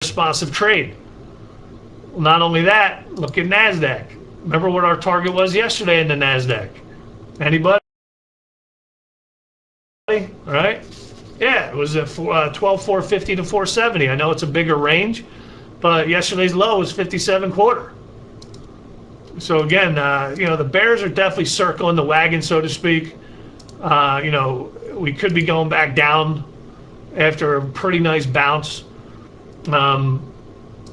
responsive trade. Well, not only that, look at NASDAQ. Remember what our target was yesterday in the NASDAQ? Anybody? All right? Yeah, it was at 12,450 to 470. I know it's a bigger range, but yesterday's low was 57.25. So again, the bears are definitely circling the wagon, so to speak. We could be going back down after a pretty nice bounce.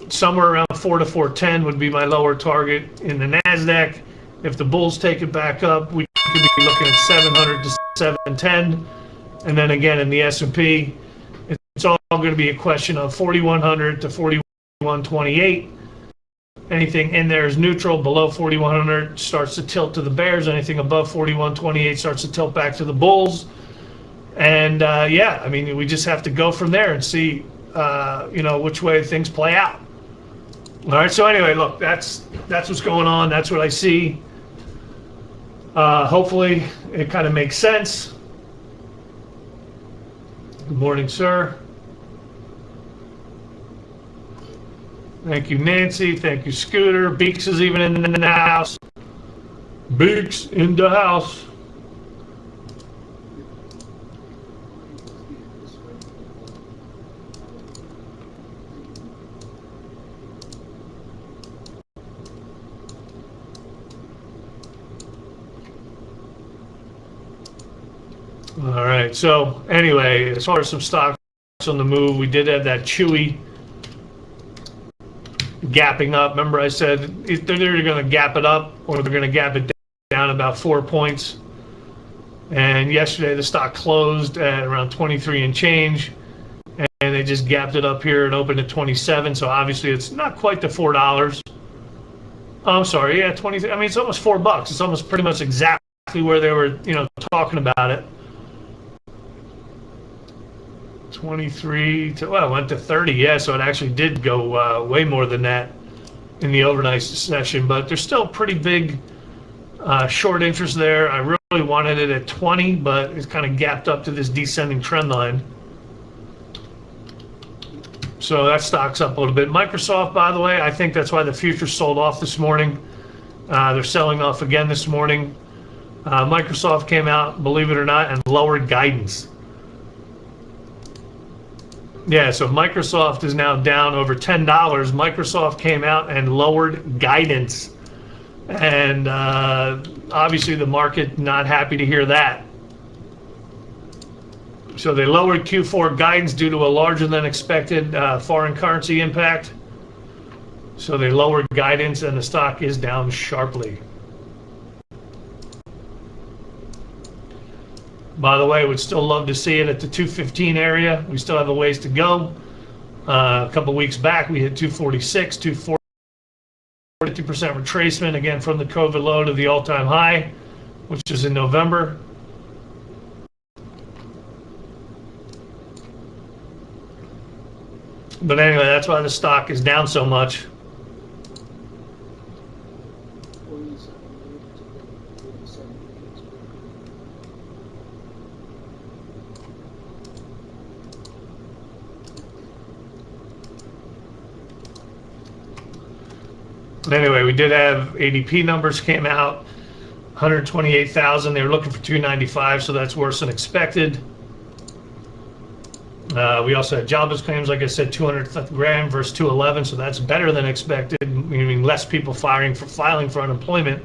Somewhere around 4 to 410 would be my lower target in the NASDAQ. If the bulls take it back up, we could be looking at 700 to 710. And then again, in the S&P, it's all going to be a question of 4,100 to 4,128. Anything in there is neutral. Below 4,100 starts to tilt to the bears. Anything above 4,128 starts to tilt back to the bulls. And we just have to go from there and see, which way things play out. All right. So anyway, look, that's what's going on. That's what I see. Hopefully, it kind of makes sense. Good morning, sir. Thank you, Nancy. Thank you, Scooter. Beeks is even in the house. Beeks in the house. All right. So anyway, as far as some stocks on the move, we did have that Chewy gapping up. Remember I said they're either going to gap it up or they're going to gap it down about 4 points. And yesterday the stock closed at around 23 and change, and they just gapped it up here and opened at 27. So obviously it's not quite the $4. I'm sorry, yeah, 20. I mean, it's almost $4. It's almost pretty much exactly where they were, talking about it. 23 to, well, it went to 30, yeah, so it actually did go way more than that in the overnight session, but there's still pretty big short interest there. I really wanted it at 20, but it's kind of gapped up to this descending trend line. So that stock's up a little bit. Microsoft, by the way, I think that's why the futures sold off this morning. They're selling off again this morning. Microsoft came out, believe it or not, and lowered guidance. Yeah, so Microsoft is now down over $10. Microsoft came out and lowered guidance. And obviously the market not happy to hear that. So they lowered Q4 guidance due to a larger than expected foreign currency impact. So they lowered guidance and the stock is down sharply. By the way, would still love to see it at the 215 area. We still have a ways to go. A couple weeks back, we hit 246, 240, 50% retracement, again, from the COVID low to the all-time high, which is in November. But anyway, that's why the stock is down so much. Anyway, we did have ADP numbers came out, 128,000. They were looking for 295, so that's worse than expected. We also had jobless claims, like I said, 200 grand versus 211, so that's better than expected, meaning less people filing for unemployment.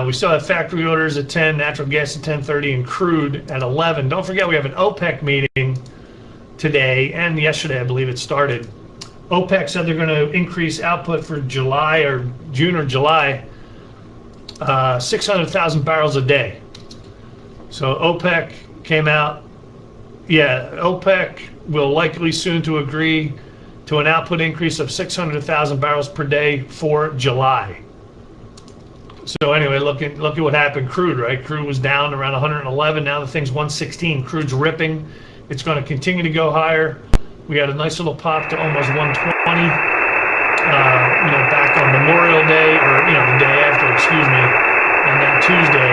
We still have factory orders at 10, natural gas at 10:30, and crude at 11. Don't forget we have an OPEC meeting today and yesterday, I believe it started. OPEC said they're going to increase output for July or June or July, 600,000 barrels a day. So OPEC came out. Yeah, OPEC will likely soon to agree to an output increase of 600,000 barrels per day for July. So anyway, look at what happened. Crude, right? Crude was down around 111. Now the thing's 116. Crude's ripping. It's going to continue to go higher. We had a nice little pop to almost 120, back on Memorial Day, or, the day after, on that Tuesday.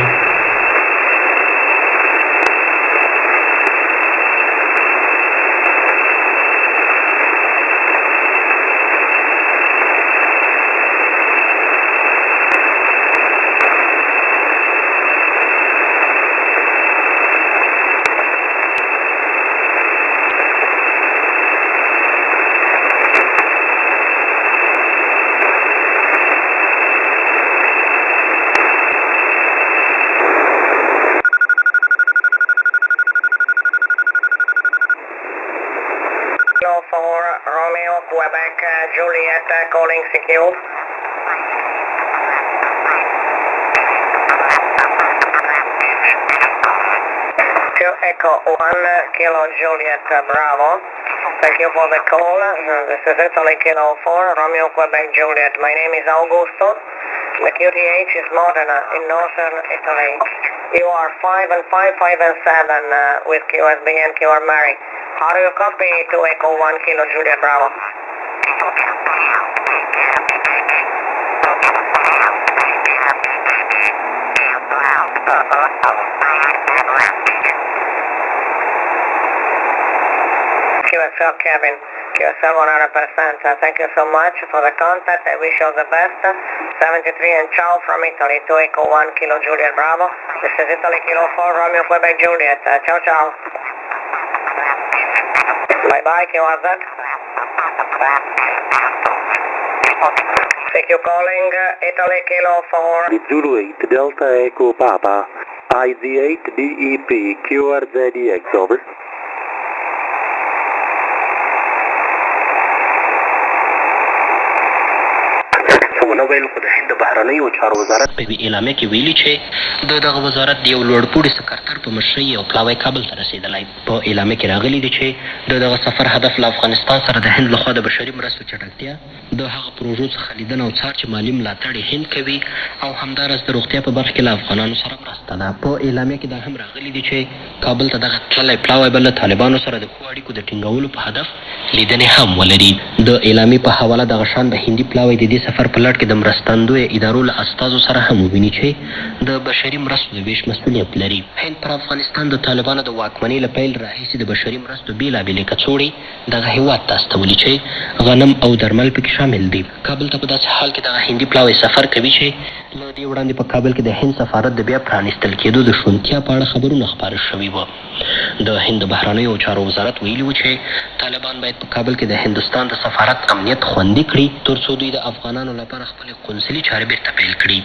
Romeo, Quebec, Juliet, calling secure. Echo 1, Kilo Juliet, Bravo. Thank you for the call. This is Italy, Kilo 4, Romeo, Quebec, Juliet. My name is Augusto. The QTH is Modena in northern Italy. You are 5 and 5, 5 and 7 with QSB and QR Mary. How do you copy to Echo 1, Kilo Juliet, Bravo? QSL Kevin, QSL 100%. Thank you so much for the contact. I wish you all the best. 73 and ciao from Italy to Echo 1 Kilo Juliet Bravo. This is Italy Kilo 4 Romeo Quebec Juliet. Ciao ciao. Bye bye QRZ. Thank you calling Italy Kilo 4. Zulu 8 Delta Echo Papa. IZ8 DEP QRZEX over. د بهرنیو چارو وزارت په اعلامیه کې ویلي چې دغه وزارت د یو لوړپوړي سکرتر په مشرۍ یو پلاوی کابل ته رسېدلی. په اعلامیه کې راغلي دي چې دغه سفر هدف له افغانستان سره د هند لخوا د بشري مرستو چټکتیا، د هغه پروژو څخه لیدنه او څار چې مالي ملاتړ یې هند کوي، او همداراز د روغتیا په برخه کې له افغانانو سره مرسته ده. په اعلامیه کې دا هم راغلي دي چې کابل ته دغه تللی پلاوی به له طالبانو سره د ښو اړیکو د ټینګولو په هدف لیدنې هم ولري. د اعلامیې په حواله دغه شان د هندي پلاوی د دې سفر په لړ کې د مرستندویه ادارو له استازو سره هم وویني چې د بشري مرستو د ویش مسؤلیت لري. هند پر افغانستان د طالبانو د واکمنۍ له پیل راهیسې د بشري مرستو بېلابېلې کڅوړې دغه هېواد ته استولي چې غنم او درمل پکې شامل دي. کابل ته په داسې حال کې دغه هندي پلاوی سفر کوي چې له دې وړاندې په کابل کې د هند سفارت د بیا پرانیستل کېدو د شونتیا په اړه خبرونه خپاره شوي وو. د هند بهرنیو چارو وزارت ویلي و چې طالبان باید په کابل کې د هندوستان د سفارت امنیت خوندي کړي تر څو دوی د افغانانو لپاره خپلې قونسلي چارې بیرته پیل کړي.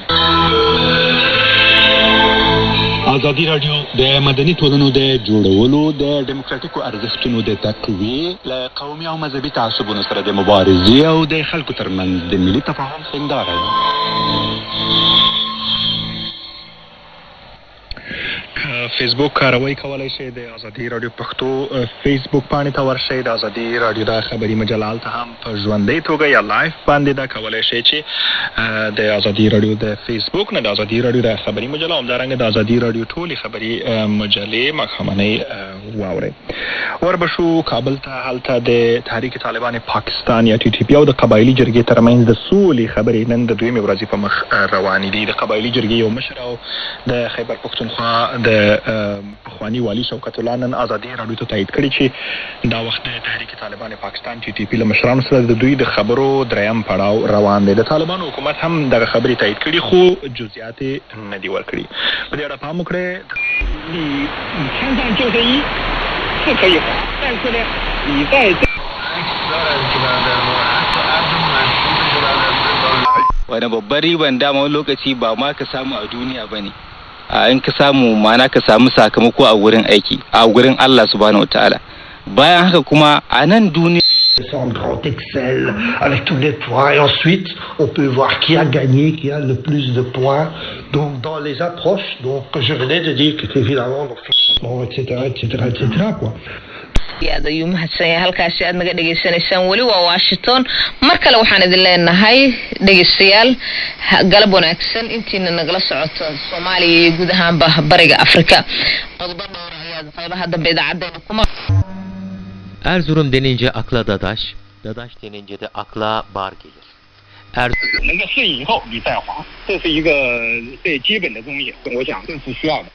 ازادي راډیو د مدني ټولنو د جوړولو د ډیموکراتیکو ارزښتونو د تقویې له قومي او مذهبي تعصبونو سره د مبارزې او د خلکو ترمنځ د ملي تفاهم هنداره ده. فیسبوک کاروي کولای شئ د ازادي راډیو پښتو فیسبوک پاڼې ته ورشئ. د ازادي راډیو د خبري مجله ته هم په ژوندۍ توګه یا لایف باندې دا کولای شئ چې د ازادي راډیو د فیسبوک نه د ازادي راډیو د خبري مجله همدارنګه د ازادي راډیو ټولې خبري مجلې ماښامنۍ واورئ. وربشو کابل ته هلته د تحریک طالبان پاکستان یا ټي ټي پي او د قبایلي جرګې ترمنځ د سولې خبرې نن د دویمې ورځې په مخ روانې دي. د قبایلي جرګې یو مشر او د خیبر پښتونخوا د پخواني والي شوکت الله نن ازادي راډیو ته تایید کړي چې دا وخت د تحریک طالبان پاکستان ټي ټي پي له مشرانو سره د دوی د خبرو دریم پړاو روان دی. د طالبانو حکومت هم دغه خبرې تایید کړي خو جزئیات نه دي ورکړي. په دې اړه پام وکړئ. wani babbar riban dama lokaci ba ma ka samu a duniya bane, in ka samu mana ka samu sakamako a wurin aiki a wurin Allah subhanahu wataala. Bayan haka kuma a nan duniya en grand Excel avec tous les points et ensuite on peut voir qui a gagné, qui a le plus de points. Donc dans les approches, donc je venais de dire que évidemment donc etc quoi. aad ayuu mahadsan yahay. halkaasi aad naga dhegaysanaysaan weli waa Washington. mar kale waxaan idin leenahay dhegaystayaal galab wanaagsan intiina nagala socoto Soomaaliya iyo guud ahaanba bariga Afrika. qodobo dhowr ayaa qaybaha dambe idaacaddeena kuma. Erzurum denince akla Dadaş, Dadaş denince de akla bar gelir. 能够适应以后你再滑，这是一个最基本的东西，我想这是需要的。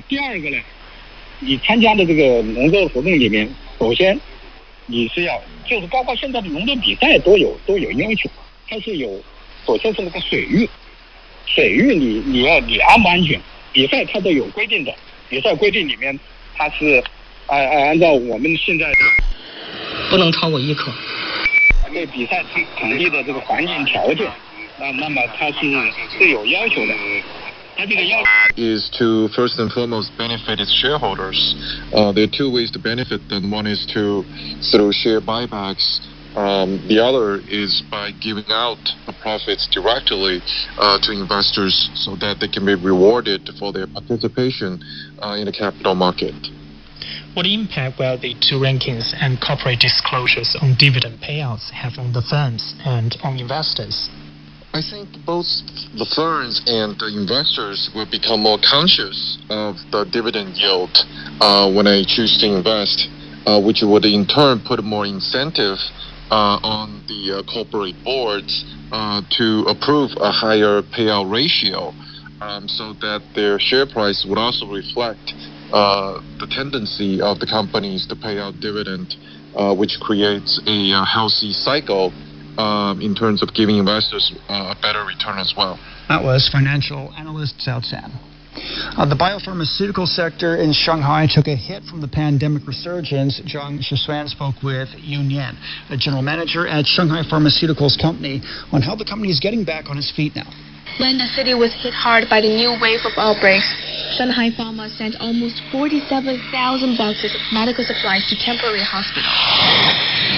第二个呢，你参加的这个农作活动里面，首先你是要就是包括现在的农作比赛都有要求，它是有首先是那个水域你安不安全，比赛它都有规定的，比赛规定里面它是按照我们现在的不能超过1克。对比赛场地的这个环境条件，那么它是有要求的。它这个要 is to first and foremost benefit its shareholders. There are two ways to benefit them. One is through share buybacks The other is by giving out the profits directly to investors so that they can be rewarded for their participation in the capital market. What impact will the two rankings and corporate disclosures on dividend payouts have on the firms and on investors? I think both the firms and the investors will become more conscious of the dividend yield when they choose to invest, which would in turn put more incentive on the corporate boards to approve a higher payout ratio so that their share price would also reflect the tendency of the companies to pay out dividend, which creates a healthy cycle in terms of giving investors a better return as well. That was financial analyst Cao Chan. The biopharmaceutical sector in Shanghai took a hit from the pandemic resurgence. Zhang Shixuan spoke with Yun Yan, a general manager at Shanghai Pharmaceuticals Company, on how the company is getting back on its feet now. When the city was hit hard by the new wave of outbreaks, Shanghai Pharma sent almost 47,000 boxes of medical supplies to temporary hospitals.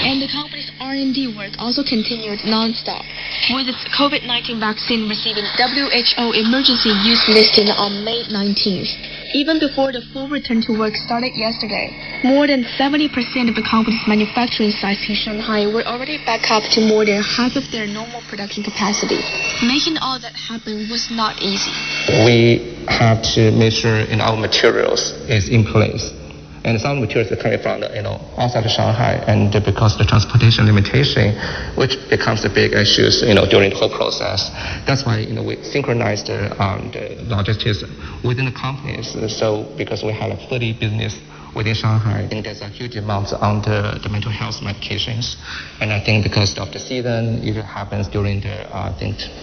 And the company's R&D work also continued non-stop, with its COVID-19 vaccine receiving WHO emergency use listing on May 19th. Even before the full return to work started yesterday, more than 70% of the company's manufacturing sites in Shanghai were already back up to more than half of their normal production capacity. Making all that happen was not easy. We have to make sure our materials is in place. And some materials are coming from outside of Shanghai, and because of the transportation limitation, which becomes the big issues during the whole process. That's why we synchronized the logistics within the companies. So because we have a 30 business within Shanghai, I think there's a huge amount on the mental health medications. And I think because of the season, it happens during the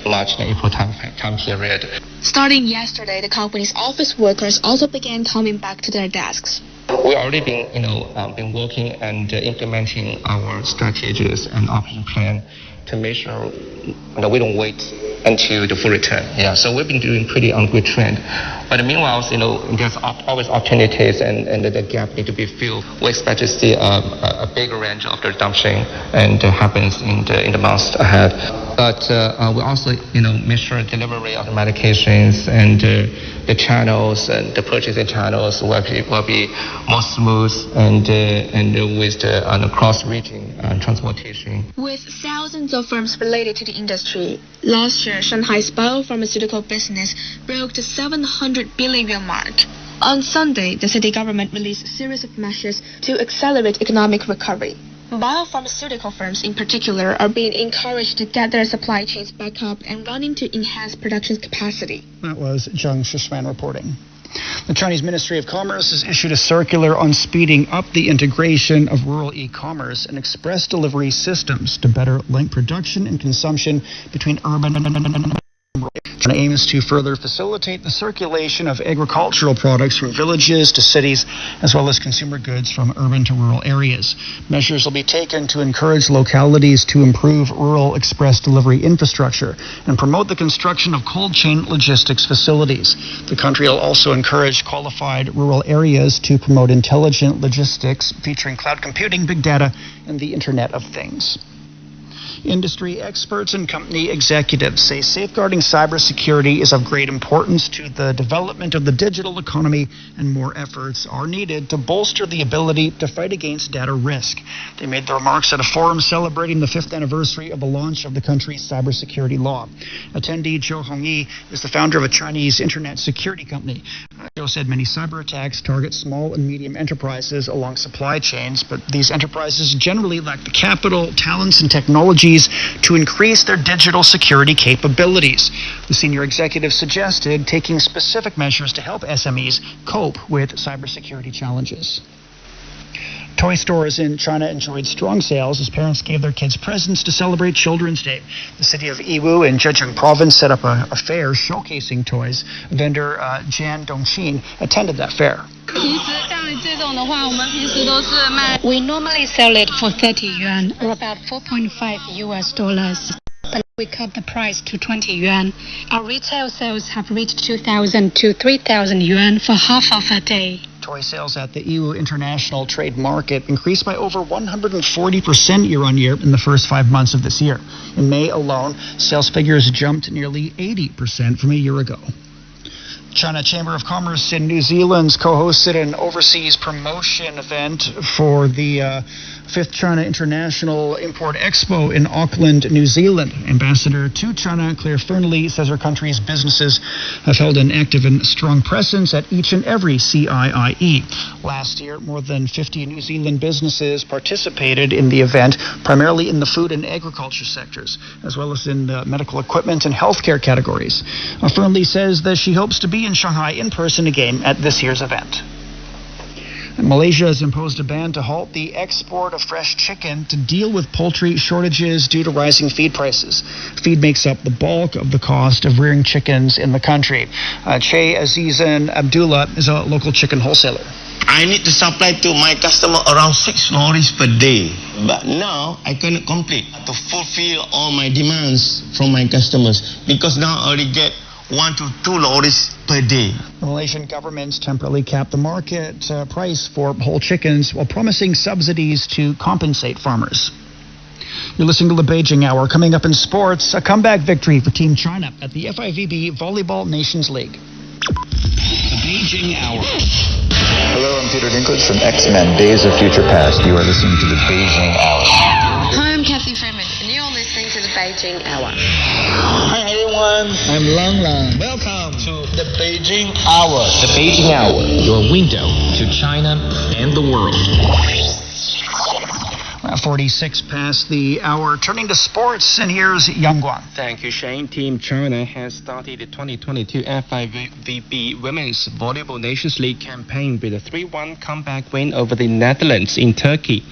March and April time period. Starting yesterday, the company's office workers also began coming back to their desks. We've already been working and implementing our strategies and operation plan to make sure we don't wait until the full return. Yeah, so we've been doing pretty on good trend. But meanwhile, there's always opportunities and the gap need to be filled. We expect to see a bigger range of the reduction and happens in the months ahead. But we also make sure delivery of the medications and the channels and the purchasing channels will be more smooth and with the cross-region transportation. With thousands of firms related to the industry, last year Shanghai's biopharmaceutical business broke the 700 billion yuan mark. On Sunday, the city government released a series of measures to accelerate economic recovery. Biopharmaceutical firms in particular are being encouraged to get their supply chains back up and running to enhance production capacity. That was Zhang Shixuan reporting. The Chinese Ministry of Commerce has issued a circular on speeding up the integration of rural e-commerce and express delivery systems to better link production and consumption between urban and rural. China aims to further facilitate the circulation of agricultural products from villages to cities, as well as consumer goods from urban to rural areas. Measures will be taken to encourage localities to improve rural express delivery infrastructure and promote the construction of cold chain logistics facilities. The country will also encourage qualified rural areas to promote intelligent logistics featuring cloud computing, big data, and the Internet of Things. Industry experts and company executives say safeguarding cybersecurity is of great importance to the development of the digital economy, and more efforts are needed to bolster the ability to fight against data risk. They made the remarks at a forum celebrating the 5th anniversary of the launch of the country's cybersecurity law. Attendee Zhou Hongyi is the founder of a Chinese internet security company. Zhou said many cyber attacks target small and medium enterprises along supply chains, but these enterprises generally lack the capital, talents, and technologies to increase their digital security capabilities. The senior executive suggested taking specific measures to help SMEs cope with cybersecurity challenges. Toy stores in China enjoyed strong sales as parents gave their kids presents to celebrate Children's Day. The city of Yiwu in Zhejiang province set up a fair showcasing toys. Vendor Jan Dongqin attended that fair. We normally sell it for 30 yuan, or about $4.5. But we cut the price to 20 yuan. Our retail sales have reached 2,000 to 3,000 yuan for half of a day. Toy sales at the EU International Trade Market increased by over 140% year-on-year in the first 5 months of this year. In May alone, sales figures jumped nearly 80% from a year ago. China Chamber of Commerce in New Zealand's co-hosted an overseas promotion event for the 5th China International Import Expo in Auckland, New Zealand. Ambassador to China, Claire Fernley, says her country's businesses have held an active and strong presence at each and every CIIE. Last year, more than 50 New Zealand businesses participated in the event, primarily in the food and agriculture sectors, as well as in the medical equipment and healthcare categories. Fernley says that she hopes to be in Shanghai in person again at this year's event. And Malaysia has imposed a ban to halt the export of fresh chicken to deal with poultry shortages due to rising feed prices. Feed makes up the bulk of the cost of rearing chickens in the country. Che Azizan Abdullah is a local chicken wholesaler. I need to supply to my customer around 6 lorries per day. But now I cannot complete to fulfill all my demands from my customers because now I already get 1 to 2 lorries per day. The Malaysian government's temporarily capped the market price for whole chickens while promising subsidies to compensate farmers. You're listening to the Beijing Hour. Coming up in sports, a comeback victory for Team China at the FIVB Volleyball Nations League. The Beijing Hour. Hello, I'm Peter Dinklage from X-Men Days of Future Past. You are listening to the Beijing Hour. Hi, I'm Kathy Freeman, and you're listening to the Beijing Hour. Hi everyone, I'm Lang Lang. Welcome to the Beijing Hour. The Beijing Hour, your window to China and the world. 46 past the hour. Turning to sports, and here's Yang Guang. Thank you, Shane. Team China has started the 2022 FIVB Women's Volleyball Nations League campaign with a 3-1 comeback win over the Netherlands in Turkey.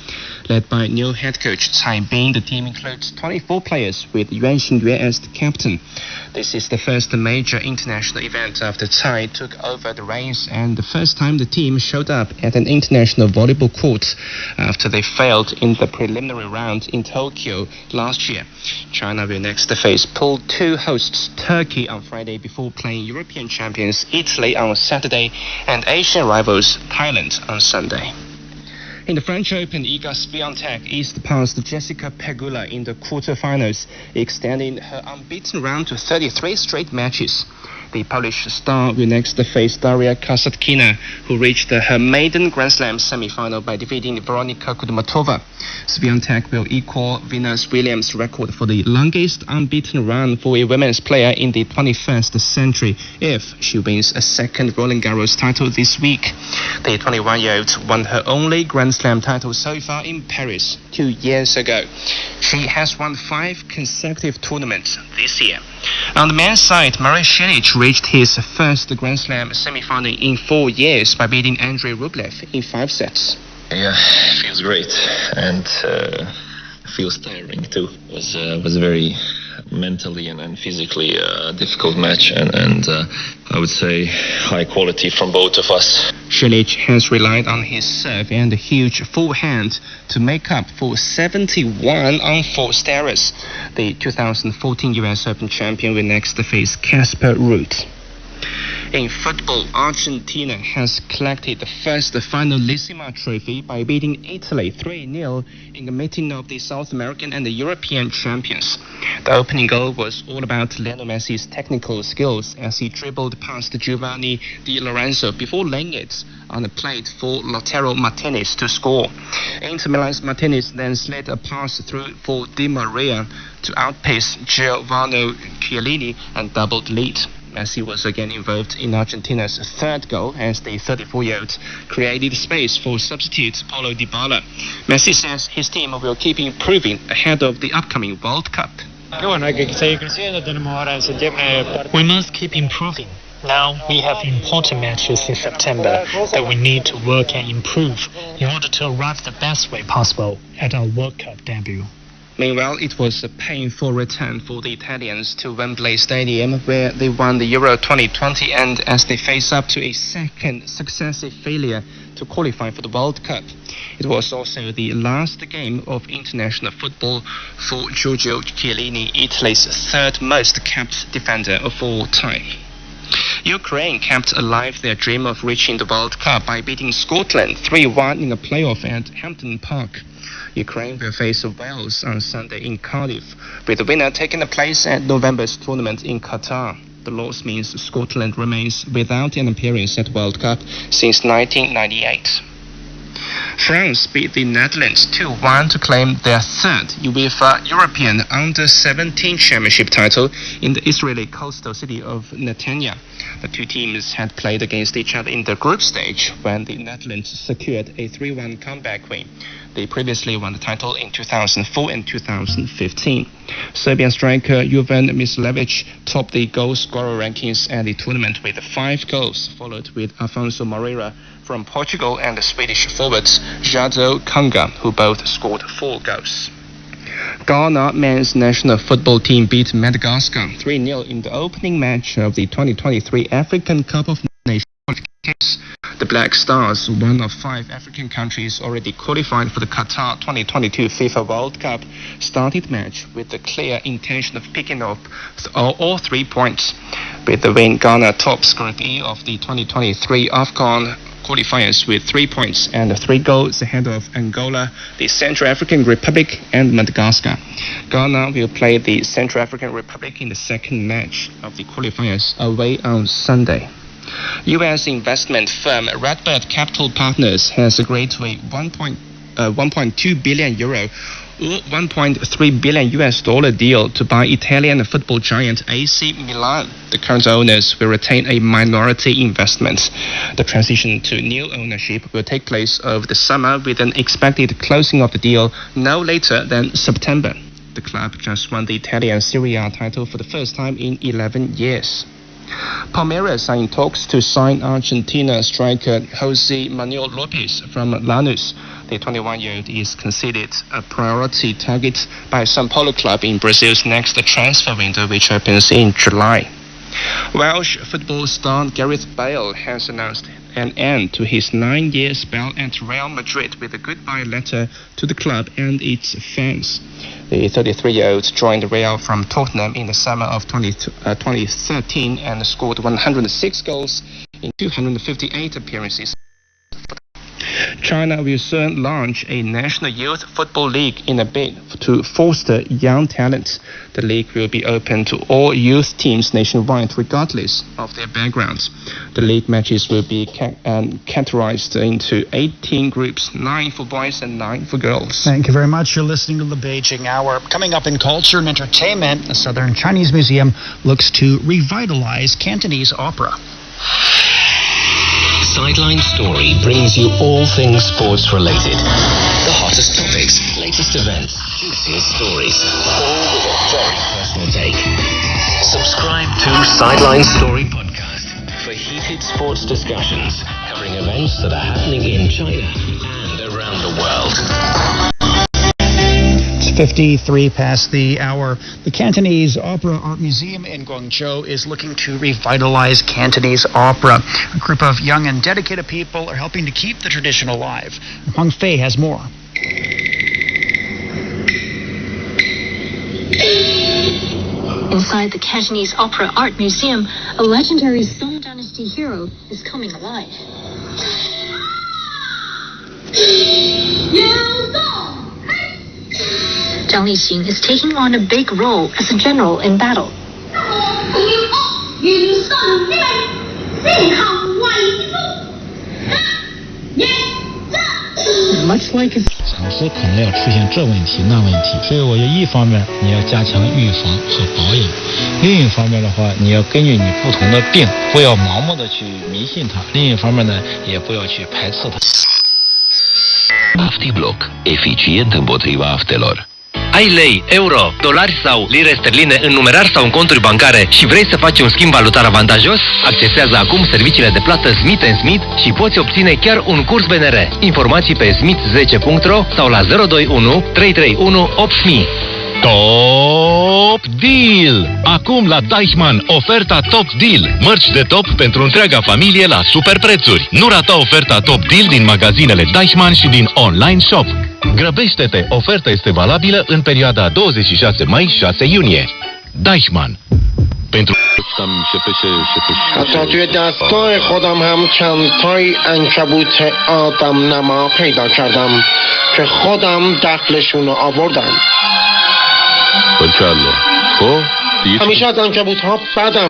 Led by new head coach Cai Bin, the team includes 24 players with Yuan Xingyue as the captain. This is the first major international event after Cai took over the reins and the first time the team showed up at an international volleyball court after they failed in the preliminary round in Tokyo last year. China will next face Pool 2 hosts Turkey on Friday before playing European champions Italy on Saturday and Asian rivals Thailand on Sunday. In the French Open, Iga Swiatek eased past Jessica Pegula in the quarterfinals, extending her unbeaten run to 33 straight matches. The Polish star will next face Daria Kasatkina, who reached her maiden Grand Slam semi-final by defeating Veronika Kudermetova. Swiatek will equal Venus Williams' record for the longest unbeaten run for a women's player in the 21st century if she wins a second Roland Garros title this week. The 21-year-old won her only Grand Slam title so far in Paris 2 years ago. She has won 5 consecutive tournaments this year. On the men's side, Marin Cilic reached his first Grand Slam semi-final in 4 years by beating Andrei Rublev in 5 sets. Yeah, feels great and feels tiring too. It was a very mentally and physically difficult match and I would say high quality from both of us. Cilic has relied on his serve and a huge forehand to make up for 71 unforced errors. The 2014 US Open champion will next face Casper Ruud. In football, Argentina has collected the first Finalissima trophy by beating Italy 3-0 in a meeting of the South American and the European champions. The opening goal was all about Lionel Messi's technical skills as he dribbled past Giovanni Di Lorenzo before laying it on a plate for Lautaro Martinez to score. Inter Milan's Martinez then slid a pass through for Di Maria to outpace Giovanni Chiellini and doubled the lead. Messi was again involved in Argentina's third goal as the 34-year-old created space for substitute Paulo Dybala. Messi says his team will keep improving ahead of the upcoming World Cup. We must keep improving. Now we have important matches in September that we need to work and improve in order to arrive the best way possible at our World Cup debut. Meanwhile, it was a painful return for the Italians to Wembley Stadium, where they won the Euro 2020 and as they face up to a second successive failure to qualify for the World Cup. It was also the last game of international football for Giorgio Chiellini, Italy's third most capped defender of all time. Ukraine kept alive their dream of reaching the World Cup by beating Scotland 3-1 in a playoff at Hampden Park. Ukraine will face Wales on Sunday in Cardiff, with the winner taking place at November's tournament in Qatar. The loss means Scotland remains without an appearance at World Cup since 1998. France beat the Netherlands 2-1 to claim their third UEFA European Under-17 Championship title in the Israeli coastal city of Netanya. The two teams had played against each other in the group stage when the Netherlands secured a 3-1 comeback win. They previously won the title in 2004 and 2015. Serbian striker Jovan Mislevic topped the goal scorer rankings at the tournament with 5 goals, followed with Afonso Moreira from Portugal and the Swedish forwards Jado Kanga, who both scored 4 goals. Ghana men's national football team beat Madagascar 3-0 in the opening match of the 2023 African Cup of Nations qualifications. The Black Stars, one of 5 African countries already qualified for the Qatar 2022 FIFA World Cup, started the match with the clear intention of picking up all 3 points. With the win, Ghana tops Group E of the 2023 AFCON qualifiers with 3 points and 3 goals ahead of Angola, the Central African Republic and Madagascar. Ghana will play the Central African Republic in the second match of the qualifiers away on Sunday. U.S. investment firm Redbird Capital Partners has agreed to a 1.2 billion euro $1.3 billion deal to buy Italian football giant AC Milan. The current owners will retain a minority investment. The transition to new ownership will take place over the summer, with an expected closing of the deal no later than September. The club just won the Italian Serie A title for the first time in 11 years. Palmeiras are in talks to sign Argentina striker Jose Manuel Lopez from Lanús. The 21-year-old is considered a priority target by São Paulo club in Brazil's next transfer window, which opens in July. Welsh football star Gareth Bale has announced an end to his 9-year spell at Real Madrid with a goodbye letter to the club and its fans. The 33-year-old joined Real from Tottenham in the summer of 2013 and scored 106 goals in 258 appearances. China will soon launch a national youth football league in a bid to foster young talent. The league will be open to all youth teams nationwide, regardless of their backgrounds. The league matches will be categorized into 18 groups, 9 for boys and 9 for girls. Thank you very much. You're listening to the Beijing Hour. Coming up in culture and entertainment, the Southern Chinese Museum looks to revitalize Cantonese opera. Sideline Story brings you all things sports related. The hottest topics, latest events, juiciest stories, all with a very personal take. Subscribe to Sideline Story Podcast for heated sports discussions covering events that are happening in China and around the world. 53 past the hour. The Cantonese Opera Art Museum in Guangzhou is looking to revitalize Cantonese opera. A group of young and dedicated people are helping to keep the tradition alive. Hung Fei has more. Inside the Cantonese Opera Art Museum, a legendary Song Dynasty hero is coming alive. Zhang Lixing is taking on a big role as a general in battle. Much like his 想说可能要出现这问题那问题，所以我觉得一方面你要加强预防和保养，另一方面的话，你要根据你不同的病，不要盲目的去迷信它；另一方面呢，也不要去排斥它。AftiBlock. Eficient împotriva aftelor. Ai lei, euro, dolari sau lire sterline în numerar sau în conturi bancare și vrei să faci un schimb valutar avantajos? Accesează acum serviciile de plată Smith & Smith și poți obține chiar un curs BNR. Informații pe smith10.ro sau la 021 331 8000. Top Deal! Acum la Deichmann, oferta Top Deal. Mărci de top pentru întreaga familie la super prețuri. Nu rata oferta Top Deal din magazinele Deichmann și din online shop. Grăbește-te! Oferta este valabilă în perioada 26 mai-6 iunie. Deichmann. pentru توی دستگاه خودم هم چند تای عنکبوت آدم نما پیدا کردم که خودم دخلشون رو آوردم. همیشه از عنکبوت ها بدم.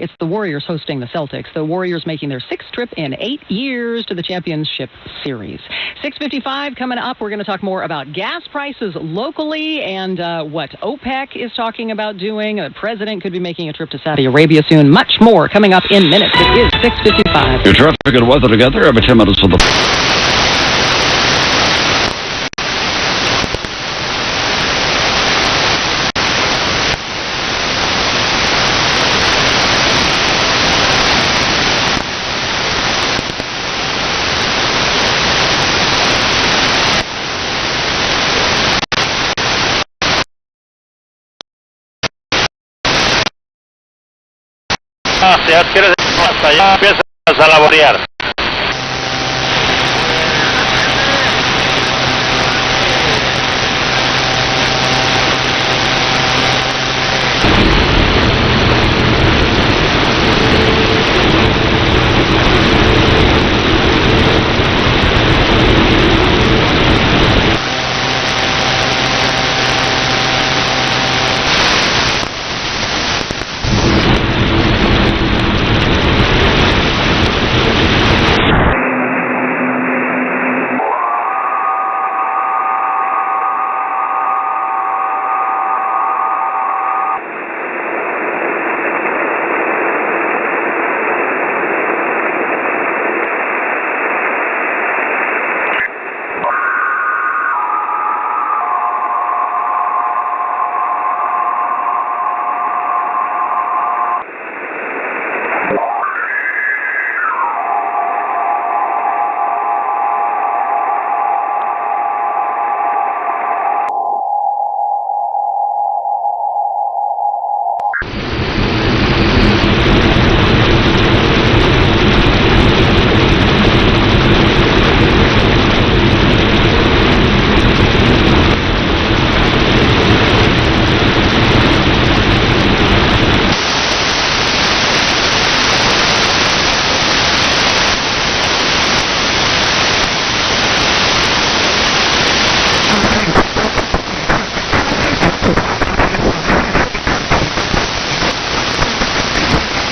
It's the Warriors hosting the Celtics. The Warriors making their 6th trip in 8 years to the championship series. 6:55 coming up. We're going to talk more about gas prices locally and what OPEC is talking about doing. The president could be making a trip to Saudi Arabia soon. Much more coming up in minutes. It is 6:55. Your traffic and weather together every 10 minutes on the... Si adquieres hasta allá, empiezas a laborear.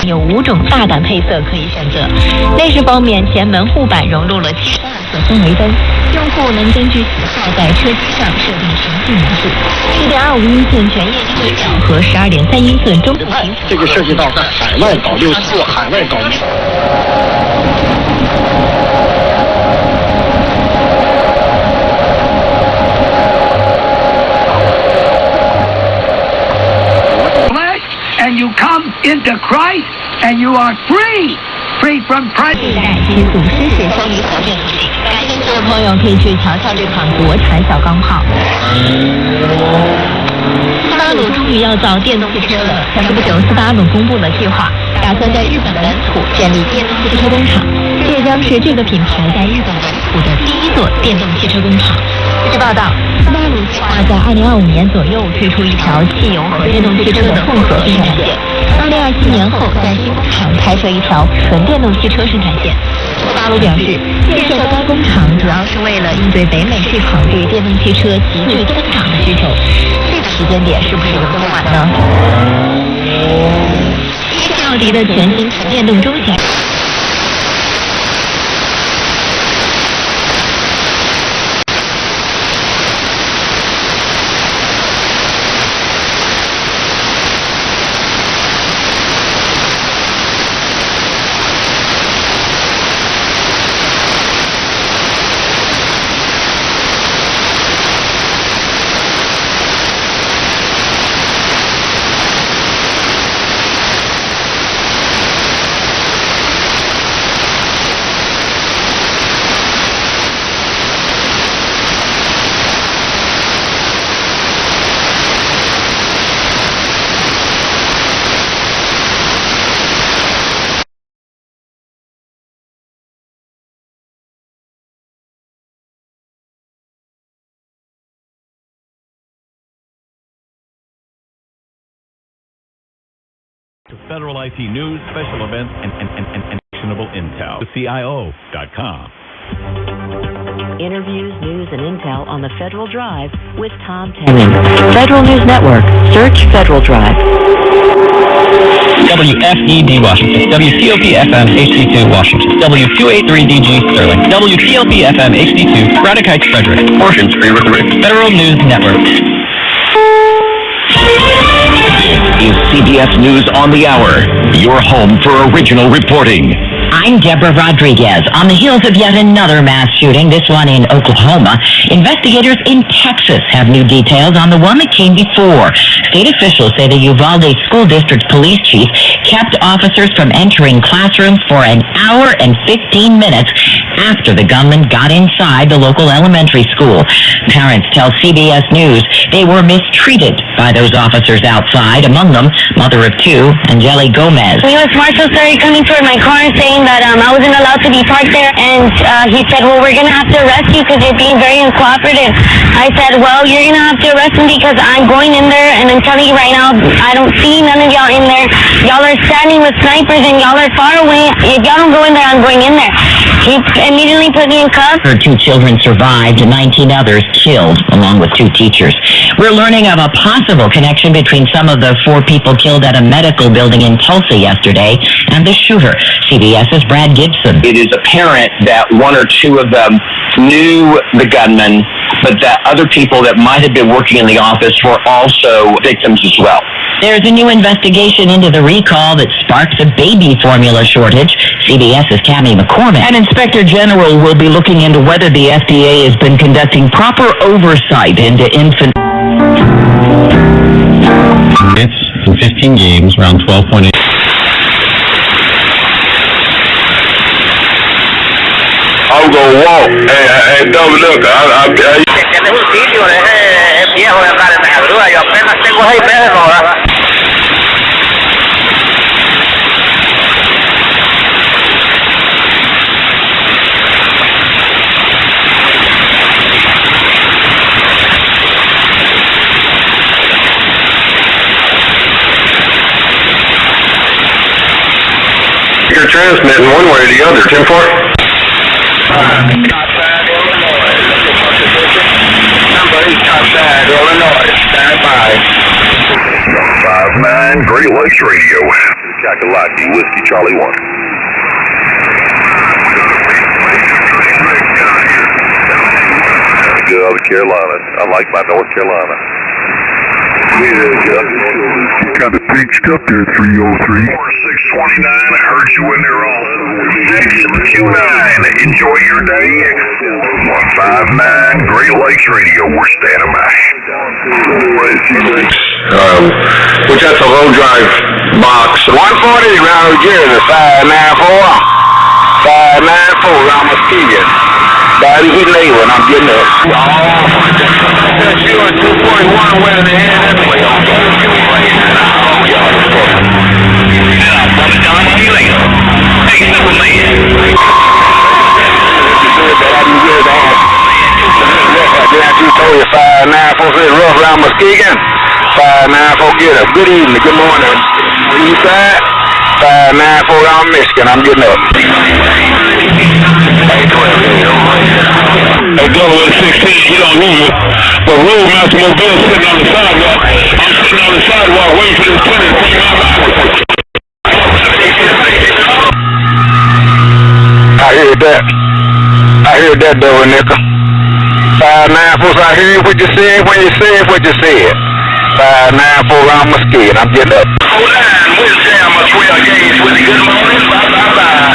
有5种大胆配色可以选择。内饰方面，前门护板融入了72色氛围灯，用户能根据喜好在车机上设定神性模式。7.25英寸全液晶仪表和12.3英寸中幅屏。这个涉及到在海外搞六四、海外搞。And you come into Christ, and you are free from Christ. 这代其祖师写双离合变速器，感兴趣的朋友可以去瞧瞧这款国产小钢炮。斯巴鲁终于要造电动汽车了。前不久，斯巴鲁公布了计划，打算在日本本土建立电动汽车工厂，这也将是这个品牌在日本本土的第1座电动汽车工厂。据报道，斯巴鲁计划在2025年左右推出一条汽油和电动汽车的混合生产线，2027年后在新工厂开设一条纯电动汽车生产线。斯巴鲁表示，建设该工厂主要是为了应对北美市场对电动汽车急剧增长的需求。这个时间点是不是有这么晚呢？一汽奥迪的全新纯电动中型。Federal IT news, special events, and actionable intel. CIO.com. Interviews, news, and intel on the Federal Drive with Tom Tannen. Federal News Network. Search Federal Drive. WFED Washington, WCOP-FM HD2 Washington, W283DG Sterling, WTLP-FM HD2 Braddock Heights Frederick, portions Federal News Network. This is CBS News on the Hour, your home for original reporting. I'm Deborah Rodriguez. On the heels of yet another mass shooting, this one in Oklahoma, investigators in Texas have new details on the one that came before. State officials say the Uvalde School District police chief kept officers from entering classrooms for an hour and 15 minutes after the gunman got inside the local elementary school. Parents tell CBS News they were mistreated by those officers outside, among them mother of two, Angeli Gomez. The U.S. Marshal started coming toward my car saying that I wasn't allowed to be parked there, and he said, well, we're going to have to arrest you because you're being very uncooperative. I said, well, you're going to have to arrest me because I'm going in there, and I'm telling you right now, I don't see none of y'all in there. Y'all are standing with snipers, and y'all are far away. If y'all don't go in there, I'm going in there. He immediately put me in cuffs. Her 2 children survived, 19 others killed, along with 2 teachers. We're learning of a possible connection between some of the 4 people killed at a medical building in Tulsa yesterday and the shooter. CBS's Brad Gibson. It is apparent that 1 or 2 of them knew the gunman, but that other people that might have been working in the office were also victims as well. There's a new investigation into the recall that sparked the baby formula shortage. CBS's Cammie McCormick. An inspector general will be looking into whether the FDA has been conducting proper oversight into infant. It's in 15 games, around 12.8. I'm gonna walk. Hey, double look. Este es un sitio, es viejo de andar en la grúa. Yo apenas tengo 6 meses ahora. You're transmitting one way or the other, 10-4. Illinois, stand by. 5-9, Great Lakes Radio. Kakalaki, Whiskey Charlie 1. Good, Carolina. I like my North Carolina. You kind of pinched up there, 303. 4629, I heard you in there on 6Q9. Enjoy your day. 159, Great Lakes Radio, we're standing by. Which that's a low drive box. 140 around Virginia, 594. 594 around Muskegon. Body heat label, and I'm getting it. Oh, that's you on 241 west of the head. That's way on. I'll put it down on you later. Take it up, man. You told you 594 for rough around Muskegon. 594, get up. Good evening, good morning. East side, 594 around Michigan. I'm getting up. Hey, Global 16, you don't need it. But Roadmaster Mobile sitting on the sidewalk. I'm sitting on the sidewalk waiting for this tenant to take my mind. I heard that, though, Nickel. 594, I hear what you said when you said what you said. 594 around Muskegon, I'm getting up. Hold on, we'll jam a 12 gauge with a good morning. Bye.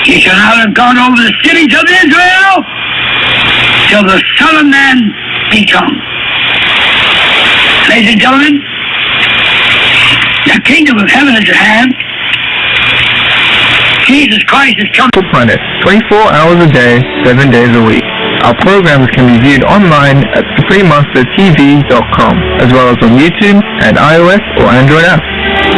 He shall not have gone over the cities of Israel till the Son of Man be come. Ladies and gentlemen, the kingdom of heaven is at hand. Jesus Christ is coming. Planet, 24 hours a day, 7 days a week. Our programs can be viewed online at freemonstertv.com, as well as on YouTube and iOS or Android apps.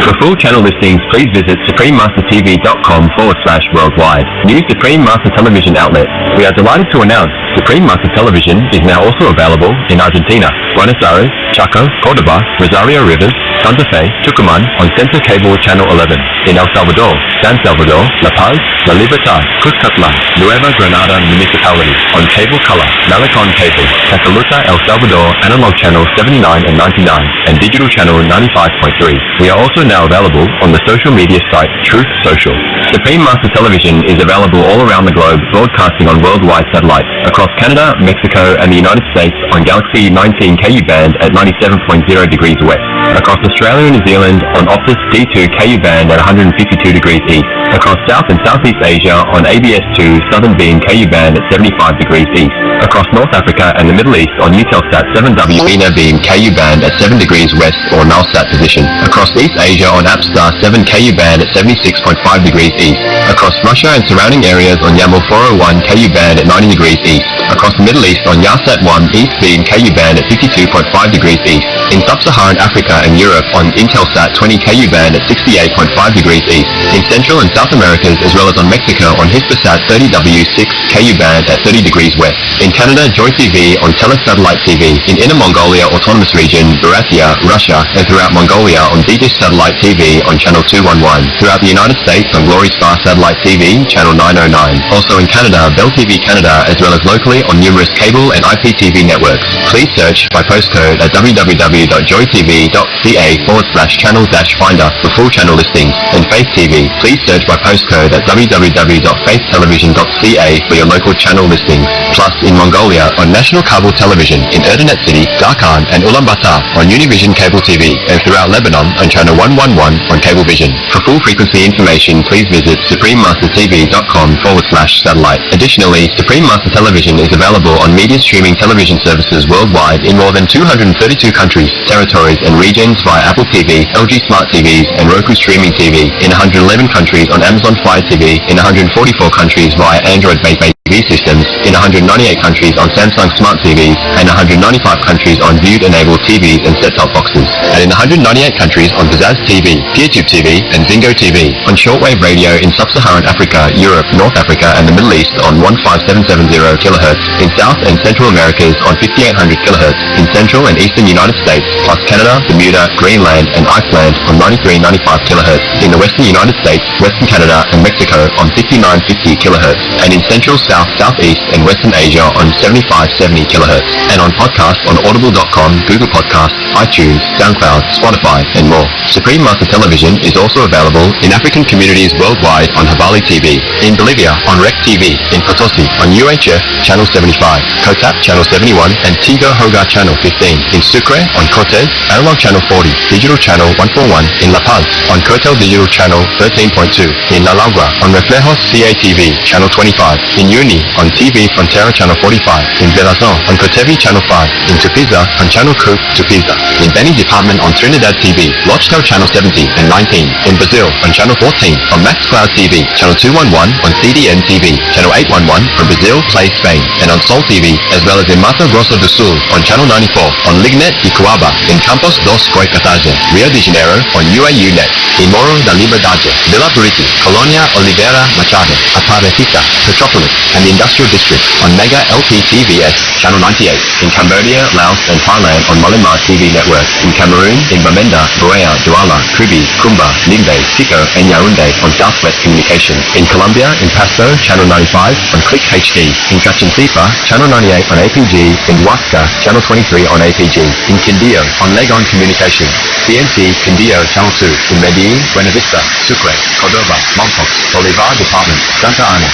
For full channel listings, please visit suprememastertv.com/worldwide. New Supreme Master Television outlet. We are delighted to announce Supreme Master Television is now also available in Argentina, Buenos Aires, Chaco, Cordoba, Rosario Rivers, Santa Fe, Tucumán on Center Cable Channel 11, in El Salvador, San Salvador, La Paz, La Libertad, Cuscatlan, Nueva Granada Municipality on Cable Color, Malecon Cable, Cataluta, El Salvador, Analog Channel 79 and 99, and Digital Channel 95.3. We are also now available on the social media site Truth Social. Supreme Master Television is available all around the globe, broadcasting on worldwide satellites across Canada, Mexico, and the United States on Galaxy 19 KU band at 97.0 degrees west. Across Australia and New Zealand on Optus D2 KU band at 152 degrees east. Across South and Southeast Asia on ABS2 Southern Beam KU band at 75 degrees east. Across North Africa and the Middle East on Eutelsat 7W Inner Beam KU band at 7 degrees west or nullsat position. Across East Asia on APSTAR 7 KU band at 76.5 degrees east. Across Russia and surrounding areas on YAML 401 KU band at 90 degrees east. Across the Middle East on Yasat 1 East Beam KU band at 52.5 degrees east. In Sub-Saharan Africa and Europe on Intelsat 20 KU band at 68.5 degrees east. In Central and South Americas as well as on Mexico on Hispasat 30W6 KU band at 30 degrees west. In Canada, Joy TV on Telesatellite TV. In Inner Mongolia Autonomous Region, Buryatia, Russia, and throughout Mongolia on D-Dish Satellite TV on Channel 211. Throughout the United States on Glory Star Satellite TV, Channel 909. Also in Canada, Bell TV Canada, as well as locally on numerous cable and IPTV networks. Please search by postcode at www.joytv.ca/channel-finder for full channel listings. And Faith TV, please search by postcode at www.faithtelevision.ca for your local channel listings. Plus in Mongolia on National Cable Television in Erdenet City, Darkhan and Ulaanbaatar on Univision Cable TV, and throughout Lebanon on Channel 111 on Cablevision. For full frequency information, please visit suprememastertv.com/satellite. Additionally, Supreme Master Television is available on media streaming television services worldwide in more than 232 countries, territories, and regions via Apple TV, LG Smart TVs, and Roku Streaming TV, in 111 countries on Amazon Fire TV, in 144 countries via Android-based TV systems, in 198 countries on Samsung Smart TVs, and 195 countries on Viewed-enabled TVs and set-top boxes, and in 198 countries on Pizzazz TV, PeerTube TV, and Zingo TV, on shortwave radio in Sub-Saharan Africa, Europe, North Africa, and the Middle East on 15770 kHz, in South and Central Americas on 5800 kHz, in Central and Eastern United States, plus Canada, Bermuda, Greenland, and Iceland on 9395 kHz, in the Western United States, Western Canada, and Mexico on 5950 kHz, and in Central, South, Southeast, and Western Asia on 7570 kHz, and on podcasts on audible.com, Google Podcasts, iTunes, SoundCloud, Spotify, and more. Supreme Master Television is also available in African communities worldwide on Habali TV, in Bolivia on Rec TV, in Potosi on UHF Channel 75, Kotap Channel 71, and Tigo Hogar Channel 15, in Sucre on Cortez, Analog Channel 40, Digital Channel 141, in La Paz on Cotel Digital Channel 13.2, in La Lagua on Reflejos CATV Channel 25, in Uni on TV Frontera Channel 45, in Belazon on Cotevi Channel 5, in Tupiza on Channel Coop Tupiza, in Beni Department on Trinidad TV, Lochtel Channel 70 and 19, in Brazil on Channel 14, on MaxCloud TV, Channel 211 on CDN TV, Channel 811 from Brazil, Play Spain, and on Sol TV, as well as in Mato Grosso do Sul on Channel 94, on Lignet y Coaba, in Campos dos Goycataje, Rio de Janeiro on UAU Net, in Morro da Liberdade, Villa Buriti, Colonia Oliveira Machado, Aparecida, Petropolis, and the Industrial District on Mega LPTVS, Channel 98, in Cambodia, Laos, and Thailand on Malimar TV Network, in Cameroon, in Bamenda, Buea, Douala, Kribi, Kumba, Limbe, Tiko, and Yaoundé on Southwest Communications, in Colombia, in Pasto, Channel 95 on Click HD, in Cachinsipa, Channel 98 on APG, in Huasca, Channel 23 on APG, in Quindío on Legon Communications, CNT Quindío Channel 2, in Medellín, Buena Vista, Sucre, Cordoba, Mompox, Bolivar Department, Santa Ana,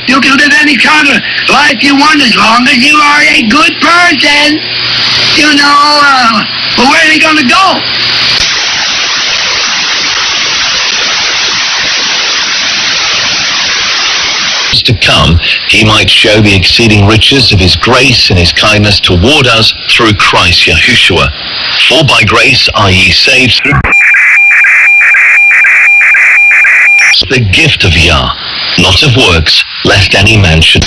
You can live any kind of life you want as long as you are a good person. You know, but where are they going to go? To come, he might show the exceeding riches of his grace and his kindness toward us through Christ Yahushua. For by grace are ye saved through the gift of Yah, not of works, lest any man should.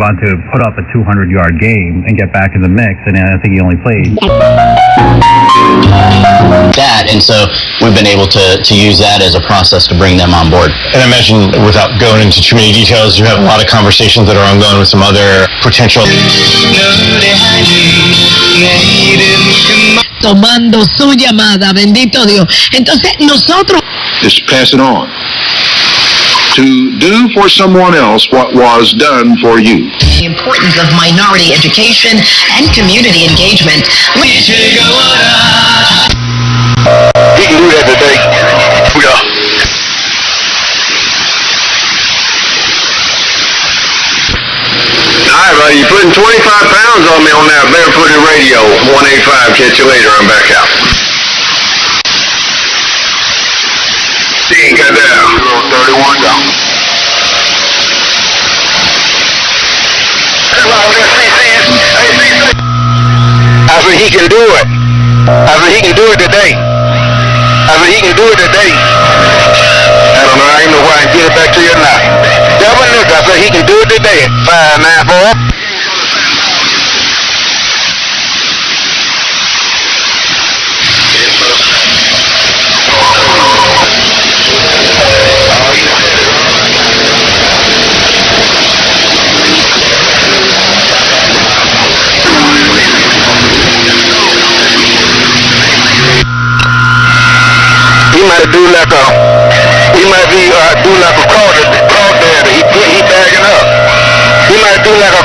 on to put up a 200-yard game and get back in the mix, and I think he only played that, and so we've been able to use that as a process to bring them on board. And I imagine, without going into too many details, you have a lot of conversations that are ongoing with some other potential. Tomando su llamada, bendito Dios. Entonces nosotros Just pass it on. To do for someone else what was done for you. the importance of minority education and community engagement. He can do that today. Yeah. All right, you're putting 25 pounds on me on that barefooted radio. 185, catch you later, I'm back out. Cut down. 31 down. I said he can do it. I said he can do it today. I said he can do it today. I don't know. I don't know why I can get it back to you or not. Devil Nick, I said he can do it today. 594. He might do like a, he might be do like a crawdaddy. He bagging up. He might do like a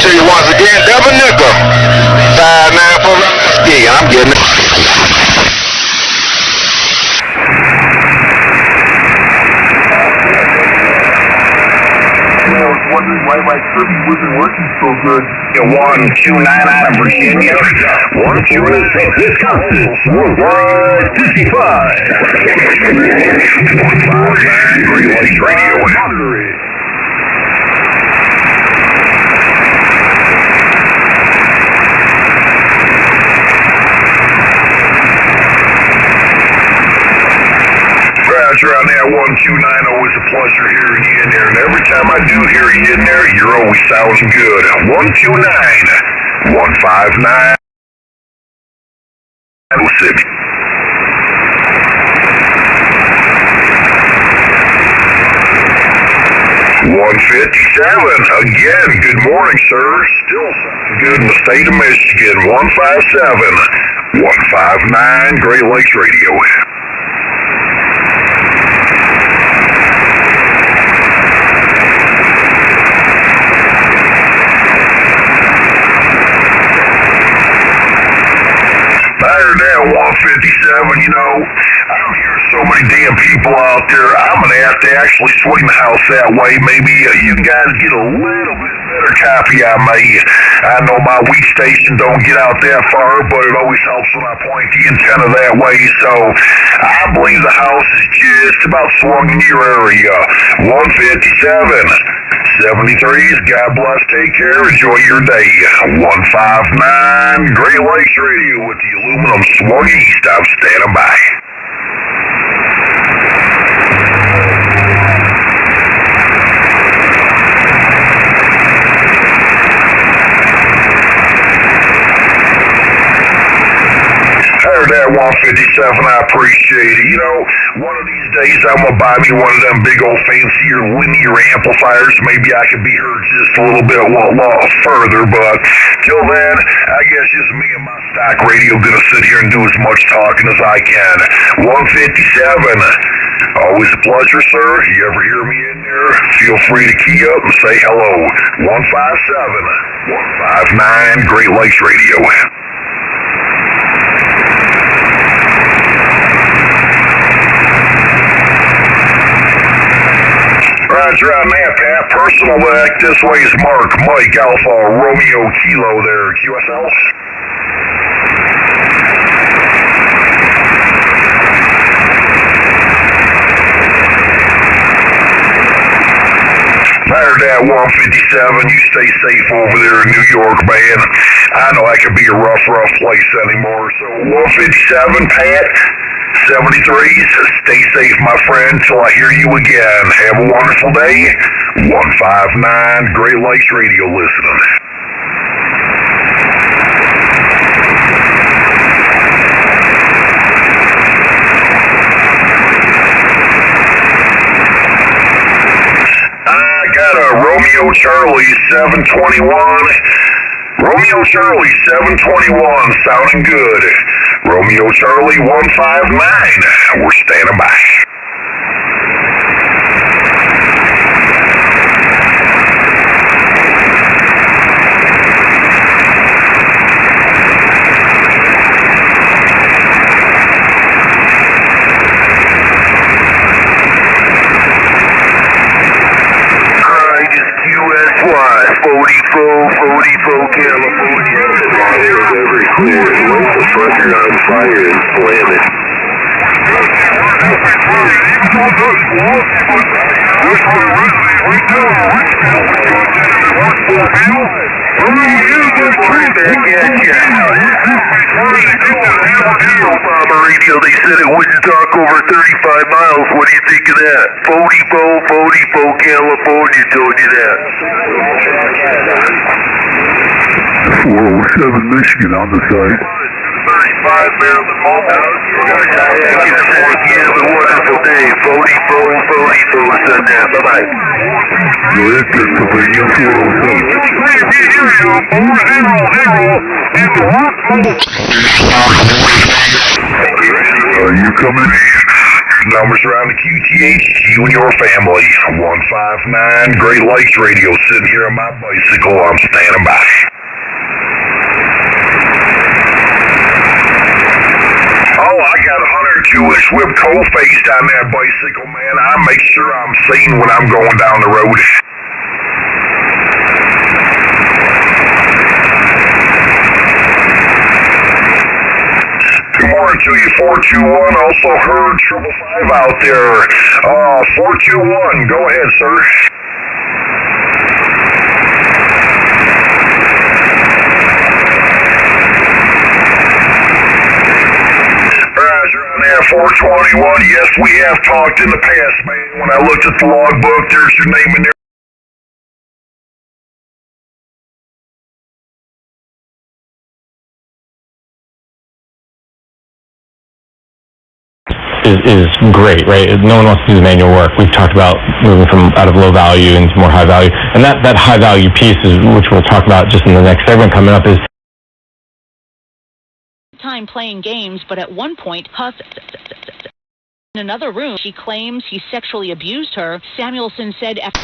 to you once again, Devil Nickel. 594 ski, and I'm getting it. I was wondering why my Kirby wasn't working so good. 129 out of Virginia. 129 Wisconsin. 155. 159 Great Lakes Radio. On that 129, always a pleasure hearing you in there, and every time I do hear you in there, you're always sounding good. 129, 159, 06. Again, good morning, sir. Still sounding good in the state of Michigan. 157, 159, Great Lakes Radio. Better than 157, you know. I don't hear so many damn people out there. I'm going to have to actually swing the house that way. Maybe you guys get a little bit better copy of me. I know my weak station don't get out that far, but it always helps when I point the antenna that way. So I believe the house is just about swung in your area. 157. 73s, God bless, take care, enjoy your day. 159, Great Lakes Radio with the aluminum swung east. I'm standing by. Heard that 157, I appreciate it. You know, one of these days I'm going to buy me one of them big old fancier linear amplifiers. Maybe I could be heard just a little bit further, but till then, I guess just me and my stock radio going to sit here and do as much talking as I can. 157, always a pleasure, sir. You ever hear me in there, feel free to key up and say hello. 157, 159, Great Lakes Radio. Roger on that, Pat. Personal back this way is Mark, Mike, Alpha, Romeo, Kilo there, QSL. There's that 157. You stay safe over there in New York, man. I know that could be a rough place anymore. So 157, Pat. 73s. Stay safe, my friend, till I hear you again. Have a wonderful day. 159 Great Lakes Radio listening. Romeo Charlie 721. Romeo Charlie 721, sounding good. Romeo Charlie 159, we're standing by. California. Very clear. Once the pressure on fire and slam it. Obama radio, they said it wouldn't talk over 35 miles. What do you think of that? 44, California told you that. 407 Michigan on the side. 35 Maryland Mobile. Have a wonderful day. 44 said that. Bye-bye. Go ahead, Pennsylvania 407. Are you coming in? Numbers around the QTH, you and your family. 159 Great Lakes Radio, sitting here on my bicycle. I'm standing by. Oh, I got 102-inch whip coal faced on that bicycle, man. I make sure I'm seen when I'm going down the road. 421, also heard 555 out there. 421, go ahead, sir. Roger on that 421, yes, we have talked in the past, man. When I looked at the logbook, there's your name in there. Is great, right? No one wants to do the manual work. We've talked about moving from out of low value into more high value, and that high value piece is, which we'll talk about just in the next segment coming up, is time playing games, but at one point, Huss in another room, she claims he sexually abused her. Samuelson said after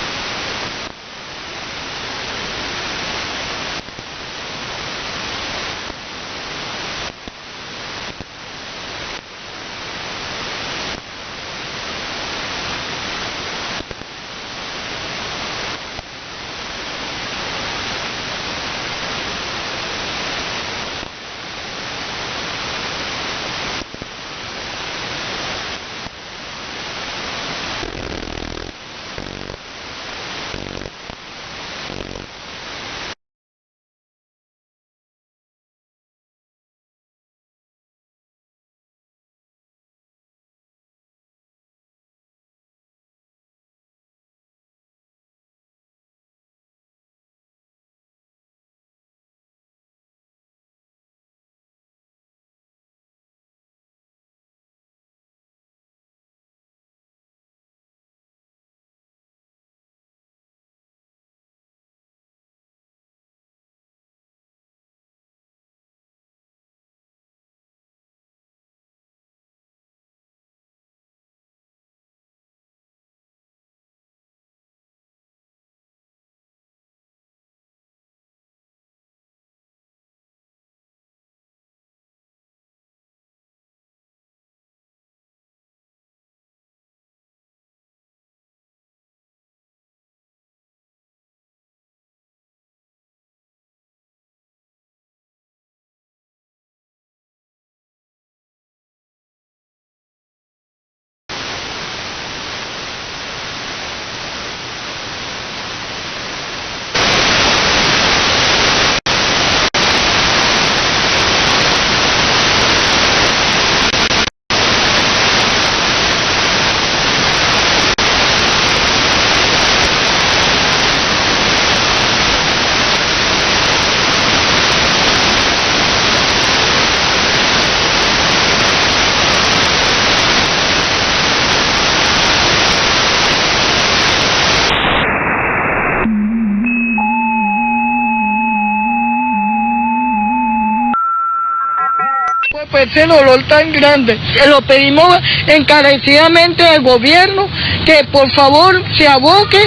pues ese dolor tan grande. Lo pedimos encarecidamente al gobierno que por favor se aboque.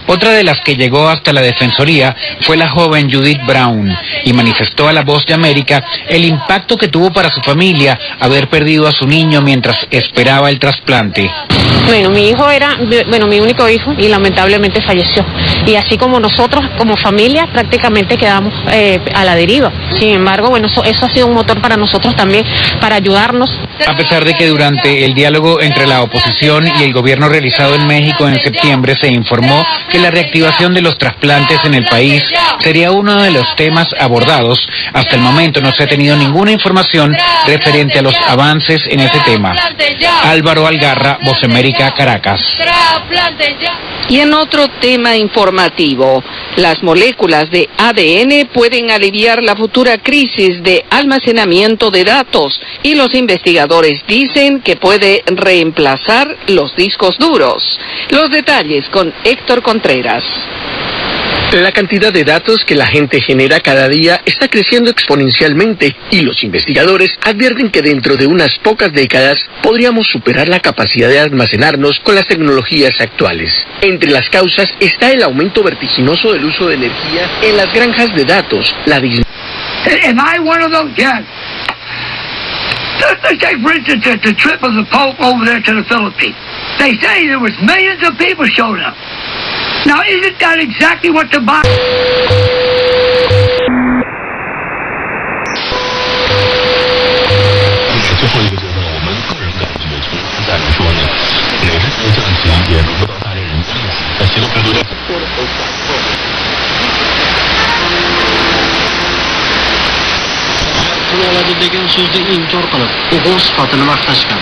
Otra de las que llegó hasta la Defensoría fue la joven Judith Brown y manifestó a La Voz de América el impacto que tuvo para su familia haber perdido a su niño mientras esperaba el trasplante. Bueno, mi hijo era, mi único hijo y lamentablemente falleció. Y así como nosotros, como familia, prácticamente quedamos a la deriva. Sin embargo, bueno, eso ha sido un motor para nosotros también, para ayudarnos. A pesar de que durante el diálogo entre la oposición y el gobierno realizado en México en septiembre se informó que la reactivación de los trasplantes en el país sería uno de los temas abordados, hasta el momento no se ha tenido ninguna información referente a los avances en ese tema. Álvaro Algarra, Voz América, Caracas. Y en otro tema informativo, las moléculas de ADN pueden aliviar la futura crisis de almacenamiento de datos y los investigadores dicen que puede reemplazar los discos duros. Los detalles con Héctor Contreras. La cantidad de datos que la gente genera cada día está creciendo exponencialmente y los investigadores advierten que dentro de unas pocas décadas podríamos superar la capacidad de almacenarnos con las tecnologías actuales. Entre las causas está el aumento vertiginoso del uso de energía en las granjas de datos, la Am I one of those guys? Let's take, for instance, the trip of the Pope over there to the Philippines. They say there was millions of people showing up. Now, isn't that exactly what the Bible... degan so'zni inkor qilib, o'g'il sifatini maqtashgan.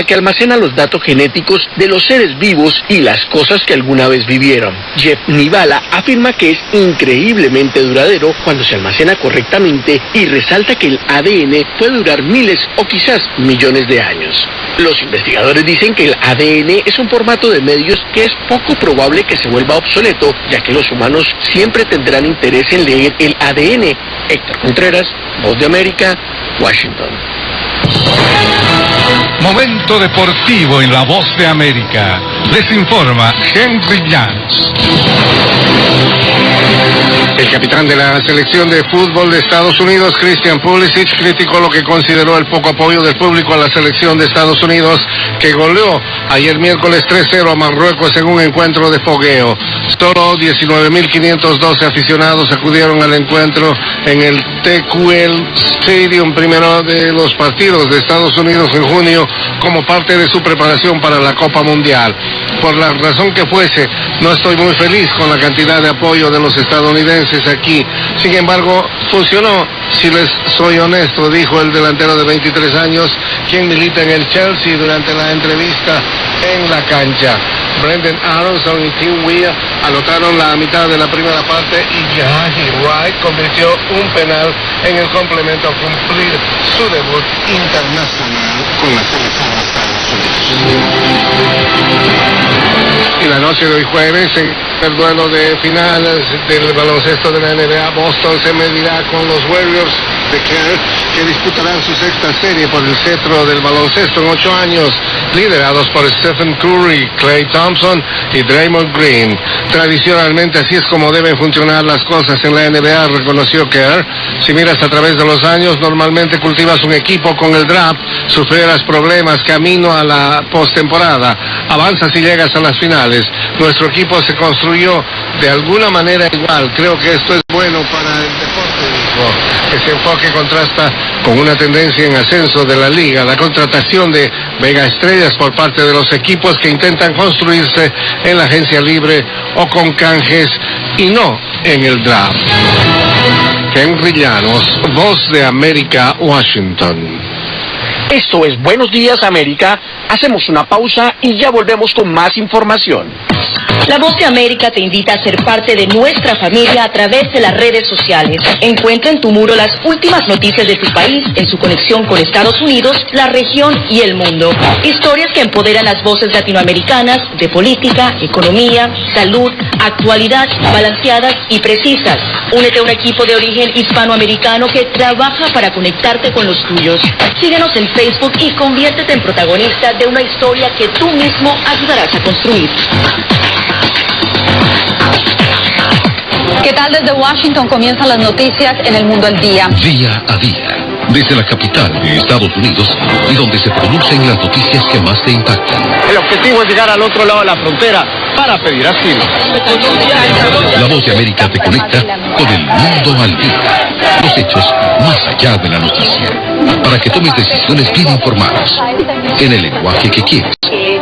que almacena los datos genéticos de los seres vivos y las cosas que alguna vez vivieron. Jeff Nivala afirma que es increíblemente duradero cuando se almacena correctamente y resalta que el ADN puede durar miles o quizás millones de años. Los investigadores dicen que el ADN es un formato de medios que es poco probable que se vuelva obsoleto, ya que los humanos siempre tendrán interés en leer el ADN. Héctor Contreras, Voz de América, Washington. Momento deportivo en La Voz de América. Les informa Henry Llanos. El capitán de la selección de fútbol de Estados Unidos, Christian Pulisic, criticó lo que consideró el poco apoyo del público a la selección de Estados Unidos, que goleó ayer miércoles 3-0 a Marruecos en un encuentro de fogueo. Solo 19.512 aficionados acudieron al encuentro en el TQL Stadium, primero de los partidos de Estados Unidos en junio, como parte de su preparación para la Copa Mundial. Por la razón que fuese, no estoy muy feliz con la cantidad de apoyo de los estadounidenses aquí. Sin embargo, funcionó, si les soy honesto, dijo el delantero de 23 años, quien milita en el Chelsea, durante la entrevista en la cancha. Brendan Aronson y Tim Weah anotaron la mitad de la primera parte y Jahi Wright convirtió un penal en el complemento a cumplir su debut internacional con la selección de Estados Unidos. Y la noche de hoy jueves, en el duelo de finales del baloncesto de la NBA, Boston se medirá con los Warriors de Kerr, que disputarán su sexta serie por el cetro del baloncesto en 8 años, liderados por Stephen Curry, Klay Thompson y Draymond Green. Tradicionalmente así es como deben funcionar las cosas en la NBA, reconoció Kerr. Si miras a través de los años, normalmente cultivas un equipo con el draft, superas problemas camino a la postemporada, avanzas y llegas a las finales. Nuestro equipo se construyó de alguna manera igual. Creo que esto es bueno para el deporte, dijo. Ese enfoque contrasta con una tendencia en ascenso de la liga, la contratación de mega estrellas por parte de los equipos que intentan construirse en la agencia libre o con canjes y no en el draft. Henry Llanos, Voz de América, Washington. Esto es Buenos Días América. Hacemos una pausa y ya volvemos con más información. La Voz de América te invita a ser parte de nuestra familia a través de las redes sociales. Encuentra en tu muro las últimas noticias de tu país en su conexión con Estados Unidos, la región y el mundo. Historias que empoderan las voces latinoamericanas de política, economía, salud, actualidad, balanceadas y precisas. Únete a un equipo de origen hispanoamericano que trabaja para conectarte con los tuyos. Síguenos en Facebook y conviértete en protagonista de una historia que tú mismo ayudarás a construir. ¿Qué tal? Desde Washington comienzan las noticias en el mundo al día. Día a día, desde la capital de Estados Unidos y donde se producen las noticias que más te impactan. El objetivo es llegar al otro lado de la frontera para pedir asilo. La Voz de América te conecta con el mundo al día. Los hechos más allá de la noticia. Para que tomes decisiones bien informadas. En el lenguaje que quieres,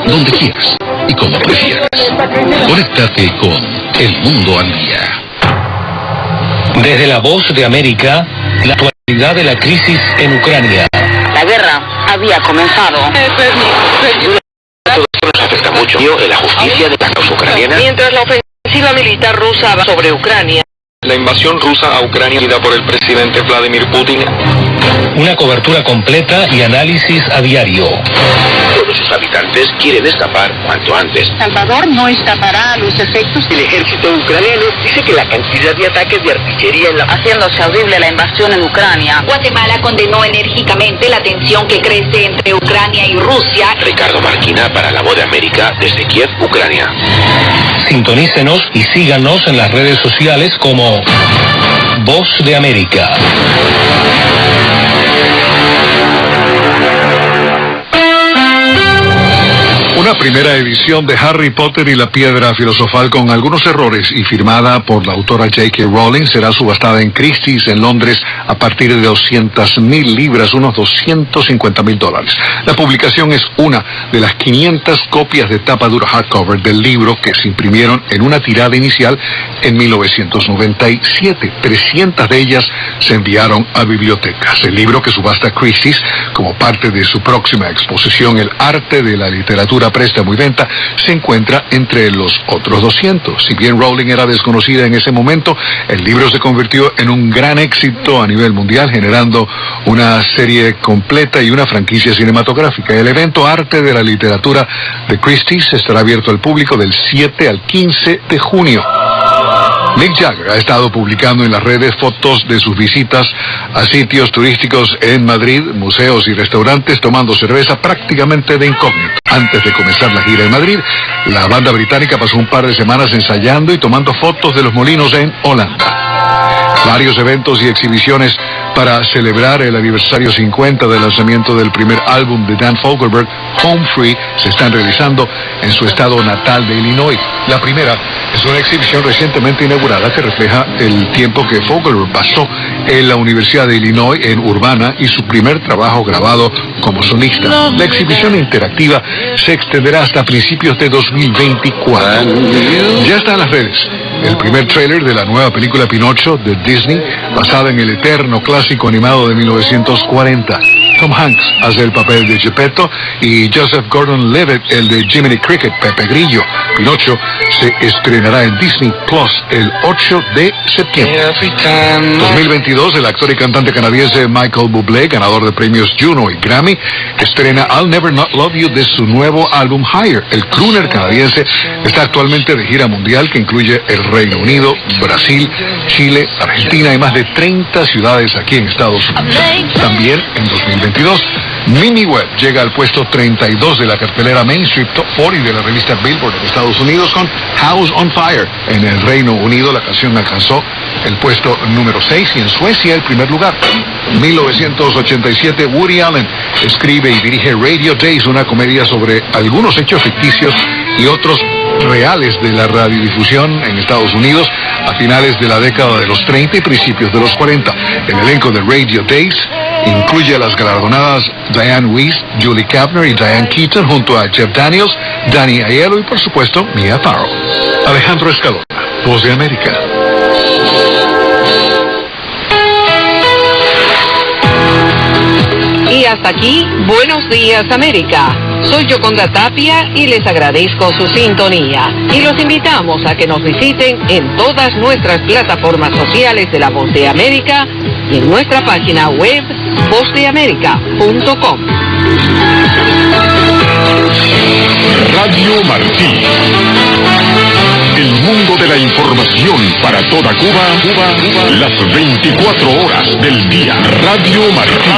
donde quieras y como prefieras. Conéctate con el mundo al día. Desde la Voz de América, la actualidad de la crisis en Ucrania. La guerra había comenzado. Todo esto nos afecta mucho en la justicia de la causa ucraniana. Mientras la ofensiva militar rusa va sobre Ucrania. La invasión rusa a Ucrania guiada por el presidente Vladimir Putin. Una cobertura completa y análisis a diario. Todos sus habitantes quieren escapar cuanto antes. Salvador no escapará a los efectos. El ejército ucraniano dice que la cantidad de ataques de artillería en la... Haciéndose audible la invasión en Ucrania. Guatemala condenó enérgicamente la tensión que crece entre Ucrania y Rusia. Ricardo Marquina para La Voz de América desde Kiev, Ucrania. Sintonícenos y síganos en las redes sociales como Voz de América. Una primera edición de Harry Potter y la Piedra Filosofal con algunos errores y firmada por la autora J.K. Rowling será subastada en Christie's en Londres a partir de 200.000 libras, unos $250.000. La publicación es una de las 500 copias de tapa dura hardcover del libro que se imprimieron en una tirada inicial en 1997. 300 de ellas se enviaron a bibliotecas. El libro que subasta Christie's como parte de su próxima exposición El arte de la literatura préstamo y venta se encuentra entre los otros 200. Si bien Rowling era desconocida en ese momento, el libro se convirtió en un gran éxito a nivel mundial, generando una serie completa y una franquicia cinematográfica. El evento Arte de la Literatura de Christie's estará abierto al público del 7 al 15 de junio. Mick Jagger ha estado publicando en las redes fotos de sus visitas a sitios turísticos en Madrid, museos y restaurantes, tomando cerveza prácticamente de incógnito. Antes de comenzar la gira en Madrid, la banda británica pasó un par de semanas ensayando y tomando fotos de los molinos en Holanda. Varios eventos y exhibiciones para celebrar el aniversario 50 del lanzamiento del primer álbum de Dan Fogelberg, Home Free, se están realizando en su estado natal de Illinois. La primera es una exhibición recientemente inaugurada que refleja el tiempo que Fogelberg pasó en la Universidad de Illinois en Urbana y su primer trabajo grabado como solista. La exhibición interactiva se extenderá hasta principios de 2024. Ya está en las redes el primer tráiler de la nueva película Pinocho de Disney, basada en el eterno clásico animado de 1940. Tom Hanks hace el papel de Geppetto y Joseph Gordon-Levitt el de Jiminy Cricket, Pepe Grillo. Pinocho se estrenará en Disney Plus el 8 de septiembre. 2022, el actor y cantante canadiense Michael Bublé, ganador de premios Juno y Grammy, estrena I'll Never Not Love You de su nuevo álbum Higher. El crooner canadiense está actualmente de gira mundial que incluye el Reino Unido, Brasil, Chile, Argentina y más de 30 ciudades aquí en Estados Unidos. También en 2022, Mimi Webb llega al puesto 32 de la cartelera Mainstream Top 40 de la revista Billboard en Estados Unidos con House on Fire. En el Reino Unido la canción alcanzó el puesto número 6 y en Suecia el primer lugar. En 1987 Woody Allen escribe y dirige Radio Days, una comedia sobre algunos hechos ficticios y otros reales de la radiodifusión en Estados Unidos a finales de la década de los 30 y principios de los 40. El elenco de Radio Days incluye a las galardonadas Diane Weiss, Julie Kavner y Diane Keaton junto a Jeff Daniels, Danny Aiello y por supuesto Mia Farrow. Alejandro Escalona, Voz de América. Y hasta aquí, Buenos Días América. Soy Yoconda Tapia y les agradezco su sintonía. Y los invitamos a que nos visiten en todas nuestras plataformas sociales de La Voz de América y en nuestra página web vozdeamerica.com. Radio Martí. El mundo de la información para toda Cuba, las 24 horas del día. Radio Martí,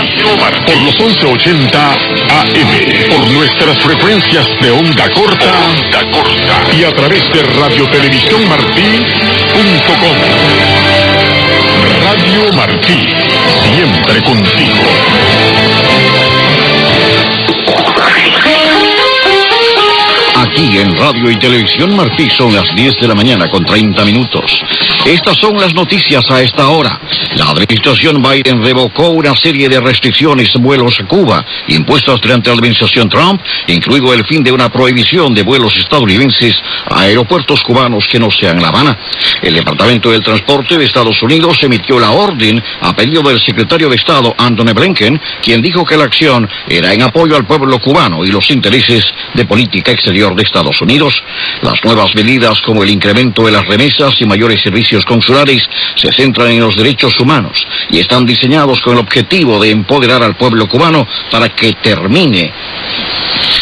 por los 1180 AM, por nuestras frecuencias de onda corta y a través de radiotelevisiónmartí.com. Radio Martí, siempre contigo. Aquí en Radio y Televisión Martí son las 10 de la mañana con 30 minutos. Estas son las noticias a esta hora. La administración Biden revocó una serie de restricciones de vuelos a Cuba impuestas durante la administración Trump, incluido el fin de una prohibición de vuelos estadounidenses a aeropuertos cubanos que no sean La Habana. El Departamento del Transporte de Estados Unidos emitió la orden a pedido del secretario de Estado Antony Blinken, quien dijo que la acción era en apoyo al pueblo cubano y los intereses de política exterior de Estados Unidos. Las nuevas medidas, como el incremento de las remesas y mayores servicios consulares, se centran en los derechos humanos y están diseñados con el objetivo de empoderar al pueblo cubano para que termine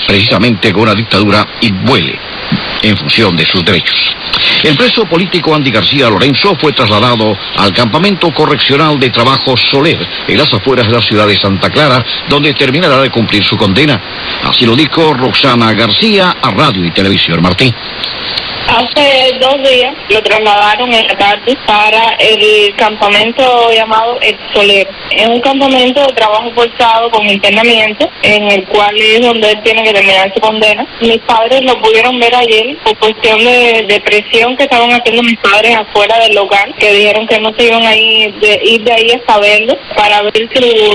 precisamente con una dictadura y vuele en función de sus derechos. El preso político Andy García Lorenzo fue trasladado al campamento correccional de trabajo Soler, en las afueras de la ciudad de Santa Clara, donde terminará de cumplir su condena. Así lo dijo Roxana García a Radio y Televisión Martí. Hace 2 días lo trasladaron en la tarde para el campamento llamado El Soler. Es un campamento de trabajo forzado con internamiento, en el cual es donde él tiene que terminar su condena. Mis padres lo pudieron ver ayer por cuestión de presión que estaban haciendo mis padres afuera del local, que dijeron que no se iban a ir de ahí hasta verlo, para ver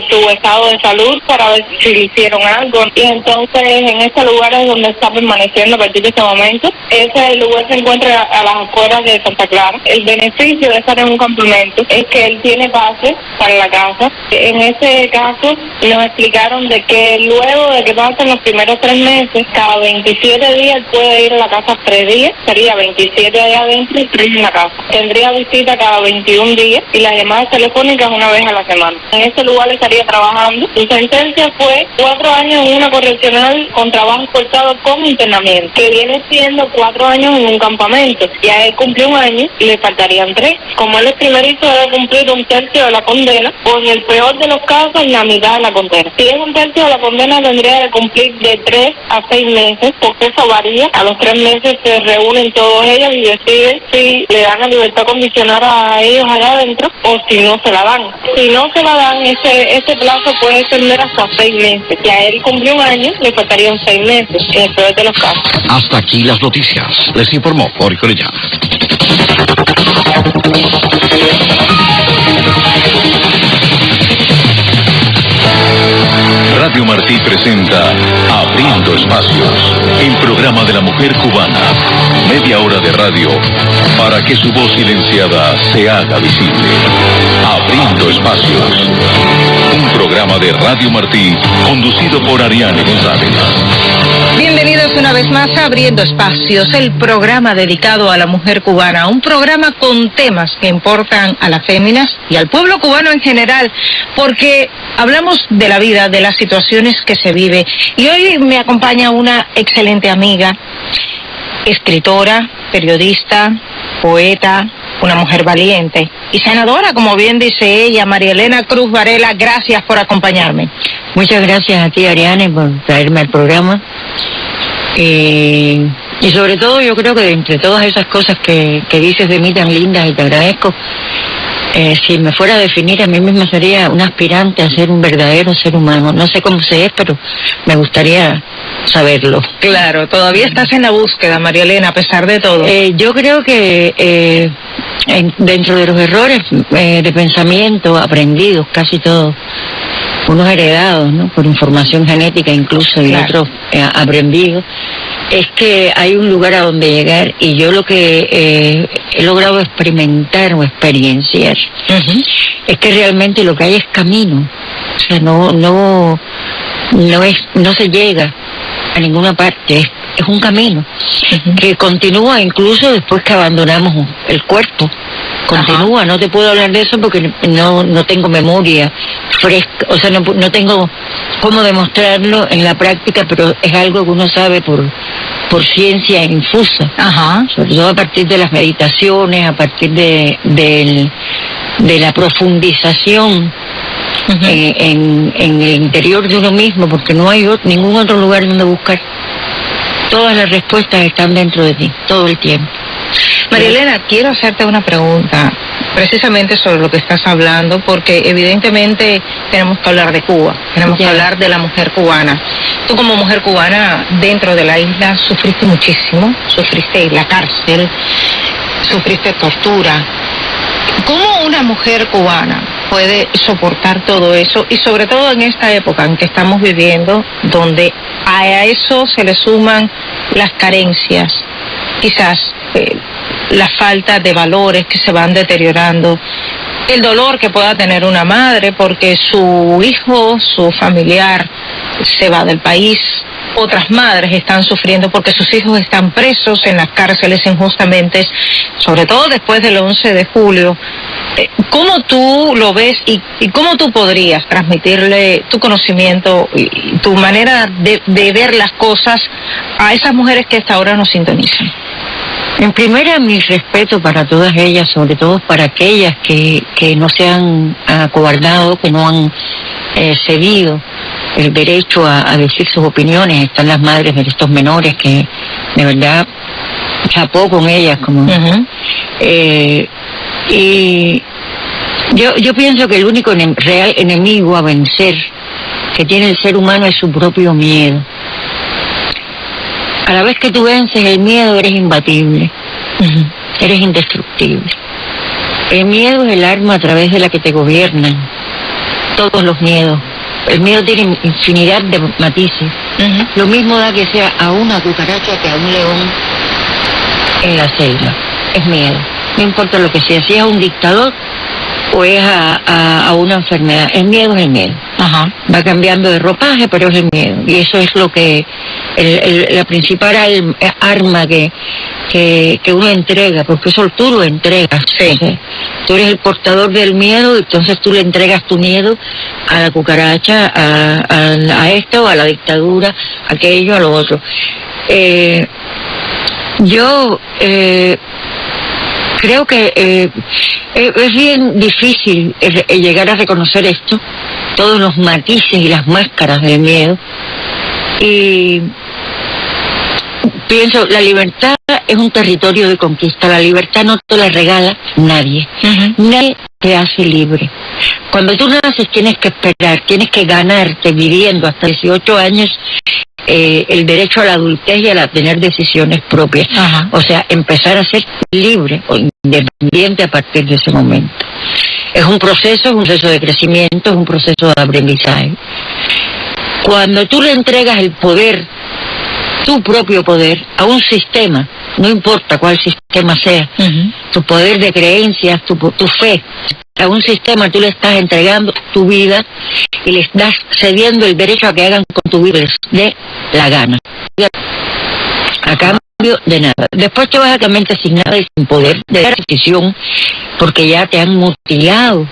su estado de salud, para ver si le hicieron algo. Y entonces en ese lugar es donde está permaneciendo a partir de este momento. Ese es el lugar, se encuentra a las afueras de Santa Clara. El beneficio de estar en un campamento es que él tiene pase para la casa. En ese caso nos explicaron de que luego de que pasen los primeros 3 meses, cada 27 días él puede ir a la casa 3 días, sería 27 allá adentro y 3 en la casa. Tendría visita cada 21 días y las llamadas telefónicas una vez a la semana. En ese lugar estaría trabajando. Su sentencia fue 4 años en una correccional con trabajo forzado con internamiento, que viene siendo 4 años en un campamento. Ya él cumplió 1 año y le faltarían 3. Como él es primerito, debe cumplir 1/3 de la condena, o en el peor de los casos, la mitad de la condena. Si es 1/3 de la condena, tendría que cumplir de 3 a 6 meses, porque eso varía. A los 3 meses se reúnen todos ellos y deciden si le dan la libertad condicional a ellos allá adentro o si no se la dan. Si no se la dan, ese plazo puede extender hasta 6 meses. Ya él cumplió 1 año, le faltarían 6 meses, en el peor de los casos. Hasta aquí las noticias. Les informó Jorge Orellana. Radio Martí presenta Abriendo Espacios, el programa de la mujer cubana. Media hora de radio para que su voz silenciada se haga visible. Abriendo Espacios, un programa de Radio Martí conducido por Ariane González. Bienvenidos una vez más a Abriendo Espacios, el programa dedicado a la mujer cubana, un programa con temas que importan a las féminas y al pueblo cubano en general, porque hablamos de la vida, de las situaciones que se vive. Y hoy me acompaña una excelente amiga, escritora, periodista, poeta, una mujer valiente y senadora, como bien dice ella, María Elena Cruz Varela. Gracias por acompañarme. Muchas gracias a ti, Ariane, por traerme al programa. Y sobre todo yo creo que de entre todas esas cosas que dices de mí tan lindas, y te agradezco, si me fuera a definir a mí misma sería una aspirante a ser un verdadero ser humano. No sé cómo se es, pero me gustaría saberlo. Claro, todavía estás en la búsqueda, María Elena, a pesar de todo. Yo creo que dentro de los errores de pensamiento aprendidos, casi todos, unos heredados, ¿no?, por información genética incluso, y otros aprendidos, es que hay un lugar a donde llegar, y yo lo que he logrado experimentar o experienciar es que realmente lo que hay es camino. O sea, no se llega a ninguna parte, es un camino que continúa incluso después que abandonamos el cuerpo. Continúa, no te puedo hablar de eso porque no tengo memoria fresca, o sea, no tengo cómo demostrarlo en la práctica, pero es algo que uno sabe por ciencia infusa, sobre todo a partir de las meditaciones, a partir de la profundización en el interior de uno mismo, porque no hay ningún otro lugar donde buscar. Todas las respuestas están dentro de ti, todo el tiempo. María Elena, quiero hacerte una pregunta precisamente sobre lo que estás hablando, porque evidentemente tenemos que hablar de Cuba, tenemos que hablar de la mujer cubana. Tú como mujer cubana dentro de la isla sufriste muchísimo, sufriste la cárcel, sufriste tortura. ¿Cómo una mujer cubana puede soportar todo eso? Y sobre todo en esta época en que estamos viviendo, donde a eso se le suman las carencias, quizás la falta de valores que se van deteriorando, el dolor que pueda tener una madre porque su hijo, su familiar se va del país. Otras madres están sufriendo porque sus hijos están presos en las cárceles injustamente, sobre todo después del 11 de julio. ¿Cómo tú lo ves y cómo tú podrías transmitirle tu conocimiento y tu manera de ver las cosas a esas mujeres que hasta ahora nos sintonizan? En primera, mi respeto para todas ellas, sobre todo para aquellas que no se han acobardado, que no han cedido el derecho a decir sus opiniones. Están las madres de estos menores que de verdad chapó con ellas como y yo pienso que el único real enemigo a vencer que tiene el ser humano es su propio miedo. A la vez que tú vences el miedo, eres imbatible, eres indestructible. El miedo es el arma a través de la que te gobiernan todos los miedos. El miedo tiene infinidad de matices. Lo mismo da que sea a una cucaracha que a un león en la selva. Es miedo. No importa lo que sea, si es a un dictador o es a una enfermedad. El miedo es el miedo. Va cambiando de ropaje, pero es el miedo. Y eso es lo que la principal arma que uno entrega, porque eso tú lo entregas. Tú eres el portador del miedo, entonces tú le entregas tu miedo a la cucaracha, a esto, o a la dictadura, a aquello, a lo otro. Yo creo que es bien difícil llegar a reconocer esto, todos los matices y las máscaras del miedo. Y pienso, la libertad es un territorio de conquista. La libertad no te la regala nadie. Nadie te hace libre. Cuando tú naces tienes que esperar, tienes que ganarte viviendo hasta 18 años el derecho a la adultez y a tener decisiones propias. O sea, empezar a ser libre o independiente a partir de ese momento. Es un proceso de crecimiento, es un proceso de aprendizaje. Cuando tú le entregas el poder, tu propio poder, a un sistema, no importa cuál sistema sea, tu poder de creencias, tu fe, a un sistema tú le estás entregando tu vida y le estás cediendo el derecho a que hagan con tu vida de la gana, a cambio de nada. Después te vas a quedar sin nada y sin poder de dar decisión porque ya te han mutilado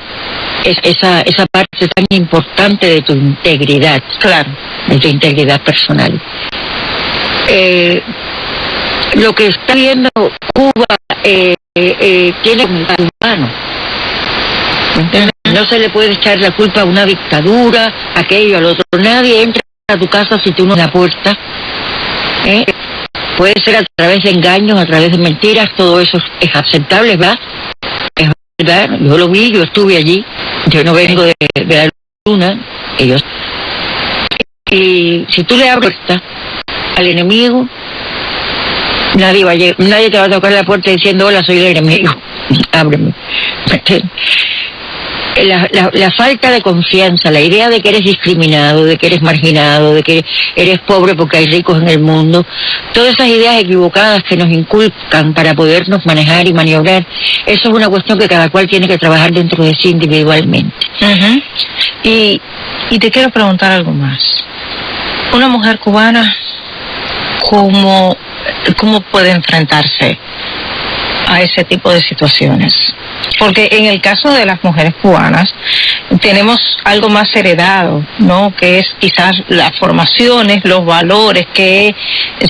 esa parte tan importante de tu integridad, de tu integridad personal. Lo que está viendo Cuba tiene un humano. No se le puede echar la culpa a una dictadura, a aquello, al otro. Nadie entra a tu casa si tú no la puerta. Puede ser a través de engaños, a través de mentiras, todo eso es aceptable, ¿verdad? Es verdad, yo lo vi, yo estuve allí, yo no vengo de la luna, ellos. Y si tú le abres puerta al enemigo, nadie te va a tocar la puerta diciendo hola, soy el enemigo, ábreme. La falta de confianza, la idea de que eres discriminado, de que eres marginado, de que eres pobre porque hay ricos en el mundo, todas esas ideas equivocadas que nos inculcan para podernos manejar y maniobrar, eso es una cuestión que cada cual tiene que trabajar dentro de sí individualmente. Y te quiero preguntar algo más. Una mujer cubana cómo puede enfrentarse a ese tipo de situaciones. Porque en el caso de las mujeres cubanas tenemos algo más heredado, ¿no? Que es quizás las formaciones, los valores que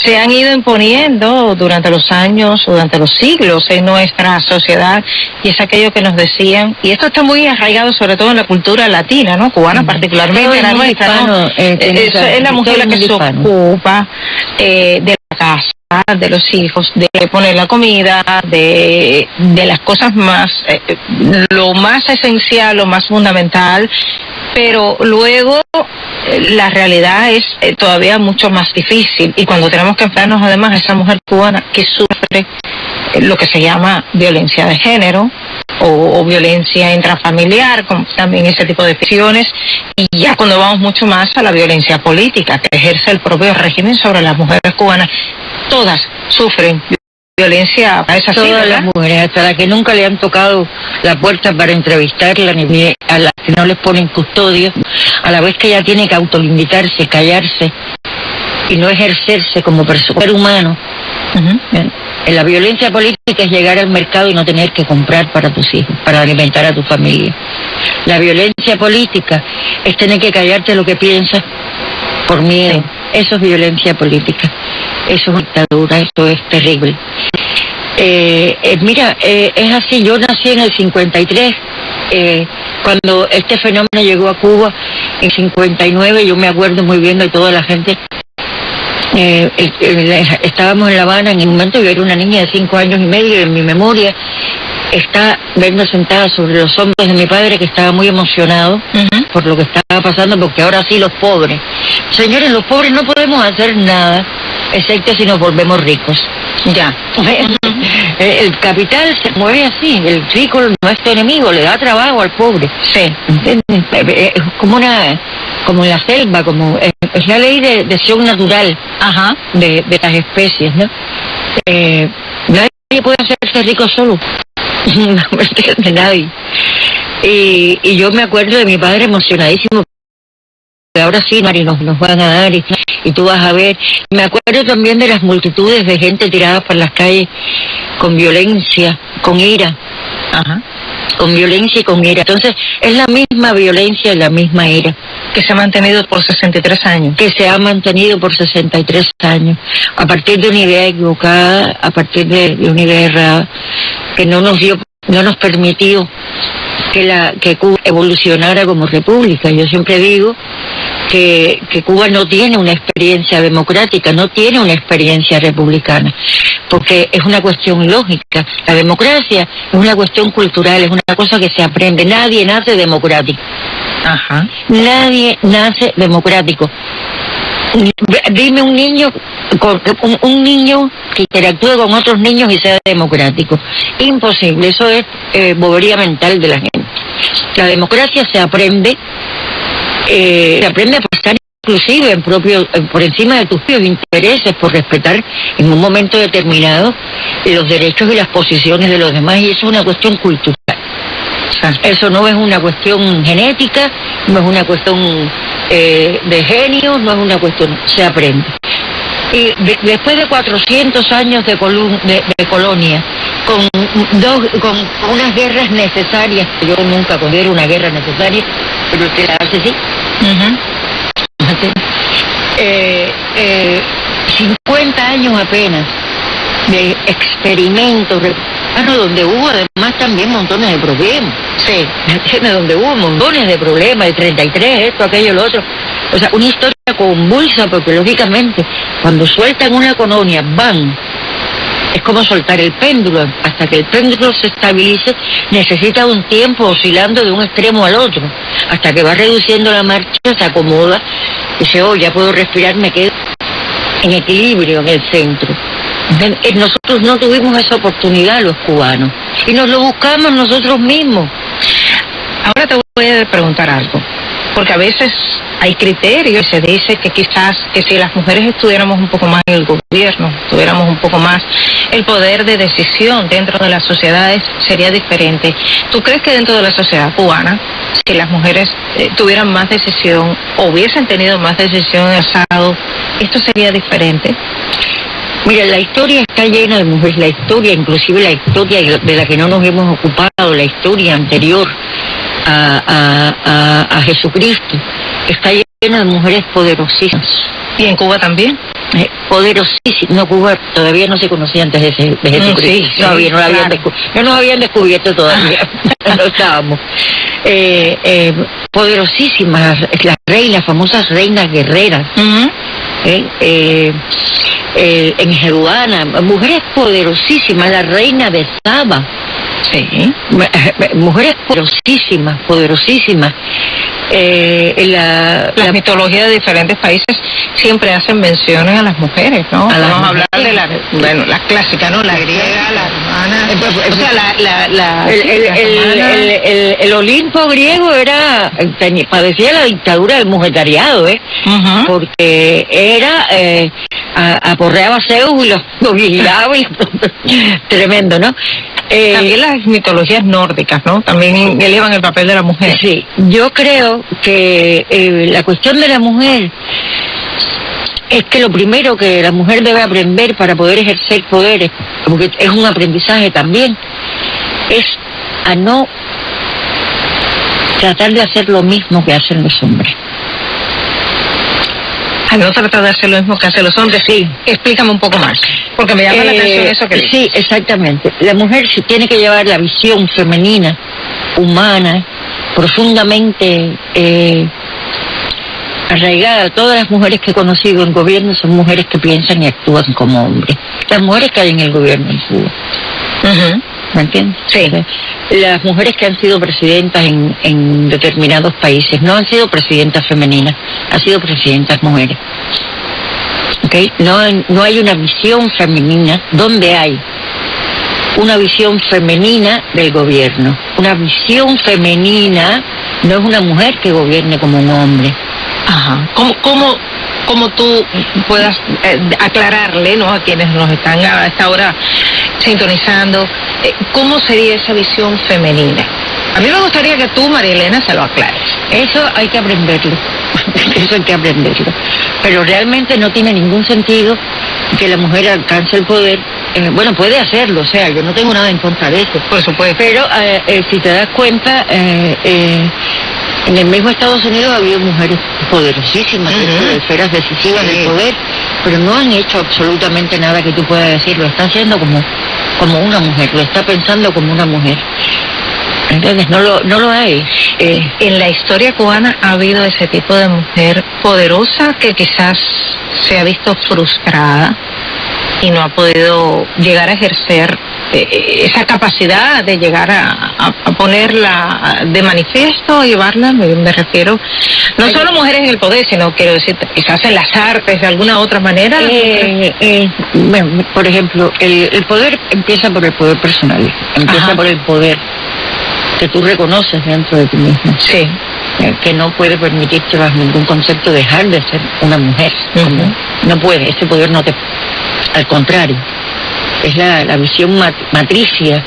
se han ido imponiendo durante los años o durante los siglos en nuestra sociedad, y es aquello que nos decían, y esto está muy arraigado sobre todo en la cultura latina, ¿no? Cubana particularmente, en la nuestra, ¿no? Es la mujer la que se ocupa de la casa, de los hijos, de poner la comida, de las cosas más, lo más esencial, lo más fundamental, pero luego la realidad es todavía mucho más difícil, y cuando tenemos que enfrentarnos además a esa mujer cubana que sufre lo que se llama violencia de género o violencia intrafamiliar, como también ese tipo de cuestiones, y ya cuando vamos mucho más a la violencia política que ejerce el propio régimen sobre las mujeres cubanas, todas sufren violencia a esas. Todas las mujeres, hasta las que nunca le han tocado la puerta para entrevistarla, ni a las que no les ponen custodia, a la vez que ella tiene que autolimitarse, callarse y no ejercerse como ser humano. La violencia política es llegar al mercado y no tener que comprar para tus hijos, para alimentar a tu familia. La violencia política es tener que callarte lo que piensas por miedo. Eso es violencia política. Eso es dictadura, eso es terrible. Mira, es así, yo nací en el 53, cuando este fenómeno llegó a Cuba, en 59, yo me acuerdo muy bien de toda la gente. Estábamos en La Habana, en el momento yo era una niña de 5 años y medio, y en mi memoria está verme sentada sobre los hombros de mi padre, que estaba muy emocionado por lo que estaba pasando, porque ahora sí los pobres. Señores, los pobres no podemos hacer nada, excepto si nos volvemos ricos. Ya. El capital se mueve así, el rico no es tu enemigo, le da trabajo al pobre. Sí. ¿Entiendes? Es como en la selva, es la ley de acción natural de las especies, ¿no? Nadie puede hacerse rico solo. No me entiende nadie. Y yo me acuerdo de mi padre emocionadísimo, que ahora sí, Mari, nos van a dar y tú vas a ver. Me acuerdo también de las multitudes de gente tirada por las calles con violencia, con ira. Con violencia y con ira. Entonces, es la misma violencia y la misma ira. Que se ha mantenido por 63 años. Que se ha mantenido por 63 años. A partir de una idea equivocada, a partir de una idea errada, que no nos permitió que Cuba evolucionara como república. Yo siempre digo que Cuba no tiene una experiencia democrática, no tiene una experiencia republicana, porque es una cuestión lógica. La democracia es una cuestión cultural, es una cosa que se aprende. Nadie nace democrático. Nadie nace democrático. Dime un niño que interactúe con otros niños y sea democrático. Imposible, eso es bobería mental de la gente. La democracia se aprende por estar inclusive por encima de tus propios intereses, por respetar en un momento determinado los derechos y las posiciones de los demás, y eso es una cuestión cultural. Eso no es una cuestión genética, no es una cuestión de genio, no es una cuestión, se aprende. Y después de 400 años de colonia, con unas guerras necesarias, yo nunca considero una guerra necesaria, pero usted la hace así. 50 años apenas de experimentos, donde hubo además también montones de problemas. Sí, donde hubo montones de problemas, de 33, esto, aquello, lo otro. O sea, una historia convulsa, porque lógicamente cuando sueltan una colonia, van. Es como soltar el péndulo. Hasta que el péndulo se estabilice, necesita un tiempo oscilando de un extremo al otro. Hasta que va reduciendo la marcha, se acomoda, y dice, ya puedo respirar, me quedo en equilibrio en el centro. Nosotros no tuvimos esa oportunidad, los cubanos, y nos lo buscamos nosotros mismos. Ahora te voy a preguntar algo, porque a veces hay criterios, se dice que quizás que si las mujeres estuviéramos un poco más en el gobierno, tuviéramos un poco más el poder de decisión dentro de las sociedades, sería diferente. ¿Tú crees que dentro de la sociedad cubana, si las mujeres tuvieran más decisión o hubiesen tenido más decisión en el pasado, esto sería diferente? Mira, la historia está llena de mujeres, la historia, inclusive la historia de la que no nos hemos ocupado, la historia anterior a Jesucristo, está llena de mujeres poderosísimas. ¿Y en Cuba también? Poderosísimas. No, Cuba todavía no se conocía antes de Jesucristo. Sí, no nos habían descubierto todavía. No estábamos. Poderosísimas, las reinas, famosas reinas guerreras. En Jeruana, mujeres poderosísimas, la reina de Saba. Sí. Mujeres poderosísimas. Las mitologías de diferentes países siempre hacen menciones a las mujeres, ¿no? Vamos a hablar de la clásica, ¿no? La griega, la romana, o sea, el Olimpo griego padecía la dictadura del mujetariado, porque era aporreaba a Zeus y lo vigilaba y tremendo, ¿no? También las mitologías nórdicas, ¿no? También elevan el papel de la mujer. Sí, yo creo que la cuestión de la mujer es que lo primero que la mujer debe aprender para poder ejercer poderes, porque es un aprendizaje también, es a no tratar de hacer lo mismo que hacen los hombres. A no tratar de hacer lo mismo que hacen los hombres. Sí. Explícame un poco más, porque me llama la atención eso que dices. Sí, exactamente. La mujer sí tiene que llevar la visión femenina, humana, profundamente arraigada. Todas las mujeres que he conocido en gobierno son mujeres que piensan y actúan como hombres. Las mujeres que hay en el gobierno en Cuba. ¿Me entiendes? Sí. Las mujeres que han sido presidentas en determinados países no han sido presidentas femeninas, han sido presidentas mujeres. ¿Okay? No hay una visión femenina. ¿Dónde hay una visión femenina del gobierno? Una visión femenina no es una mujer que gobierne como un hombre. Ajá. ¿Cómo tú puedas aclararle, ¿no?, a quienes nos están a esta hora sintonizando, cómo sería esa visión femenina? A mí me gustaría que tú, María Elena, se lo aclares. Eso hay que aprenderlo. Eso hay que aprenderlo. Pero realmente no tiene ningún sentido que la mujer alcance el poder. Bueno, puede hacerlo, o sea, yo no tengo nada en contra de eso. Por supuesto. Pero si te das cuenta, en el mismo Estados Unidos ha habido mujeres poderosísimas, de esferas decisivas del poder, pero no han hecho absolutamente nada que tú puedas decir. Lo está haciendo como una mujer, lo está pensando como una mujer. ¿Entiendes? No lo hay. En la historia cubana ha habido ese tipo de mujer poderosa que quizás se ha visto frustrada y no ha podido llegar a ejercer esa capacidad de llegar a ponerla de manifiesto, a llevarla, me refiero, no solo mujeres en el poder, sino quiero decir, quizás en las artes, de alguna otra manera. Bueno, por ejemplo, el poder empieza por el poder personal, empieza por el poder que tú reconoces dentro de ti mismo. Sí. Que no puede permitirte bajo ningún concepto dejar de ser una mujer. No puede, ese poder no te... Al contrario, es la visión matricia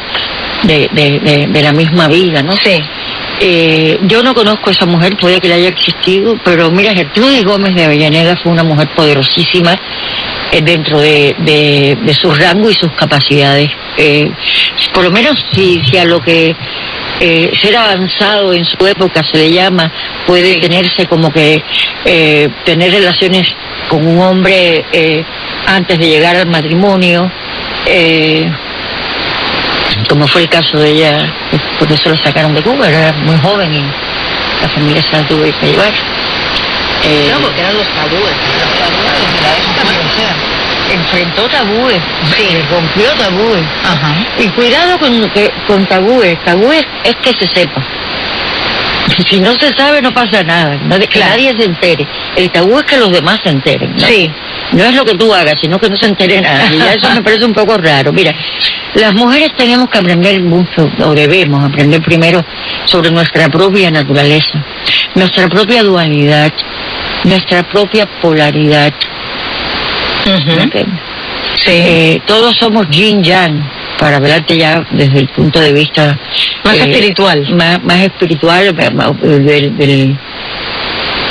de la misma vida, ¿no? Sí. Yo no conozco a esa mujer, puede que la haya existido, pero mira, Gertrudis Gómez de Avellaneda fue una mujer poderosísima dentro de su rango y sus capacidades. Por lo menos si a lo que ser avanzado en su época se le llama, puede tenerse como que tener relaciones con un hombre antes de llegar al matrimonio, como fue el caso de ella, por eso la sacaron de Cuba, era muy joven y la familia se la tuvo que llevar. No, porque eran los tabúes. Enfrentó tabúes, rompió tabúes. Ajá. Y cuidado con tabúes. Tabúes es que se sepa. Si no se sabe, no pasa nada. Que nadie se entere. El tabú es que los demás se enteren, ¿no? Sí. No es lo que tú hagas, sino que no se entere nada. Y ya eso me parece un poco raro. Mira, las mujeres tenemos que aprender mucho, o debemos aprender primero sobre nuestra propia naturaleza, nuestra propia dualidad, nuestra propia polaridad. Sí. Todos somos yin yang, para hablarte ya desde el punto de vista más espiritual, más espiritual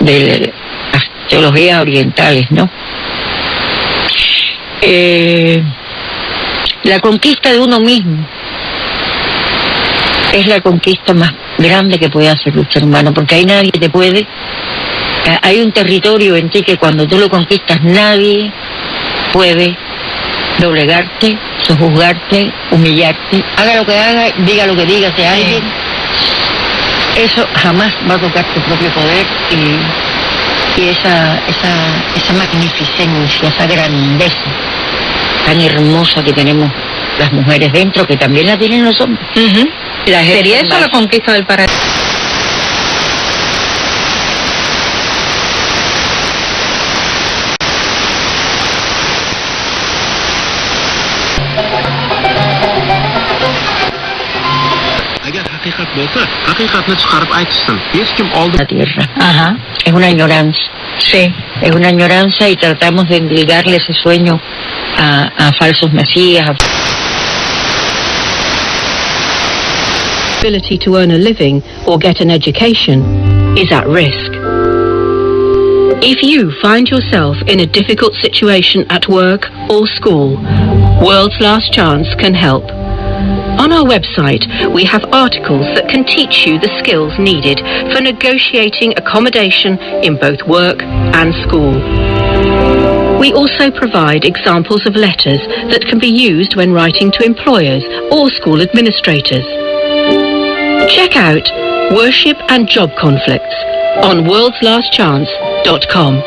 de las teologías orientales, ¿no? la conquista de uno mismo es la conquista más grande que puede hacer el ser humano, porque ahí nadie te puede. Hay un territorio en ti que cuando tú lo conquistas nadie puede doblegarte, sojuzgarte, humillarte, haga lo que haga, diga lo que diga, sea alguien. Eso jamás va a tocar tu propio poder y esa magnificencia, esa grandeza tan hermosa que tenemos las mujeres dentro, que también la tienen los hombres. ¿Sería eso la conquista del paraíso? La tierra. Ajá. Es una ignorancia. Sí. Es una ignorancia y tratamos de ligarle ese sueño a falsos mesías. Ability to earn a living or get an education is at risk. If you find yourself in a difficult situation at work or school, World's Last Chance can help. On our website, we have articles that can teach you the skills needed for negotiating accommodation in both work and school. We also provide examples of letters that can be used when writing to employers or school administrators. Check out Worship and Job Conflicts on worldslastchance.com.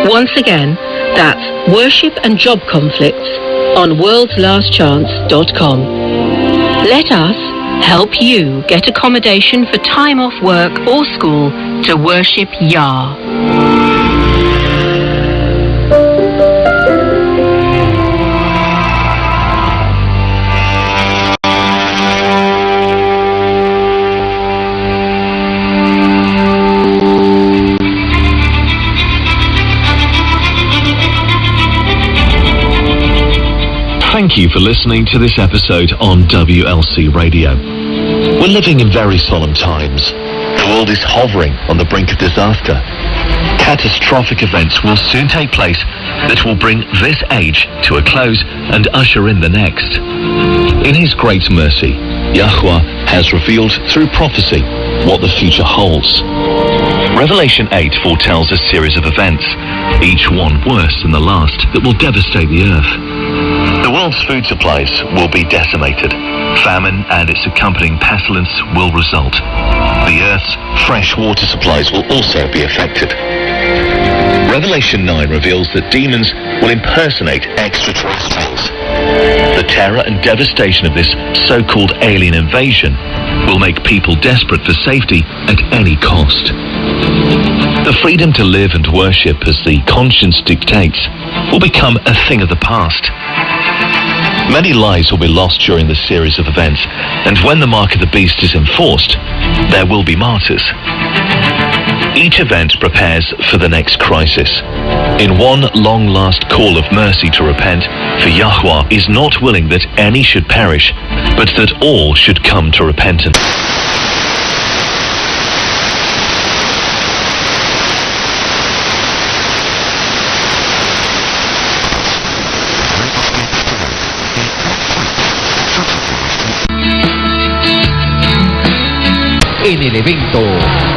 Once again, that's Worship and Job Conflicts on worldslastchance.com. Let us help you get accommodation for time off work or school to worship Yah. Thank you for listening to this episode on WLC Radio. We're living in very solemn times. The world is hovering on the brink of disaster. Catastrophic events will soon take place that will bring this age to a close and usher in the next. In His great mercy, Yahweh has revealed through prophecy what the future holds. Revelation 8 foretells a series of events, each one worse than the last, that will devastate the earth. The world's food supplies will be decimated. Famine and its accompanying pestilence will result. The Earth's fresh water supplies will also be affected. Revelation 9 reveals that demons will impersonate extraterrestrials. The terror and devastation of this so-called alien invasion will make people desperate for safety at any cost. The freedom to live and worship as the conscience dictates will become a thing of the past. Many lives will be lost during this series of events, and when the mark of the beast is enforced, there will be martyrs. Each event prepares for the next crisis. In one long-last call of mercy to repent, for Yahweh is not willing that any should perish, but that all should come to repentance. En el evento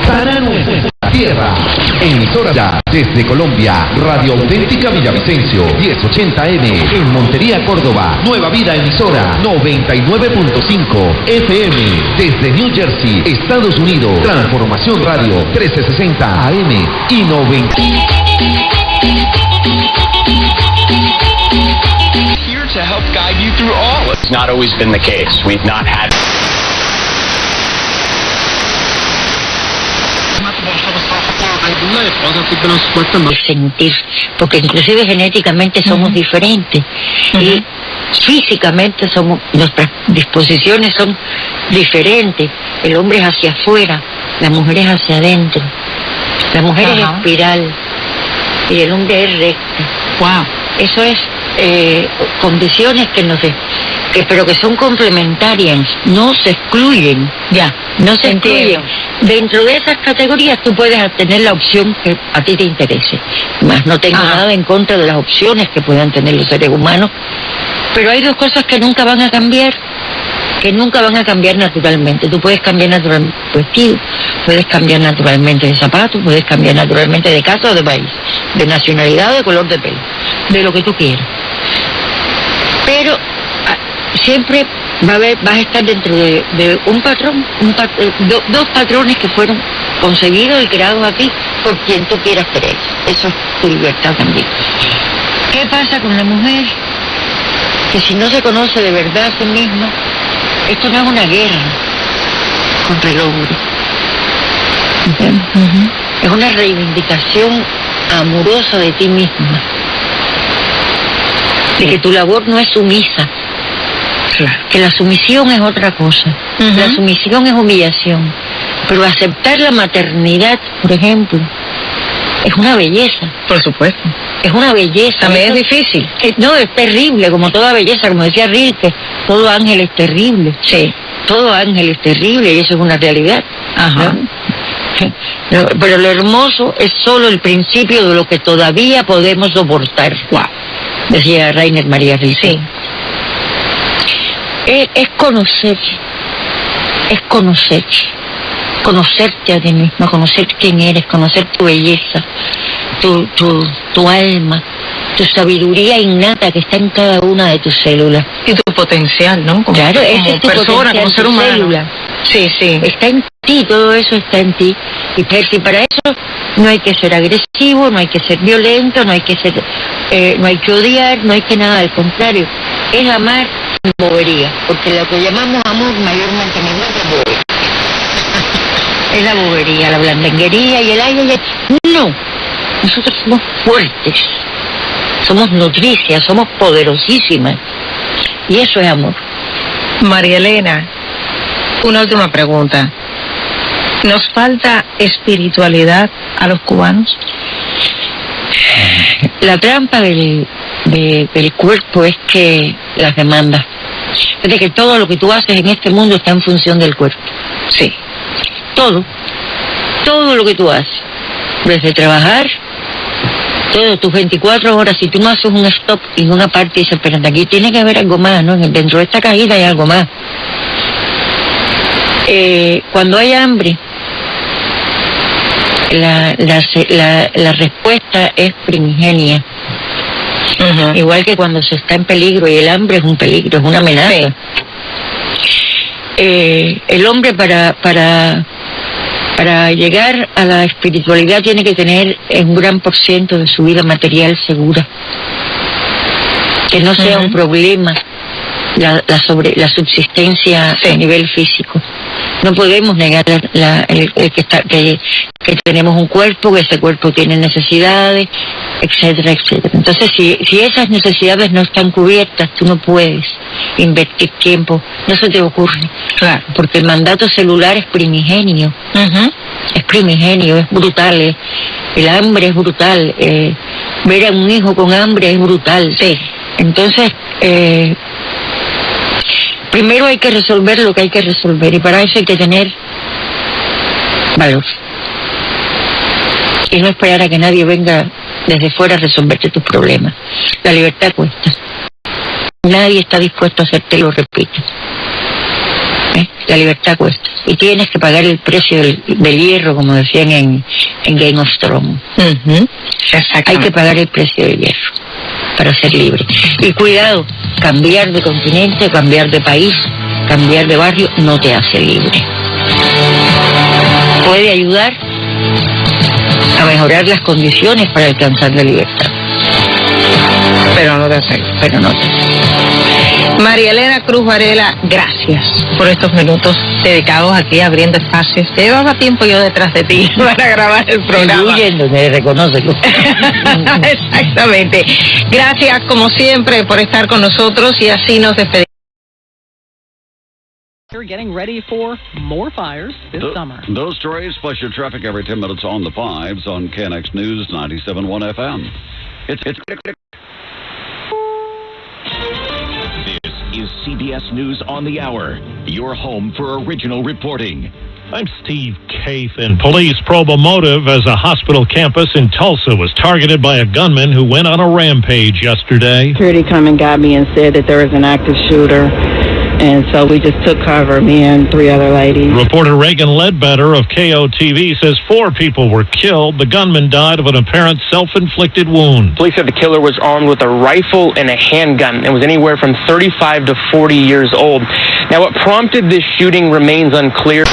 Para Nuestra Tierra, emisora ya desde Colombia, Radio Auténtica Villavicencio, 1080M, en Montería, Córdoba, Nueva Vida emisora, 99.5 FM, desde New Jersey, Estados Unidos, Transformación Radio, 1360 AM y 90. Here to help guide you through all. It's not always been the case. We've not had... El sentir, porque inclusive genéticamente somos diferentes y físicamente nuestras disposiciones son diferentes. El hombre es hacia afuera, la mujer es hacia adentro. La mujer es espiral y el hombre es recto. Wow. Eso es condiciones que pero que son complementarias, no se excluyen. Ya, no se entiendo. excluyen. Dentro de esas categorías tú puedes tener la opción que a ti te interese. Más no tengo nada en contra de las opciones que puedan tener los seres humanos, pero hay dos cosas que nunca van a cambiar, naturalmente. Tú puedes cambiar naturalmente de vestido, puedes cambiar naturalmente de zapatos, puedes cambiar naturalmente de casa o de país, de nacionalidad o de color de pelo, de lo que tú quieras. Pero siempre vas a estar dentro de un patrón, dos patrones que fueron concebidos y creados aquí por quien tú quieras creer. Eso es tu libertad también. ¿Qué pasa con la mujer? Que si no se conoce de verdad a sí misma, esto no es una guerra contra el hombre. Es una reivindicación amorosa de ti misma. De que tu labor no es sumisa. Claro. Que la sumisión es otra cosa. La sumisión es humillación. Pero aceptar la maternidad, por ejemplo, es una belleza. Por supuesto. Es una belleza. También es difícil. No, es terrible, como toda belleza, como decía Rilke, todo ángel es terrible. Sí. Todo ángel es terrible y eso es una realidad. Ajá. ¿No? Pero lo hermoso es solo el principio de lo que todavía podemos soportar. Wow. Decía Rainer María Rilke. Sí. Es conocerte a ti misma, conocer quién eres, conocer tu belleza, tu alma, tu sabiduría innata que está en cada una de tus células. Y tu potencial, ¿no? Claro, ese es tu persona, potencial, como ser tu humano. célula. Sí, sí. Está en ti, todo eso está en ti. Y para eso no hay que ser agresivo, no hay que ser violento, no hay que odiar, no hay que nada, al contrario. Es amar sin bobería, porque lo que llamamos amor mayormente es bobería. Es la bobería, la blandenguería y el aire. No, nosotros somos fuertes, somos nutricias, somos poderosísimas. Y eso es amor. María Elena, una última pregunta. ¿Nos falta espiritualidad a los cubanos? La trampa del cuerpo es que las demandas. Es de que todo lo que tú haces en este mundo está en función del cuerpo. Sí. Todo lo que tú haces. Desde trabajar, todas tus 24 horas, si tú no haces un stop en una parte y dices, pero aquí tiene que haber algo más, ¿no? Dentro de esta cajita hay algo más. Cuando hay hambre, la respuesta es primigenia. Igual que cuando se está en peligro, y el hambre es un peligro, es una amenaza. Sí. El hombre para llegar a la espiritualidad tiene que tener un gran porciento de su vida material segura. Que no sea un problema la subsistencia a nivel físico. No podemos negar que tenemos un cuerpo, que ese cuerpo tiene necesidades, etcétera, etcétera. Entonces, si esas necesidades no están cubiertas, tú no puedes invertir tiempo, no se te ocurre. Claro. Porque el mandato celular es primigenio. Es primigenio, es brutal. El hambre es brutal. Ver a un hijo con hambre es brutal. Sí. Entonces, primero hay que resolver lo que hay que resolver, y para eso hay que tener valor. Y no esperar a que nadie venga desde fuera a resolverte tus problemas. La libertad cuesta. Nadie está dispuesto a hacerte, lo repito. La libertad cuesta. Y tienes que pagar el precio del hierro, como decían en Game of Thrones. Hay que pagar el precio del hierro para ser libre. Y cuidado, cambiar de continente, cambiar de país, cambiar de barrio no te hace libre. Puede ayudar a mejorar las condiciones para alcanzar la libertad. Pero no te hace libre. María Elena Cruz Varela, gracias por estos minutos dedicados aquí abriendo espacios. Te llevaba tiempo yo detrás de ti para grabar el programa. Me reconócelo. Exactamente. Gracias como siempre por estar con nosotros, y así nos despedimos. We're getting ready for more fires this summer. Those stories plus your traffic every 10 minutes on the 5s on KNX News 97.1 FM. This is CBS News on the Hour, your home for original reporting. I'm Steve Kaith, and police probe a motive as a hospital campus in Tulsa was targeted by a gunman who went on a rampage yesterday. Security come and got me and said that there was an active shooter, and so we just took cover, me and 3 other ladies. Reporter Reagan Ledbetter of KOTV says 4 people were killed. The gunman died of an apparent self-inflicted wound. Police said the killer was armed with a rifle and a handgun and was anywhere from 35 to 40 years old. Now, what prompted this shooting remains unclear.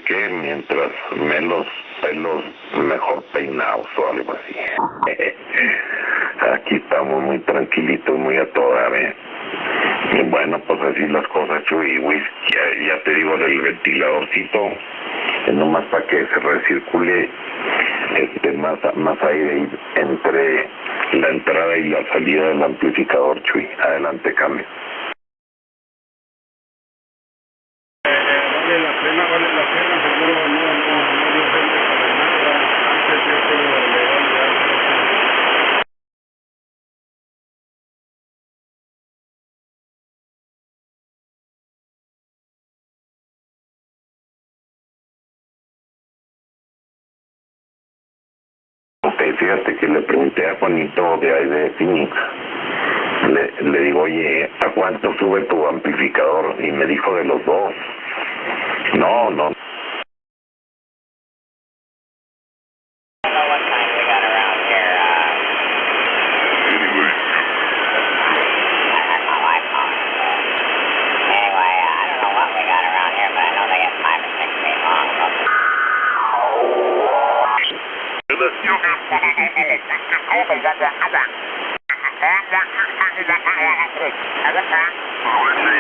Que mientras menos pelos mejor peinados o algo así. Aquí estamos muy tranquilitos, muy a toda vez. Y bueno, pues así las cosas, Chuy. Ya te digo del ventiladorcito, nomás para que se recircule más aire entre la entrada y la salida del amplificador, Chuy. Adelante, cambio. Fíjate que le pregunté a Juanito de ahí de Phoenix, le digo, oye, ¿a cuánto sube tu amplificador? Y me dijo de los 2. No.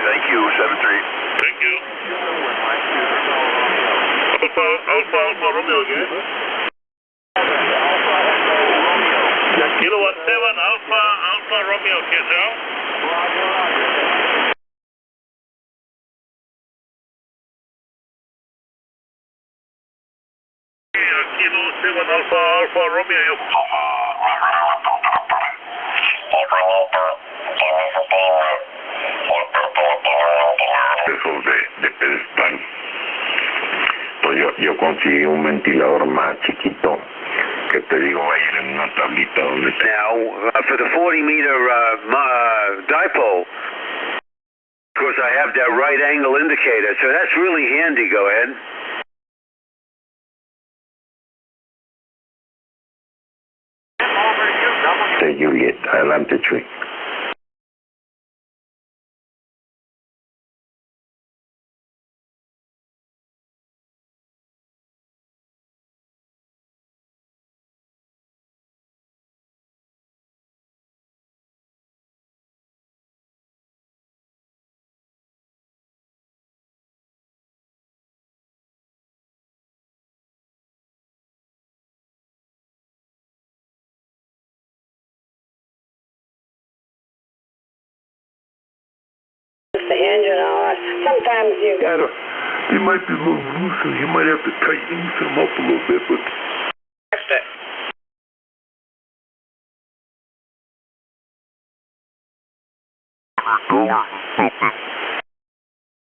Thank you, 7-3. Thank you. Alpha Romeo again. Kilowatt 7, Alpha Romeo, Kissel. Kilo 7, Alpha Romeo. Esos de pedestal. Pues yo conseguí un ventilador más chiquito que te digo va a ir en una tablita donde te... Now, for the 40-meter dipole, of course I have that right angle indicator, so that's really handy. Go ahead. Juliet, adelante, Chuy. The engine on. Sometimes you might be a little looser. You might have to loosen them up a little bit, but.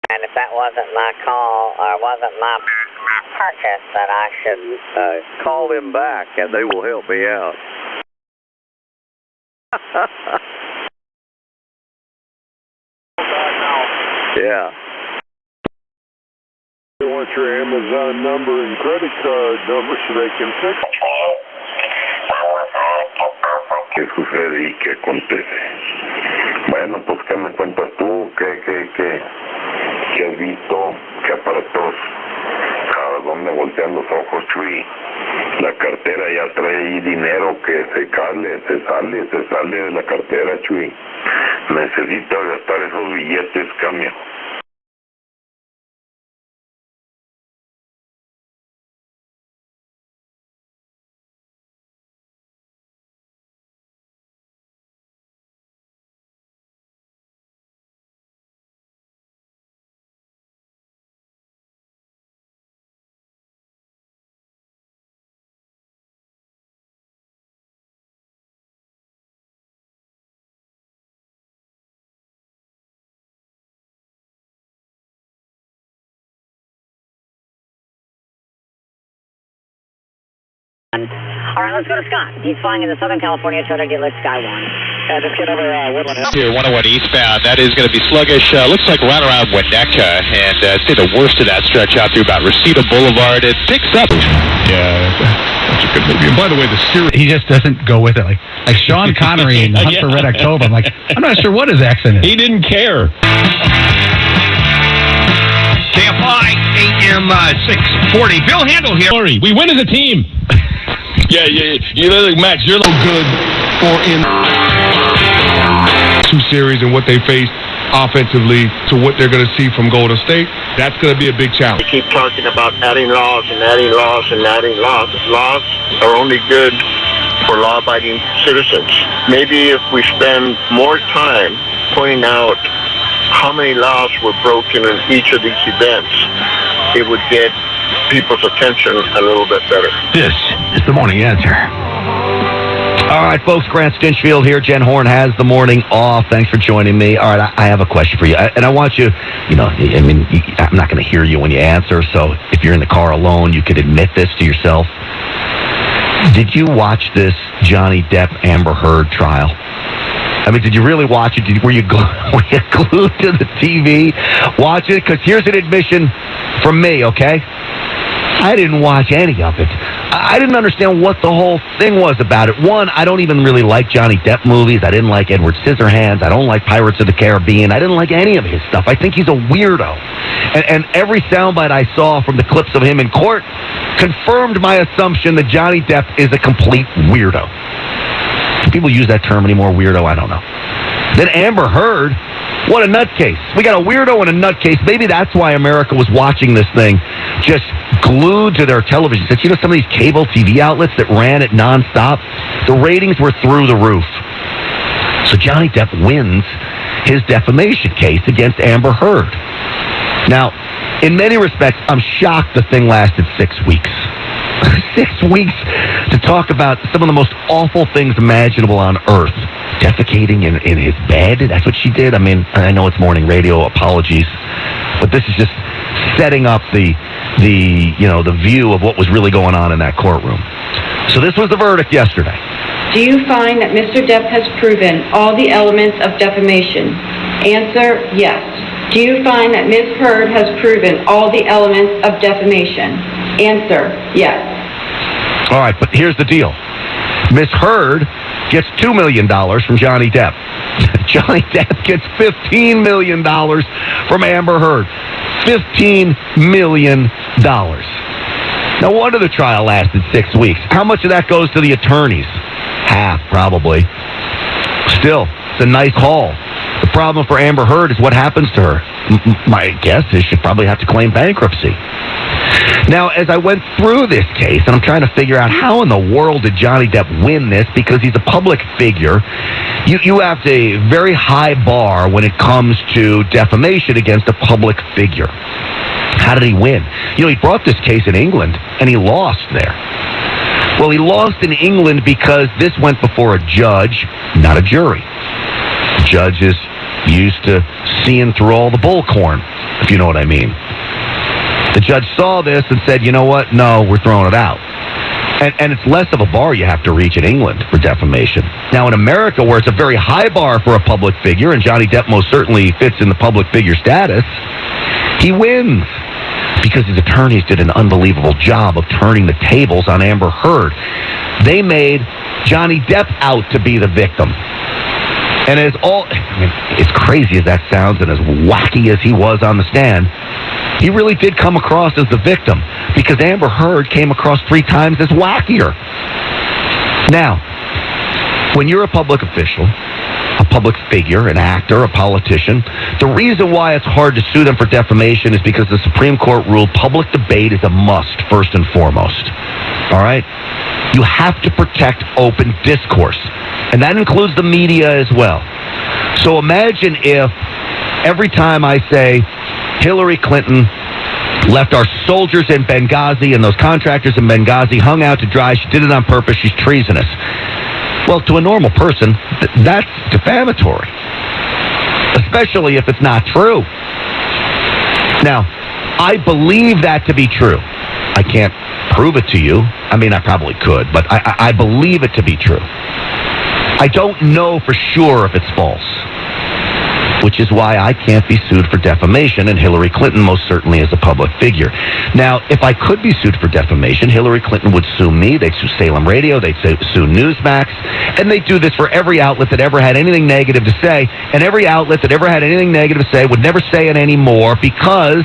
And if that wasn't my call or wasn't my purchase, that I should Call them back, and they will help me out. Yeah. You want your Amazon number and credit card number so they can fix it. ¿Qué sucede y qué acontece? Bueno, pues ¿qué me cuentas tú? ¿Qué has visto? ¿Qué aparatos? ¿A dónde voltean los ojos, Chuy? La cartera ya trae ahí dinero que se sale de la cartera, Chuy. Necesito gastar esos billetes, cambio. All right, let's go to Scott. He's flying in the Southern California Charter Dealer Sky One. Just get over Woodland. 101 eastbound. That is going to be sluggish. Looks like right around Winnetka, and I'd say the worst of that stretch out through about Reseda Boulevard. It picks up. Yeah, that's a good movie. And by the way, the series, he just doesn't go with it. Like Sean Connery in Hunt for Red October. I'm like, I'm not sure what his accent is. He didn't care. KFI, AM 640. Bill Handel here. We win as a team. Yeah. You look, Max, you're so good for in two series and what they faced offensively to what they're going to see from Golden State. That's going to be a big challenge. We keep talking about adding laws and adding laws and adding laws. Laws are only good for law-abiding citizens. Maybe if we spend more time pointing out how many laws were broken in each of these events, it would get people's attention a little bit better. This is the Morning Answer. All right, folks, Grant Stinchfield here. Jen Horn has the morning off. Thanks for joining me. All right, I have a question for you. And I want you, I'm not going to hear you when you answer, so if you're in the car alone, you could admit this to yourself. Did you watch this Johnny Depp-Amber Heard trial? I mean, did you really watch it? Were you glued to the TV? Watch it? Because here's an admission from me, okay? I didn't watch any of it. I didn't understand what the whole thing was about it. One, I don't even really like Johnny Depp movies. I didn't like Edward Scissorhands. I don't like Pirates of the Caribbean. I didn't like any of his stuff. I think he's a weirdo. And every soundbite I saw from the clips of him in court confirmed my assumption that Johnny Depp is a complete weirdo. Do people use that term anymore, weirdo? I don't know. Then Amber Heard, what a nutcase. We got a weirdo and a nutcase. Maybe that's why America was watching this thing just glued to their television sets. You know, some of these cable TV outlets that ran it nonstop, the ratings were through the roof. So Johnny Depp wins his defamation case against Amber Heard. Now, in many respects, I'm shocked the thing lasted 6 weeks. 6 weeks to talk about some of the most awful things imaginable on earth. Defecating in his bed, that's what she did. I mean, I know it's morning radio, apologies, but this is just setting up the view of what was really going on in that courtroom. So this was the verdict yesterday. Do you find that Mr. Depp has proven all the elements of defamation? Answer, yes. Do you find that Ms. Heard has proven all the elements of defamation? Answer, yes. All right, but here's the deal. Ms. Heard gets $2 million from Johnny Depp. Johnny Depp gets $15 million from Amber Heard. $15 million. No wonder the trial lasted 6 weeks. How much of that goes to the attorneys? Half, probably. Still, it's a nice haul. The problem for Amber Heard is what happens to her. My guess is she'll probably have to claim bankruptcy. Now, as I went through this case, and I'm trying to figure out how in the world did Johnny Depp win this, because he's a public figure, you have a very high bar when it comes to defamation against a public figure. How did he win? He brought this case in England, and he lost there. Well, he lost in England because this went before a judge, not a jury. The judge is used to seeing through all the bullcorn, if you know what I mean. The judge saw this and said, you know what? No, we're throwing it out. And it's less of a bar you have to reach in England for defamation. Now, in America, where it's a very high bar for a public figure, and Johnny Depp most certainly fits in the public figure status, he wins because his attorneys did an unbelievable job of turning the tables on Amber Heard. They made Johnny Depp out to be the victim. And as crazy as that sounds and as wacky as he was on the stand, he really did come across as the victim because Amber Heard came across 3 times as wackier. Now, when you're a public official, a public figure, an actor, a politician, the reason why it's hard to sue them for defamation is because the Supreme Court ruled public debate is a must, first and foremost. All right? You have to protect open discourse, and that includes the media as well. So imagine if every time I say Hillary Clinton left our soldiers in Benghazi and those contractors in Benghazi hung out to dry, she did it on purpose, she's treasonous. Well, to a normal person, that's defamatory, especially if it's not true. Now, I believe that to be true. I can't prove it to you. I mean, I probably could, but I believe it to be true. I don't know for sure if it's false, which is why I can't be sued for defamation, and Hillary Clinton most certainly is a public figure. Now, if I could be sued for defamation, Hillary Clinton would sue me, they'd sue Salem Radio, they'd sue Newsmax, and they'd do this for every outlet that ever had anything negative to say, and every outlet that ever had anything negative to say would never say it anymore because,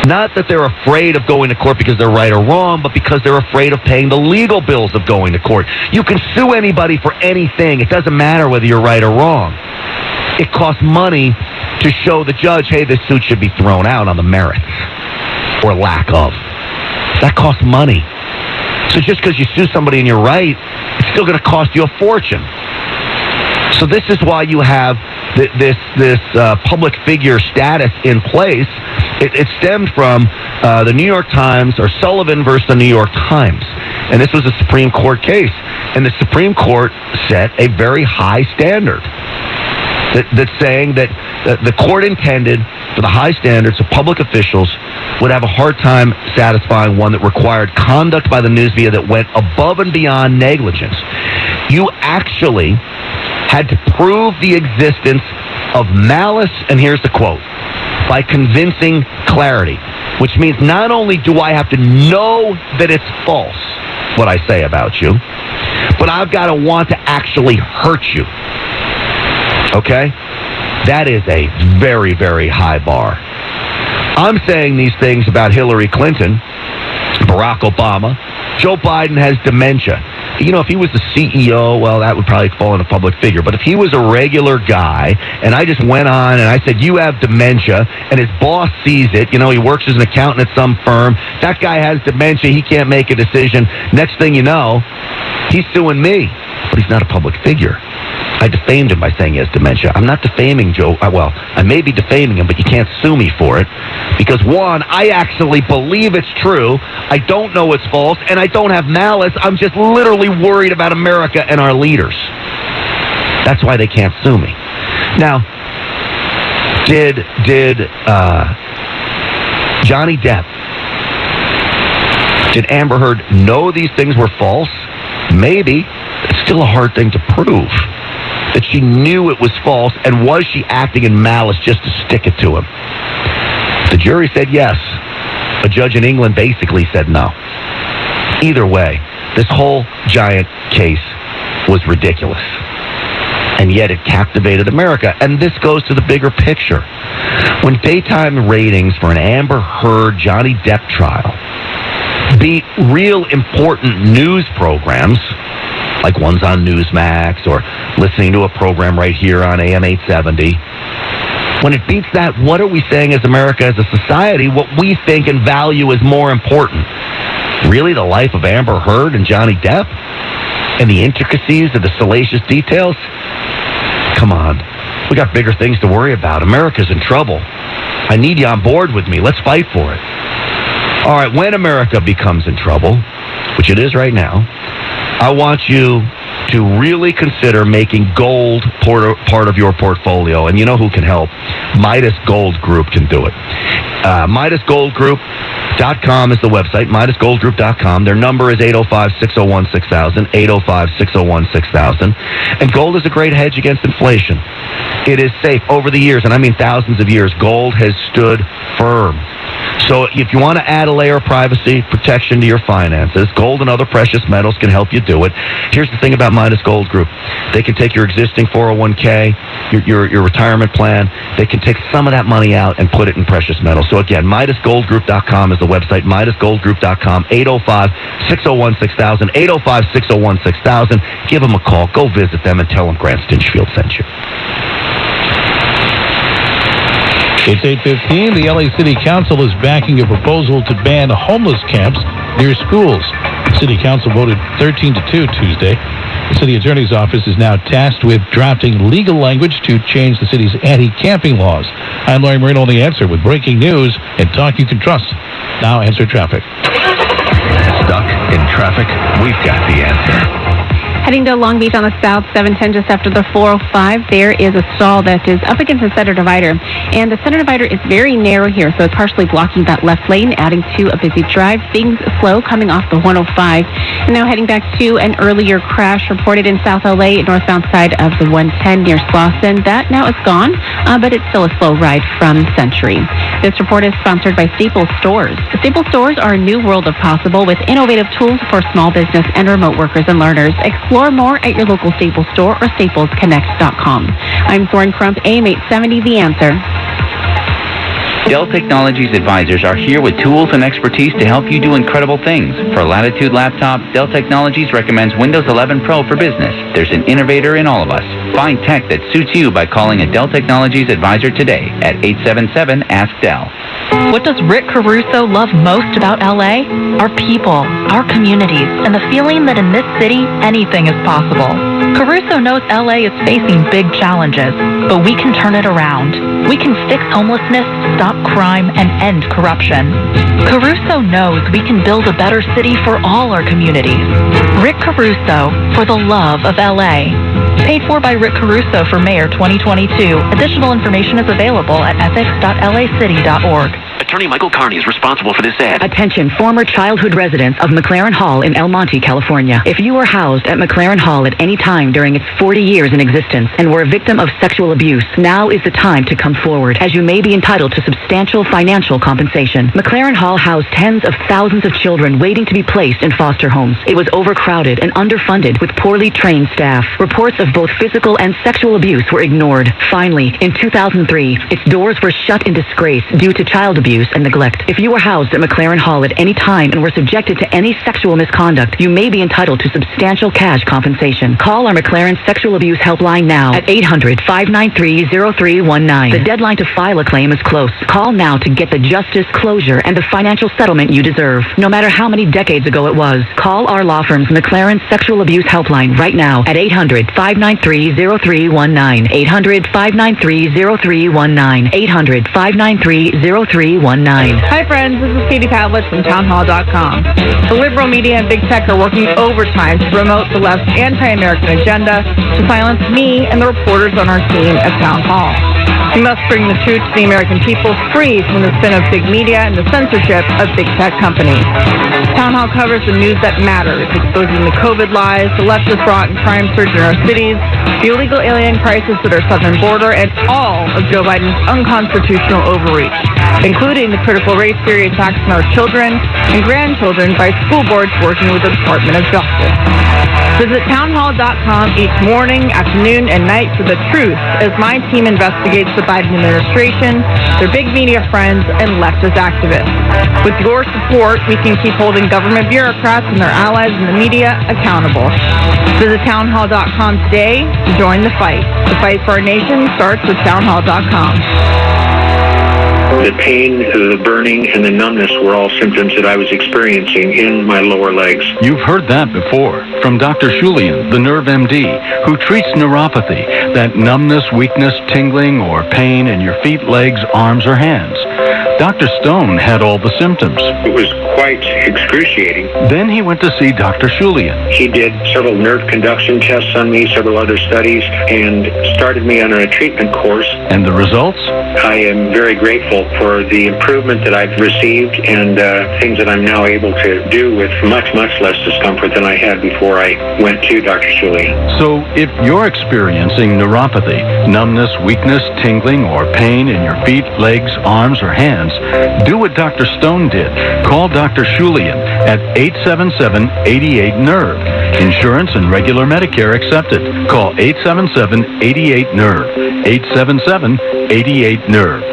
not that they're afraid of going to court because they're right or wrong, but because they're afraid of paying the legal bills of going to court. You can sue anybody for anything. It doesn't matter whether you're right or wrong. It costs money to show the judge, hey, this suit should be thrown out on the merits or lack of. That costs money. So just because you sue somebody and you're right, it's still going to cost you a fortune. So this is why you have this public figure status in place. It stemmed from the New York Times, or Sullivan versus the New York Times. And this was a Supreme Court case. And the Supreme Court set a very high standard. That's saying that the court intended for the high standards of public officials would have a hard time satisfying one that required conduct by the news media that went above and beyond negligence. You actually had to prove the existence of malice, and here's the quote, by convincing clarity, which means not only do I have to know that it's false, what I say about you, but I've got to want to actually hurt you. Okay? That is a very, very high bar. I'm saying these things about Hillary Clinton, Barack Obama. Joe Biden has dementia. You know, if he was the CEO, well, that would probably fall in a public figure. But if he was a regular guy, and I just went on and I said, you have dementia, and his boss sees it, you know, he works as an accountant at some firm, that guy has dementia, he can't make a decision. Next thing you know, he's suing me. But he's not a public figure. I defamed him by saying he has dementia. I'm not defaming Joe. Well, I may be defaming him, but you can't sue me for it. Because, one, I actually believe it's true. I don't know it's false, and I don't have malice. I'm just literally worried about America and our leaders. That's why they can't sue me. Now, did Johnny Depp, did Amber Heard know these things were false? Maybe. It's still a hard thing to prove. That she knew it was false, and was she acting in malice just to stick it to him? The jury said yes. A judge in England basically said no. Either way, this whole giant case was ridiculous. And yet it captivated America. And this goes to the bigger picture. When daytime ratings for an Amber Heard Johnny Depp trial beat real important news programs, like ones on Newsmax or listening to a program right here on AM 870. When it beats that, what are we saying as America, as a society, what we think and value is more important? Really, the life of Amber Heard and Johnny Depp? And the intricacies of the salacious details? Come on. We got bigger things to worry about. America's in trouble. I need you on board with me. Let's fight for it. All right, when America becomes in trouble, which it is right now, I want you to really consider making gold part of your portfolio. And you know who can help? Midas Gold Group can do it. MidasGoldGroup.com is the website, MidasGoldGroup.com. Their number is 805-601-6000, 805-601-6000. And gold is a great hedge against inflation. It is safe. Over the years, and I mean thousands of years, gold has stood firm. So if you want to add a layer of privacy protection to your finances, gold and other precious metals can help you do it. Here's the thing about Midas Gold Group. They can take your existing 401k, your retirement plan. They can take some of that money out and put it in precious metals. So again, MidasGoldGroup.com is the website, MidasGoldGroup.com, 805-601-6000, 805-601-6000. Give them a call. Go visit them and tell them Grant Stinchfield sent you. It's 8:15. The LA City Council is backing a proposal to ban homeless camps near schools. The City Council voted 13-2 Tuesday. The City Attorney's Office is now tasked with drafting legal language to change the city's anti-camping laws. I'm Larry Marino on The Answer with breaking news and talk you can trust. Now, Answer Traffic. Stuck in traffic? We've got the answer. Heading to Long Beach on the south, 710 just after the 405, there is a stall that is up against the center divider. And the center divider is very narrow here, so it's partially blocking that left lane, adding to a busy drive. Things slow coming off the 105. And now heading back to an earlier crash reported in South LA, northbound side of the 110 near Slauson. That now is gone, but it's still a slow ride from Century. This report is sponsored by Staples Stores. Staples Stores are a new world of possible with innovative tools for small business and remote workers and learners. Explore more at your local Staples store or staplesconnect.com. I'm Thorne Crump, AM 870, The Answer. Dell Technologies advisors are here with tools and expertise to help you do incredible things. For Latitude Laptop, Dell Technologies recommends Windows 11 Pro for business. There's an innovator in all of us. Find tech that suits you by calling a Dell Technologies advisor today at 877-ASK-DELL. What does Rick Caruso love most about LA? Our people, our communities, and the feeling that in this city, anything is possible. Caruso knows LA is facing big challenges, but we can turn it around. We can fix homelessness, stop crime, and end corruption. Caruso knows we can build a better city for all our communities. Rick Caruso, for the love of LA. Paid for by Rick Caruso for Mayor 2022. Additional information is available at ethics.lacity.org. Attorney Michael Carney is responsible for this ad. Attention, former childhood residents of McLaren Hall in El Monte, California. If you were housed at McLaren Hall at any time during its 40 years in existence and were a victim of sexual abuse, now is the time to come forward, as you may be entitled to substantial financial compensation. McLaren Hall housed tens of thousands of children waiting to be placed in foster homes. It was overcrowded and underfunded with poorly trained staff. Reports of both physical and sexual abuse were ignored. Finally, in 2003, its doors were shut in disgrace due to child abuse and neglect. If you were housed at McLaren Hall at any time and were subjected to any sexual misconduct, you may be entitled to substantial cash compensation. Call our McLaren Sexual Abuse Helpline now at 800-593-0319. The deadline to file a claim is close. Call now to get the justice, closure, and the financial settlement you deserve. No matter how many decades ago it was, call our law firm's McLaren Sexual Abuse Helpline right now at 800-593-0319. 800-593-0319. 800-593-0319. Hi friends, this is Katie Pavlich from townhall.com. The liberal media and big tech are working overtime to promote the left's anti-American agenda to silence me and the reporters on our team at Town Hall. We must bring the truth to the American people free from the spin of big media and the censorship of big tech companies. Town Hall covers the news that matters, exposing the COVID lies, the leftist rot and crime surge in our cities, the illegal alien crisis at our southern border, and all of Joe Biden's unconstitutional overreach, including the critical race theory attacks on our children and grandchildren by school boards working with the Department of Justice. Visit townhall.com each morning, afternoon, and night for the truth as my team investigates the Biden administration, their big media friends, and leftist activists. With your support, we can keep holding government bureaucrats and their allies in the media accountable. Visit townhall.com today to join the fight. The fight for our nation starts with townhall.com. The pain, the burning, and the numbness were all symptoms that I was experiencing in my lower legs. You've heard that before from Dr. Shulian, the Nerve MD, who treats neuropathy, that numbness, weakness, tingling, or pain in your feet, legs, arms, or hands. Dr. Stone had all the symptoms. It was quite excruciating. Then he went to see Dr. Shulian. He did several nerve conduction tests on me, several other studies, and started me on a treatment course. And the results? I am very grateful for the improvement that I've received and things that I'm now able to do with much, much less discomfort than I had before I went to Dr. Shulian. So if you're experiencing neuropathy, numbness, weakness, tingling, or pain in your feet, legs, arms, or hands, Do what Dr. Stone did. Call Dr. Shulian at 877-88-NERVE. Insurance and regular Medicare accepted. Call 877-88-NERVE. 877-88-NERVE.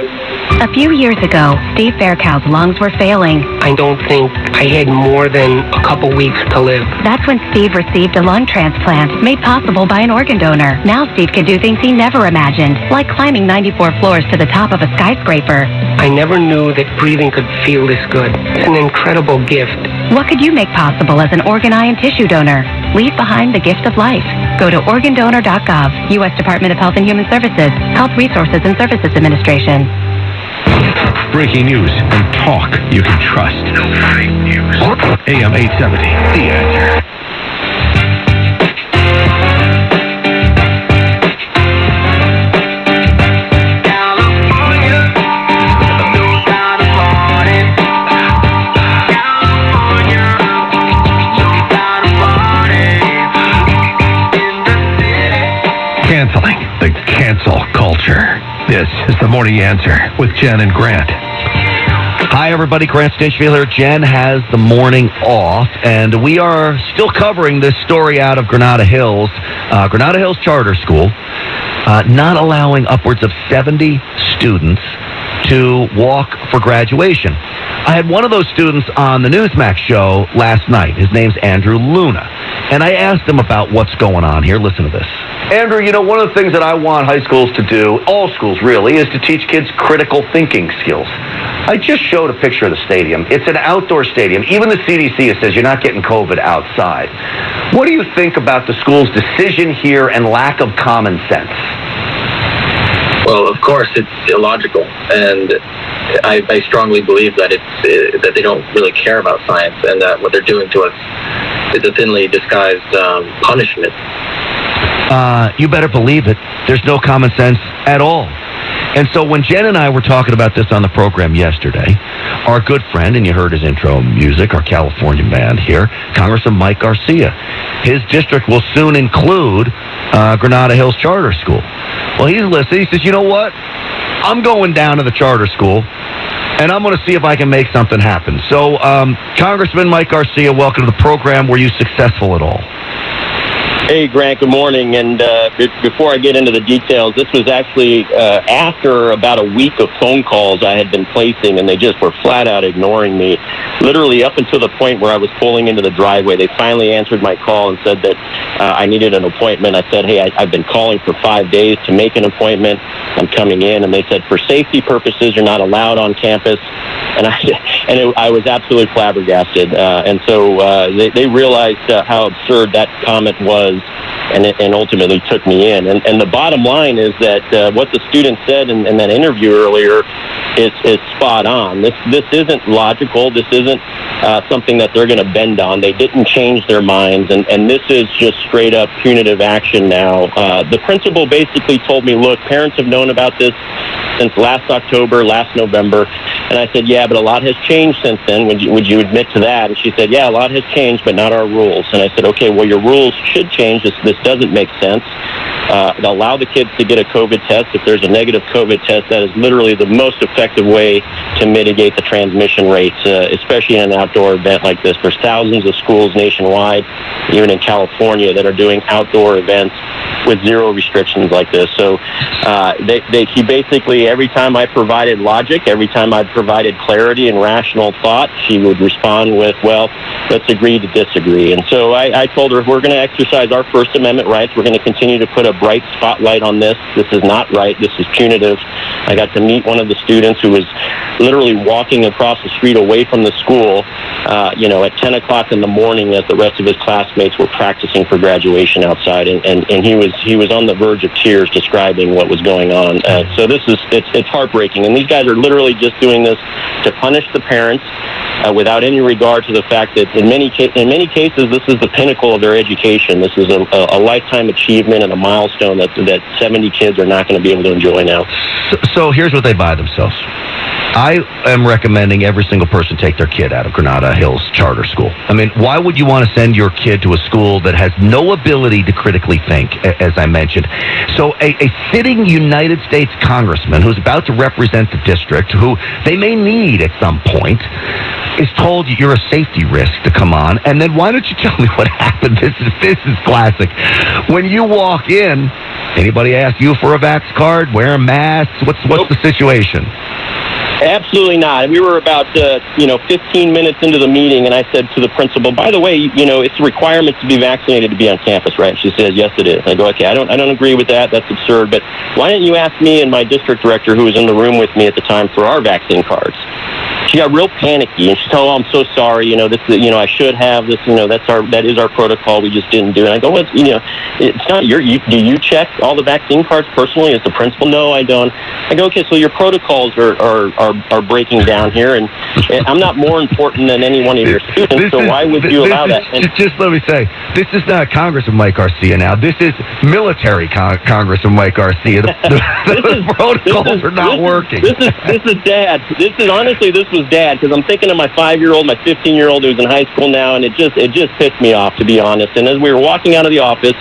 A few years ago, Steve Faircow's lungs were failing. I don't think I had more than a couple weeks to live. That's when Steve received a lung transplant made possible by an organ donor. Now Steve can do things he never imagined, like climbing 94 floors to the top of a skyscraper. I never knew that breathing could feel this good. It's an incredible gift. What could you make possible as an organ, eye, and tissue donor? Leave behind the gift of life. Go to organdonor.gov, U.S. Department of Health and Human Services, Health Resources and Services Administration. Breaking news and talk you can trust. No fake news. AM 870, The Answer. Canceling the cancel culture. This is the Morning Answer with Jen and Grant. Hi, everybody. Grant Stinchfield here. Jen has the morning off, and we are still covering this story out of Granada Hills Charter School, not allowing upwards of 70 students to walk for graduation. I had one of those students on the Newsmax show last night. His name's Andrew Luna, and I asked him about what's going on here. Listen to this. Andrew, you know, one of the things that I want high schools to do, all schools really, is to teach kids critical thinking skills. I just showed a picture of the stadium. It's an outdoor stadium. Even the CDC says you're not getting COVID outside. What do you think about the school's decision here and lack of common sense? Well, of course, it's illogical, and I strongly believe that that they don't really care about science, and that what they're doing to us is a thinly disguised punishment. You better believe it. There's no common sense at all. And so when Jen and I were talking about this on the program yesterday, our good friend, and you heard his intro music, our California band here, Congressman Mike Garcia, his district will soon include Granada Hills Charter School. Well, he's listening. He says, you know what? I'm going down to the charter school, and I'm going to see if I can make something happen. So, Congressman Mike Garcia, welcome to the program. Were you successful at all? Hey, Grant, good morning. And before I get into the details, this was actually after about a week of phone calls I had been placing, and they just were flat out ignoring me. Literally up until the point where I was pulling into the driveway, they finally answered my call and said that I needed an appointment. I said, hey, I've been calling for 5 days to make an appointment. I'm coming in. And they said, for safety purposes, you're not allowed on campus. And I was absolutely flabbergasted. And so they realized how absurd that comment was, and ultimately took me in. And the bottom line is that what the student said in that interview earlier is spot on. This isn't logical. This isn't something that they're going to bend on. They didn't change their minds, and this is just straight up punitive action now. The principal basically told me, look, parents have known about this since last October, last November. And I said, yeah, but a lot has changed since then. Would you admit to that? And she said, yeah, a lot has changed, but not our rules. And I said, okay, well, your rules should change. This doesn't make sense. Allow the kids to get a COVID test. If there's a negative COVID test, that is literally the most effective way to mitigate the transmission rates, especially in an outdoor event like this. There's thousands of schools nationwide, even in California, that are doing outdoor events with zero restrictions like this. So he basically, every time I provided logic, every time I provided clarity and rational thought, she would respond with, well, let's agree to disagree. And so I told her, we're going to exercise our First Amendment rights. We're going to continue to put a bright spotlight on this. This is not right. This is punitive. I got to meet one of the students who was literally walking across the street away from the school, at 10 o'clock in the morning as the rest of his classmates were practicing for graduation outside. And he was on the verge of tears describing what was going on. So it's heartbreaking. And these guys are literally just doing this to punish the parents without any regard to the fact that in many cases, this is the pinnacle of their education. This is a lifetime achievement and a milestone that 70 kids are not going to be able to enjoy now. So here's what they buy themselves. I am recommending every single person take their kid out of Granada Hills Charter School. I mean, why would you want to send your kid to a school that has no ability to critically think, as I mentioned? So a sitting United States congressman who's about to represent the district, who they may need at some point, is told you're a safety risk to come on. And then why don't you tell me what happened? This is classic. When you walk in, anybody ask you for a vax card? Wear a mask? What's the situation? Absolutely not. We were about 15 minutes into the meeting, and I said to the principal, "By the way, it's a requirement to be vaccinated to be on campus, right?" She says, "Yes, it is." I go, "Okay, I don't agree with that. That's absurd. But why didn't you ask me and my district director, who was in the room with me at the time, for our vaccine cards?" She got real panicky, and she said, "Oh, I'm so sorry. I should have this. That is our protocol. We just didn't do it." I go, "It's not your. Do you check all the vaccine cards personally as the principal?" "No, I don't." I go, "Okay, so your protocols are breaking down here, and I'm not more important than any one of your students. So why would you allow that?" Just let me say, this is not Congressman Mike Garcia now. This is military Congressman Mike Garcia. The protocols are not working. This is Dad. This was Dad, because I'm thinking of my 5-year-old, my 15-year-old who's in high school now, and it just pissed me off, to be honest. And as we were walking out of the office,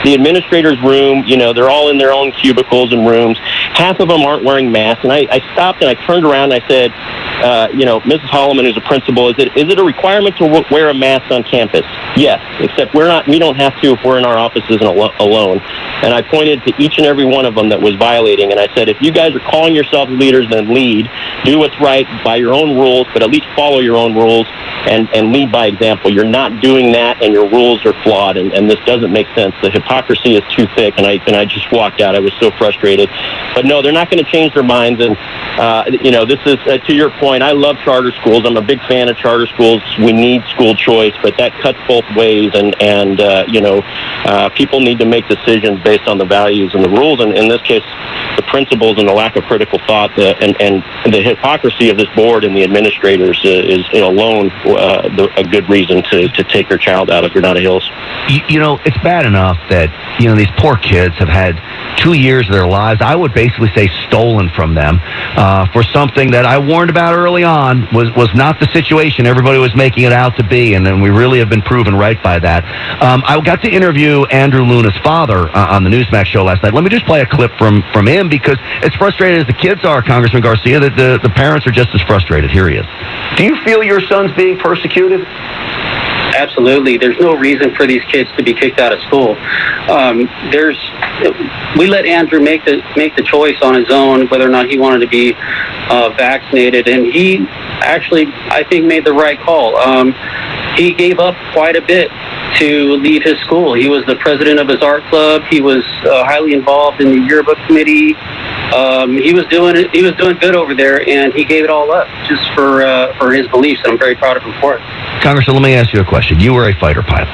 the administrator's room, they're all in their own cubicles and rooms. Half of them aren't wearing masks, and I stopped and I turned around and I said, Mrs. Holloman, who's a principal, is it a requirement to wear a mask on campus? Yes, except we don't have to if we're in our offices and alone. And I pointed to each and every one of them that was violating, and I said, if you guys are calling yourselves leaders, then lead. Do what's right by your own rules, but at least follow your own rules and lead by example. You're not doing that, and your rules are flawed, and this doesn't make sense. The hypocrisy is too thick, and I just walked out. I was so frustrated. But no, they're not going to change their minds, and this is, to your point, I love charter schools. I'm a big fan of charter schools. We need school choice, but that cuts both ways, and people need to make decisions based on the values and the rules, and in this case, the principles and the lack of critical thought and the hypocrisy of this board and the administrators is alone a good reason to take their child out of Granada Hills. It's bad enough that these poor kids have had 2 years of their lives, I would basically say, stolen from them for something that I warned about early on was not the situation everybody was making it out to be, and then we really have been proven right by that. I got to interview Andrew Luna's father on the Newsmax show last night. Let me just play a clip from him, because as frustrated as the kids are, Congressman Garcia, that the parents are just as frustrated. Here he is. Do you feel your son's being persecuted? Absolutely. There's no reason for these kids to be kicked out of school. We let Andrew make the choice on his own whether or not he wanted to be vaccinated, and he actually, I think, made the right call. He gave up quite a bit to leave his school. He was the president of his art club. He was highly involved in the yearbook committee. He was doing good over there, and he gave it all up just for his beliefs, and I'm very proud of him for it. Congressman, let me ask you a question. You were a fighter pilot.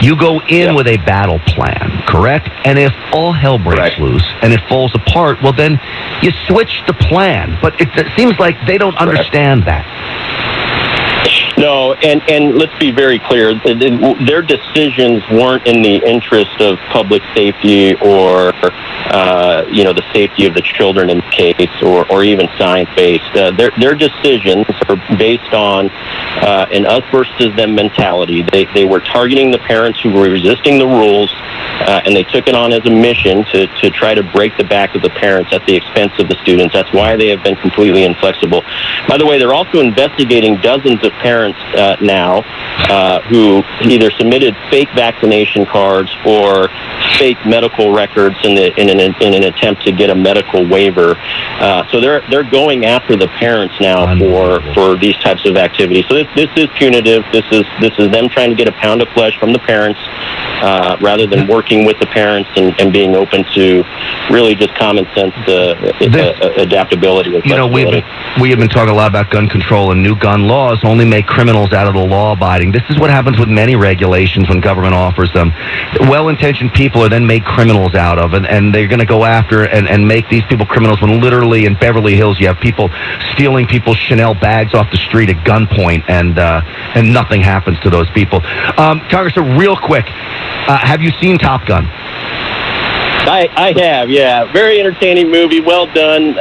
You go in with a battle plan, correct? And if all hell breaks loose and it falls apart, well, then you switch the plan. But it seems like they don't understand that. No, and let's be very clear. Their decisions weren't in the interest of public safety or, the safety of the children in case, or even science-based. Their decisions are based on an us versus them mentality. They were targeting the parents who were resisting the rules, and they took it on as a mission to try to break the back of the parents at the expense of the students. That's why they have been completely inflexible. By the way, they're also investigating dozens of parents now who either submitted fake vaccination cards or fake medical records in an attempt to get a medical waiver. So they're going after the parents now for these types of activities. So this is punitive. This is them trying to get a pound of flesh from the parents rather than working with the parents and being open to really just common sense adaptability. And we have been talking a lot about gun control, and new gun laws only make criminals out of the law-abiding. This is what happens with many regulations when government offers them. Well-intentioned people are then made criminals out of, and they're going to go after and make these people criminals when literally in Beverly Hills you have people stealing people's Chanel bags off the street at gunpoint, and nothing happens to those people. Congressman, real quick, have you seen Top Gun? I have, yeah. Very entertaining movie, well done.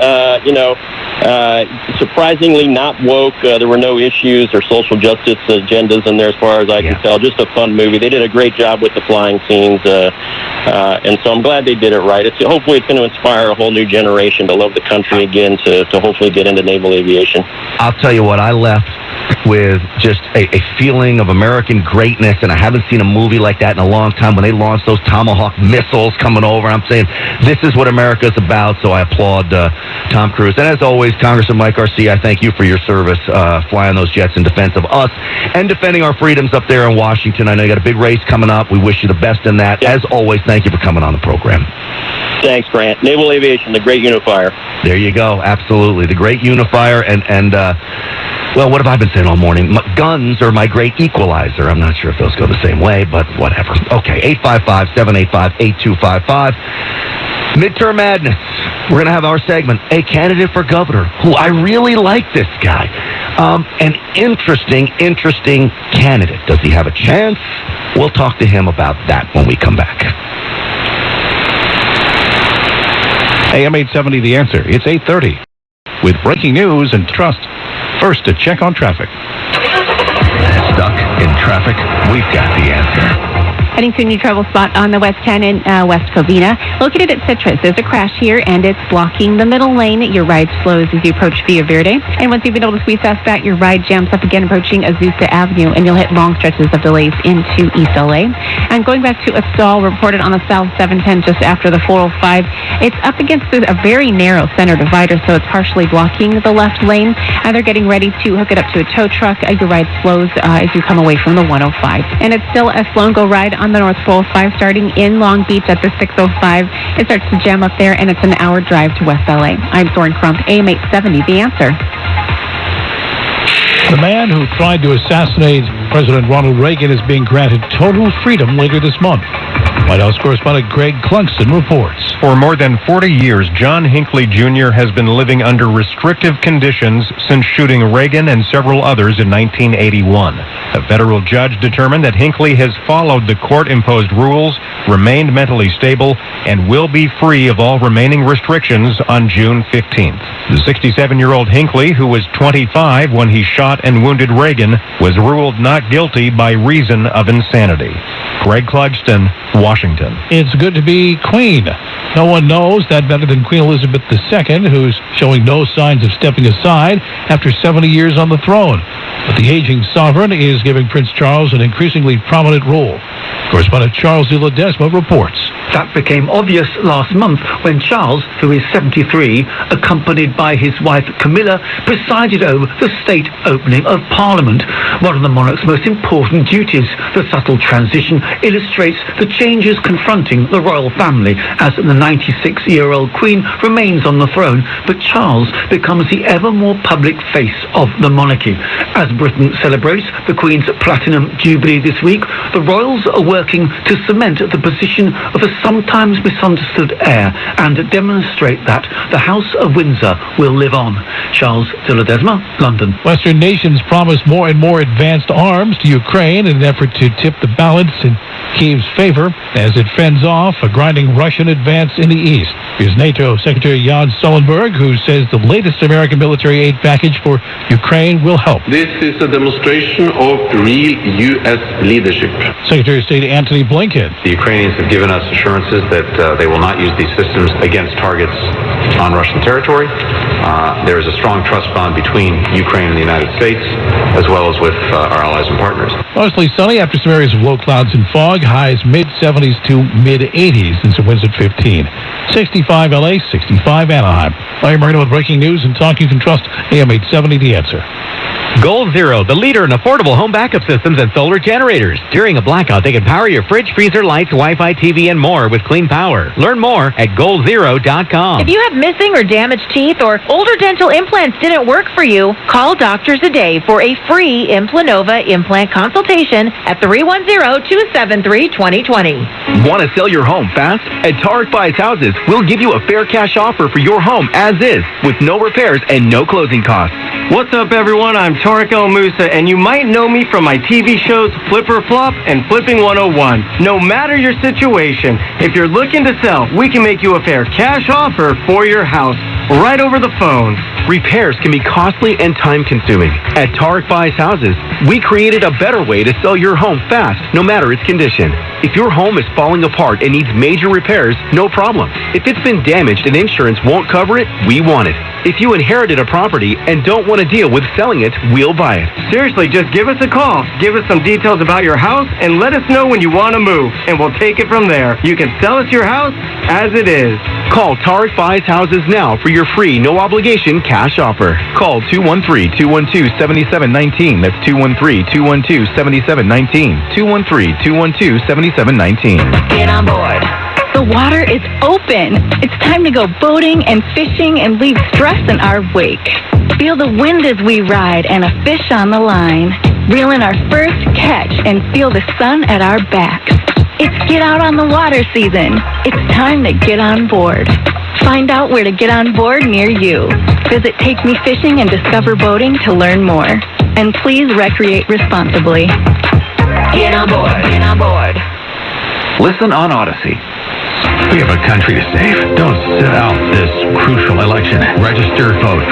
Surprisingly not woke. There were no issues or social justice agendas in there as far as I can tell. Just a fun movie. They did a great job with the flying scenes, and so I'm glad they did it right. Hopefully it's going to inspire a whole new generation to love the country again, to hopefully get into naval aviation. I'll tell you what, I left with just a feeling of American greatness, and I haven't seen a movie like that in a long time. When they launched those Tomahawk missiles coming over, I'm saying, this is what America's about, so I applaud Tom Cruise. And as always, Congressman Mike Garcia, I thank you for your service flying those jets in defense of us and defending our freedoms up there in Washington. I know you got a big race coming up. We wish you the best in that. As always, thank you for coming on the program. Thanks, Grant. Naval aviation, the great unifier. There you go. Absolutely. The great unifier. And well, what have I been saying all morning? Guns are my great equalizer. I'm not sure if those go the same way, but whatever. Okay, 855-785-8255. Midterm Madness. We're going to have our segment, a candidate for governor, who I really like this guy. An interesting candidate. Does he have a chance? We'll talk to him about that when we come back. AM 870, The Answer. It's 8:30. With breaking news and trust. First, a check on traffic. Stuck in traffic? We've got the answer. Heading to a new travel spot on the West 10 in West Covina. Located at Citrus, there's a crash here, and it's blocking the middle lane. Your ride slows as you approach Via Verde. And once you've been able to squeeze past that, your ride jams up again approaching Azusa Avenue, and you'll hit long stretches of delays into East LA. And going back to a stall reported on the South 710 just after the 405, it's up against a very narrow center divider, so it's partially blocking the left lane. And they're getting ready to hook it up to a tow truck. Your ride slows as you come away from the 105. And it's still a slow and go ride on the North 405 starting in Long Beach at the 605. It starts to jam up there, and it's an hour drive to West LA. I'm Soren Crump, AM 870, The Answer. The man who tried to assassinate President Ronald Reagan is being granted total freedom later this month. White House correspondent Greg Clugston reports. For more than 40 years, John Hinckley Jr. has been living under restrictive conditions since shooting Reagan and several others in 1981. A federal judge determined that Hinckley has followed the court-imposed rules, remained mentally stable, and will be free of all remaining restrictions on June 15th. The 67-year-old Hinckley, who was 25 when he shot and wounded Reagan, was ruled not guilty by reason of insanity. Greg Clugston, Washington. It's good to be Queen. No one knows that better than Queen Elizabeth II, who's showing no signs of stepping aside after 70 years on the throne. But the aging sovereign is giving Prince Charles an increasingly prominent role. Correspondent Charles de Ledesma reports. That became obvious last month when Charles, who is 73, accompanied by his wife Camilla, presided over the state opening of Parliament. One of the monarch's most important duties. The subtle transition illustrates the changes confronting the royal family as the 96-year-old Queen remains on the throne, but Charles becomes the ever more public face of the monarchy. As Britain celebrates the Queen's Platinum Jubilee this week, the royals are working to cement the position of a sometimes misunderstood heir and demonstrate that the House of Windsor will live on. Charles de Ledesma, London. Western nations promise more and more advanced arms to Ukraine in an effort to tip the balance in Kyiv's favor as it fends off a grinding Russian advance in the east. Here's NATO Secretary Jens Stoltenberg, who says the latest American military aid package for Ukraine will help. This is a demonstration of real U.S. leadership. Secretary of State Antony Blinken. The Ukrainians have given us assurances that they will not use these systems against targets on Russian territory. There is a strong trust bond between Ukraine and the United States, as well as with our allies and partners. Mostly sunny after some areas of low clouds and fog. Highs mid-70s to mid-80s and some winds at 15. 65 LA, 65 Anaheim. Larry Marino with breaking news and talk you can trust. AM 870, The Answer. Gold Zero, the leader in affordable home backup systems and solar generators. During a blackout, they can power your fridge, freezer, lights, Wi-Fi, TV, and more with clean power. Learn more at goldzero.com. If you have missing or damaged teeth or older dental implants didn't work for you, call Doctors a Day for a free Implanova implant consultation at 310-273-2020. Want to sell your home fast? At Tarek Buys Houses, we'll give you a fair cash offer for your home as is, with no repairs and no closing costs. What's up, everyone? I'm Tarek El Moussa, and you might know me from my TV shows Flip or Flop and Flipping 101. No matter your situation, if you're looking to sell, we can make you a fair cash offer for your house right over the phone. Repairs can be costly and time-consuming. At Tarek Buys Houses, we created a better way to sell your home fast, no matter its condition. If your home is falling apart and needs major repairs, no problem. If it's been damaged and insurance won't cover it, we want it. If you inherited a property and don't want to deal with selling it, we'll buy it. Seriously, just give us a call. Give us some details about your house and let us know when you want to move, and we'll take it from there. You can sell us your house as it is. Call Tarek Buys Houses now for your free, no-obligation cash offer. Call 213-212-7719. That's 213-212-7719. 213-212-7719. Get on board. The water is open. It's time to go boating and fishing and leave stress in our wake. Feel the wind as we ride and a fish on the line. Reel in our first catch and feel the sun at our backs. It's get out on the water season. It's time to get on board. Find out where to get on board near you. Visit Take Me Fishing and Discover Boating to learn more. And please recreate responsibly. Get on board. Get on board. Listen on Odyssey. We have a country to save. Don't sit out this crucial election. Register, vote.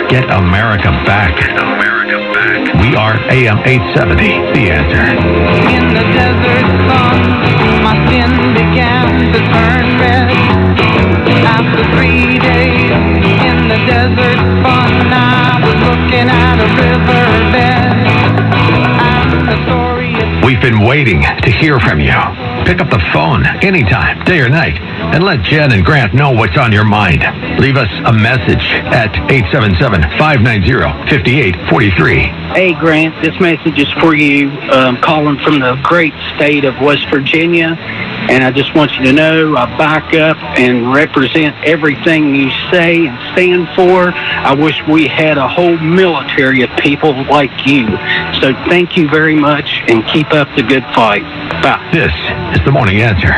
Get America back. Get America back. We are AM 870, The Answer. In the desert sun, my skin began to turn red. After 3 days in the desert sun, I was looking at a riverbed. And the story is... We've been waiting to hear from you. Pick up the phone anytime, day or night, and let Jen and Grant know what's on your mind. Leave us a message at 877-590-5843. Hey, Grant, this message is for you. Calling from the great state of West Virginia, and I just want you to know I back up and represent everything you say and stand for. I wish we had a whole military of people like you. So thank you very much, and keep up the good fight. Bye. This is the Morning Answer.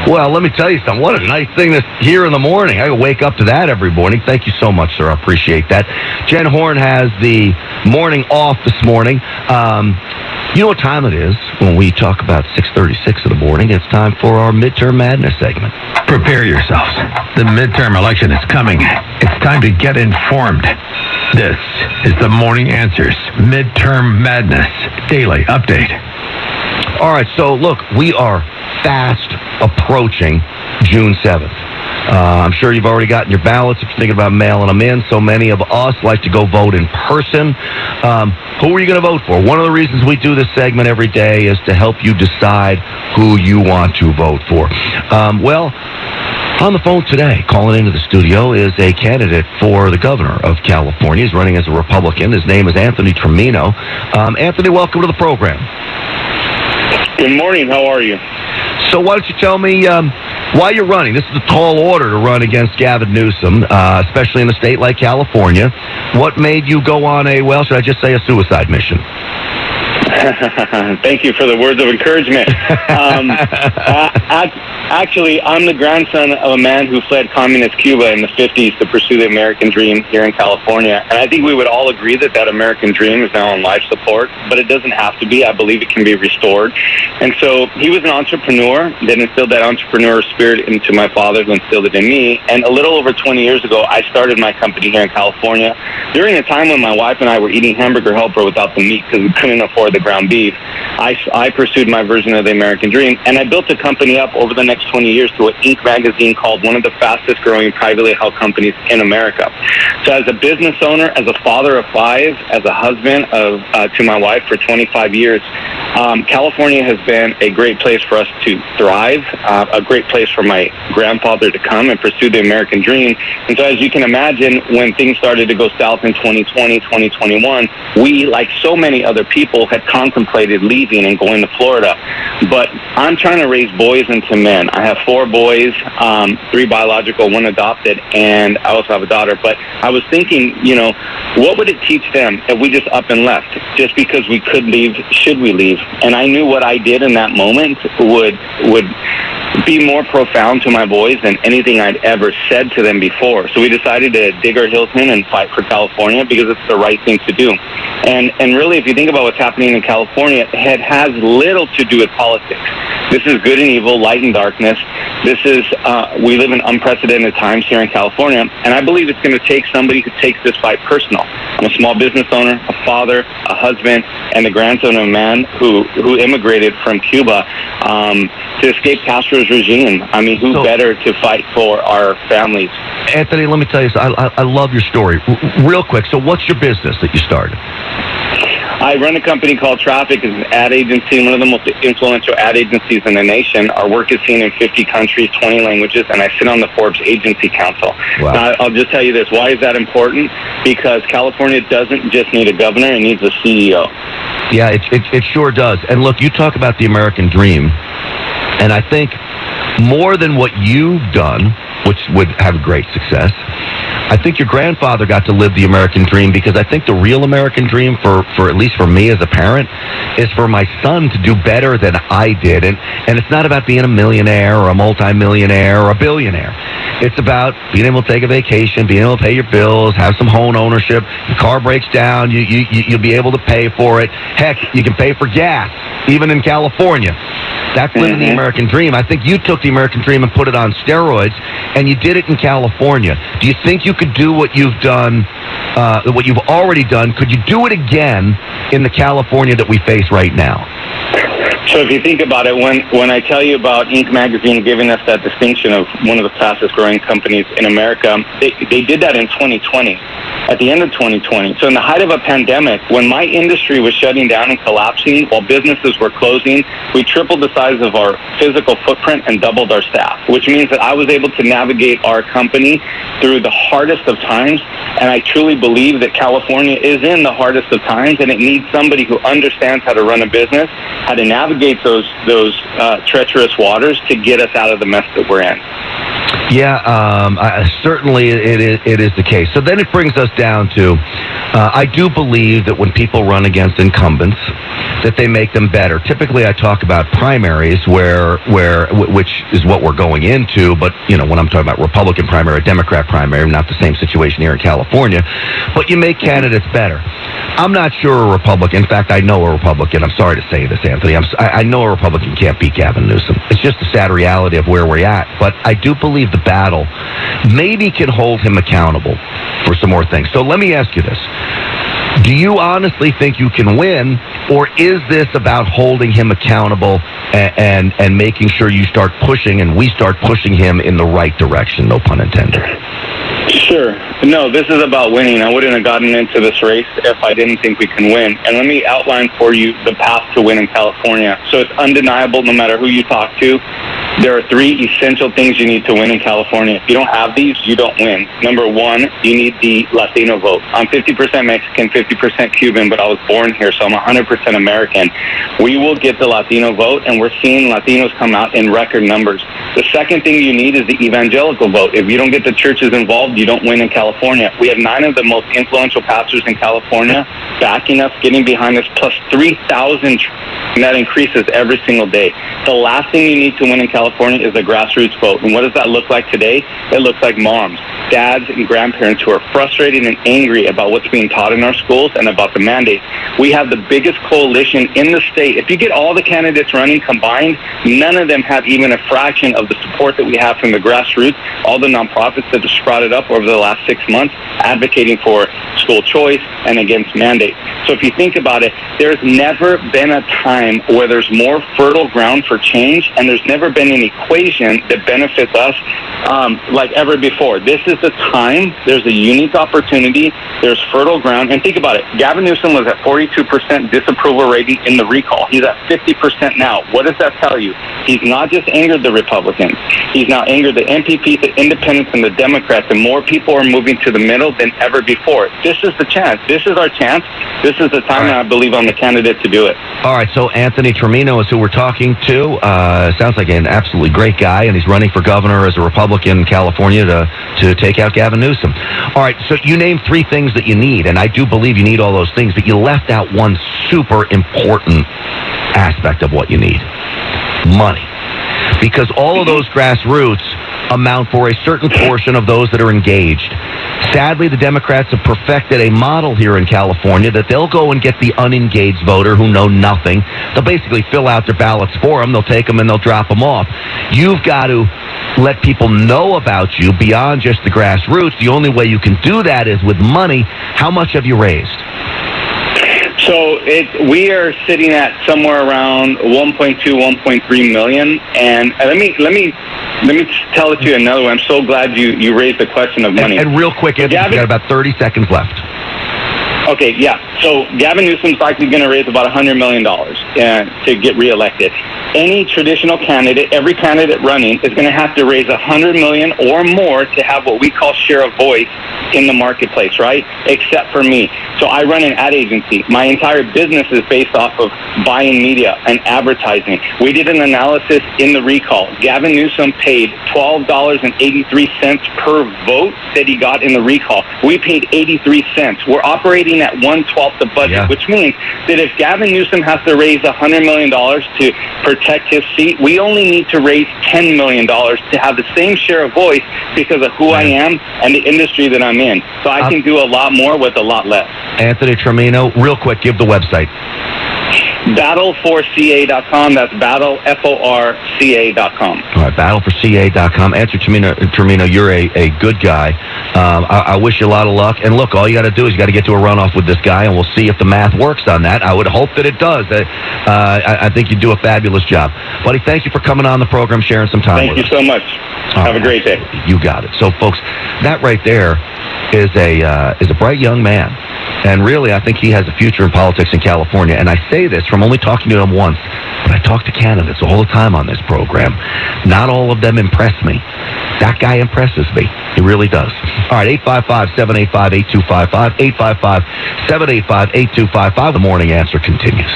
Well, let me tell you something. What a nice thing to hear in the morning. I wake up to that every morning. Thank you so much, sir. I appreciate that. Jen Horn has the morning off this morning. You know what time it is when we talk about 6:36 in the morning. It's time for our Midterm Madness segment. Prepare yourselves. The midterm election is coming. It's time to get informed. This is the Morning Answer's Midterm Madness Daily Update. All right, so look, we are fast approaching June 7th. I'm sure you've already gotten your ballots if you're thinking about mailing them in. So many of us like to go vote in person. Who are you going to vote for? One of the reasons we do this segment every day is to help you decide who you want to vote for. Well, on the phone today, calling into the studio, is a candidate for the governor of California. He's running as a Republican. His name is Anthony Trimino. Anthony, welcome to the program. Good morning. How are you? So why don't you tell me why you're running? This is a tall order to run against Gavin Newsom, especially in a state like California. What made you go on a, well, should I just say a suicide mission? Thank you for the words of encouragement. Actually, I'm the grandson of a man who fled communist Cuba in the 50s to pursue the American dream here in California. And I think we would all agree that that American dream is now on life support, but it doesn't have to be. I believe it can be restored. And so he was an entrepreneur that instilled that entrepreneur spirit into my father, who instilled it in me. And a little over 20 years ago, I started my company here in California during a time when my wife and I were eating hamburger helper without the meat because we couldn't afford the ground beef. I pursued my version of the American dream, and I built a company up over the next 20 years to what Inc. magazine called one of the fastest growing privately held companies in America. So as a business owner, as a father of 5, as a husband to my wife for 25 years, California has been a great place for us to thrive, a great place for my grandfather to come and pursue the American dream. And so as you can imagine, when things started to go south in 2020, 2021, we, like so many other people, had contemplated leaving and going to Florida. But I'm trying to raise boys into men. I have 4 boys, 3 biological, 1 adopted, and I also have a daughter. But I was thinking, what would it teach them if we just up and left? Just because we could leave, should we leave? And I knew what I did in that moment would be more profound to my boys than anything I'd ever said to them before. So we decided to dig our heels in and fight for California because it's the right thing to do. And really, if you think about what's happening in California, it has little to do with politics. This is good and evil, light and darkness. This is, we live in unprecedented times here in California, and I believe it's going to take somebody who takes this fight personal. I'm a small business owner, a father, a husband, and the grandson of a man who immigrated from Cuba to escape Castro's regime. I mean, who better to fight for our families? Anthony, let me tell you, I love your story. Real quick, so what's your business that you started? I run a company called Traffic. It's an ad agency, one of the most influential ad agencies in the nation. Our work is seen in 50 countries, 20 languages, and I sit on the Forbes Agency Council. Wow. Now, I'll just tell you this. Why is that important? Because California doesn't just need a governor, it needs a CEO. Yeah, it sure does. And look, you talk about the American dream, and I think more than what you've done, which would have great success, I think your grandfather got to live the American dream, because I think the real American dream, for at least for me as a parent, is for my son to do better than I did. And it's not about being a millionaire or a multimillionaire or a billionaire. It's about being able to take a vacation, being able to pay your bills, have some home ownership. Your car breaks down, you'll be able to pay for it. Heck, you can pay for gas, even in California. That's living the American dream. I think you took the American dream and put it on steroids, and you did it in California. Do you think you could do what you've done, what you've already done? Could you do it again in the California that we face right now? So if you think about it, when I tell you about Inc. magazine giving us that distinction of one of the fastest growing companies in America, they did that in 2020, at the end of 2020. So in the height of a pandemic, when my industry was shutting down and collapsing while businesses were closing, we tripled the size of our physical footprint and doubled our staff, which means that I was able to navigate our company through the hardest of times. And I truly believe that California is in the hardest of times, and it needs somebody who understands how to run a business, how to navigate those treacherous waters to get us out of the mess that we're in. Yeah, certainly it is the case. So then it brings us down to, I do believe that when people run against incumbents, that they make them better. Typically, I talk about primaries, which is what we're going into. But when I'm talking about Republican primary, Democrat primary, not the same situation here in California. But you make candidates better. I'm not sure a Republican. In fact, I know a Republican. I'm sorry to say this, Anthony. I know a Republican can't beat Gavin Newsom. It's just the sad reality of where we're at. But I do believe the battle maybe can hold him accountable for some more things. So let me ask you this. Do you honestly think you can win, or is this about holding him accountable and making sure you start pushing and we start pushing him in the right direction? No pun intended. Sure. No, this is about winning. I wouldn't have gotten into this race if I didn't think we can win. And let me outline for you the path to win in California. So it's undeniable, no matter who you talk to, there are three essential things you need to win in California. If you don't have these, you don't win. Number one, you need the Latino vote. I'm 50% Mexican, 50% Cuban, but I was born here, so I'm 100% American. We will get the Latino vote, and we're seeing Latinos come out in record numbers. The second thing you need is the evangelical vote. If you don't get the churches involved, you don't win in California. We have 9 of the most influential pastors in California backing us, getting behind us, plus 3,000, and that increases every single day. The last thing you need to win in California is the grassroots vote. And what does that look like today? It looks like moms, dads, and grandparents who are frustrated and angry about what's being taught in our schools and about the mandates. We have the biggest coalition in the state. If you get all the candidates running combined, none of them have even a fraction of the support that we have from the grassroots, all the nonprofits that have sprouted up over the last 6 months advocating for school choice and against mandates. So if you think about it, there's never been a time where there's more fertile ground for change, and there's never been an equation that benefits us like ever before. This is the time. There's a unique opportunity. There's fertile ground. And think about it. Gavin Newsom was at 42% disapproval rating in the recall. He's at 50% now. What does that tell you? He's not just angered the Republicans. He's now angered the MPPs, the independents, and the Democrats, and more people are moving to the middle than ever before. This is the chance. This is our chance. This is the time, and I believe I'm the candidate to do it. All right, so Anthony Trimino is who we're talking to. Sounds like an absolutely great guy, and he's running for governor as a Republican in California to take out Gavin Newsom. All right, so you named 3 things that you need, and I do believe you need all those things, but you left out one super important aspect of what you need: money. Because all of those grassroots amount for a certain portion of those that are engaged. Sadly, the Democrats have perfected a model here in California that they'll go and get the unengaged voter who know nothing. They'll basically fill out their ballots for them. They'll take them and they'll drop them off. You've got to let people know about you beyond just the grassroots. The only way you can do that is with money. How much have you raised? So we are sitting at somewhere around 1.2, 1.3 million. And let me tell it to you another way. I'm so glad you raised the question of money. And real quick, Anthony, you got about 30 seconds left. Okay, yeah. So Gavin Newsom's likely going to raise about $100 million to get reelected. Any traditional candidate, every candidate running, is going to have to raise $100 million or more to have what we call share of voice in the marketplace, right? Except for me. So I run an ad agency. My entire business is based off of buying media and advertising. We did an analysis in the recall. Gavin Newsom paid $12.83 per vote that he got in the recall. We paid 83 cents. We're operating at 1/12 the budget, which means that if Gavin Newsom has to raise $100 million to protect his seat, we only need to raise $10 million to have the same share of voice because of who I am and the industry that I'm in. So I can do a lot more with a lot less. Anthony Termino, real quick, give the website. Battleforca.com. That's battleforca.com. All right, battleforca.com. Anthony Termino, you're a good guy. I wish you a lot of luck. And look, all you got to do is you got to get to a runoff with this guy, and we'll see if the math works on that. I would hope that it does. I think you do a fabulous job. Buddy, thank you for coming on the program, sharing some time with us. Thank you so much. Have a great day. You got it. So, folks, that right there is a bright young man. And really, I think he has a future in politics in California. And I say this from only talking to him once, but I talk to candidates all the time on this program. Not all of them impress me. That guy impresses me. He really does. All right, 855-785-8255, 855-785-8255. The morning answer continues.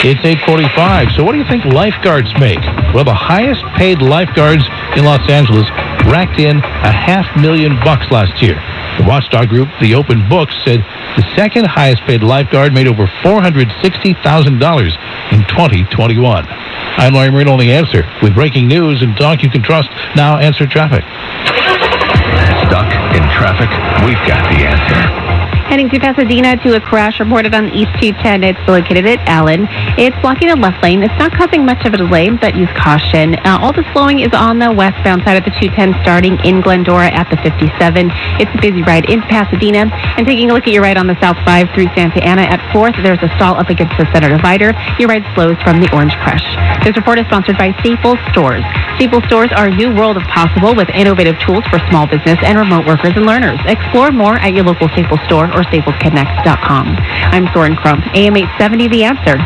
It's 8:45. So what do you think lifeguards make? Well, the highest paid lifeguards in Los Angeles racked in $500,000 last year. The watchdog group, The Open Book, said the second highest paid lifeguard made over $460,000 in 2021. I'm Larry Marino on The Answer with breaking news and talk you can trust. Now, Answer Traffic. Stuck in traffic? We've got the answer. Heading to Pasadena to a crash reported on East 210. It's located at Allen. It's blocking the left lane. It's not causing much of a delay, but use caution. All the slowing is on the westbound side of the 210 starting in Glendora at the 57. It's a busy ride into Pasadena. And taking a look at your ride on the South 5 through Santa Ana at 4th, there's a stall up against the center divider. Your ride slows from the Orange Crush. This report is sponsored by Staples Stores. Staples Stores are a new world of possible with innovative tools for small business and remote workers and learners. Explore more at your local Staples store or staplesconnect.com. I'm Soren Crump, AM 870, The Answer.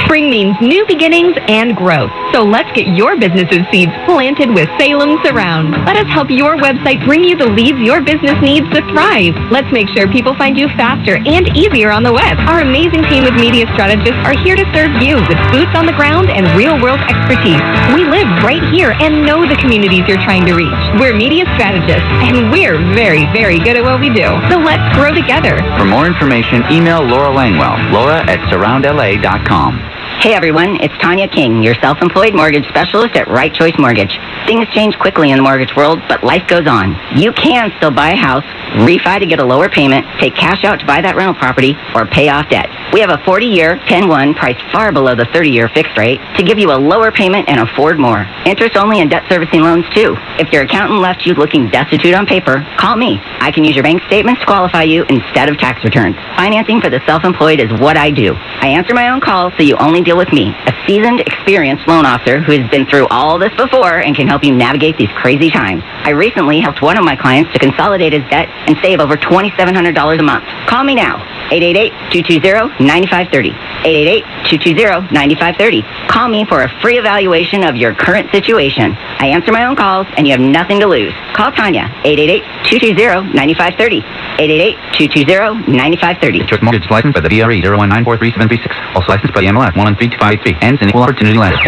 Spring means new beginnings and growth. So let's get your business's seeds planted with Salem Surround. Let us help your website bring you the leads your business needs to thrive. Let's make sure people find you faster and easier on the web. Our amazing team of media strategists are here to serve you with boots on the ground and real-world expertise. We live right here and know the communities you're trying to reach. We're media strategists, and we're very, very good at what we do. So let's grow together. For more information, email Laura Langwell, laura@surroundla.com. Hey everyone, it's Tanya King, your self-employed mortgage specialist at Right Choice Mortgage. Things change quickly in the mortgage world, but life goes on. You can still buy a house, refi to get a lower payment, take cash out to buy that rental property, or pay off debt. We have a 40-year 10-1 priced far below the 30-year fixed rate to give you a lower payment and afford more. Interest only and debt servicing loans too. If your accountant left you looking destitute on paper, call me. I can use your bank statements to qualify you instead of tax returns. Financing for the self-employed is what I do. I answer my own calls, so you only deal with me, a seasoned, experienced loan officer who has been through all this before and can help you navigate these crazy times. I recently helped one of my clients to consolidate his debt and save over $2,700 a month. Call me now, 888-220-9530. 888-220-9530. Call me for a free evaluation of your current situation. I answer my own calls, and you have nothing to lose. Call Tanya, 888-220-9530. 888-220-9530. Choice Mortgage licensed by the BRE 019437336. Also licensed by the MLS 1132583. Ends in equal opportunity lender. Is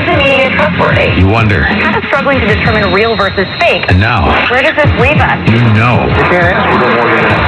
the media trustworthy? You wonder. I'm kind of struggling to determine real versus fake. And now, where does this leave us? you know.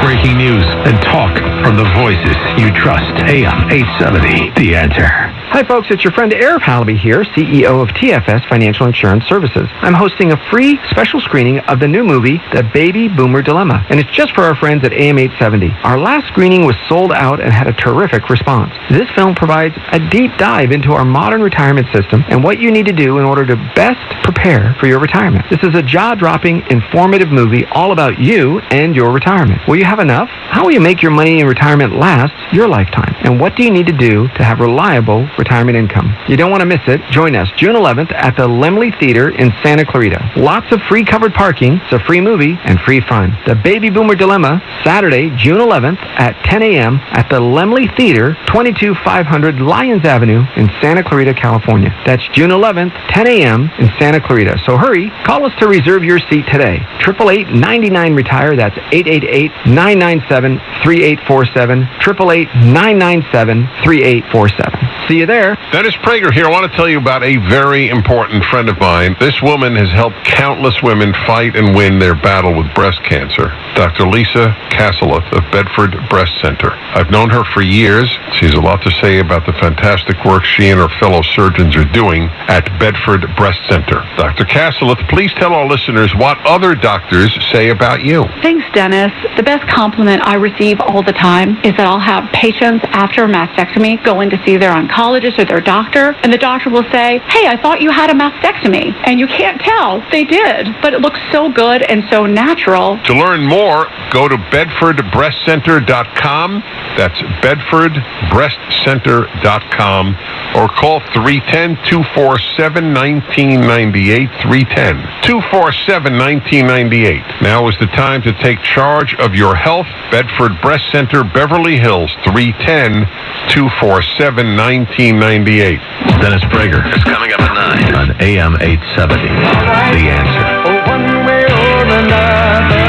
Breaking news and talk from the voices you trust. AM 870, The Answer. Hi, folks. It's your friend Eric Hallaby here, CEO of TFS Financial Insurance Services. I'm hosting a free special screening of the new movie, The Baby Boomer Dilemma, and it's just for our friends at AM 870. Our last screening was sold out and had a terrific response. This film provides a deep dive into our modern retirement system and what you need to do in order to best prepare for your retirement. This is a jaw-dropping, informative movie all about you and your retirement. Will you have enough? How will you make your money in retirement last your lifetime? And what do you need to do to have reliable retirement income? You don't want to miss it. Join us June 11th at the Laemmle Theater in Santa Clarita. Lots of free covered parking, it's a free movie, and free fun. The Baby Boomer Dilemma, Saturday, June 11th at 10 a.m. at the Laemmle Theater, 22500 Lyons Avenue in Santa Clarita, California. That's June 11th, 10 a.m. in Santa Clarita. So hurry, call us to reserve your seat today. 888-99-RETIRE, that's 888-997-3847, 888-997-3847. See you there. Dennis Prager here. I want to tell you about a very important friend of mine. This woman has helped countless women fight and win their battle with breast cancer. Dr. Lisa Castleth of Bedford Breast Center. I've known her for years. She has a lot to say about the fantastic work she and her fellow surgeons are doing at Bedford Breast Center. Dr. Castleth, please tell our listeners what other doctors say about you. Thanks, Dennis. The best compliment I receive all the time is that I'll have patients after a mastectomy go in to see their oncologist or their doctor, and the doctor will say, "Hey, I thought you had a mastectomy." And you can't tell. They did, but it looks so good and so natural. To learn more, go to bedfordbreastcenter.com. That's bedfordbreastcenter.com, or call 310-247-1998, 310-247-1998. Now is the time to take charge of your health. Bedford Breast Center, Beverly Hills, 310-247-1998. Dennis Prager is coming up at 9 on AM 870. The Answer. One way or another,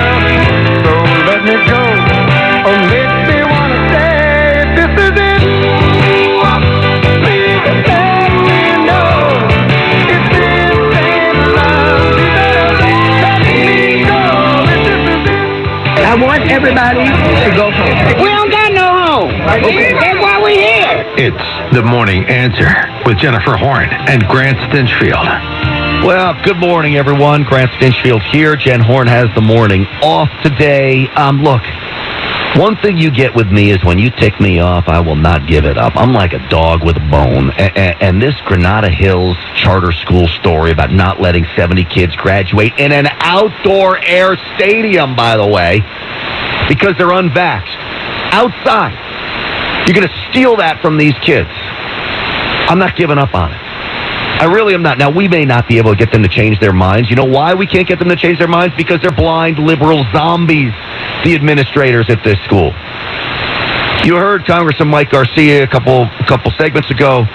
so let me go, or make me wanna stay. This is it. Please let me know. It's this same love. You better let me go. This is it. I want everybody to go home. We don't got no home. Okay. That's why we're here. It's The Morning Answer with Jennifer Horn and Grant Stinchfield. Well, good morning, everyone. Grant Stinchfield here. Jen Horn has the morning off today. Look, one thing you get with me is when you tick me off, I will not give it up. I'm like a dog with a bone. And this Granada Hills charter school story about not letting 70 kids graduate in an outdoor air stadium, by the way, because they're unvaxxed. Outside. You're going to steal that from these kids. I'm not giving up on it. I really am not. Now, we may not be able to get them to change their minds. You know why we can't get them to change their minds? Because they're blind liberal zombies, the administrators at this school. You heard Congressman Mike Garcia a couple segments ago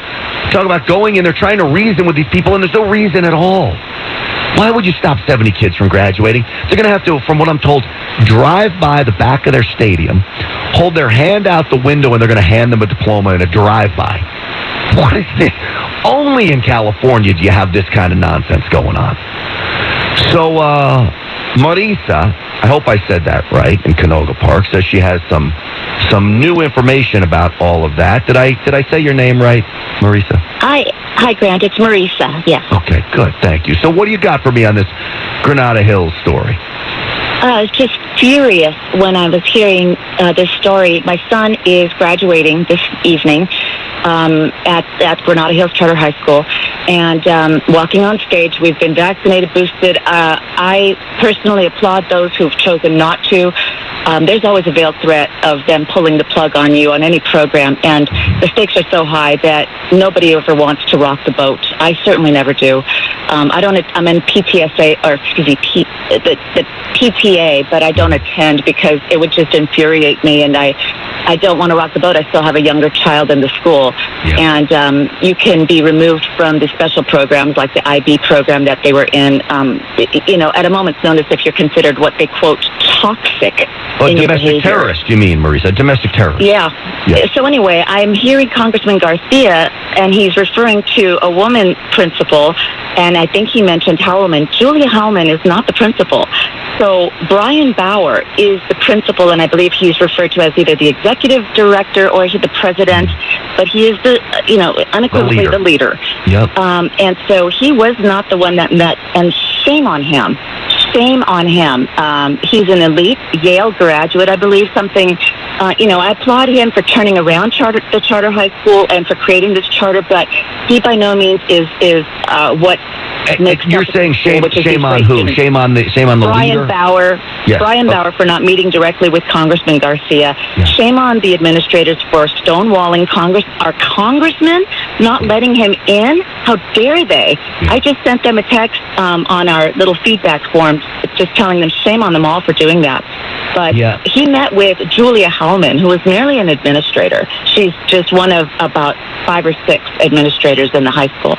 talk about going in there trying to reason with these people, and there's no reason at all. Why would you stop 70 kids from graduating? They're going to have to, from what I'm told, drive by the back of their stadium, hold their hand out the window, and they're going to hand them a diploma in a drive-by. What is this? Only in California do you have this kind of nonsense going on. So, Marisa, I hope I said that right, in Canoga Park, says she has some new information about all of that. Did I say your name right, Marisa? Hi, Grant. It's Marisa. Yes. Okay, good. Thank you. So, what do you got for me on this Granada Hills story? I was just furious when I was hearing this story. My son is graduating this evening at Granada Hills Charter High School, and walking on stage. We've been vaccinated, boosted. I personally applaud those who've chosen not to. There's always a veiled threat of them pulling the plug on you on any program, and the stakes are so high that nobody ever wants to rock the boat. I certainly never do. I'm in PTSA, or excuse me, the PTA, but I don't attend because it would just infuriate me, and I don't want to rock the boat. I still have a younger child in the school, and you can be removed from the special programs like the IB program that they were in, at a moment's notice if you're considered what they quote toxic. A domestic terrorist, you mean, Marisa? Domestic terrorist. Yeah. So anyway, I'm hearing Congressman Garcia, and he's referring to a woman principal, and I think he mentioned Howellman. Julia Howellman is not the principal. So Brian Bauer is the principal, and I believe he's referred to as either the executive director or he's the president, but he is unequivocally the leader. Yep. And so he was not the one that met, and shame on him. Shame on him. He's an elite Yale graduate, I believe, something. I applaud him for turning around the charter high school and for creating this charter, but he by no means is what makes. You're saying shame on who? Shame on the leader? Bauer. Yes. Brian Bauer for not meeting directly with Congressman Garcia. Yeah. Shame on the administrators for stonewalling our congressman, not letting him in. How dare they? Yeah. I just sent them a text on our little feedback form, just telling them shame on them all for doing that. But he met with Julia Hellman, who is merely an administrator. She's just one of about 5 or 6 administrators in the high school.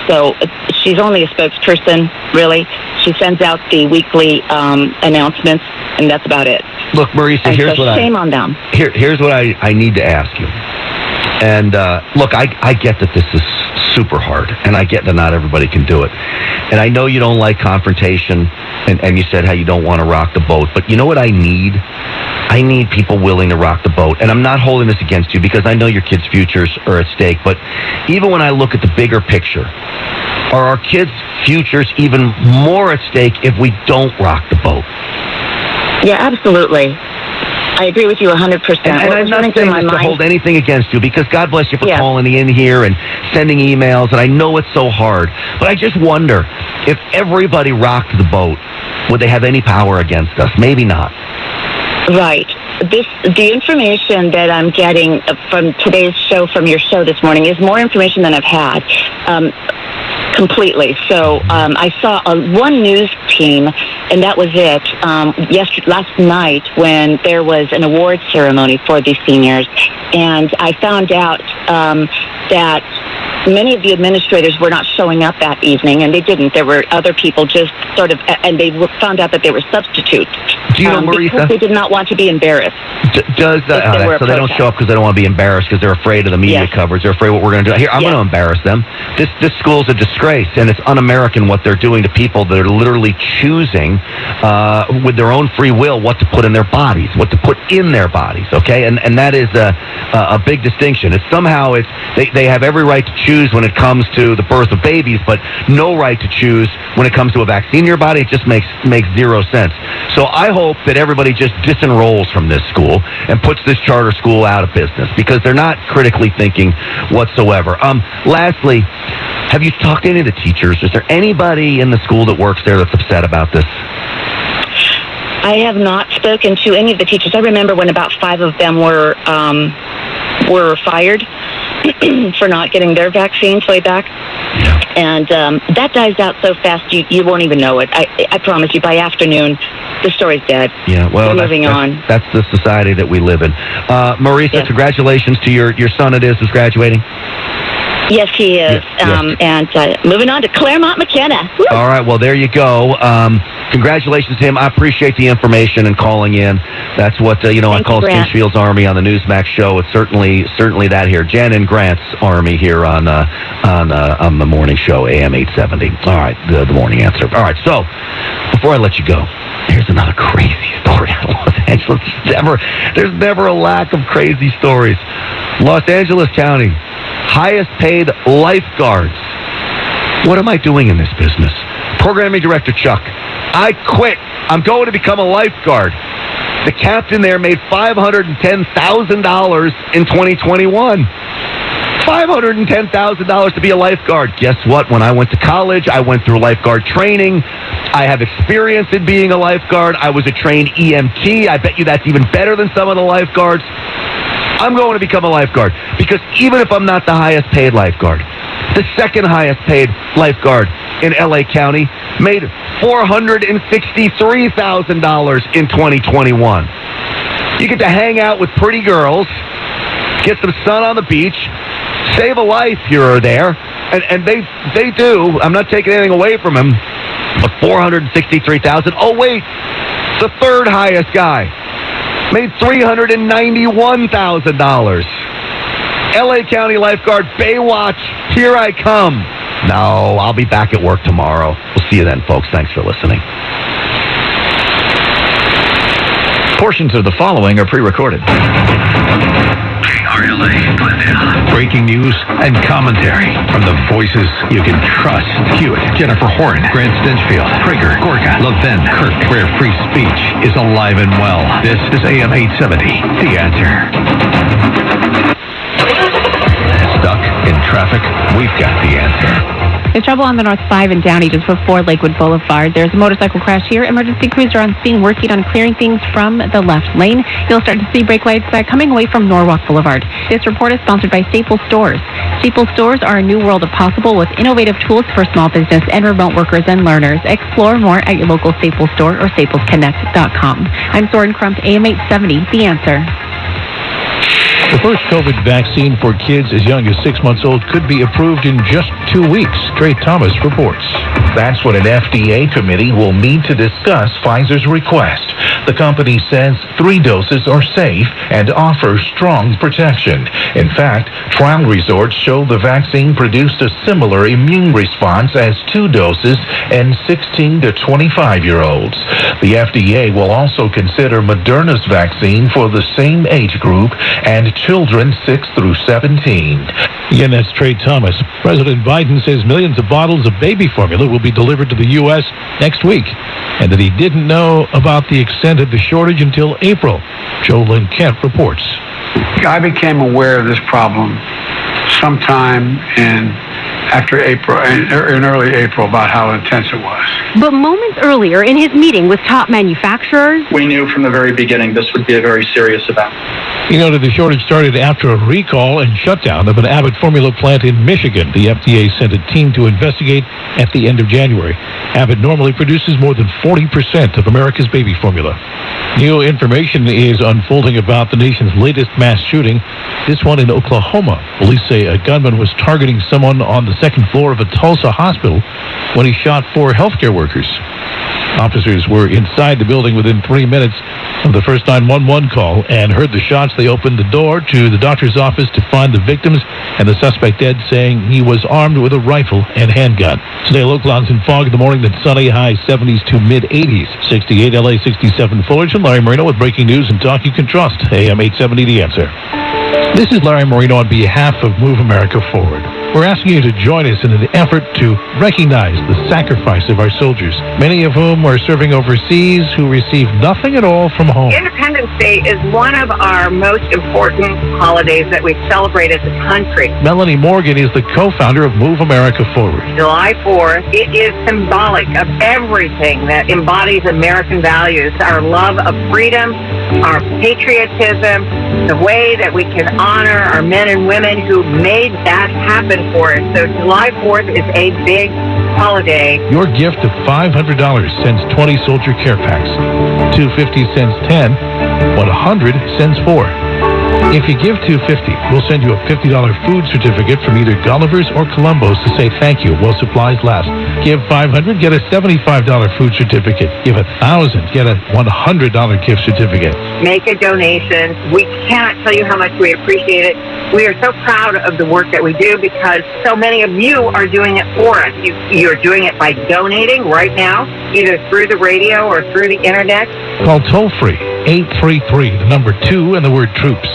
So she's only a spokesperson, really. She sends out the weekly announcements, and that's about it. Look, Marisa, here's what shame on them. Here's what I need to ask you. And look, I get that this is super hard, and I get that not everybody can do it. And I know you don't like confrontation, and you said how you don't want to rock the boat. But you know what I need? I need people willing to rock the boat. And I'm not holding this against you because I know your kids' futures are at stake. But even when I look at the bigger picture, are our kids' futures even more at stake if we don't rock the boat? Yeah, absolutely. I agree with you 100%. And I'm not saying this to hold anything against you, because God bless you for calling in here and sending emails, and I know it's so hard. But I just wonder, if everybody rocked the boat, would they have any power against us? Maybe not. Right. The information that I'm getting from today's show, from your show this morning, is more information than I've had. Completely. So I saw one news team, and that was it. Last night, when there was an award ceremony for the seniors, and I found out that many of the administrators were not showing up that evening, and they didn't. There were other people just sort of, and they found out that they were substitutes. Do you know, Marisa? Because they did not want to be embarrassed. So they don't show up because they don't want to be embarrassed, because they're afraid of the media coverage. They're afraid what we're going to do. Here, I'm going to embarrass them. This school's a disgrace, and it's un-American what they're doing to people that are literally choosing with their own free will what to put in their bodies, what to put in their bodies, okay? And that is a big distinction. They have every right to choose when it comes to the birth of babies, but no right to choose when it comes to a vaccine in your body. It just makes zero sense. So I hope that everybody just disenrolls from this school and puts this charter school out of business, because they're not critically thinking whatsoever. Lastly, have you talked to any of the teachers? Is there anybody in the school that works there that's upset about this? I have not spoken to any of the teachers. I remember when about 5 of them were fired for not getting their vaccines way back. And that dies out so fast you won't even know it. I promise you, by afternoon, the story's dead. Yeah, well, moving on. That's the society that we live in. Marisa, congratulations to your son, it is, who's graduating. Yes, he is. Yes. And moving on to Claremont McKenna. Woo! All right, well, there you go. Congratulations to him. I appreciate the information and calling in. That's what, I call Stinchfield's Army on the Newsmax show. It's certainly that here. Jen and Grant's Army here on the morning show, AM 870. All right, the morning answer. All right, so before I let you go, here's another crazy story out of Los Angeles. There's never a lack of crazy stories. Los Angeles County, highest paid lifeguards. What am I doing in this business? Programming Director Chuck, I quit. I'm going to become a lifeguard. The captain there made $510,000 in 2021. $510,000 to be a lifeguard. Guess what? When I went to college, I went through lifeguard training. I have experience in being a lifeguard. I was a trained EMT. I bet you that's even better than some of the lifeguards. I'm going to become a lifeguard, because even if I'm not the highest paid lifeguard, the second highest paid lifeguard in LA County made $463,000 in 2021. You get to hang out with pretty girls, get some sun on the beach, save a life here or there, and they do. I'm not taking anything away from him, but $463,000. Oh wait, the third highest guy made $391,000. LA County lifeguard, Baywatch, here I come. No, I'll be back at work tomorrow. We'll see you then, folks. Thanks for listening. Portions of the following are pre-recorded. KRLA Glendale. Breaking news and commentary from the voices you can trust. Hewitt, Jennifer Horn, Grant Stinchfield, Prager, Gorka, Levin, Kirk, where free speech is alive and well. This is AM 870, The Answer. Stuck in traffic? We've got the answer. There's trouble on the North 5 and Downey just before Lakewood Boulevard. There's a motorcycle crash here. Emergency crews are on scene working on clearing things from the left lane. You'll start to see brake lights coming away from Norwalk Boulevard. This report is sponsored by Staples Stores. Staples Stores are a new world of possible with innovative tools for small business and remote workers and learners. Explore more at your local Staples store or staplesconnect.com. I'm Soren Crump, AM 870, The Answer. The first COVID vaccine for kids as young as 6 months old could be approved in just 2 weeks. Trey Thomas reports. That's what an FDA committee will meet to discuss Pfizer's request. The company says 3 doses are safe and offer strong protection. In fact, trial results show the vaccine produced a similar immune response as 2 doses in 16 to 25-year-olds. The FDA will also consider Moderna's vaccine for the same age group and children 6 through 17. Again, that's Trey Thomas. President Biden says millions of bottles of baby formula will be delivered to the U.S. next week, and that he didn't know about the extent of the shortage until April. Joe Lynn Kemp reports. I became aware of this problem sometime after April, in early April, about how intense it was. But moments earlier, in his meeting with top manufacturers, we knew from the very beginning this would be a very serious event. He noted the shortage started after a recall and shutdown of an Abbott formula plant in Michigan. The FDA sent a team to investigate at the end of January. Abbott normally produces more than 40% of America's baby formula. New information is unfolding about the nation's latest mass shooting, this one in Oklahoma. Police say a gunman was targeting someone on the second floor of a Tulsa hospital when he shot 4 healthcare workers. Officers were inside the building within 3 minutes of the first 911 call and heard the shots. They opened the door to the doctor's office to find the victims and the suspect dead, saying he was armed with a rifle and handgun. Today, local clouds and fog in the morning, then sunny, high 70s to mid-80s. 68 LA, 67 Fullerton. Larry Marino with breaking news and talk you can trust. AM 870, The Answer. This is Larry Marino on behalf of Move America Forward. We're asking you to join us in an effort to recognize the sacrifice of our soldiers, many of whom are serving overseas, who receive nothing at all from home. Independence Day is one of our most important holidays that we celebrate as a country. Melanie Morgan is the co-founder of Move America Forward. July 4th, it is symbolic of everything that embodies American values, our love of freedom, our patriotism, the way that we can honor our men and women who made that happen for us. So July 4th is a big holiday. Your gift of $500 sends 20 soldier care packs. $250 sends 10. 100 sends 4. If you give $250, we'll send you a $50 food certificate from either Gulliver's or Columbo's to say thank you while supplies last. Give $500, get a $75 food certificate. Give $1,000, get a $100 gift certificate. Make a donation. We cannot tell you how much we appreciate it. We are so proud of the work that we do because so many of you are doing it for us. You're doing it by donating right now, either through the radio or through the internet. Call toll-free 833, the number 2 and the word troops.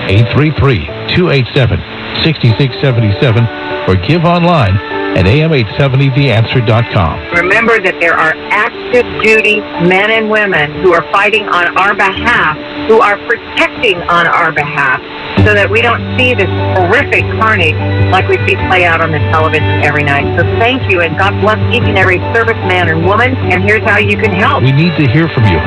833-287-6677 or give online at am870theanswer.com. Remember that there are active duty men and women who are fighting on our behalf, who are protecting on our behalf, so that we don't see this horrific carnage like we see play out on the television every night. So thank you, and God bless each and every serviceman and woman, and here's how you can help. We need to hear from you.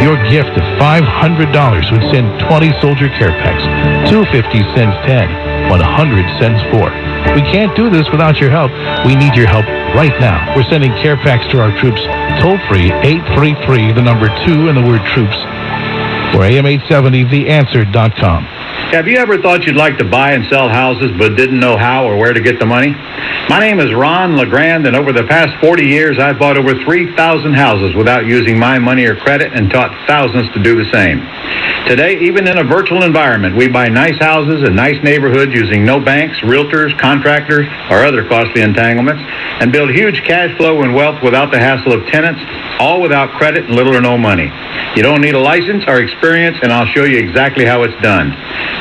Your gift of $500 would send 20 soldier care packs. $250 sends 10. 100 sends 4. We can't do this without your help. We need your help right now. We're sending care packs to our troops. Toll free 833, the number 2 and the word troops. Or am870theanswer.com. Have you ever thought you'd like to buy and sell houses but didn't know how or where to get the money? My name is Ron LeGrand, and over the past 40 years, I've bought over 3,000 houses without using my money or credit and taught thousands to do the same. Today, even in a virtual environment, we buy nice houses in nice neighborhoods using no banks, realtors, contractors, or other costly entanglements, and build huge cash flow and wealth without the hassle of tenants, all without credit and little or no money. You don't need a license or experience, and I'll show you exactly how it's done.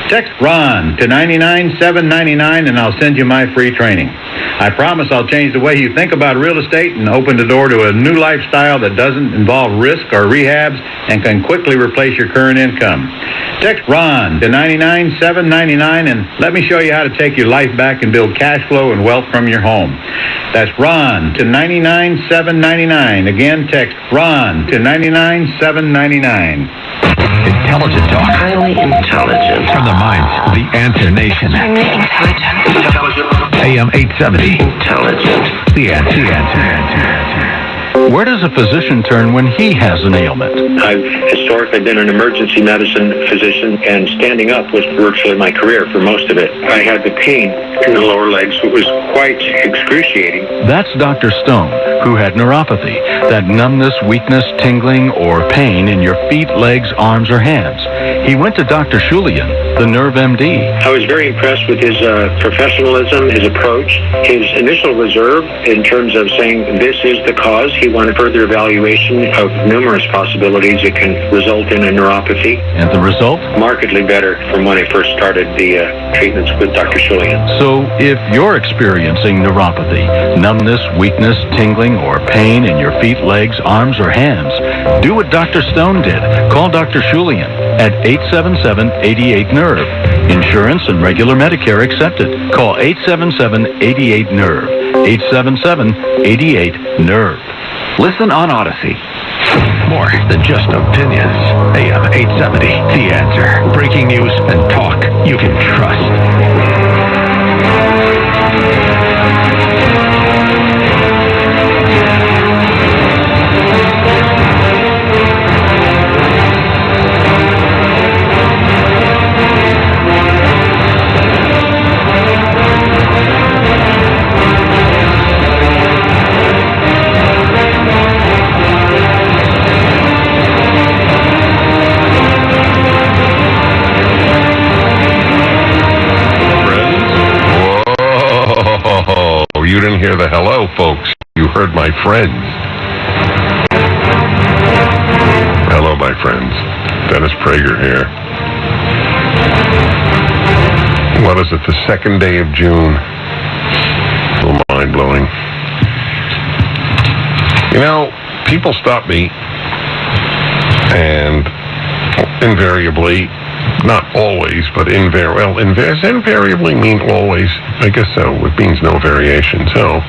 Text RON to 99799, and I'll send you my free training. I promise I'll change the way you think about real estate and open the door to a new lifestyle that doesn't involve risk or rehabs and can quickly replace your current income. Text RON to 99799, and let me show you how to take your life back and build cash flow and wealth from your home. That's RON to 99799. Again, text RON to 99799. Intelligent talk. Highly intelligent. From the minds of the Answer Nation. Extremely intelligent. AM 870. Intelligent. The Answer. Where does a physician turn when he has an ailment? I've historically been an emergency medicine physician, and standing up was virtually my career for most of it. I had the pain in the lower legs. It was quite excruciating. That's Dr. Stone, who had neuropathy, that numbness, weakness, tingling, or pain in your feet, legs, arms, or hands. He went to Dr. Shulian, the Nerve MD. I was very impressed with his professionalism, his approach, his initial reserve in terms of saying this is the cause. He wanted further evaluation of numerous possibilities that can result in a neuropathy. And the result? Markedly better from when I first started the treatments with Dr. Shulian. So if you're experiencing neuropathy, numbness, weakness, tingling, or pain in your feet, legs, arms, or hands, do what Dr. Stone did. Call Dr. Shulian at 877-88-NERVE. Insurance and regular Medicare accepted. Call 877-88-NERVE. 877-88-NERVE. Listen on Odyssey. More than just opinions. AM 870. The Answer. Breaking news and talk you can trust. You didn't hear the hello, folks. You heard my friends. Hello, my friends. Dennis Prager here. What is it, the second day of June? A little mind-blowing. You know, people stop me, and invariably, not always, but invariably mean always. I guess so. It means no variation. So,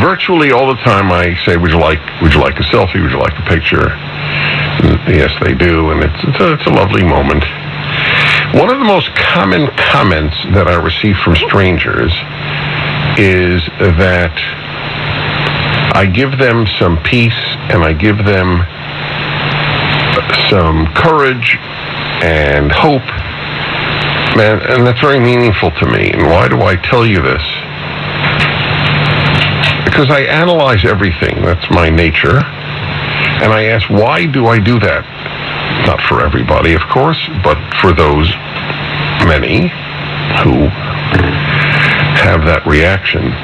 virtually all the time I say, would you like a selfie? Would you like a picture? And yes, they do, and it's a lovely moment. One of the most common comments that I receive from strangers is that I give them some peace and I give them some courage and hope, man, and that's very meaningful to me. And why do I tell you this? Because I analyze everything. That's my nature. And I ask, why do I do that? Not for everybody, of course, but for those many who have that reaction.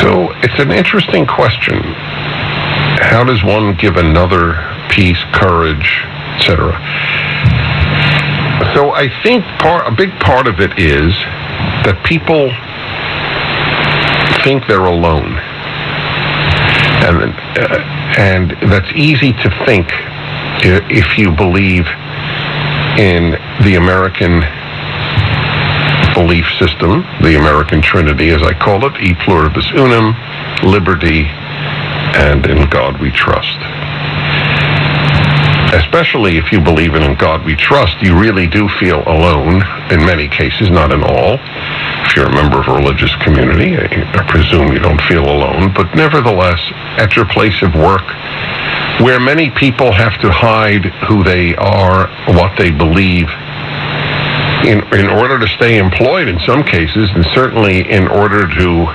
So it's an interesting question. How does one give another peace, courage, etc.? So I think a big part of it is that people think they're alone. And that's easy to think if you believe in the American belief system, the American Trinity, as I call it, e pluribus unum, liberty, and in God we trust. Especially if you believe in God we trust, you really do feel alone, in many cases, not in all. If you're a member of a religious community, I presume you don't feel alone, but nevertheless, at your place of work, where many people have to hide who they are, what they believe, in order to stay employed in some cases, and certainly in order to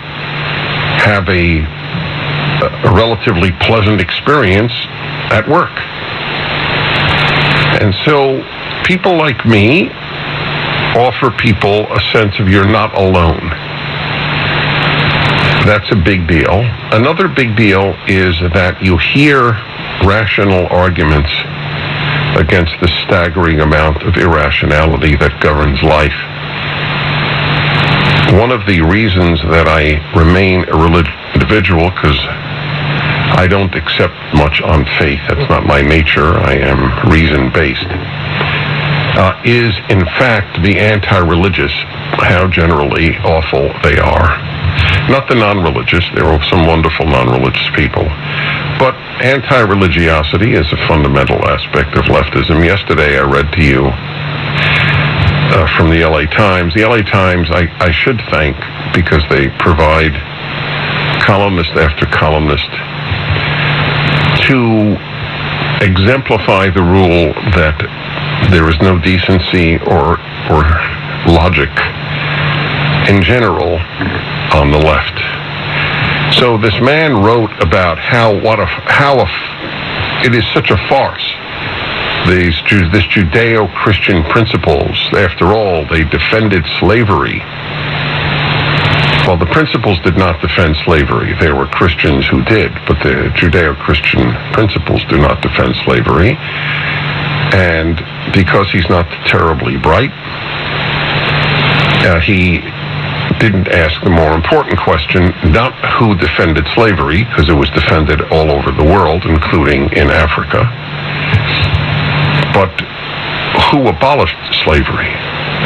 have a relatively pleasant experience at work. And so people like me offer people a sense of you're not alone. That's a big deal. Another big deal is that you hear rational arguments against the staggering amount of irrationality that governs life. One of the reasons that I remain a religious individual, because I don't accept much on faith, that's not my nature, I am reason-based, is in fact to be anti-religious, how generally awful they are. Not the non-religious, there are some wonderful non-religious people, but anti-religiosity is a fundamental aspect of leftism. Yesterday I read to you from the LA Times. The LA Times I should thank, because they provide columnist after columnist to exemplify the rule that there is no decency or logic in general on the left. So this man wrote about how it is such a farce. This Judeo-Christian principles, after all, they defended slavery. Well, the principles did not defend slavery. There were Christians who did, but the Judeo-Christian principles do not defend slavery. And because he's not terribly bright, he didn't ask the more important question, not who defended slavery, because it was defended all over the world, including in Africa, but who abolished slavery.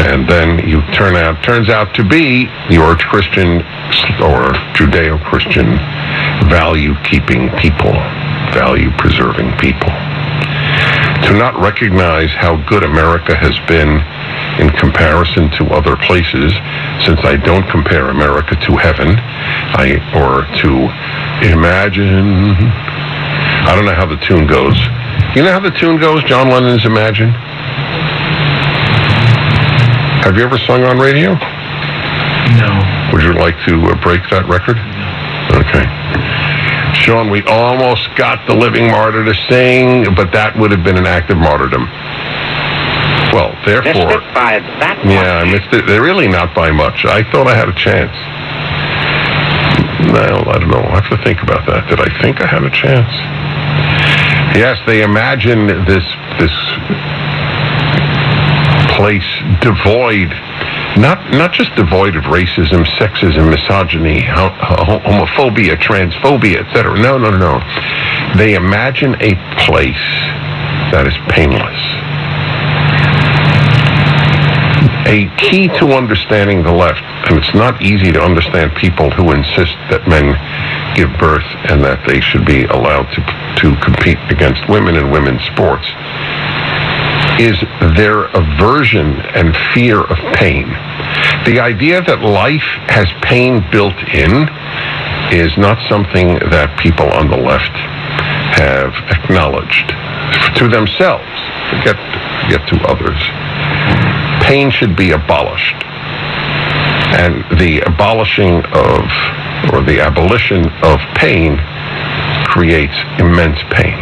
And then turns out to be your Christian or Judeo-Christian value-keeping people, value-preserving people. To not recognize how good America has been in comparison to other places, since I don't compare America to heaven, or to imagine. I don't know how the tune goes. You know how the tune goes, John Lennon's Imagine? Have you ever sung on radio? No. Would you like to break that record? No. Okay. Sean, we almost got the living martyr to sing, but that would have been an act of martyrdom. Well, therefore... Missed it by that much. Yeah, I missed it. They're really not by much. I thought I had a chance. Well, I don't know. I have to think about that. Did I think I had a chance? Yes, they imagine this place devoid, not just devoid of racism, sexism, misogyny, homophobia, transphobia, etc. No. They imagine a place that is painless. A key to understanding the left, and it's not easy to understand people who insist that men give birth and that they should be allowed to compete against women in women's sports, is their aversion and fear of pain. The idea that life has pain built in is not something that people on the left have acknowledged to themselves, forget to others. Pain should be abolished. And the abolition of pain creates immense pain.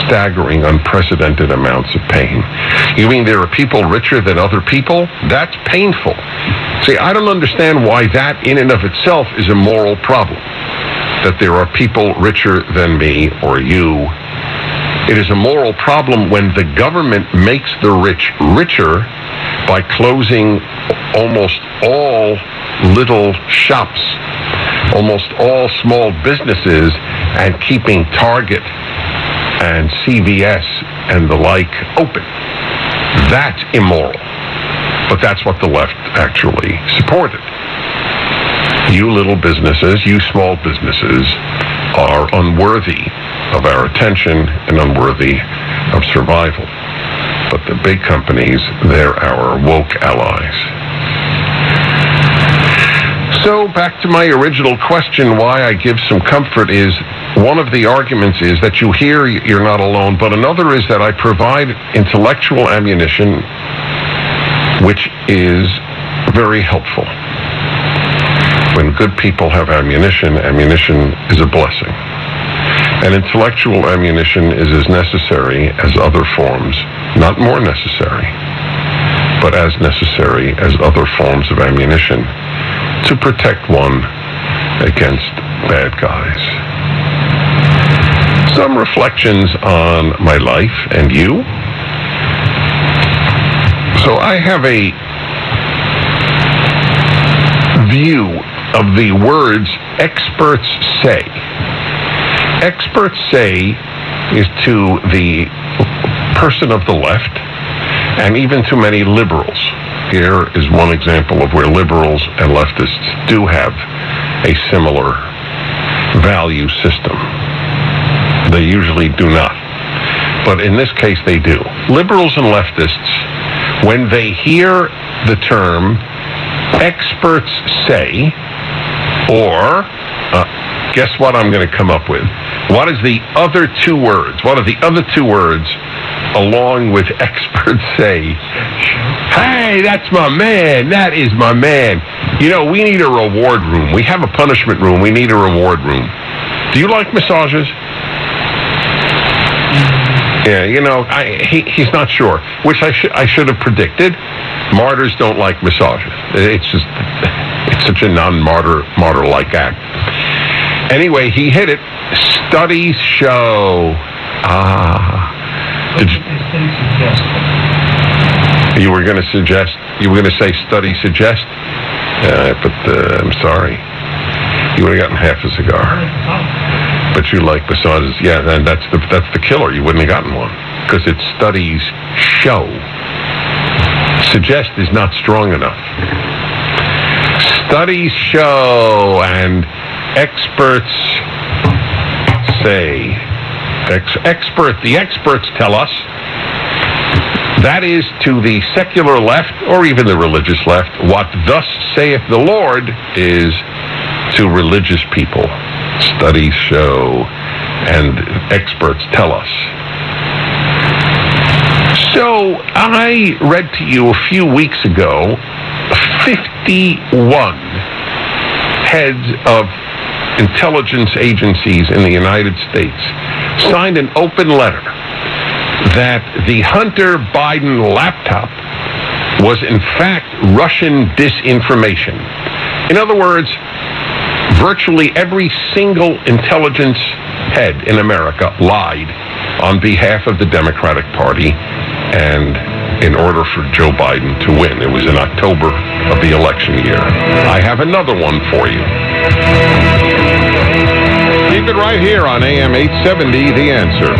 Staggering, unprecedented amounts of pain. You mean there are people richer than other people? That's painful. See, I don't understand why that in and of itself is a moral problem. That there are people richer than me or you. It is a moral problem when the government makes the rich richer by closing almost all little shops, almost all small businesses, and keeping Target and CVS and the like open. That's immoral. But that's what the left actually supported. You little businesses, you small businesses, are unworthy of our attention and unworthy of survival. But the big companies, they're our woke allies. So back to my original question, why I give some comfort is, one of the arguments is that you hear you're not alone, but another is that I provide intellectual ammunition which is very helpful. When good people have ammunition, ammunition is a blessing. And intellectual ammunition is as necessary as other forms, not more necessary, but as necessary as other forms of ammunition to protect one against bad guys. Some reflections on my life and you. So I have a view of the words experts say. Experts say is to the person of the left and even to many liberals. Here is one example of where liberals and leftists do have a similar value system. They usually do not. But in this case, they do. Liberals and leftists, when they hear the term experts say, or guess what I'm going to come up with? What is the other two words? What are the other two words along with experts say? Hey, that's my man. That is my man. You know, we need a reward room. We have a punishment room. We need a reward room. Do you like massages? Yeah, you know, he's not sure, which I should have predicted. Martyrs don't like massages. It's such a non-martyr-like act. Anyway, he hit it. Studies show. You were going to suggest? You were going to say studies suggest? But I'm sorry. You would have gotten half a cigar. But you like massages. Yeah, and that's the killer. You wouldn't have gotten one. Because it's studies show. Suggest is not strong enough. Studies show and experts say. The experts tell us. That is to the secular left or even the religious left. What thus saith the Lord is to religious people. Studies show and experts tell us. So I read to you a few weeks ago 51 heads of intelligence agencies in the United States signed an open letter that the Hunter Biden laptop was in fact Russian disinformation. In other words, virtually every single intelligence head in America lied on behalf of the Democratic Party and in order for Joe Biden to win. It was in October of the election year. I have another one for you. Keep it right here on AM 870, The Answer.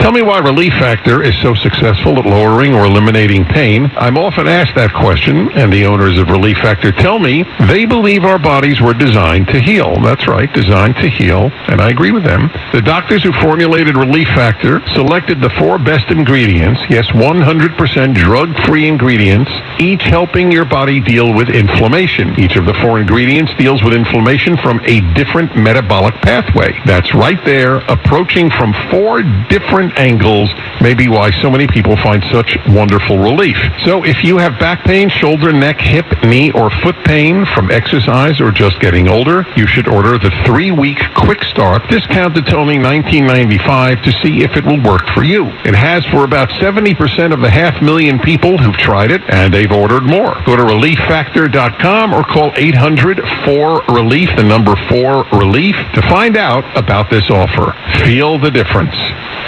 Tell me why Relief Factor is so successful at lowering or eliminating pain. I'm often asked that question, and the owners of Relief Factor tell me they believe our bodies were designed to heal. That's right, designed to heal, and I agree with them. The doctors who formulated Relief Factor selected the 4 best ingredients, yes, 100% drug-free ingredients, each helping your body deal with inflammation. Each of the 4 ingredients deals with inflammation from a different metabolic pathway. That's right there, approaching from 4 different angles, may be why so many people find such wonderful relief. So if you have back pain, shoulder, neck, hip, knee, or foot pain from exercise or just getting older, you should order the 3-week quick start, discounted to only $19.95 to see if it will work for you. It has for about 70% of the 500,000 people who've tried it, and they've ordered more. Go to ReliefFactor.com or call 800-4RELIEF, the number 4RELIEF, to find out about this offer. Feel the difference.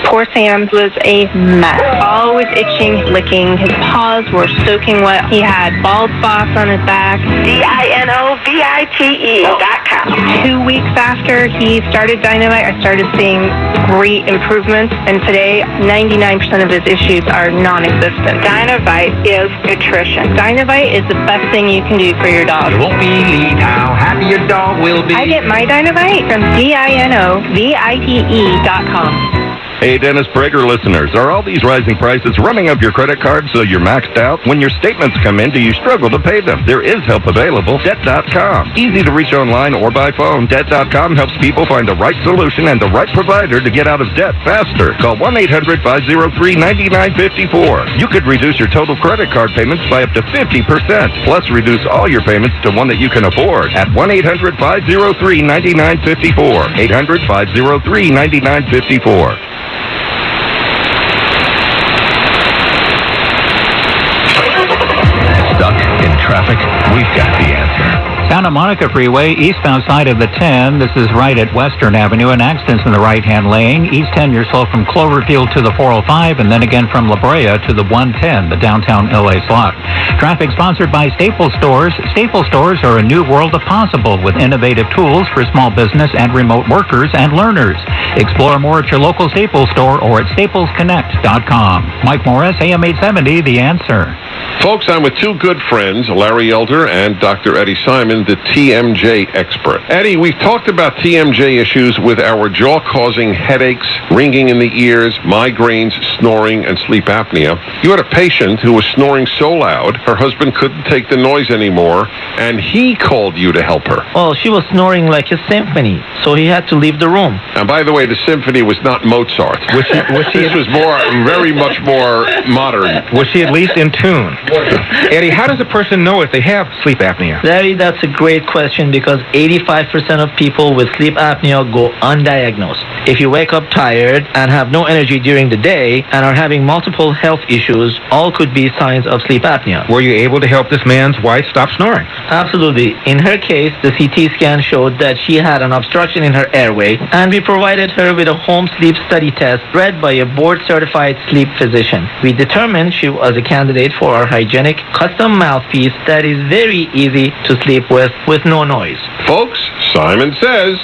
Poor Sam was a mess. Always itching, licking. His paws were soaking wet. He had bald spots on his back. DINOVITE.com. 2 weeks after he started Dynamite, I started seeing great improvements. And today, 99% of his issues are non-existent. Dynamite is nutrition. Dynamite is the best thing you can do for your dog. You won't believe how happy your dog will be. I get my Dynamite from DINOVITE.com. Hey, Dennis Prager listeners, are all these rising prices running up your credit card so you're maxed out? When your statements come in, do you struggle to pay them? There is help available. Debt.com. Easy to reach online or by phone. Debt.com helps people find the right solution and the right provider to get out of debt faster. Call 1-800-503-9954. You could reduce your total credit card payments by up to 50%, plus reduce all your payments to one that you can afford at 1-800-503-9954. 800-503-9954. Stuck in traffic? We've got the answer. Santa Monica Freeway, eastbound side of the 10. This is right at Western Avenue. An accident's in the right-hand lane. East 10, you're slow from Cloverfield to the 405, and then again from La Brea to the 110, the downtown LA slot. Traffic sponsored by Staples Stores. Staples Stores are a new world of possible with innovative tools for small business and remote workers and learners. Explore more at your local Staples store or at staplesconnect.com. Mike Morris, AM 870, The Answer. Folks, I'm with two good friends, Larry Elder and Dr. Eddie Simon, the TMJ expert. Eddie, we've talked about TMJ issues with our jaw-causing headaches, ringing in the ears, migraines, snoring, and sleep apnea. You had a patient who was snoring so loud, her husband couldn't take the noise anymore, and he called you to help her. Well, she was snoring like a symphony, so he had to leave the room. And by the way, the symphony was not Mozart. This was very much more modern. Was she at least in tune? Eddie, how does a person know if they have sleep apnea? Larry, that's a great question because 85% of people with sleep apnea go undiagnosed. If you wake up tired and have no energy during the day and are having multiple health issues, all could be signs of sleep apnea. Were you able to help this man's wife stop snoring? Absolutely. In her case, the CT scan showed that she had an obstruction in her airway, and we provided her with a home sleep study test read by a board-certified sleep physician. We determined she was a candidate for our hygienic custom mouthpiece that is very easy to sleep with no noise. Folks, Simon says,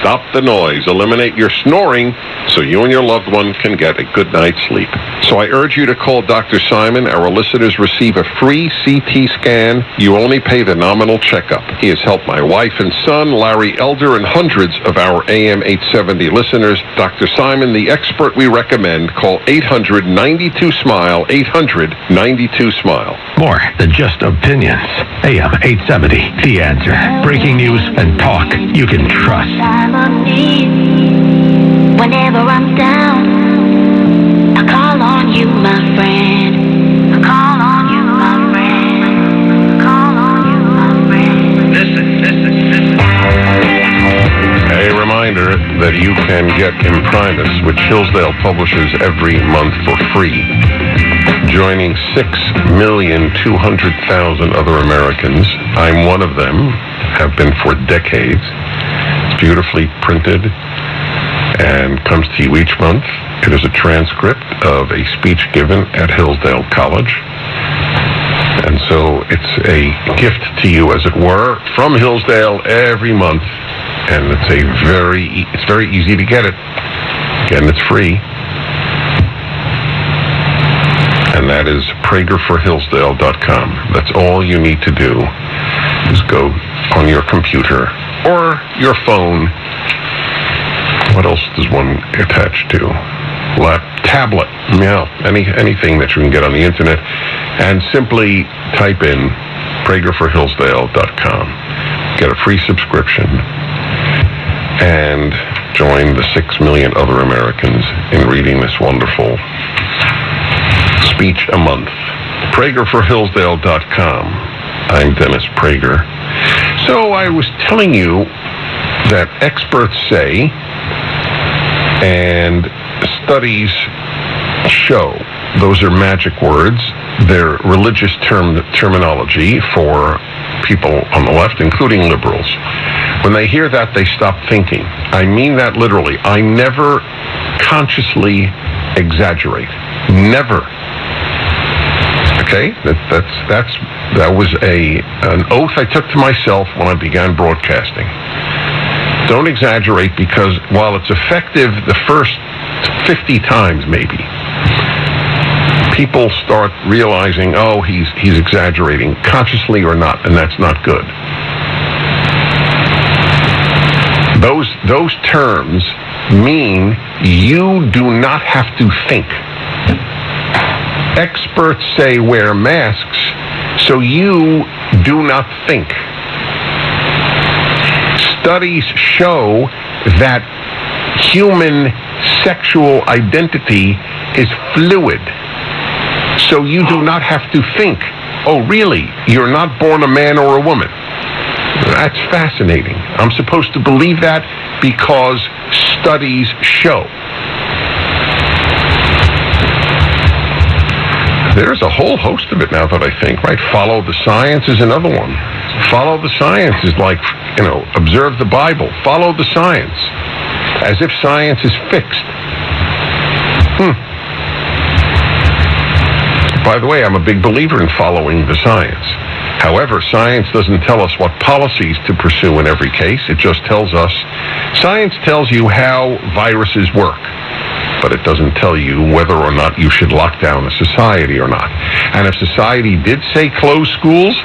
stop the noise, eliminate your snoring so you and your loved one can get a good night's sleep. So I urge you to call Dr. Simon. Our listeners receive a free CT scan. You only pay the nominal checkup. He has helped my wife and son, Larry Elder, and hundreds of our AM 870 listeners. Dr. Simon, the expert we recommend. Call 800-92-SMILE, 800-92-SMILE. More than just opinions. AM 870, The Answer. Breaking news and talk you can trust. Whenever I'm down, I call on you, my friend. I call on you, my friend. I call on you, my friend. Listen. A reminder that you can get Imprimis, which Hillsdale publishes every month for free. Joining 6,200,000 other Americans. I'm one of them, have been for decades. It's beautifully printed and comes to you each month. It is a transcript of a speech given at Hillsdale College. And so it's a gift to you, as it were, from Hillsdale every month. And it's very easy to get it. Again, it's free. And that is PragerForHillsdale.com. That's all you need to do is go on your computer or your phone. What else does one attach to? Tablet. Yeah, anything that you can get on the internet. And simply type in PragerForHillsdale.com. Get a free subscription. And join the 6 million other Americans in reading this wonderful speech a month. PragerForHillsdale.com. I'm Dennis Prager. So I was telling you that experts say, and studies show, those are magic words, they're religious terminology for people on the left, including liberals. When they hear that, they stop thinking. I mean that literally. I never consciously exaggerate. Never. Okay? That was an oath I took to myself when I began broadcasting. Don't exaggerate, because while it's effective the first 50 times maybe, people start realizing, oh, he's exaggerating, consciously or not, and that's not good. Those terms mean you do not have to think. Experts say wear masks, so you do not think. Studies show that human sexual identity is fluid, so you do not have to think, oh, really, you're not born a man or a woman. That's fascinating. I'm supposed to believe that because studies show. There's a whole host of it now that I think, right? Follow the science is another one. Follow the science is like, observe the Bible. Follow the science. As if science is fixed. By the way, I'm a big believer in following the science. However, science doesn't tell us what policies to pursue in every case. It just tells us, science tells you how viruses work, but it doesn't tell you whether or not you should lock down a society or not. And if society did say close schools,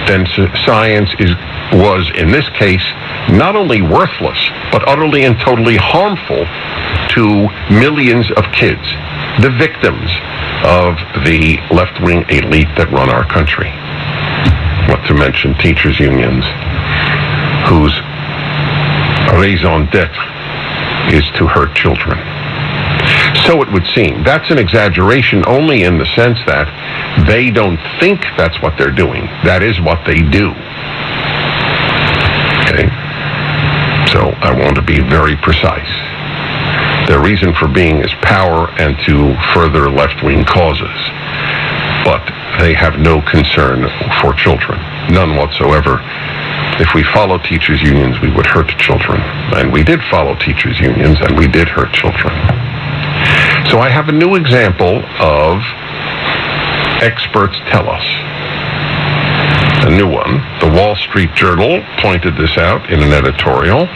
then science was, in this case, not only worthless, but utterly and totally harmful to millions of kids, the victims of the left-wing elite that run our country. Not to mention teachers' unions, whose raison d'etre is to hurt children. So it would seem. That's an exaggeration only in the sense that they don't think that's what they're doing. That is what they do. Okay? So I want to be very precise. Their reason for being is power and to further left-wing causes. But they have no concern for children. None whatsoever. If we follow teachers' unions, we would hurt children. And we did follow teachers' unions, and we did hurt children. So I have a new example of experts tell us. A new one. The Wall Street Journal pointed this out in an editorial.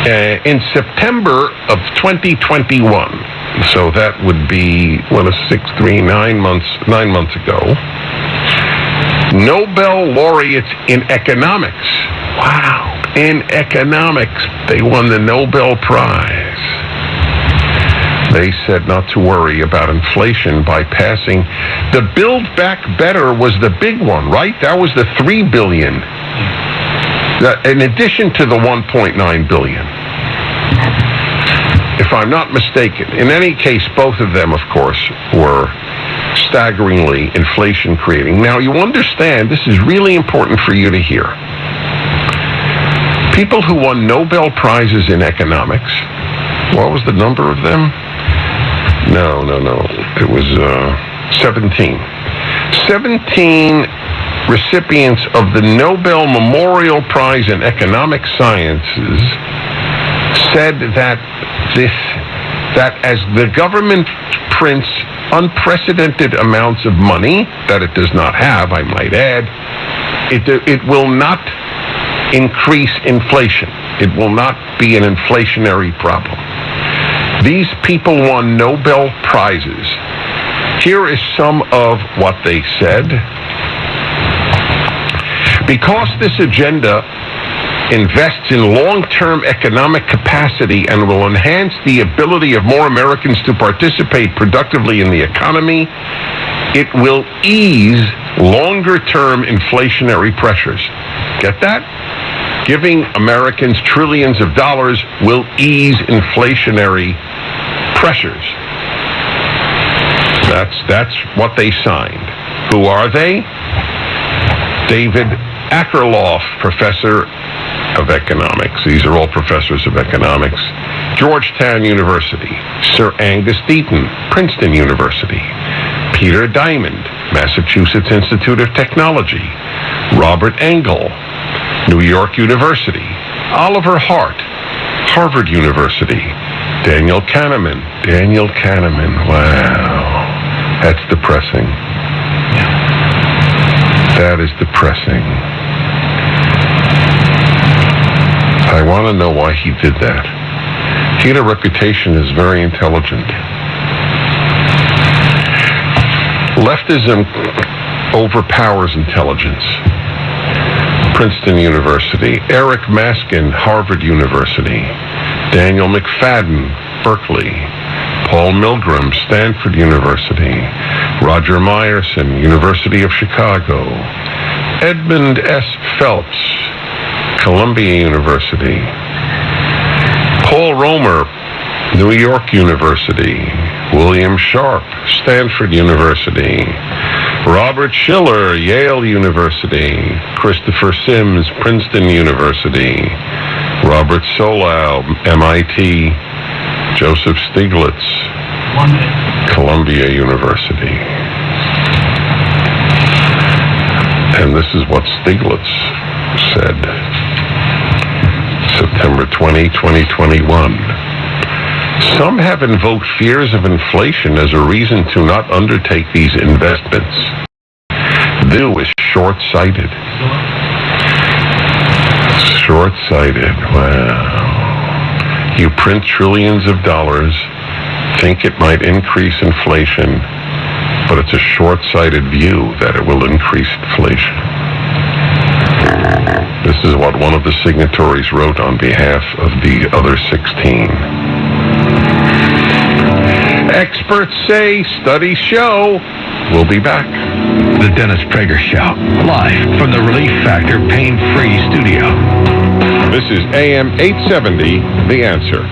In September of 2021, so that would be, 9 months ago, Nobel laureates in economics. Wow. In economics, they won the Nobel Prize. They said not to worry about inflation by passing. The Build Back Better was the big one, right? That was the $3 billion. In addition to the $1.9 billion. If I'm not mistaken. In any case, both of them, of course, were staggeringly inflation creating. Now, you understand, this is really important for you to hear. People who won Nobel Prizes in economics, what was the number of them? No. It was 17. 17 recipients of the Nobel Memorial Prize in Economic Sciences said that as the government prints unprecedented amounts of money that it does not have, I might add, it will not increase inflation. It will not be an inflationary problem. These people won Nobel Prizes. Here is some of what they said. Because this agenda invests in long-term economic capacity and will enhance the ability of more Americans to participate productively in the economy, it will ease longer-term inflationary pressures. Get that? Giving Americans trillions of dollars will ease inflationary pressures. That's what they signed. Who are they? David Akerlof, professor of economics. These are all professors of economics. Georgetown University. Sir Angus Deaton, Princeton University. Peter Diamond, Massachusetts Institute of Technology. Robert Engel, New York University. Oliver Hart, Harvard University. Daniel Kahneman. Wow. That's depressing. That is depressing. I want to know why he did that. He had a reputation as very intelligent. Leftism overpowers intelligence. Princeton University. Eric Maskin, Harvard University. Daniel McFadden, Berkeley. Paul Milgram, Stanford University. Roger Meyerson, University of Chicago. Edmund S. Phelps, Columbia University. Paul Romer, New York University. William Sharp, Stanford University. Robert Schiller, Yale University. Christopher Sims, Princeton University. Robert Solau, MIT. Joseph Stiglitz, Columbia University. And this is what Stiglitz said. September 20, 2021. Some have invoked fears of inflation as a reason to not undertake these investments. This is short-sighted. Short-sighted, wow. You print trillions of dollars, think it might increase inflation, but it's a short-sighted view that it will increase inflation. This is what one of the signatories wrote on behalf of the other 16. Experts say, studies show. We'll be back. The Dennis Prager Show, live from the Relief Factor Pain-Free Studio. This is AM 870, The Answer.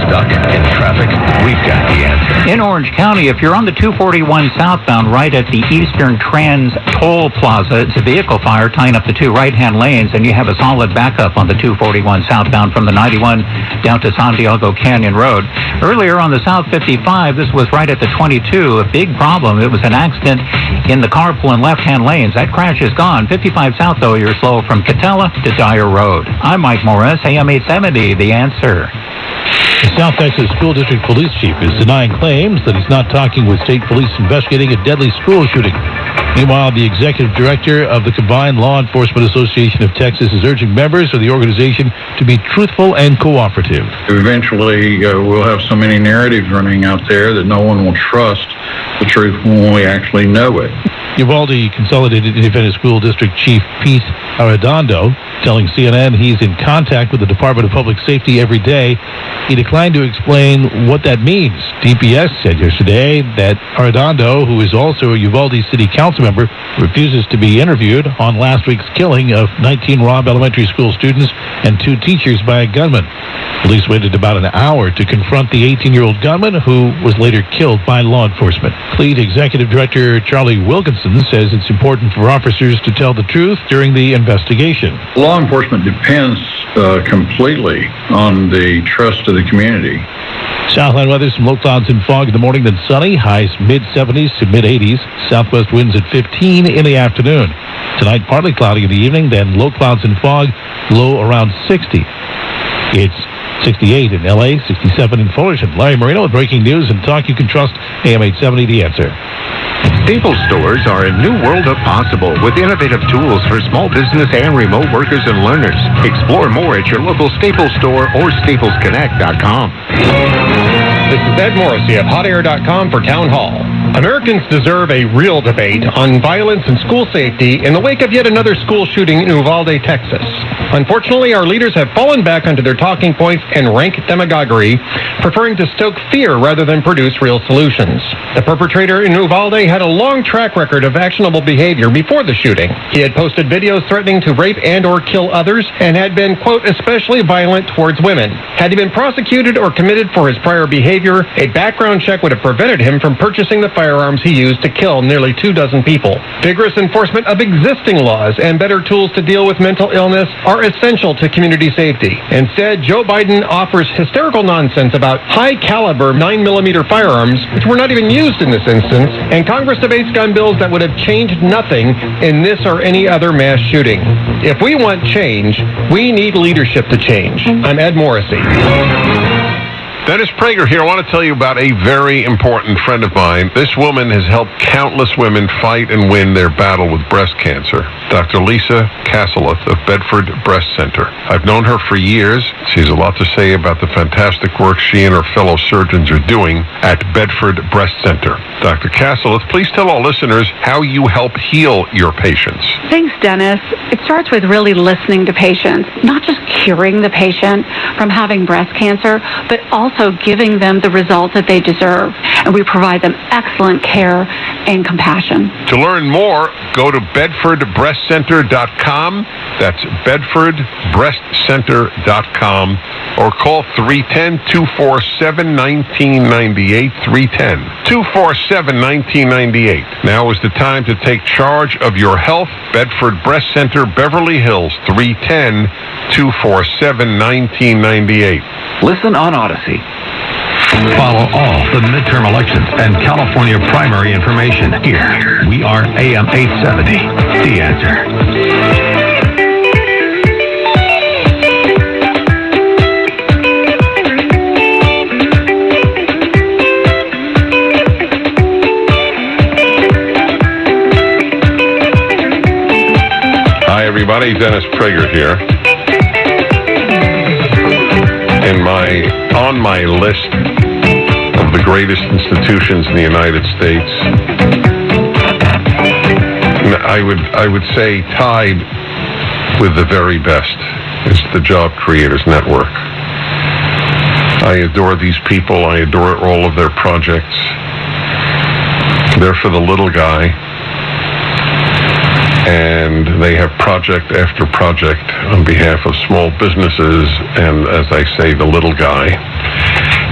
Stuck in traffic? We've got the answer. In Orange County, if you're on the 241 southbound right at the Eastern Trans Toll Plaza, it's a vehicle fire tying up the two right-hand lanes, and you have a solid backup on the 241 southbound from the 91 down to Santiago Canyon Road. Earlier on the South 55, this was right at the 22, a big problem. It was an accident in the carpool and left-hand lanes. That crash is gone. 55 south, though, you're slow from Catella to Dyer Road. I'm Mike Morris, AM 870, The Answer. The South Texas School District Police Chief is denying claims that he's not talking with state police investigating a deadly school shooting. Meanwhile, the executive director of the Combined Law Enforcement Association of Texas is urging members of the organization to be truthful and cooperative. Eventually, we'll have so many narratives running out there that no one will trust the truth when we actually know it. Uvalde Consolidated Independent School District Chief Pete Arredondo telling CNN he's in contact with the Department of Public Safety every day. He declined to explain what that means. DPS said yesterday that Arredondo, who is also a Uvalde City Council member, refuses to be interviewed on last week's killing of 19 Robb Elementary School students and 2 teachers by a gunman. Police waited about an hour to confront the 18-year-old gunman, who was later killed by law enforcement. Lead Executive Director Charlie Wilkinson says it's important for officers to tell the truth during the investigation. Law enforcement depends completely on the trust of the community. Southland weather, some low clouds and fog in the morning, then sunny. Highs mid-70s to mid-80s. Southwest winds at 15 in the afternoon. Tonight, partly cloudy in the evening, then low clouds and fog, low around 60. It's 68 in L.A., 67 in Fullerton. Larry Marino with breaking news and talk you can trust. AM 870, The Answer. Staples stores are a new world of possible with innovative tools for small business and remote workers and learners. Explore more at your local Staples store or staplesconnect.com. This is Ed Morrissey of HotAir.com for Town Hall. Americans deserve a real debate on violence and school safety in the wake of yet another school shooting in Uvalde, Texas. Unfortunately, our leaders have fallen back onto their talking points and rank demagoguery, preferring to stoke fear rather than produce real solutions. The perpetrator in Uvalde had a long track record of actionable behavior before the shooting. He had posted videos threatening to rape and or kill others and had been, quote, especially violent towards women. Had he been prosecuted or committed for his prior behavior, a background check would have prevented him from purchasing the firearms he used to kill nearly 24 people. Vigorous enforcement of existing laws and better tools to deal with mental illness are essential to community safety. Instead, Joe Biden offers hysterical nonsense about high-caliber 9mm firearms, which were not even used in this instance, and Congress debates gun bills that would have changed nothing in this or any other mass shooting. If we want change, we need leadership to change. I'm Ed Morrissey. Dennis Prager here. I want to tell you about a very important friend of mine. This woman has helped countless women fight and win their battle with breast cancer. Dr. Lisa Casseleth of Bedford Breast Center. I've known her for years. She has a lot to say about the fantastic work she and her fellow surgeons are doing at Bedford Breast Center. Dr. Casseleth, please tell our listeners how you help heal your patients. Thanks Dennis, it starts with really listening to patients, not just curing the patient from having breast cancer, but also giving them the results that they deserve. And we provide them excellent care and compassion. To learn more, go to bedfordbreastcenter.com. That's bedfordbreastcenter.com, or call 310-247-1998, 310-247-1998. Now is the time to take charge of your health. Bedford Breast Center, Beverly Hills, 310-247-1998. Listen on Odyssey. Follow all the midterm elections and California primary information here. We are AM 870, The Answer. Hi, everybody. Dennis Prager here. On my list of the greatest institutions in the United States, I would say tied with the very best is the Job Creators Network. I adore these people. I adore all of their projects. They're for the little guy. And they have project after project on behalf of small businesses and, as I say, the little guy.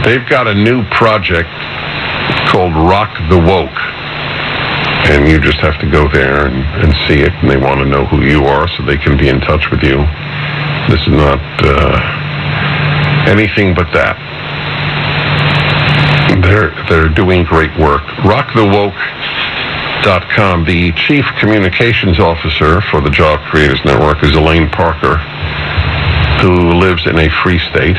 They've got a new project called Rock the Woke. And you just have to go there and see it, and they want to know who you are so they can be in touch with you. This is not anything but that. They're doing great work. RockTheWoke.com. The Chief Communications Officer for the Job Creators Network is Elaine Parker, who lives in a free state.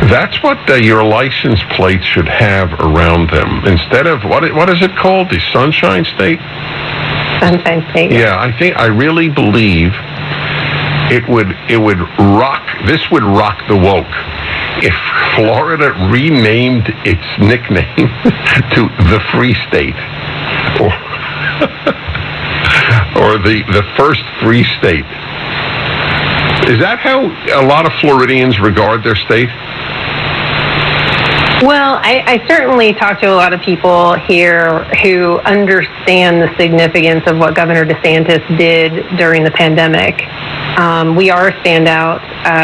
That's what your license plates should have around them. Instead of, what is it called? The Sunshine State? Sunshine State. Yeah, I really believe it would rock, this would rock the woke if Florida renamed its nickname to the Free State, or the first Free State. Is that how a lot of Floridians regard their state? Well, I certainly talk to a lot of people here who understand the significance of what Governor DeSantis did during the pandemic. We are a standout.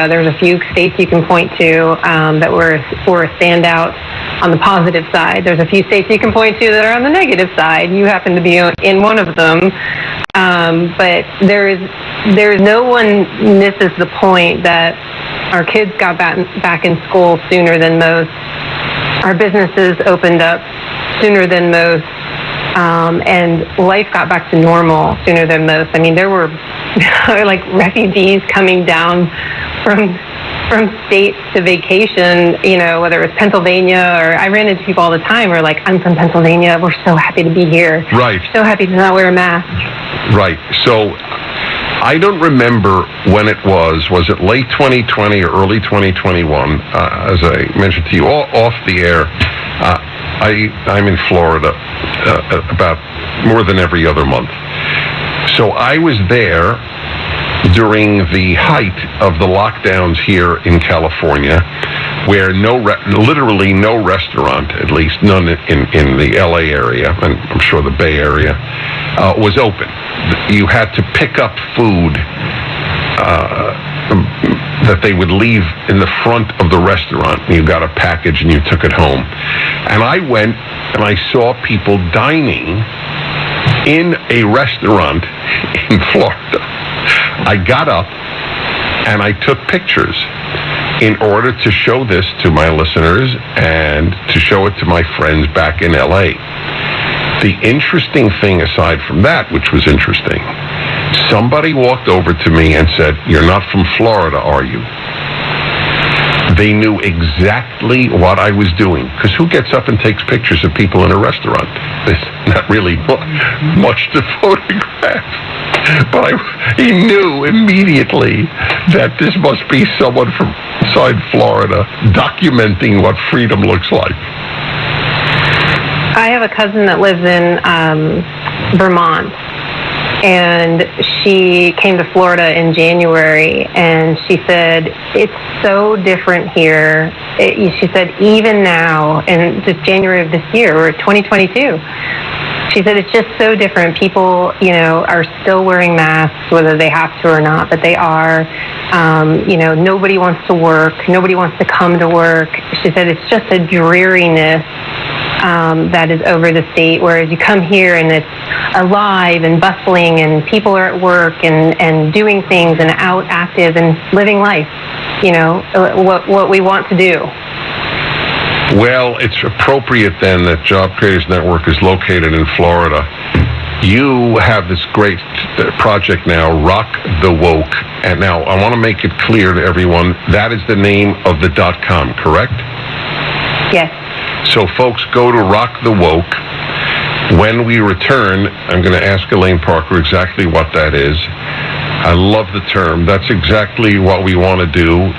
There's a few states you can point to that were a standout on the positive side. There's a few states you can point to that are on the negative side. You happen to be in one of them. But there's no one misses the point that our kids got back in school sooner than most. Our businesses opened up sooner than most, and life got back to normal sooner than most. I mean, there were like refugees coming down from states to vacation, whether it was Pennsylvania, or I ran into people all the time who are like, I'm from Pennsylvania, we're so happy to be here. Right. So happy to not wear a mask. Right. So I don't remember when it was it late 2020 or early 2021? As I mentioned to you off the air, I'm in Florida about more than every other month. So I was there during the height of the lockdowns here in California, where literally no restaurant, at least none in the LA area, and I'm sure the Bay Area, was open. You had to pick up food that they would leave in the front of the restaurant. You got a package and you took it home. And I went and I saw people dining in a restaurant in Florida. I got up and I took pictures in order to show this to my listeners and to show it to my friends back in LA. The interesting thing aside from that, which was interesting, somebody walked over to me and said, "You're not from Florida, are you?" They knew exactly what I was doing, because who gets up and takes pictures of people in a restaurant? There's not really much to photograph. But he knew immediately that this must be someone from inside Florida documenting what freedom looks like. I have a cousin that lives in Vermont. And she came to Florida in January, and she said, it's so different here. She said, even now, and just January of this year, we're 2022, she said, it's just so different. People, are still wearing masks, whether they have to or not, but they are. Nobody wants to work. Nobody wants to come to work. She said, it's just a dreariness that is over the state, whereas you come here and it's alive and bustling and people are at work and doing things and out active and living life, what we want to do. Well, it's appropriate then that Job Creators Network is located in Florida. You have this great project now, Rock the Woke. And now I want to make it clear to everyone, that is the name of the .com, correct? Yes. So folks, go to Rock the Woke. When we return, I'm going to ask Elaine Parker exactly what that is. I love the term. That's exactly what we want to do.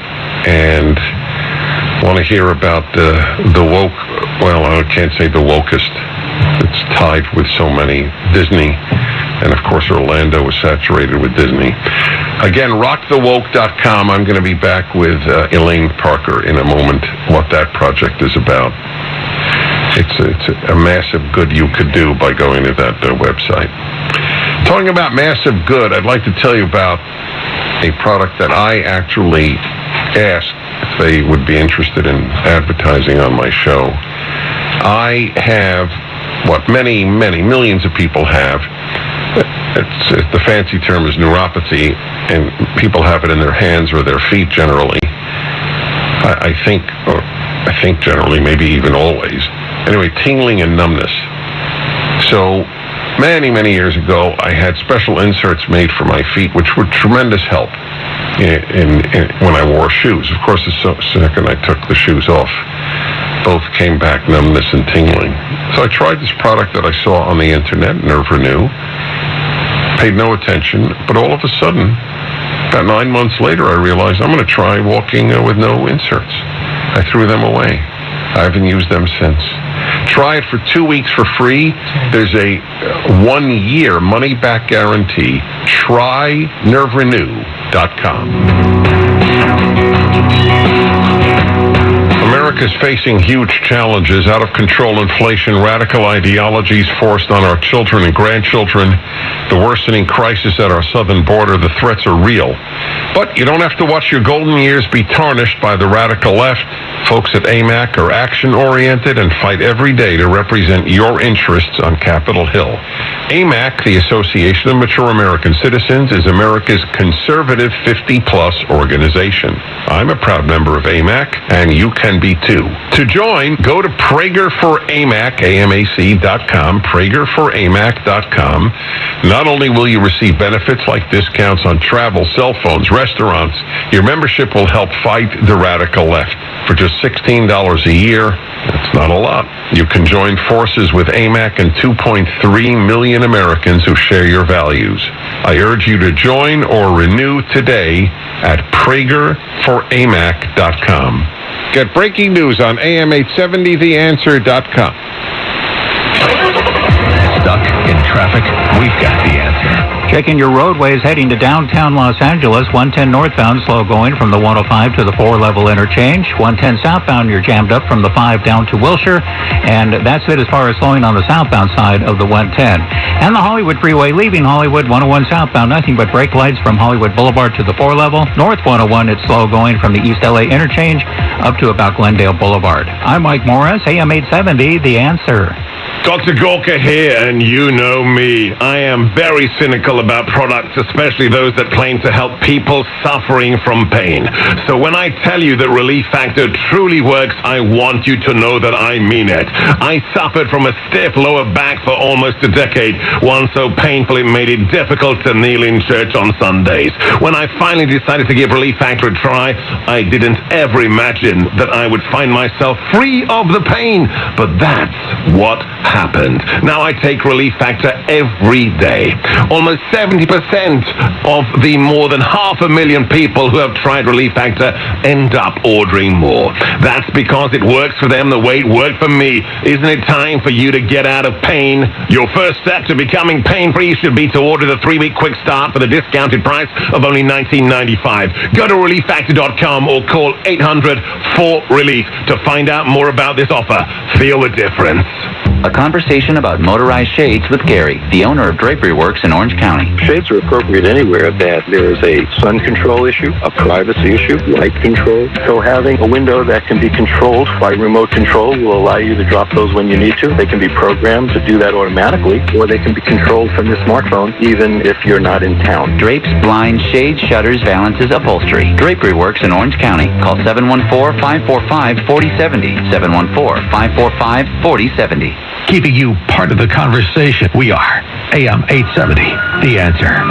And want to hear about the woke, well, I can't say the wokest. It's tied with so many. Disney, and of course Orlando is saturated with Disney. Again, rockthewoke.com. I'm going to be back with Elaine Parker in a moment, what that project is about. It's a massive good you could do by going to that website. Talking about massive good, I'd like to tell you about a product that I actually asked if they would be interested in advertising on my show. I have what many millions of people have. It's the fancy term is neuropathy, and people have it in their hands or their feet generally. I think generally, maybe even always. Anyway, tingling and numbness. So many years ago, I had special inserts made for my feet, which were tremendous help in when I wore shoes. Of course, the second I took the shoes off, both came back, numbness and tingling. So I tried this product that I saw on the internet, Nerve Renew, paid no attention, but all of a sudden, about 9 months later, I realized I'm going to try walking with no inserts. I threw them away. I haven't used them since. Try it for 2 weeks for free. There's a 1-year money-back guarantee. Try NerveRenew.com. America's facing huge challenges, out-of-control inflation, radical ideologies forced on our children and grandchildren, the worsening crisis at our southern border. The threats are real. But you don't have to watch your golden years be tarnished by the radical left. Folks at AMAC are action-oriented and fight every day to represent your interests on Capitol Hill. AMAC, the Association of Mature American Citizens, is America's conservative 50-plus organization. I'm a proud member of AMAC, and you can be too. To join, go to PragerForAMAC, AMAC.com, PragerForAMAC.com. Not only will you receive benefits like discounts on travel, cell phones, restaurants, your membership will help fight the radical left. For just $16 a year, that's not a lot. You can join forces with AMAC and 2.3 million Americans who share your values. I urge you to join or renew today at PragerForAMAC.com. Get breaking news on AM870theanswer.com. Stuck in traffic? We've got the answer. Checking your roadways heading to downtown Los Angeles. 110 northbound slow going from the 105 to the 4-level interchange. 110 southbound, you're jammed up from the 5 down to Wilshire. And that's it as far as slowing on the southbound side of the 110. And the Hollywood Freeway leaving Hollywood, 101 southbound, nothing but brake lights from Hollywood Boulevard to the 4-level. North 101, it's slow going from the East LA interchange up to about Glendale Boulevard. I'm Mike Morris, AM 870, The Answer. Dr. Gorka here, and you know me. I am very cynical about products, especially those that claim to help people suffering from pain. So when I tell you that Relief Factor truly works, I want you to know that I mean it. I suffered from a stiff lower back for almost a decade, one so painful it made it difficult to kneel in church on Sundays. When I finally decided to give Relief Factor a try, I didn't ever imagine that I would find myself free of the pain. But that's what happened. Now I take Relief Factor every day. Almost 70% of the more than 500,000 people who have tried Relief Factor end up ordering more. That's because it works for them the way it worked for me. Isn't it time for you to get out of pain? Your first step to becoming pain-free should be to order the 3-week quick start for the discounted price of only $19.95. Go to relieffactor.com or call 800-4RELIEF to find out more about this offer. Feel the difference. A conversation about motorized shades with Gary, the owner of Drapery Works in Orange County. Shades are appropriate anywhere that there is a sun control issue, a privacy issue, light control. So having a window that can be controlled by remote control will allow you to drop those when you need to. They can be programmed to do that automatically, or they can be controlled from your smartphone even if you're not in town. Drapes, blinds, shades, shutters, valances, upholstery. Drapery Works in Orange County. Call 714-545-4070. 714-545-4070. Keeping you part of the conversation. We are AM 870, The Answer.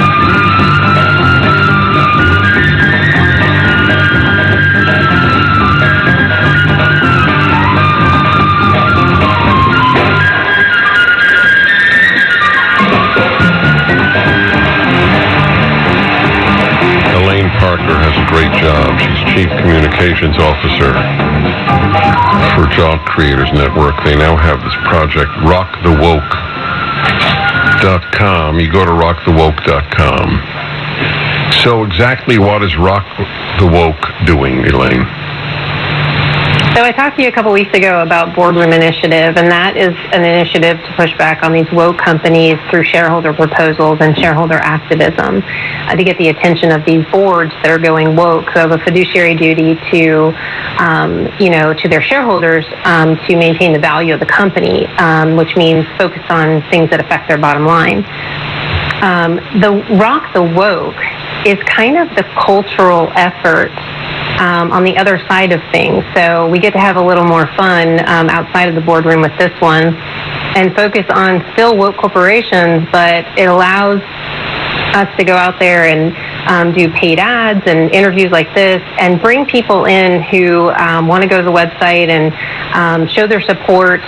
Elaine Parker has a great job. She's Chief Communications Officer for Job Creators Network. They now have this project, rockthewoke.com. You go to rockthewoke.com. So exactly what is Rock the Woke doing, Elaine? So I talked to you a couple weeks ago about Boardroom Initiative, and that is an initiative to push back on these woke companies through shareholder proposals and shareholder activism to get the attention of these boards that are going woke, who have a fiduciary duty to, to their shareholders to maintain the value of the company, which means focus on things that affect their bottom line. The Rock the Woke is kind of the cultural effort on the other side of things. So we get to have a little more fun outside of the boardroom with this one and focus on still woke corporations, but it allows us to go out there and do paid ads and interviews like this and bring people in who want to go to the website and show their support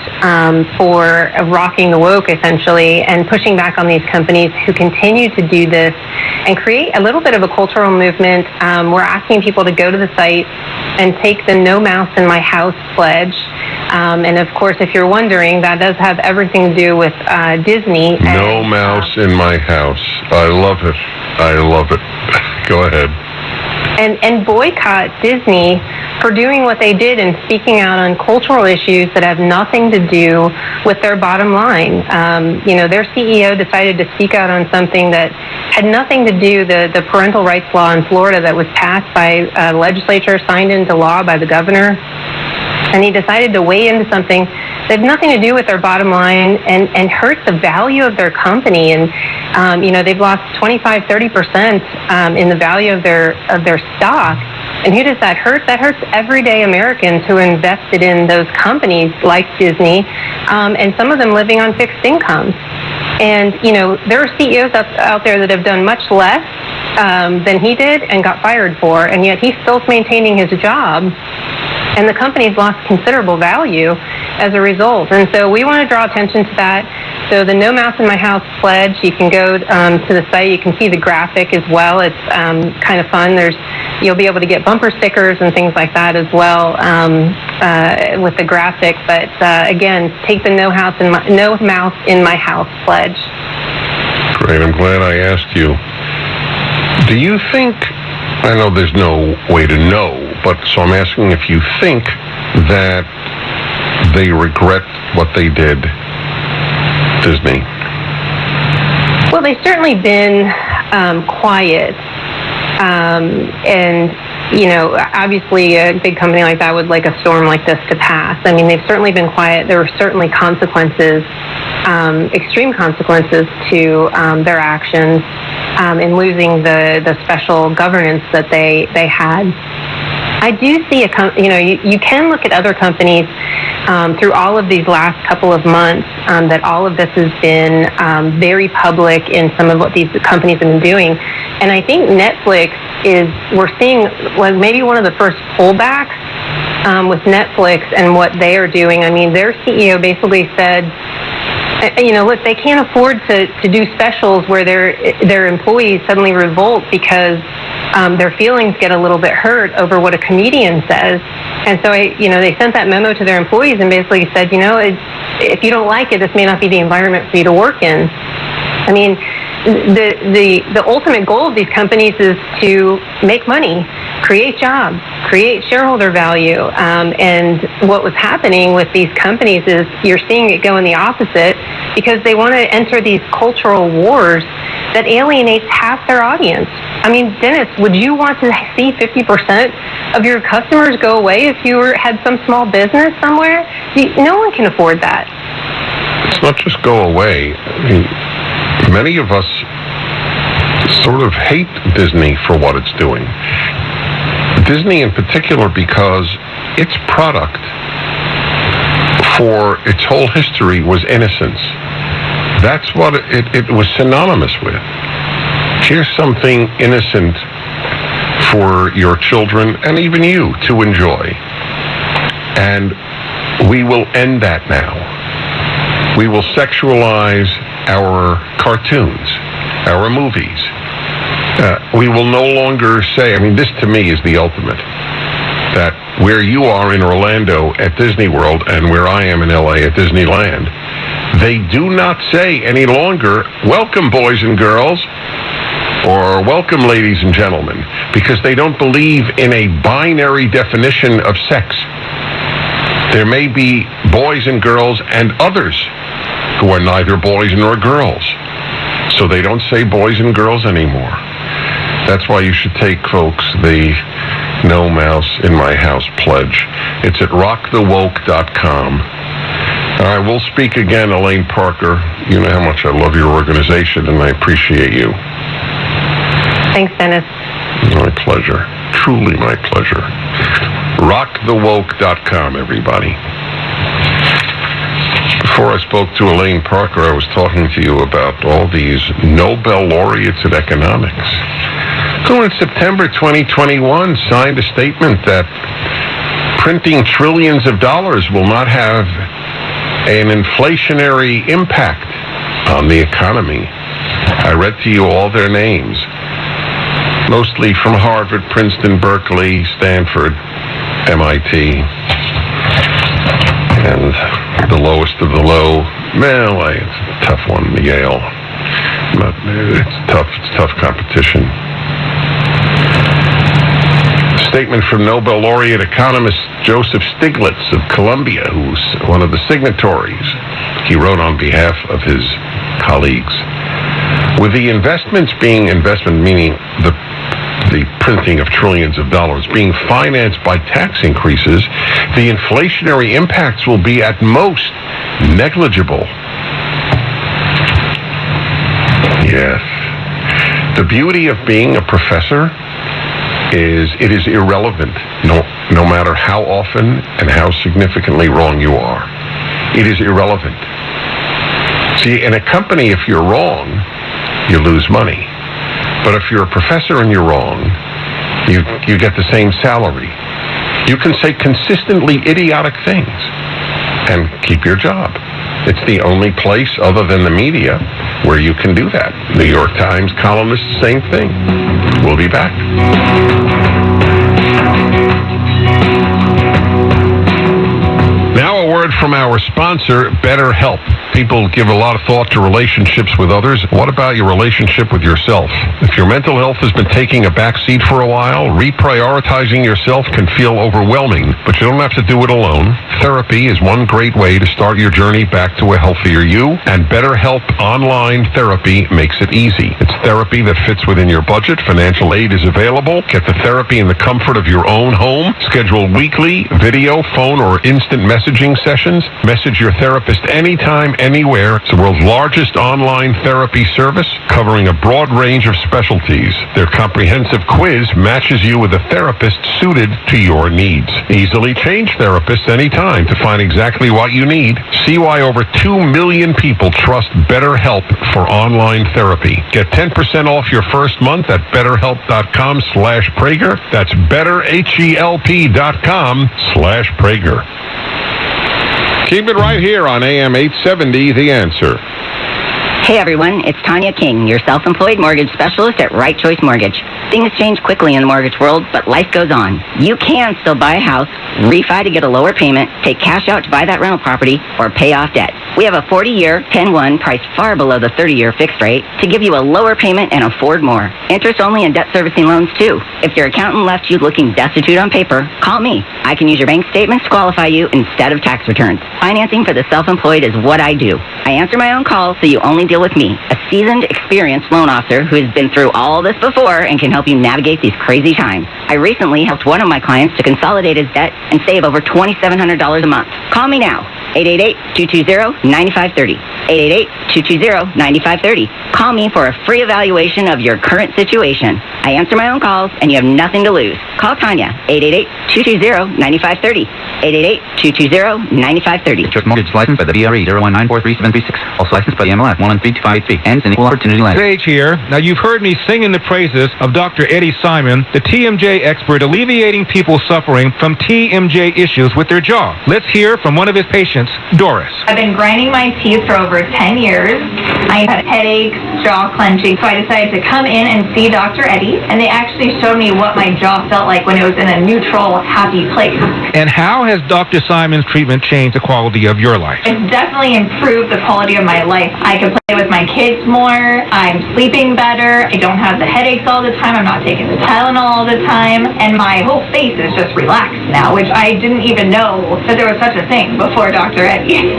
for rocking the woke, essentially, and pushing back on these companies who continue to do this and create a little bit of a cultural movement. We're asking people to go to the site and take the No Mouse in My House pledge. And of course, if you're wondering, that does have everything to do with Disney. No mouse in my house. I love it. I love it. Go ahead. And boycott Disney for doing what they did and speaking out on cultural issues that have nothing to do with their bottom line. Their CEO decided to speak out on something that had nothing to do, the parental rights law in Florida that was passed by legislature, signed into law by the governor. And he decided to weigh into something that had nothing to do with their bottom line and hurt the value of their company. And, they've lost 25, 30% in the value of their stock. And who does that hurt? That hurts everyday Americans who invested in those companies like Disney, and some of them living on fixed incomes. And, there are CEOs out there that have done much less than he did and got fired for, and yet he's still maintaining his job. And the company's lost considerable value as a result. And so we want to draw attention to that. So the No Mouse in My House pledge, you can go to the site. You can see the graphic as well. It's kind of fun. You'll be able to get bumper stickers and things like that as well with the graphic. But again, take the No Mouse in My House pledge. Great. I'm glad I asked you. Do you think, I know there's no way to know, but so I'm asking if you think that they regret what they did, Disney? Well, they've certainly been quiet. And, obviously a big company like that would like a storm like this to pass. I mean, they've certainly been quiet. There were certainly consequences, extreme consequences to their actions in losing the special governance that they had. I do see you can look at other companies through all of these last couple of months that all of this has been very public in some of what these companies have been doing. And I think Netflix we're seeing maybe one of the first pullbacks with Netflix and what they are doing. I mean, their CEO basically said Look, they can't afford to do specials where their employees suddenly revolt because their feelings get a little bit hurt over what a comedian says. And so, they sent that memo to their employees and basically said, if you don't like it, this may not be the environment for you to work in. I mean, the ultimate goal of these companies is to make money, create jobs, create shareholder value. And what was happening with these companies is you're seeing it go in the opposite because they want to enter these cultural wars that alienates half their audience. I mean, Dennis, would you want to see 50% of your customers go away if you had some small business somewhere? No one can afford that. It's not just go away. I mean, many of us sort of hate Disney for what it's doing. Disney in particular because its product for its whole history was innocence. That's what it was synonymous with. Here's something innocent for your children and even you to enjoy. And we will end that now. We will sexualize our cartoons, our movies. We will no longer say, I mean, this to me is the ultimate, that where you are in Orlando at Disney World and where I am in LA at Disneyland, they do not say any longer, welcome boys and girls, or welcome ladies and gentlemen, because they don't believe in a binary definition of sex. There may be boys and girls and others who are neither boys nor girls. So they don't say boys and girls anymore. That's why you should take, folks, the No Mouse in My House pledge. It's at rockthewoke.com. All right, we'll speak again, Elaine Parker. You know how much I love your organization, and I appreciate you. Thanks, Dennis. My pleasure. Truly my pleasure. rockthewoke.com, everybody. Before I spoke to Elaine Parker, I was talking to you about all these Nobel laureates in economics who in September 2021 signed a statement that printing trillions of dollars will not have an inflationary impact on the economy. I read to you all their names, mostly from Harvard, Princeton, Berkeley, Stanford, MIT, and the lowest of the low, it's a tough one, Yale. But it's tough competition. Statement from Nobel laureate economist Joseph Stiglitz of Columbia, who's one of the signatories. He wrote on behalf of his colleagues. With the investment meaning the printing of trillions of dollars being financed by tax increases, the inflationary impacts will be at most negligible. Yes. The beauty of being a professor is it is irrelevant, no matter how often and how significantly wrong you are. It is irrelevant. See, in a company, if you're wrong, you lose money. But if you're a professor and you're wrong, you get the same salary. You can say consistently idiotic things and keep your job. It's the only place other than the media where you can do that. New York Times columnist, same thing. We'll be back. Now a word from our sponsor, BetterHelp. People give a lot of thought to relationships with others. What about your relationship with yourself? If your mental health has been taking a backseat for a while, reprioritizing yourself can feel overwhelming, but you don't have to do it alone. Therapy is one great way to start your journey back to a healthier you, and BetterHelp online therapy makes it easy. It's therapy that fits within your budget. Financial aid is available. Get the therapy in the comfort of your own home. Schedule weekly video, phone, or instant messaging sessions. Message your therapist anytime, anywhere. It's the world's largest online therapy service, covering a broad range of specialties. Their comprehensive quiz matches you with a therapist suited to your needs. Easily change therapists anytime to find exactly what you need. See why over 2 million people trust BetterHelp for online therapy. Get 10% off your first month at betterhelp.com/Prager. That's betterhelp.com/Prager. Keep it right here on AM 870, The Answer. Hey everyone, it's Tanya King, your self-employed mortgage specialist at Right Choice Mortgage. Things change quickly in the mortgage world, but life goes on. You can still buy a house, refi to get a lower payment, take cash out to buy that rental property, or pay off debt. We have a 40-year 10-1 priced far below the 30-year fixed rate to give you a lower payment and afford more. Interest-only and debt servicing loans too. If your accountant left you looking destitute on paper, call me. I can use your bank statements to qualify you instead of tax returns. Financing for the self-employed is what I do. I answer my own calls, so you only deal with me, a seasoned, experienced loan officer who has been through all this before and can help you navigate these crazy times. I recently helped one of my clients to consolidate his debt and save over $2,700 a month. Call me now, 888-220-9530. 888-220-9530. Call me for a free evaluation of your current situation. I answer my own calls, and you have nothing to lose. Call Tanya, 888-220-9530. 888-220-9530. Church Mortgage licensed by the BRE 019433736. Also licensed by the MLS 1132583. Ends in equal opportunity lender. Sage here. Now, you've heard me sing in the praises of Dr. Eddie Simon, the TMJ expert alleviating people suffering from TMJ issues with their jaw. Let's hear from one of his patients, Doris. I've been grinding my teeth for over 10 years. I had headaches, jaw clenching, so I decided to come in and see Dr. Eddie, and they actually showed me what my jaw felt like when it was in a neutral, happy place. And how has Dr. Simon's treatment changed the quality of your life? It's definitely improved the quality of my life. I can play with my kids more. I'm sleeping better. I don't have the headaches all the time. I'm not taking the Tylenol all the time. And my whole face is just relaxed now, which I didn't even know that there was such a thing before Dr. Eddie.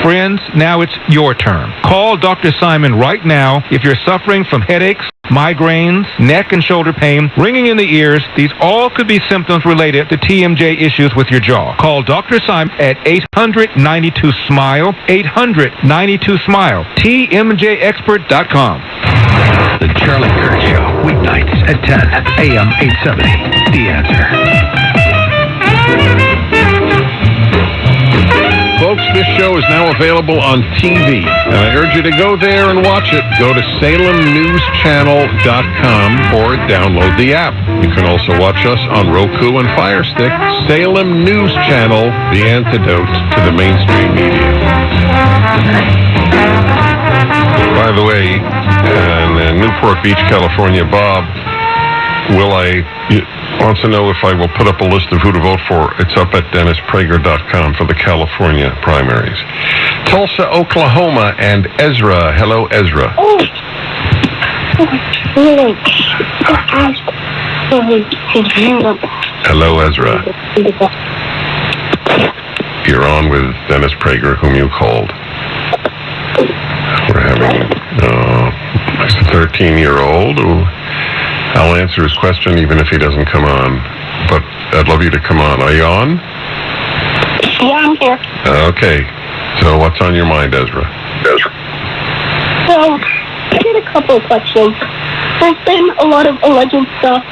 Friends, now it's your turn. Call Dr. Simon right now if you're suffering from headaches, migraines, neck and shoulder pain, ringing in the ears. These all could be symptoms related to TMJ issues with your jaw. Call Dr. Simon at 800-92-SMILE, 800-92-SMILE, TMJexpert.com. The Charlie Kirk Show, weeknights at 10, AM 870. The Answer. Folks, this show is now available on TV, and I urge you to go there and watch it. Go to SalemNewsChannel.com or download the app. You can also watch us on Roku and Fire Stick. Salem News Channel, the antidote to the mainstream media. By the way, in Newport Beach, California, Bob wants to know if I will put up a list of who to vote for. It's up at DennisPrager.com for the California primaries. Tulsa, Oklahoma, and Ezra. Hello, Ezra. Hello, Ezra. You're on with Dennis Prager, whom you called. We're having a 13-year-old who... I'll answer his question even if he doesn't come on, but I'd love you to come on. Are you on? Yeah, I'm here. Okay. So what's on your mind, Ezra? So, I had a couple of questions. There's been a lot of alleged stuff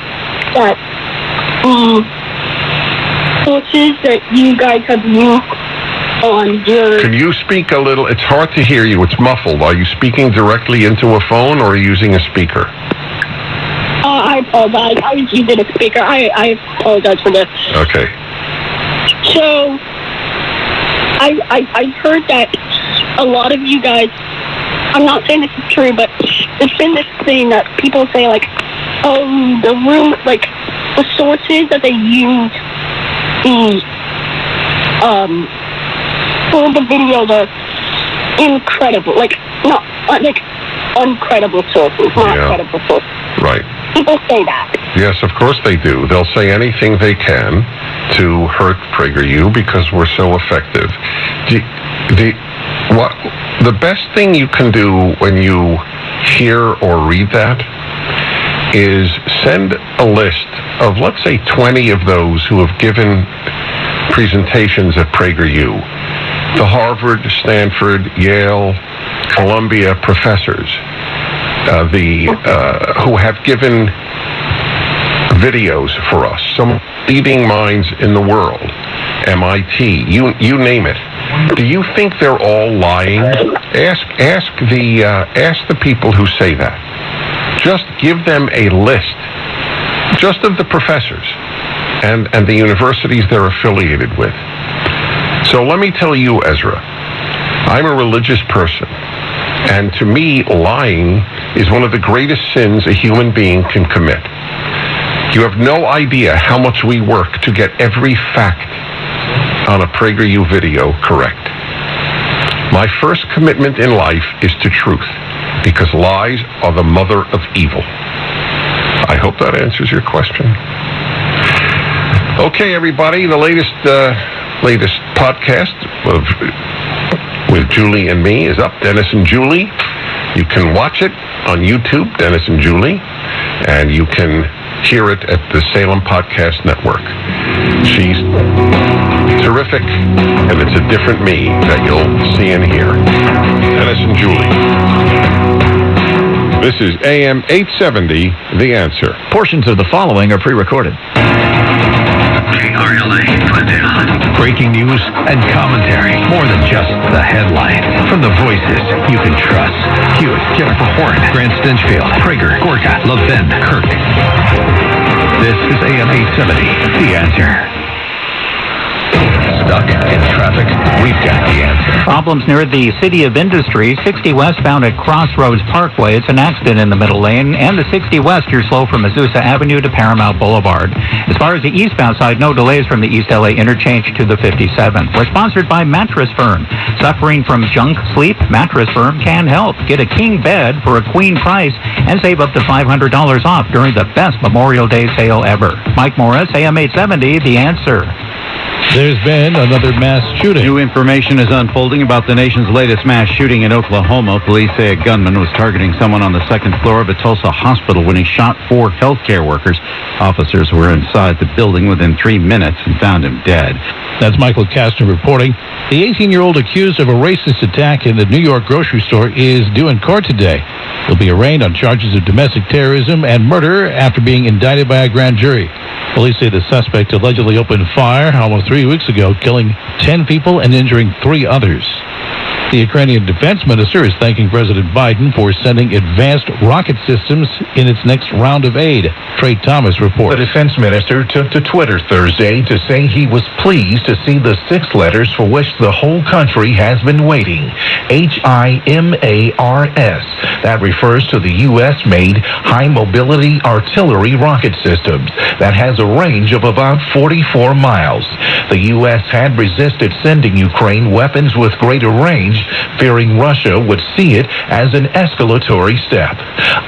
that sources that you guys have used on your... Can you speak a little? It's hard to hear you. It's muffled. Are you speaking directly into a phone or are you using a speaker? I apologize. I was using a speaker. I apologize for this. Okay. So, I've heard that a lot of you guys, I'm not saying this is true, but there's been this thing that people say, like, oh, the sources that they use for the videos are incredible. Like, not, like, uncredible sources, not credible sources. Right. People say that. Yes, of course they do. They'll say anything they can to hurt PragerU because we're so effective. The best thing you can do when you hear or read that is send a list of, let's say, 20 of those who have given presentations at PragerU. The Harvard, Stanford, Yale, Columbia professors. Who have given videos for us, some leading minds in the world, MIT, you name it. Do you think they're all lying? Ask the people who say that. Just give them a list, just of the professors and the universities they're affiliated with. So let me tell you, Ezra, I'm a religious person. And to me, lying is one of the greatest sins a human being can commit. You have no idea how much we work to get every fact on a PragerU video correct. My first commitment in life is to truth, because lies are the mother of evil. I hope that answers your question. Okay, everybody, the latest podcast with Julie and me is up, Dennis and Julie. You can watch it on YouTube, Dennis and Julie, and you can hear it at the Salem Podcast Network. She's terrific, and it's a different me that you'll see and hear. Dennis and Julie. This is AM 870, The Answer. Portions of the following are pre-recorded. KRLA, put it on. Breaking news and commentary. More than just the headline. From the voices you can trust. Hewitt, Jennifer Horn, Grant Stinchfield, Prager, Gorka, Levin, Kirk. This is AM 870, The Answer. Stuck in traffic? We've got the answer. Problems near the City of Industry, 60 westbound at Crossroads Parkway. It's an accident in the middle lane, and the 60 west, you're slow from Azusa Avenue to Paramount Boulevard. As far as the eastbound side, no delays from the East LA interchange to the 57. We're sponsored by Mattress Firm. Suffering from junk sleep? Mattress Firm can help. Get a king bed for a queen price and save up to $500 off during the best Memorial Day sale ever. Mike Morris, AM 870, The Answer. There's been another mass shooting. New information is unfolding about the nation's latest mass shooting in Oklahoma. Police say a gunman was targeting someone on the second floor of a Tulsa hospital when he shot 4 healthcare workers. Officers were inside the building within 3 minutes and found him dead. That's Michael Kastner reporting. The 18-year-old accused of a racist attack in the New York grocery store is due in court today. He'll be arraigned on charges of domestic terrorism and murder after being indicted by a grand jury. Police say the suspect allegedly opened fire almost 3 weeks ago, killing 10 people and injuring 3 others. The Ukrainian defense minister is thanking President Biden for sending advanced rocket systems in its next round of aid. Trey Thomas reports. The defense minister took to Twitter Thursday to say he was pleased to see the 6 letters for which the whole country has been waiting. HIMARS. That refers to the U.S.-made high-mobility artillery rocket systems that has a range of about 44 miles. The U.S. had resisted sending Ukraine weapons with greater range, fearing Russia would see it as an escalatory step.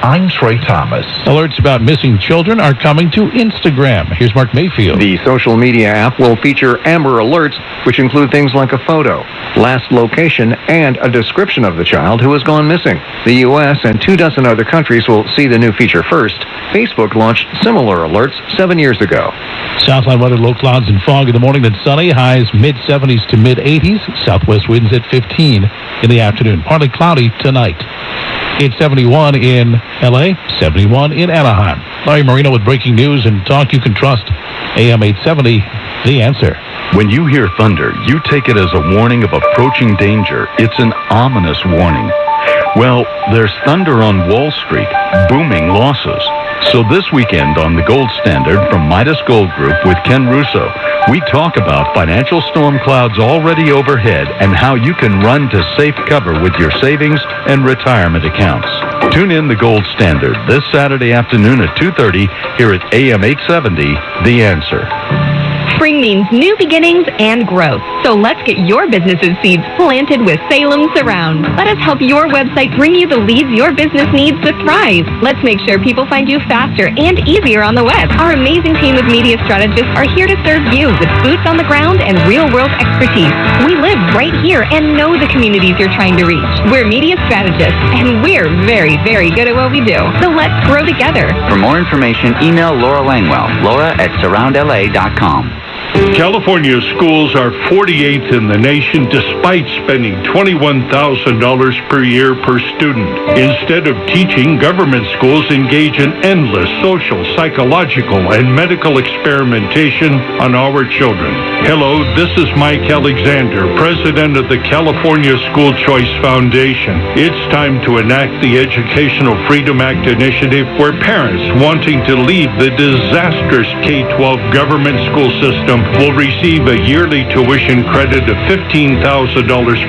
I'm Trey Thomas. Alerts about missing children are coming to Instagram. Here's Mark Mayfield. The social media app will feature Amber Alerts, which include things like a photo, last location, and a description of the child who has gone missing. The U.S. and 24 other countries will see the new feature first. Facebook launched similar alerts 7 years ago. Southline weather, low clouds and fog in the morning, then sunny, highs mid-70s to mid-80s, southwest winds at 15 in the afternoon. Partly cloudy tonight. It's 71 in L.A., 71 in Anaheim. Larry Marino with breaking news and talk you can trust. AM 870, The Answer. When you hear thunder, you take it as a warning of approaching danger. It's an ominous warning. Well, there's thunder on Wall Street, booming losses. So this weekend on The Gold Standard from Midas Gold Group with Ken Russo, we talk about financial storm clouds already overhead and how you can run to safe cover with your savings and retirement accounts. Tune in The Gold Standard this Saturday afternoon at 2:30 here at AM 870, The Answer. Spring means new beginnings and growth. So let's get your business's seeds planted with Salem Surround. Let us help your website bring you the leads your business needs to thrive. Let's make sure people find you faster and easier on the web. Our amazing team of media strategists are here to serve you with boots on the ground and real-world expertise. We live right here and know the communities you're trying to reach. We're media strategists, and we're very, very good at what we do. So let's grow together. For more information, email Laura Langwell, laura@surroundla.com. California schools are 48th in the nation despite spending $21,000 per year per student. Instead of teaching, government schools engage in endless social, psychological, and medical experimentation on our children. Hello, this is Mike Alexander, president of the California School Choice Foundation. It's time to enact the Educational Freedom Act initiative where parents wanting to leave the disastrous K-12 government school system will receive a yearly tuition credit of $15,000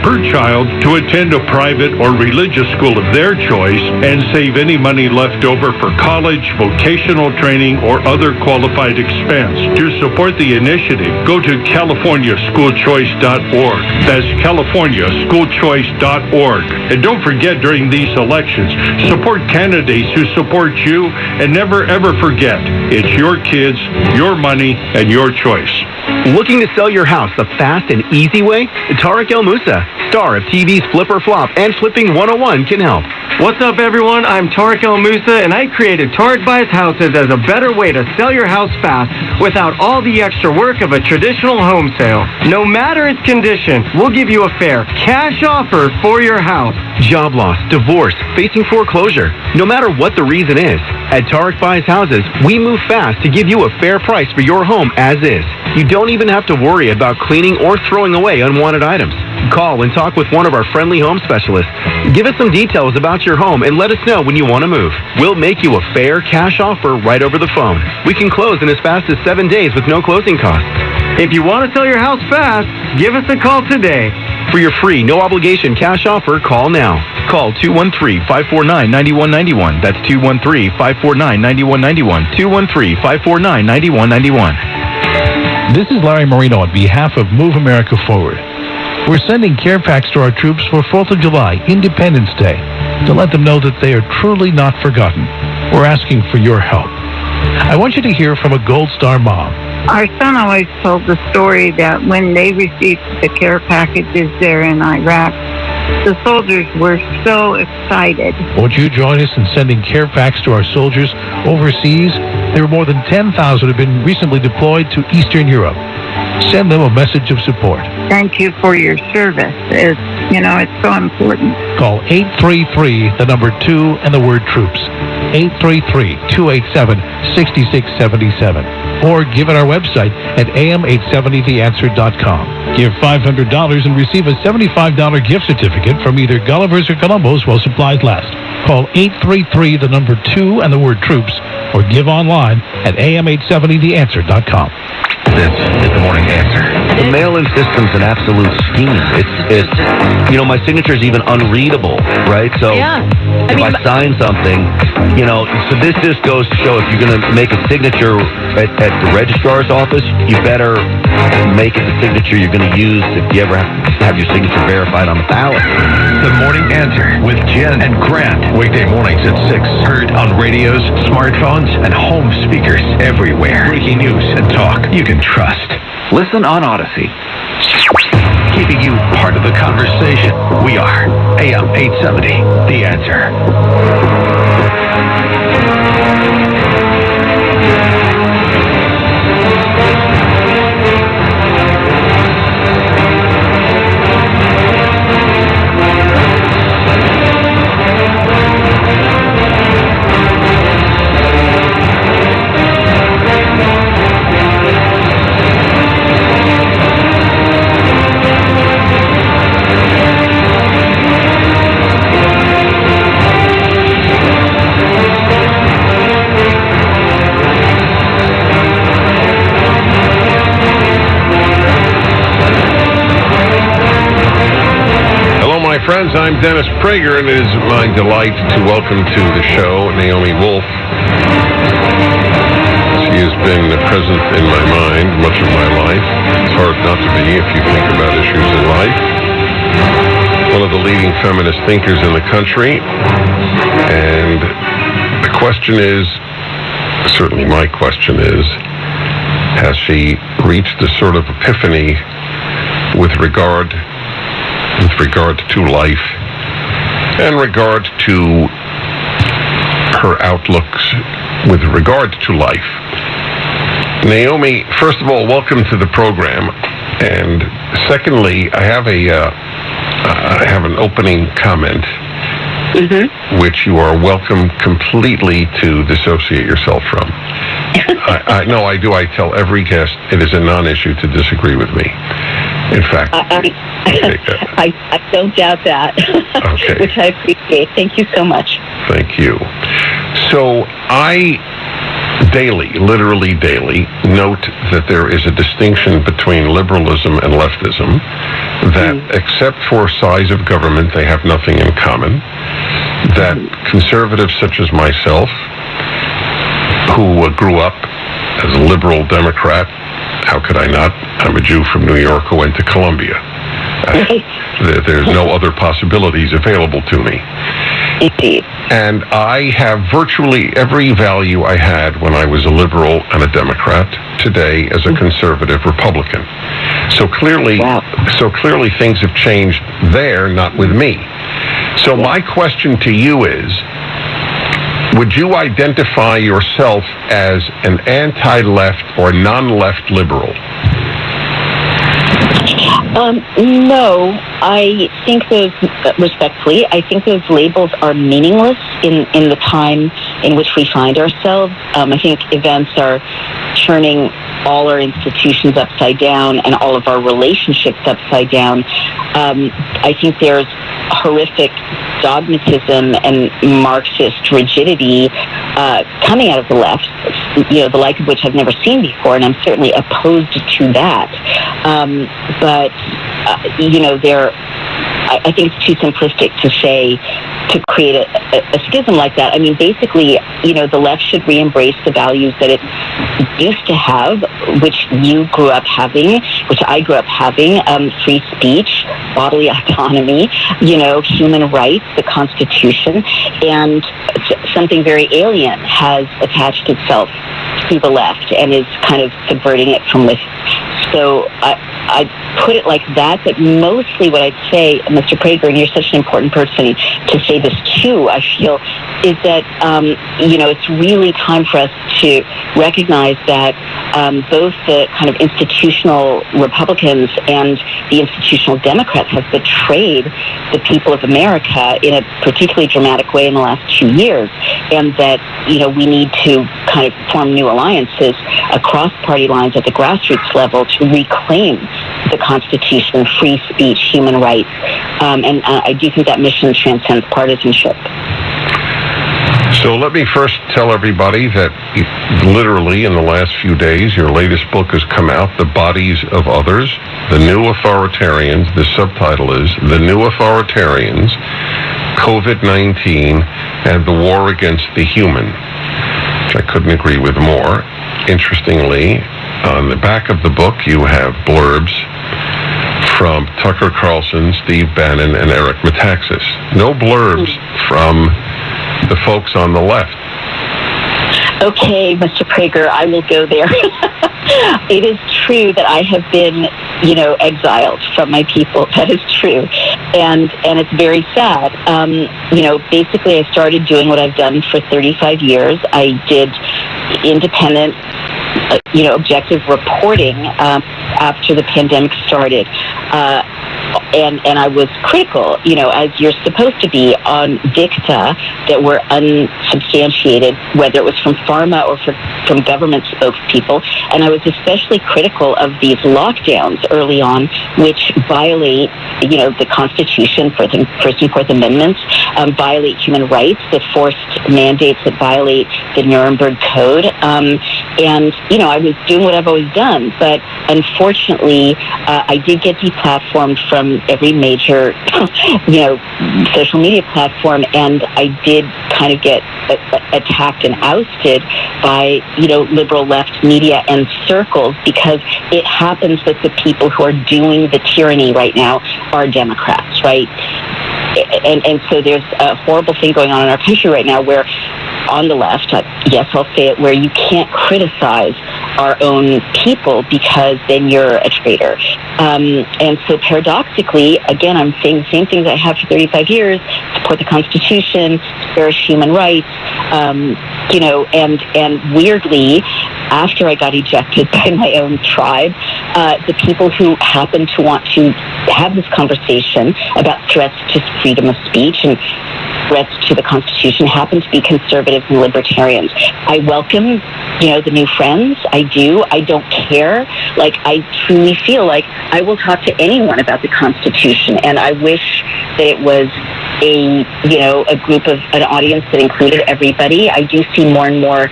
per child to attend a private or religious school of their choice and save any money left over for college, vocational training, or other qualified expense. To support the initiative, go to CaliforniaSchoolChoice.org. That's CaliforniaSchoolChoice.org. And don't forget, during these elections, support candidates who support you, and never ever forget, it's your kids, your money, and your choice. Looking to sell your house the fast and easy way? Tariq El Moussa, star of TV's Flip or Flop and Flipping 101, can help. What's up, everyone? I'm Tariq El Moussa, and I created Tariq Buys Houses as a better way to sell your house fast without all the extra work of a traditional home sale. No matter its condition, we'll give you a fair cash offer for your house. Job loss, divorce, facing foreclosure. No matter what the reason is, at Tariq Buys Houses, we move fast to give you a fair price for your home as is. You don't even have to worry about cleaning or throwing away unwanted items. Call and talk with one of our friendly home specialists. Give us some details about your home and let us know when you want to move. We'll make you a fair cash offer right over the phone. We can close in as fast as 7 days with no closing costs. If you want to sell your house fast, give us a call today. For your free, no-obligation cash offer, call now. Call 213-549-9191. That's 213-549-9191. 213-549-9191. This is Larry Marino on behalf of Move America Forward. We're sending care packs to our troops for 4th of July, Independence Day, to let them know that they are truly not forgotten. We're asking for your help. I want you to hear from a Gold Star mom. Our son always told the story that when they received the care packages there in Iraq, the soldiers were so excited. Won't you join us in sending care packs to our soldiers overseas? There are more than 10,000 who have been recently deployed to Eastern Europe. Send them a message of support. Thank you for your service. It's so important. Call 833, the number 2, and the word troops. 833-287-6677. Or give at our website at am870theanswer.com. Give $500 and receive a $75 gift certificate from either Gulliver's or Columbo's while supplies last. Call 833, the number 2, and the word troops, or give online at am870theanswer.com. This is the Morning Answer. The mail-in system's an absolute scheme. It's my signature's even unreadable, right? So if I sign something, so this just goes to show if you're going to make a signature at the registrar's office, you better make it the signature you're going to use if you ever have your signature verified on the ballot. The Morning Answer with Jen and Grant. Weekday mornings at 6. Heard on radios, smartphones, and home speakers everywhere. Breaking news and talk you can trust. Listen on Odyssey. Keeping you part of the conversation. We are AM 870, The Answer. Friends, I'm Dennis Prager, and it is my delight to welcome to the show Naomi Wolf. She has been present in my mind much of my life. It's hard not to be if you think about issues in life. One of the leading feminist thinkers in the country. And the question is, certainly my question is, has she reached a sort of epiphany with regard to life and regard to her outlooks with regard to life? Naomi, first of all, welcome to the program. And secondly, I have an opening comment, which you are welcome completely to dissociate yourself from. I do. I tell every guest it is a non-issue to disagree with me. In fact, I don't doubt that, okay. Which I appreciate. Thank you so much. Thank you. So daily, literally daily, note that there is a distinction between liberalism and leftism, that except for size of government, they have nothing in common, that conservatives such as myself, who grew up as a liberal Democrat, how could I not? I'm a Jew from New York who went to Columbia. There's no other possibilities available to me. Indeed. And I have virtually every value I had when I was a liberal and a Democrat today as a conservative Republican. So clearly things have changed there, not with me. So my question to you is, would you identify yourself as an anti-left or non-left liberal? No, I think those, respectfully, I think those labels are meaningless in the time in which we find ourselves. I think events are turning all our institutions upside down and all of our relationships upside down. I think there's horrific dogmatism and Marxist rigidity coming out of the left, the like of which I've never seen before, and I'm certainly opposed to that. But I think it's too simplistic to say, to create a schism like that. I mean, basically, the left should re-embrace the values that it used to have, which you grew up having, which I grew up having, free speech, bodily autonomy, human rights, the Constitution, and something very alien has attached itself to the left and is kind of subverting it from within. So I put it like that, but mostly what I'd say, Mr. Prager, and you're such an important person to say this too, I feel, is that, it's really time for us to recognize that both the kind of institutional Republicans and the institutional Democrats have betrayed the people of America in a particularly dramatic way in the last 2 years, and that, we need to kind of form new alliances across party lines at the grassroots level to reclaim the Constitution, free speech, human rights, and I do think that mission transcends partisanship. So let me first tell everybody that literally in the last few days, your latest book has come out, The Bodies of Others, The New Authoritarians. The subtitle is The New Authoritarians, COVID-19, and the War Against the Human, which I couldn't agree with more. Interestingly, on the back of the book, you have blurbs from Tucker Carlson, Steve Bannon, and Eric Metaxas. No blurbs from the folks on the left. Okay, Mr. Prager, I will go there. It is true that I have been, exiled from my people. That is true. And it's very sad. Basically I started doing what I've done for 35 years. I did independent, objective reporting after the pandemic started. And I was critical, as you're supposed to be, on dicta that were unsubstantiated, whether it was from pharma or from government spokespeople. And I was especially critical of these lockdowns early on, which violate, the Constitution, First and Fourth Amendments, violate human rights, the forced mandates that violate the Nuremberg Code. And I was doing what I've always done, but unfortunately, I did get deplatformed from every major, social media platform, and I did kind of get attacked and ousted by, liberal left media and circles, because it happens that the people who are doing the tyranny right now are Democrats, right? And so there's a horrible thing going on in our country right now where on the left, yes, I'll say it, where you can't criticize our own people because then you're a traitor. And so paradoxically, again, I'm saying the same things I have for 35 years, support the Constitution, cherish human rights, and weirdly, after I got ejected by my own tribe, the people who happen to want to have this conversation about threats to freedom of speech and threats to the Constitution happen to be conservatives and libertarians. I welcome, the new friends. I do. I don't care. Like, I truly feel like I will talk to anyone about the Constitution, and I wish that it was a group of an audience that included everybody. I do see more and more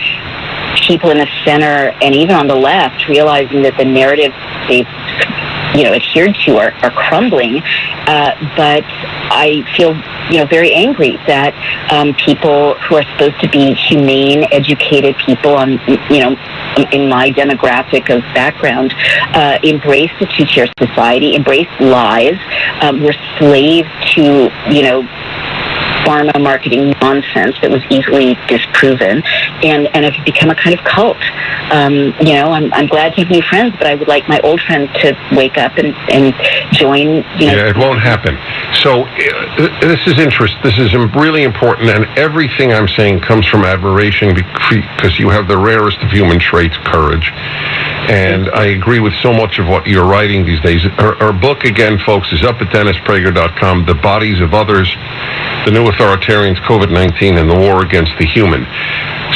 people in the center and even on the left realizing that the narratives they've adhered to are crumbling. But I feel, very angry that people who are supposed to be humane, educated people in my demographic of background embrace the two-tier society, embrace lies, were slaves to, pharma marketing nonsense that was easily disproven, and have become a kind of cult. I'm glad to have new friends, but I would like my old friends to wake up and join. Yeah, it won't happen. So this is This is really important, and everything I'm saying comes from admiration because you have the rarest of human traits, courage. And I agree with so much of what you're writing these days. Her book, again, folks, is up at DennisPrager.com, The Bodies of Others, The New Authoritarians, COVID-19, and the War Against the Human.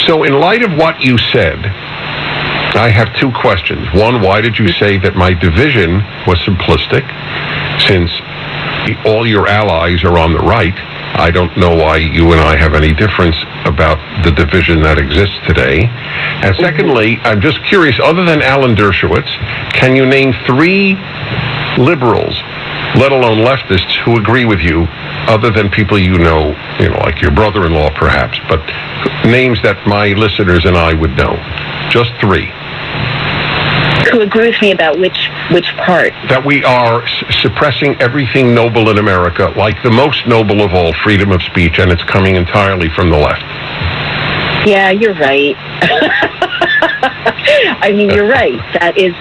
So in light of what you said, I have two questions. One, why did you say that my division was simplistic, since all your allies are on the right? I don't know why you and I have any difference about the division that exists today. And secondly, I'm just curious, other than Alan Dershowitz, can you name 3 liberals, let alone leftists, who agree with you, other than people like your brother-in-law perhaps, but names that my listeners and I would know? Just 3. Who agree with me about which part? That we are suppressing everything noble in America, like the most noble of all, freedom of speech, and it's coming entirely from the left. Yeah, you're right. I mean, you're right. That is,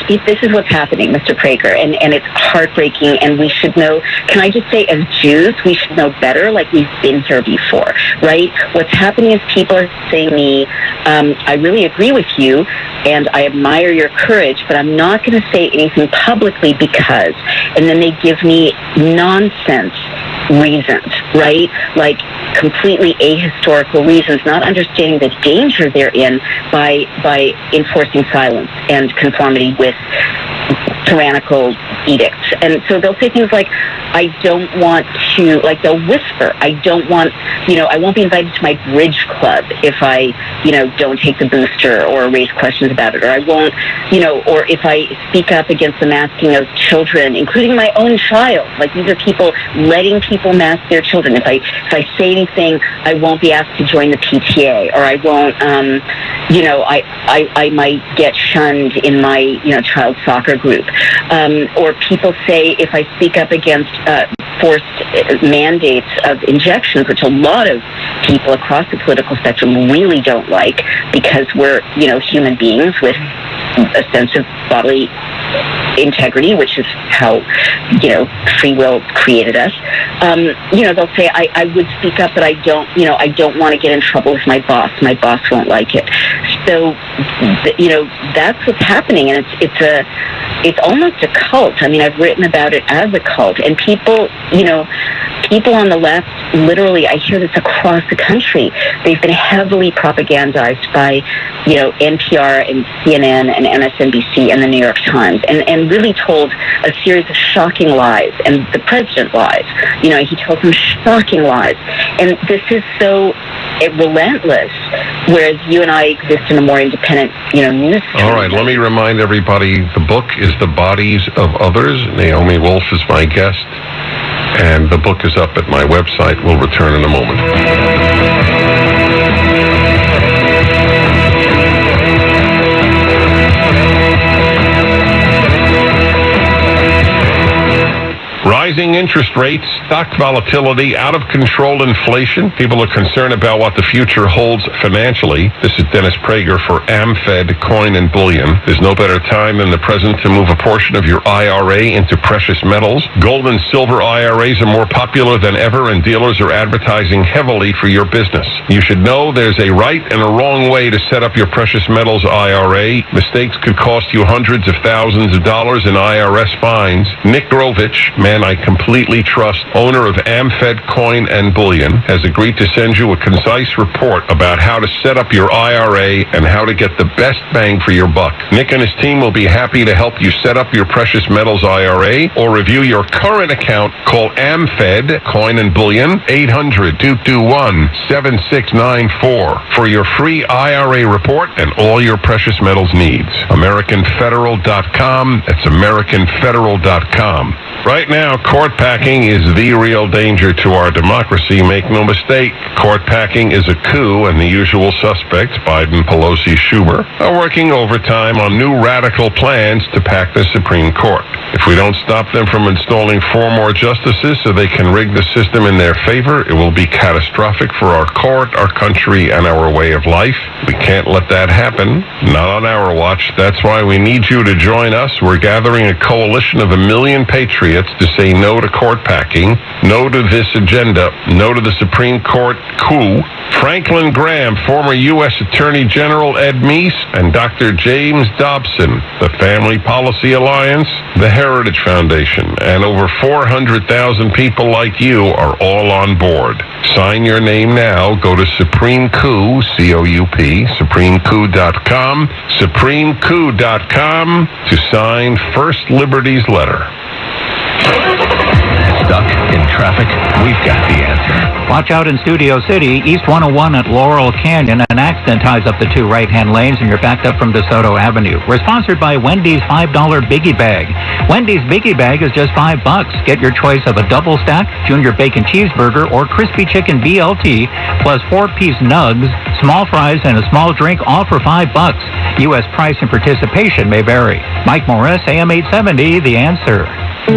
this is what's happening, Mr. Prager, and it's heartbreaking, and we should know, can I just say, as Jews, we should know better, like we've been here before, right? What's happening is people are saying to me, I really agree with you, and I admire your courage, but I'm not going to say anything publicly because, and then they give me nonsense reasons, right? Like completely ahistorical reasons, not understanding the danger they're in by enforcing silence and conformity with tyrannical edicts. And so they'll say things like, I don't want to, like they'll whisper, I don't want, I won't be invited to my bridge club if I, don't take the booster or raise questions about it, or I won't, or if I speak up against the masking of children, including my own child. Like these are people letting people mask their children. If I say anything, I won't be asked to join the PTA, or I won't, I might get shunned in my, child's soccer group. Or people say if I speak up against forced mandates of injections, which a lot of people across the political spectrum really don't like, because we're, human beings with a sense of bodily integrity, which is how, free will created us. They'll say, I would speak up, but I don't want to get in trouble with my boss. My boss won't like it. So, that's what's happening, and it's almost a cult. I mean, I've written about it as a cult, and people on the left, literally, I hear this across the country. They've been heavily propagandized by, NPR and CNN and MSNBC and the New York Times, and really told a series of shocking lies, and the president lies. He told some shocking lies, and this is so relentless, whereas you and I exist in a more independent, news. All right, let me remind everybody, the book is The Bodies of Others. Naomi Wolf is my guest, and the book is up at my website. We'll return in a moment. Rising interest rates, stock volatility, out-of-control inflation. People are concerned about what the future holds financially. This is Dennis Prager for AmFed Coin and Bullion. There's no better time than the present to move a portion of your IRA into precious metals. Gold and silver IRAs are more popular than ever, and dealers are advertising heavily for your business. You should know there's a right and a wrong way to set up your precious metals IRA. Mistakes could cost you hundreds of thousands of dollars in IRS fines. Nick Grovich, man I completely trust, owner of AmFed Coin and Bullion, has agreed to send you a concise report about how to set up your IRA and how to get the best bang for your buck. Nick and his team will be happy to help you set up your precious metals IRA or review your current account. Call AmFed Coin and Bullion 800-221-7694 for your free IRA report and all your precious metals needs. AmericanFederal.com. That's AmericanFederal.com. Right now, court packing is the real danger to our democracy. Make no mistake, court packing is a coup, and the usual suspects, Biden, Pelosi, Schumer, are working overtime on new radical plans to pack the Supreme Court. If we don't stop them from installing 4 more justices so they can rig the system in their favor, it will be catastrophic for our court, our country, and our way of life. We can't let that happen. Not on our watch. That's why we need you to join us. We're gathering a coalition of 1 million patriots to say no to court packing, no to this agenda, no to the Supreme Court coup. Franklin Graham, former U.S. Attorney General Ed Meese, and Dr. James Dobson, the Family Policy Alliance, the Heritage Foundation, and over 400,000 people like you are all on board. Sign your name now. Go to Supreme Coup, C-O-U-P, SupremeCout.com, SupremeCout.com to sign First Liberty's letter. Stuck in traffic? We've got the answer. Watch out in Studio City, East 101 at Laurel Canyon. An accident ties up the 2 right-hand lanes and you're backed up from DeSoto Avenue. We're sponsored by Wendy's $5 Biggie Bag. Wendy's Biggie Bag is just $5. Get your choice of a double stack, junior bacon cheeseburger, or crispy chicken BLT, plus 4-piece nugs, small fries, and a small drink, all for $5. U.S. price and participation may vary. Mike Morris, AM 870, The Answer.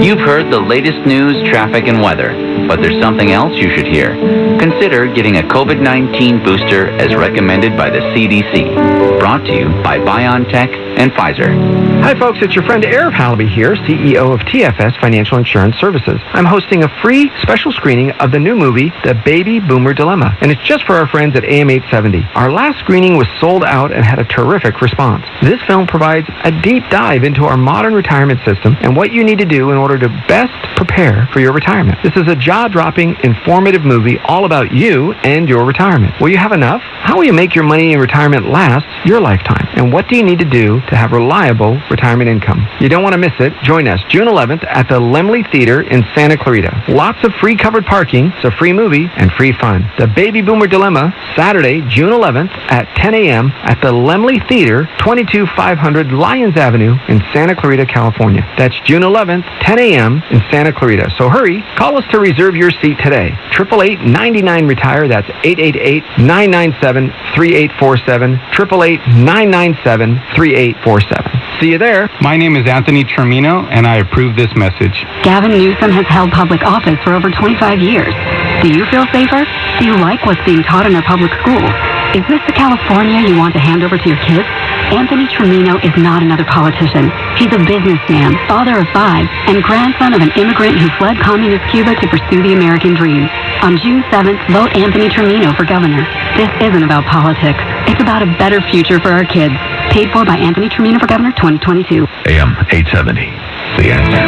You've heard the latest news, traffic, and weather, but there's something else you should hear. Consider getting a COVID-19 booster as recommended by the CDC. Brought to you by BioNTech and Pfizer. Hi folks, it's your friend Eric Hallaby here, CEO of TFS Financial Insurance Services. I'm hosting a free special screening of the new movie, The Baby Boomer Dilemma, and it's just for our friends at AM 870. Our last screening was sold out and had a terrific response. This film provides a deep dive into our modern retirement system and what you need to do in order to best prepare for your retirement. This is a jaw-dropping, informative movie all about you and your retirement. Will you have enough? How will you make your money in retirement last your lifetime? And what do you need to do to have reliable retirement income? You don't want to miss it. Join us June 11th at the Laemmle Theater in Santa Clarita. Lots of free covered parking, it's a free movie, and free fun. The Baby Boomer Dilemma, Saturday, June 11th at 10 a.m. at the Laemmle Theater, 22500 Lyons Avenue in Santa Clarita, California. That's June 11th, 10 a.m. in Santa Clarita. So hurry, call us to reserve your seat today. 888-99-RETIRE, that's 888-997-3847, 888-997-3847. See you there. My name is Anthony Termino, and I approve this message. Gavin Newsom has held public office for over 25 years. Do you feel safer? Do you like what's being taught in our public schools? Is this the California you want to hand over to your kids? Anthony Termino is not another politician. He's a businessman, father of 5, and grandson of an immigrant who fled communist Cuba to pursue the American dream. On June 7th, vote Anthony Termino for governor. This isn't about politics. It's about a better future for our kids. Paid for by Anthony Termino for Governor 2022. AM 870. The Answer.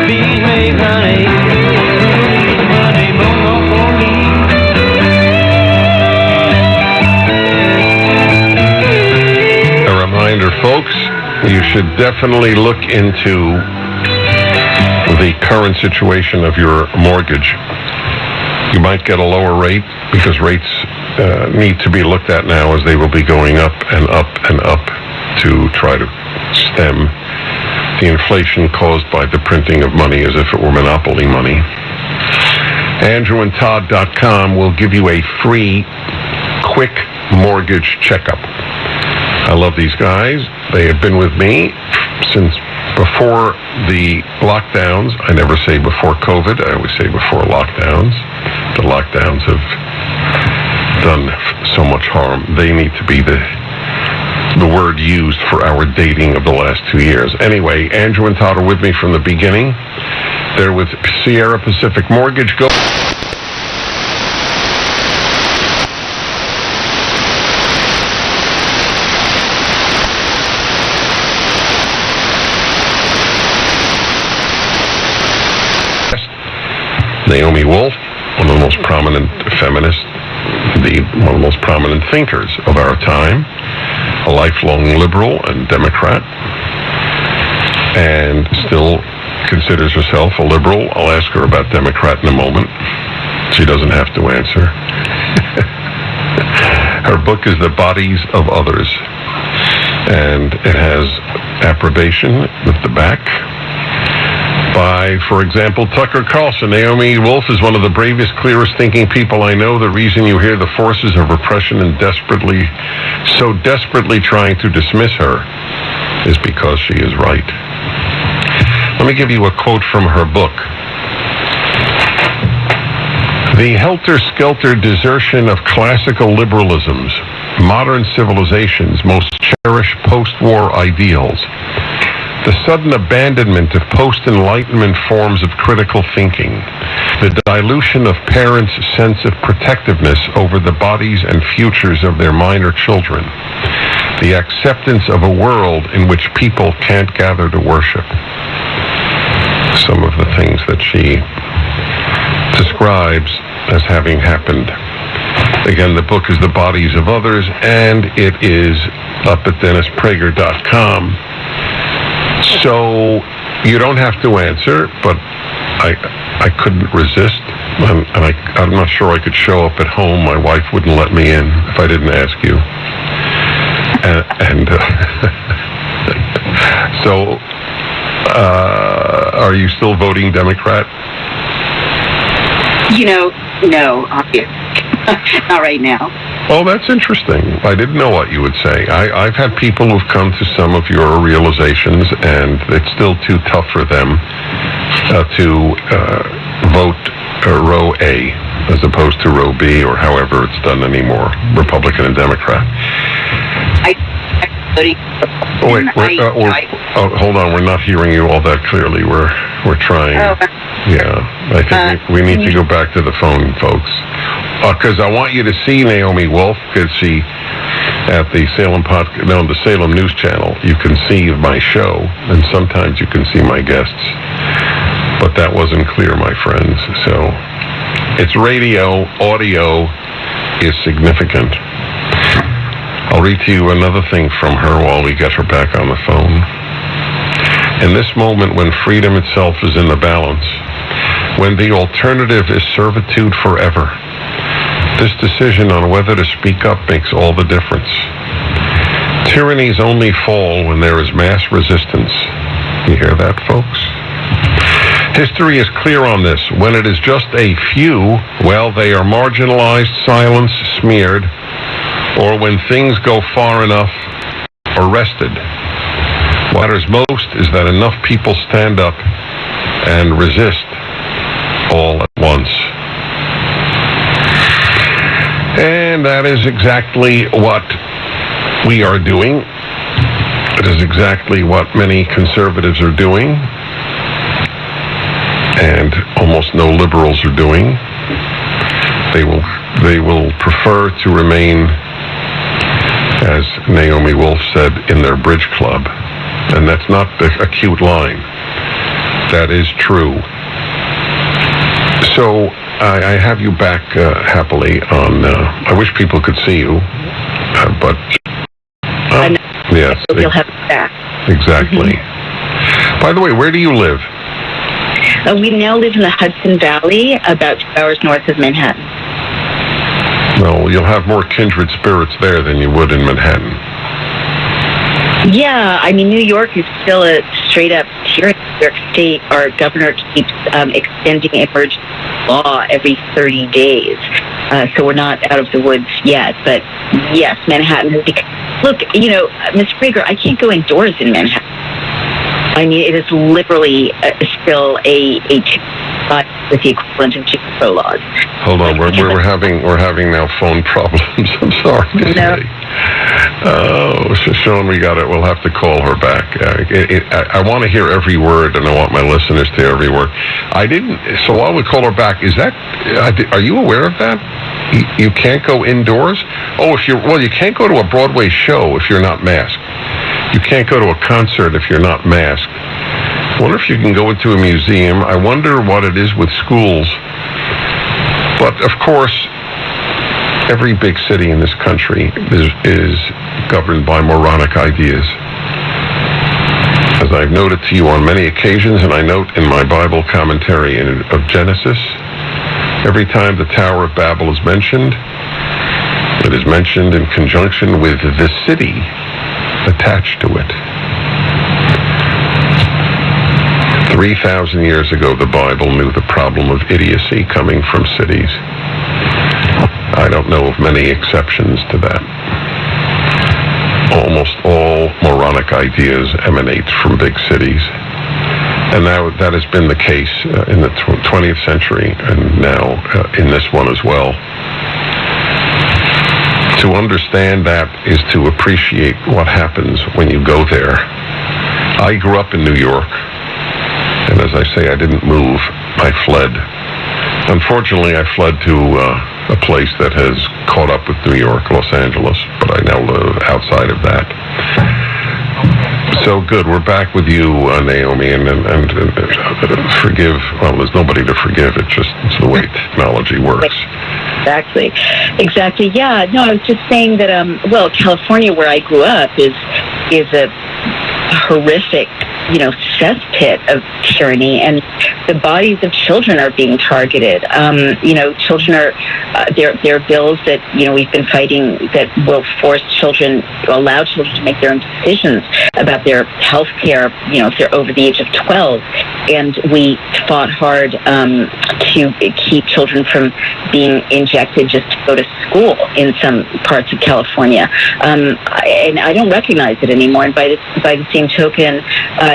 Reminder, folks, you should definitely look into the current situation of your mortgage. You might get a lower rate because rates need to be looked at now as they will be going up and up and up to try to stem the inflation caused by the printing of money as if it were monopoly money. AndrewandTodd.com will give you a free, quick mortgage checkup. I love these guys. They have been with me since before the lockdowns. I never say before COVID. I always say before lockdowns. The lockdowns have done so much harm. They need to be the word used for our dating of the last 2 years. Anyway, Andrew and Todd are with me from the beginning. They're with Sierra Pacific Mortgage. Go. Naomi Wolf, one of the most prominent feminists, indeed one of the most prominent thinkers of our time, a lifelong liberal and Democrat, and still considers herself a liberal. I'll ask her about Democrat in a moment. She doesn't have to answer. Her book is The Bodies of Others, and it has approbation with the back by, for example, Tucker Carlson. Naomi Wolf is one of the bravest, clearest thinking people I know. The reason you hear the forces of repression and so desperately trying to dismiss her is because she is right. Let me give you a quote from her book. The helter-skelter desertion of classical liberalism's, modern civilization's most cherished post-war ideals, the sudden abandonment of post-Enlightenment forms of critical thinking, the dilution of parents' sense of protectiveness over the bodies and futures of their minor children, the acceptance of a world in which people can't gather to worship. Some of the things that she describes as having happened. Again, the book is The Bodies of Others, and it is up at DennisPrager.com. So you don't have to answer, but I couldn't resist, and I'm not sure I could show up at home. My wife wouldn't let me in if I didn't ask you. So, are you still voting Democrat? No, obviously. Not right now. Oh, that's interesting. I didn't know what you would say. I've had people who've come to some of your realizations, and it's still too tough for them to vote row A as opposed to row B, or however it's done anymore, Republican and Democrat. Hold on. We're not hearing you all that clearly. We're trying. Yeah, I think we need to go back to the phone, folks. Because I want you to see Naomi Wolf, because she, at the the Salem News Channel, you can see my show, and sometimes you can see my guests. But that wasn't clear, my friends. So, it's radio. Audio is significant. I'll read to you another thing from her while we get her back on the phone. In this moment when freedom itself is in the balance, when the alternative is servitude forever, this decision on whether to speak up makes all the difference. Tyrannies only fall when there is mass resistance. You hear that, folks? History is clear on this. When it is just a few, well, they are marginalized, silenced, smeared, or when things go far enough, arrested. What matters most is that enough people stand up and resist all at once. And that is exactly what we are doing. It is exactly what many conservatives are doing, and almost no liberals are doing. They will prefer to remain, as Naomi Wolf said, in their bridge club. And that's not a cute line. That is true. So I have you back happily on, I wish people could see you, but yes. You'll have it back. Exactly. Mm-hmm. By the way, where do you live? We now live in the Hudson Valley, about 2 hours north of Manhattan. Well, you'll have more kindred spirits there than you would in Manhattan. Yeah, I mean, New York is still a straight-up tyranny. New York State, our governor keeps extending emergency law every 30 days. So we're not out of the woods yet. But, yes, Manhattan has become... Look, Ms. Prager, I can't go indoors in Manhattan. I mean, it is literally still a with the equivalent of Jim Crow laws. Hold on, we're having now phone problems. I'm sorry to say. Oh, Sean, we got it. We'll have to call her back. I want to hear every word, and I want my listeners to hear every word. I didn't. So while we call her back, are you aware of that? You can't go indoors. Oh, you can't go to a Broadway show if you're not masked. You can't go to a concert if you're not masked. I wonder if you can go into a museum. I wonder what it is with schools. But, of course, every big city in this country is governed by moronic ideas. As I've noted to you on many occasions, and I note in my Bible commentary of Genesis, every time the Tower of Babel is mentioned, it is mentioned in conjunction with the city attached to it. 3,000 years ago, the Bible knew the problem of idiocy coming from cities. I don't know of many exceptions to that. Almost all moronic ideas emanate from big cities. And now that has been the case in the 20th century and now in this one as well. To understand that is to appreciate what happens when you go there. I grew up in New York, and as I say, I didn't move. I fled. Unfortunately, I fled to a place that has caught up with New York, Los Angeles, but I now live outside of that. So good. We're back with you, Naomi, and forgive. Well, there's nobody to forgive. It's the way technology works. Exactly. Yeah. No, I was just saying that. California, where I grew up, is a horrific, cesspit of tyranny, and the bodies of children are being targeted. Children are there are bills that we've been fighting that will allow children to make their own decisions about their health care, if they're over the age of 12. And we fought hard to keep children from being injected just to go to school in some parts of California. And I don't recognize it anymore. And by the same token,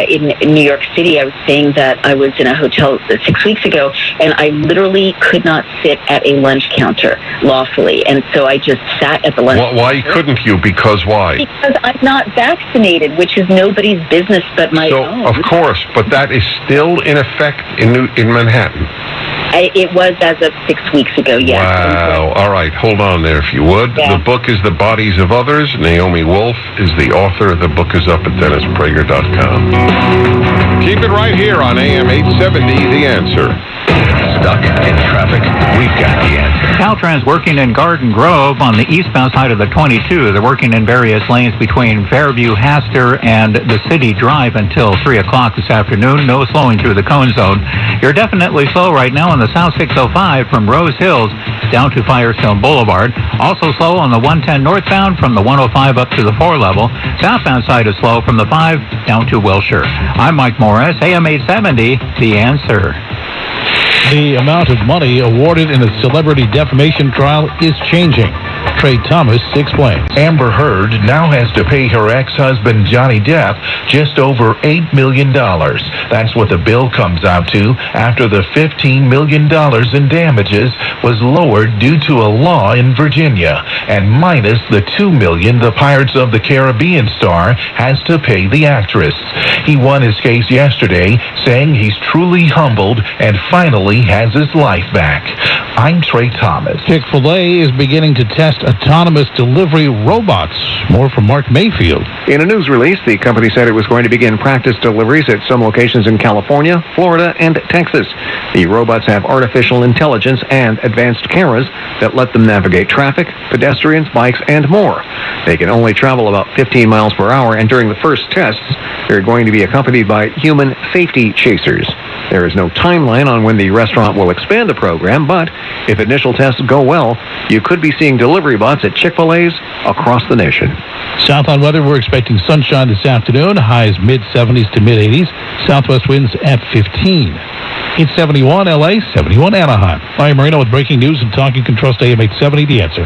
in New York City, I was saying that I was in a hotel 6 weeks ago, and I literally could not sit at a lunch counter lawfully. And so I just sat at the lunch counter. Why couldn't you? Because why? Because I'm not vaccinated, which is nobody's business but my own. Of course, but that is still in effect in Manhattan. It was as of 6 weeks ago, yes. Wow. All right, hold on there if you would. Yeah. The book is The Bodies of Others. Naomi Wolf is the author. The book is up at DennisPrager.com. Keep it right here on AM 870, The Answer. Stuck in traffic? We've got the answer. Caltrans working in Garden Grove on the eastbound side of the 22. They're working in various lanes between Fairview, Hastur, and the City Drive until 3 o'clock this afternoon. No slowing through the cone zone. You're definitely slow right now on the South 605 from Rose Hills down to Firestone Boulevard. Also slow on the 110 northbound from the 105 up to the 4 level. Southbound side is slow from the 5 down to Wilshire. I'm Mike Morris, AM 870, The Answer. The amount of money awarded in a celebrity defamation trial is changing. Trey Thomas explains. Amber Heard now has to pay her ex-husband Johnny Depp just over $8 million. That's what the bill comes out to after the $15 million in damages was lowered due to a law in Virginia, and minus the $2 million the Pirates of the Caribbean star has to pay the actress. He won his case yesterday, saying he's truly humbled and finally has his life back. I'm Trey Thomas. Chick-fil-A is beginning to test autonomous delivery robots. More from Mark Mayfield. In a news release, the company said it was going to begin practice deliveries at some locations in California, Florida, and Texas. The robots have artificial intelligence and advanced cameras that let them navigate traffic, pedestrians, bikes, and more. They can only travel about 15 miles per hour, and during the first tests, they're going to be accompanied by human safety chasers. There is no timeline on when the restaurant will expand the program, but if initial tests go well, you could be seeing delivery bots at Chick-fil-A's across the nation. Southbound weather, we're expecting sunshine this afternoon, highs mid-70s to mid-80s, southwest winds at 15. It's 71 LA, 71 Anaheim. I'm Marino with breaking news and Talking Control AM 870, The Answer.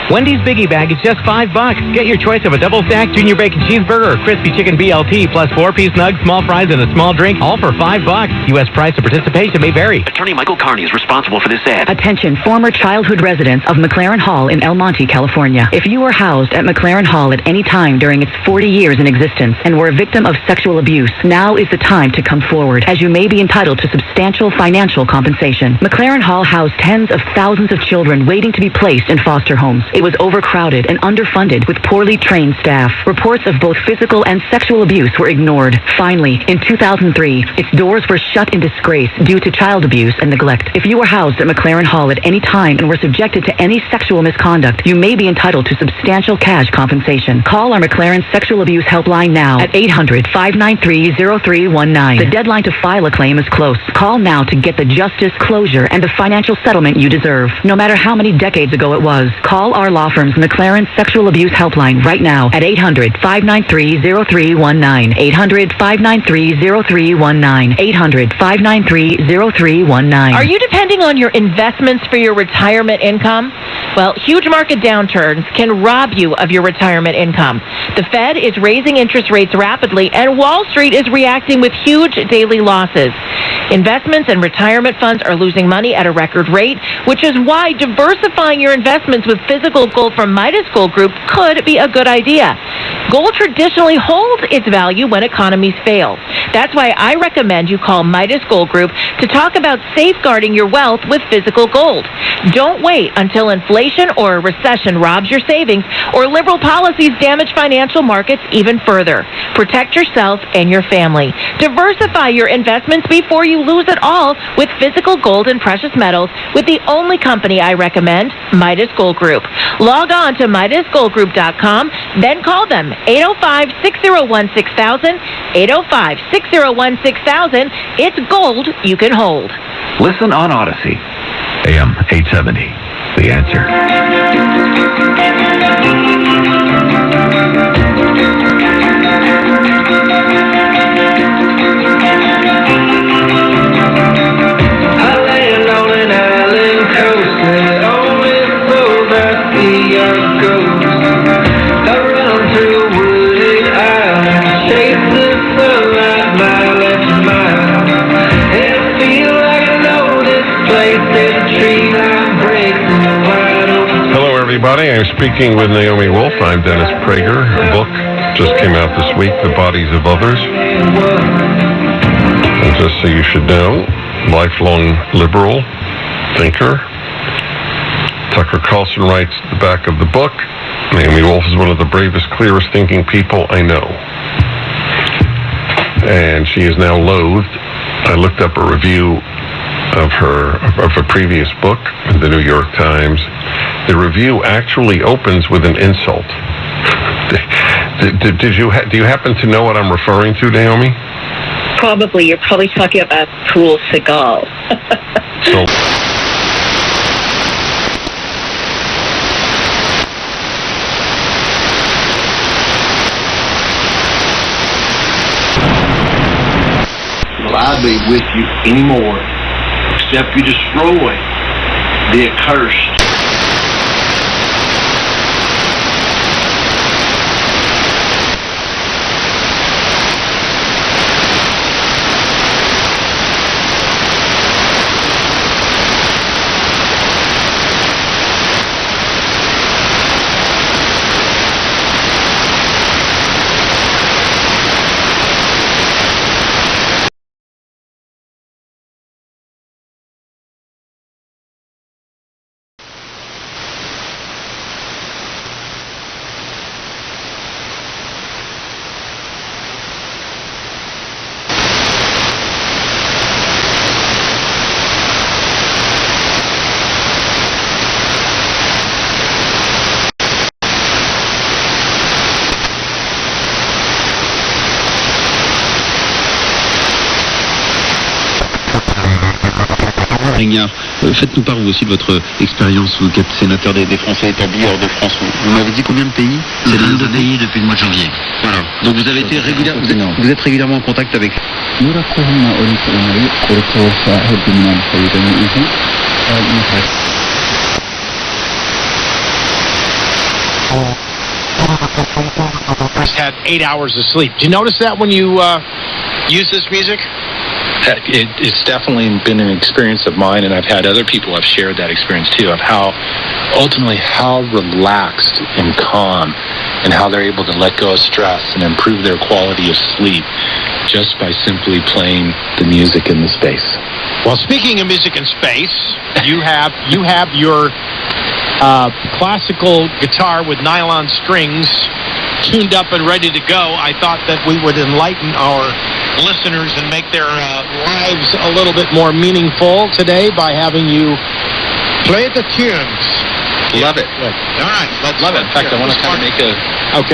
Wendy's Biggie Bag is just $5. Get your choice of a double-stack junior bacon cheeseburger or crispy chicken BLT plus 4-piece nugs, small fries, and a small drink, all for $5. U.S. price of participation may vary. Attorney Michael Carney is responsible for this ad. Attention, former childhood residents of McLaren Hall in El Monte, California. If you were housed at McLaren Hall at any time during its 40 years in existence and were a victim of sexual abuse, now is the time to come forward, as you may be entitled to substantial substantial financial compensation. McLaren Hall housed tens of thousands of children waiting to be placed in foster homes. It was overcrowded and underfunded with poorly trained staff. Reports of both physical and sexual abuse were ignored. Finally, in 2003, its doors were shut in disgrace due to child abuse and neglect. If you were housed at McLaren Hall at any time and were subjected to any sexual misconduct, you may be entitled to substantial cash compensation. Call our McLaren Sexual Abuse Helpline now at 800-593-0319. The deadline to file a claim is close. Call now to get the justice, closure, and the financial settlement you deserve. No matter how many decades ago it was, call our law firm's McLaren Sexual Abuse Helpline right now at 800-593-0319. 800-593-0319. 800-593-0319. Are you depending on your investments for your retirement income? Well, huge market downturns can rob you of your retirement income. The Fed is raising interest rates rapidly, and Wall Street is reacting with huge daily losses. Investments and retirement funds are losing money at a record rate, which is why diversifying your investments with physical gold from Midas Gold Group could be a good idea. Gold traditionally holds its value when economies fail. That's why I recommend you call Midas Gold Group to talk about safeguarding your wealth with physical gold. Don't wait until inflation or a recession robs your savings or liberal policies damage financial markets even further. Protect yourself and your family. Diversify your investments before you lose it all with physical gold and precious metals with the only company I recommend, Midas Gold Group. Log on to MidasGoldGroup.com, then call them 805-601-6000, 805-601-6000. It's gold you can hold. Listen on Odyssey. AM 870. The Answer. Hello, everybody. I'm speaking with Naomi Wolf. I'm Dennis Prager. A book just came out this week, The Bodies of Others. And just so you should know, lifelong liberal thinker. Tucker Carlson writes at the back of the book, Naomi Wolf is one of the bravest, clearest thinking people I know. And she is now loathed. I looked up a review of a previous book in the New York Times. The review actually opens with an insult. Do you happen to know what I'm referring to, Naomi? Probably. You're probably talking about Pool Seagal. So. Will I be with you anymore, except you destroy the accursed. Faites-nous part vous aussi de votre expérience. Vous êtes sénateur des Français établis hors de France. Vous m'avez dit combien de pays? 22 pays depuis le mois de janvier. Voilà. Donc vous avez été régulièrement, vous êtes régulièrement en contact avec. Had 8 hours of sleep. Do you notice that when you use this music? It's definitely been an experience of mine, and I've had other people have shared that experience too, of how ultimately how relaxed and calm and how they're able to let go of stress and improve their quality of sleep just by simply playing the music in the space. Well, speaking of music in space, you have your classical guitar with nylon strings tuned up and ready to go. I thought that we would enlighten our listeners and make their lives a little bit more meaningful today by having you play the tunes. Love it. Good. All right, let's love it. In fact, I want to kind of make a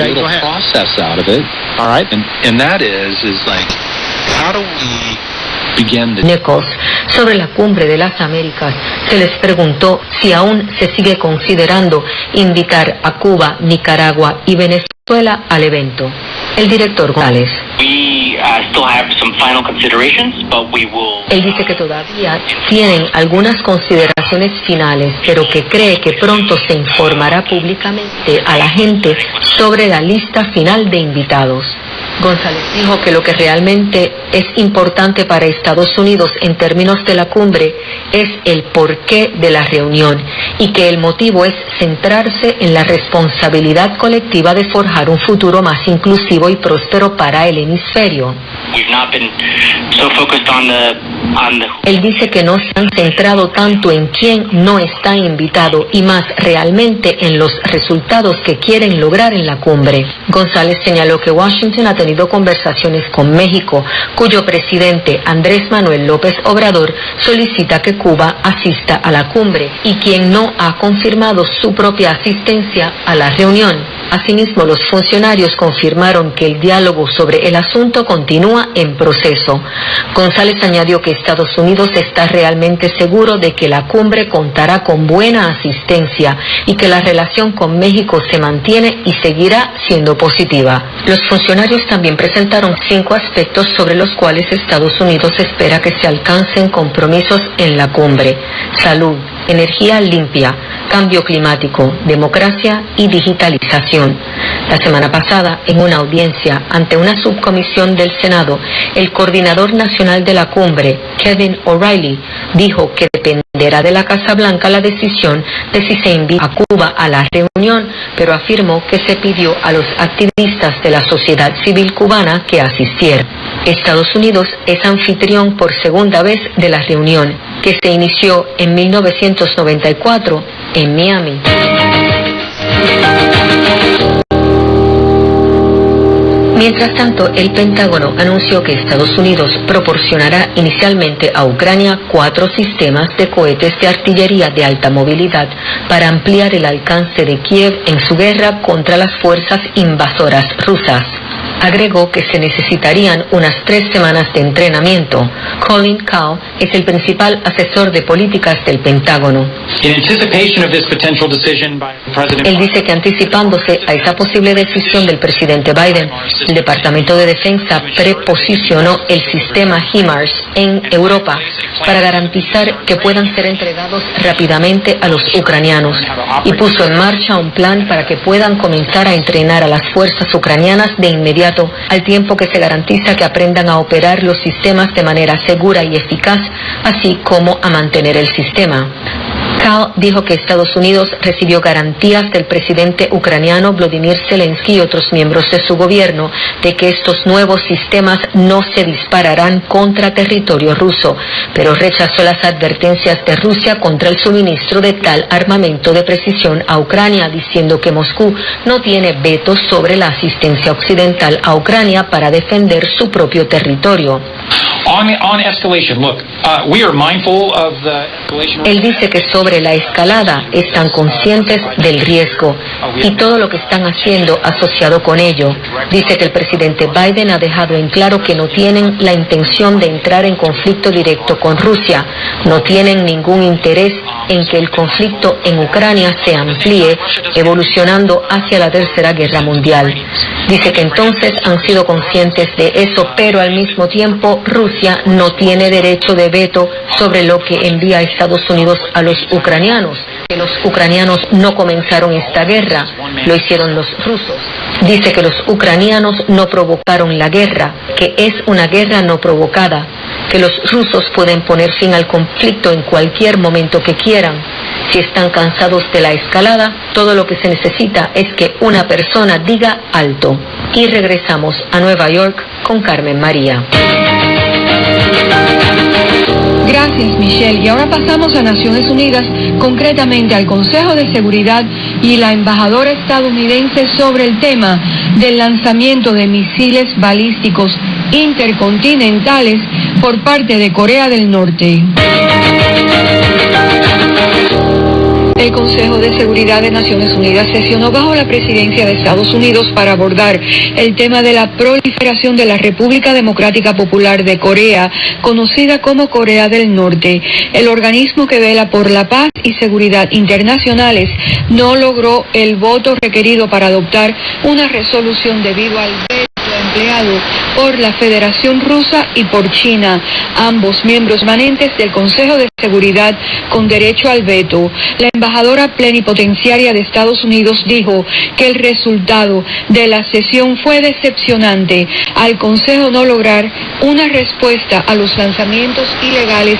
little process out of it. All right. And that is like, how do we begin to... Nichols, sobre la cumbre de las Américas, se les preguntó si aún se sigue considerando invitar a Cuba, Nicaragua y Venezuela al evento. El director González. Él dice que todavía tienen algunas consideraciones finales, pero que cree que pronto se informará públicamente a la gente sobre la lista final de invitados. González dijo que lo que realmente es importante para Estados Unidos en términos de la cumbre es el porqué de la reunión y que el motivo es centrarse en la responsabilidad colectiva de forjar un futuro más inclusivo y próspero para el hemisferio. Él dice que no se han centrado tanto en quién no está invitado y más realmente en los resultados que quieren lograr en la cumbre. González señaló que Washington ha tenido conversaciones con México, cuyo presidente Andrés Manuel López Obrador solicita que Cuba asista a la cumbre y quien no ha confirmado su propia asistencia a la reunión. Asimismo, los funcionarios confirmaron que el diálogo sobre el asunto continúa en proceso. González añadió que Estados Unidos está realmente seguro de que la cumbre contará con buena asistencia y que la relación con México se mantiene y seguirá siendo positiva. Los funcionarios también presentaron 5 aspectos sobre los cuales Estados Unidos espera que se alcancen compromisos en la cumbre: salud, energía limpia, cambio climático, democracia y digitalización. La semana pasada, en una audiencia ante una subcomisión del Senado, el coordinador nacional de la cumbre, Kevin O'Reilly, dijo que dependerá de la Casa Blanca la decisión de si se invita a Cuba a la reunión, pero afirmó que se pidió a los activistas de la sociedad civil cubana que asistieran. Estados Unidos es anfitrión por segunda vez de la reunión, que se inició en 1994 en Miami. Mientras tanto, el Pentágono anunció que Estados Unidos proporcionará inicialmente a Ucrania 4 sistemas de cohetes de artillería de alta movilidad para ampliar el alcance de Kiev en su guerra contra las fuerzas invasoras rusas. Agregó que se necesitarían unas 3 semanas de entrenamiento. Colin Kahl es el principal asesor de políticas del Pentágono. Él dice que anticipándose a esa posible decisión del presidente Biden, el Departamento de Defensa preposicionó el sistema HIMARS en Europa para garantizar que puedan ser entregados rápidamente a los ucranianos y puso en marcha un plan para que puedan comenzar a entrenar a las fuerzas ucranianas de inmediato, al tiempo que se garantiza que aprendan a operar los sistemas de manera segura y eficaz, así como a mantener el sistema. Kahl dijo que Estados Unidos recibió garantías del presidente ucraniano Volodymyr Zelensky y otros miembros de su gobierno de que estos nuevos sistemas no se dispararán contra territorio ruso, pero rechazó las advertencias de Rusia contra el suministro de tal armamento de precisión a Ucrania, diciendo que Moscú no tiene veto sobre la asistencia occidental a Ucrania para defender su propio territorio. Él dice que sobre la escalada están conscientes del riesgo y todo lo que están haciendo asociado con ello. Dice que el presidente Biden ha dejado en claro que no tienen la intención de entrar en conflicto directo con Rusia, no tienen ningún interés en que el conflicto en Ucrania se amplíe, evolucionando hacia la Tercera Guerra Mundial. Dice que entonces han sido conscientes de eso, pero al mismo tiempo Rusia no tiene derecho de veto sobre lo que envía a Estados Unidos a los ucranianos, que los ucranianos no comenzaron esta guerra, lo hicieron los rusos. Dice que los ucranianos no provocaron la guerra, que es una guerra no provocada, que los rusos pueden poner fin al conflicto en cualquier momento que quieran. Si están cansados de la escalada, todo lo que se necesita es que una persona diga alto. Y regresamos a Nueva York con Carmen María. Gracias, Michelle. Y ahora pasamos a Naciones Unidas, concretamente al Consejo de Seguridad y la embajadora estadounidense sobre el tema del lanzamiento de misiles balísticos intercontinentales por parte de Corea del Norte. El Consejo de Seguridad de Naciones Unidas sesionó bajo la presidencia de Estados Unidos para abordar el tema de la proliferación de la República Democrática Popular de Corea, conocida como Corea del Norte. El organismo que vela por la paz y seguridad internacionales no logró el voto requerido para adoptar una resolución debido al veto empleado por la Federación Rusa y por China, ambos miembros permanentes del Consejo de Seguridad con derecho al veto. La embajadora plenipotenciaria de Estados Unidos dijo que el resultado de la sesión fue decepcionante al Consejo no lograr una respuesta a los lanzamientos ilegales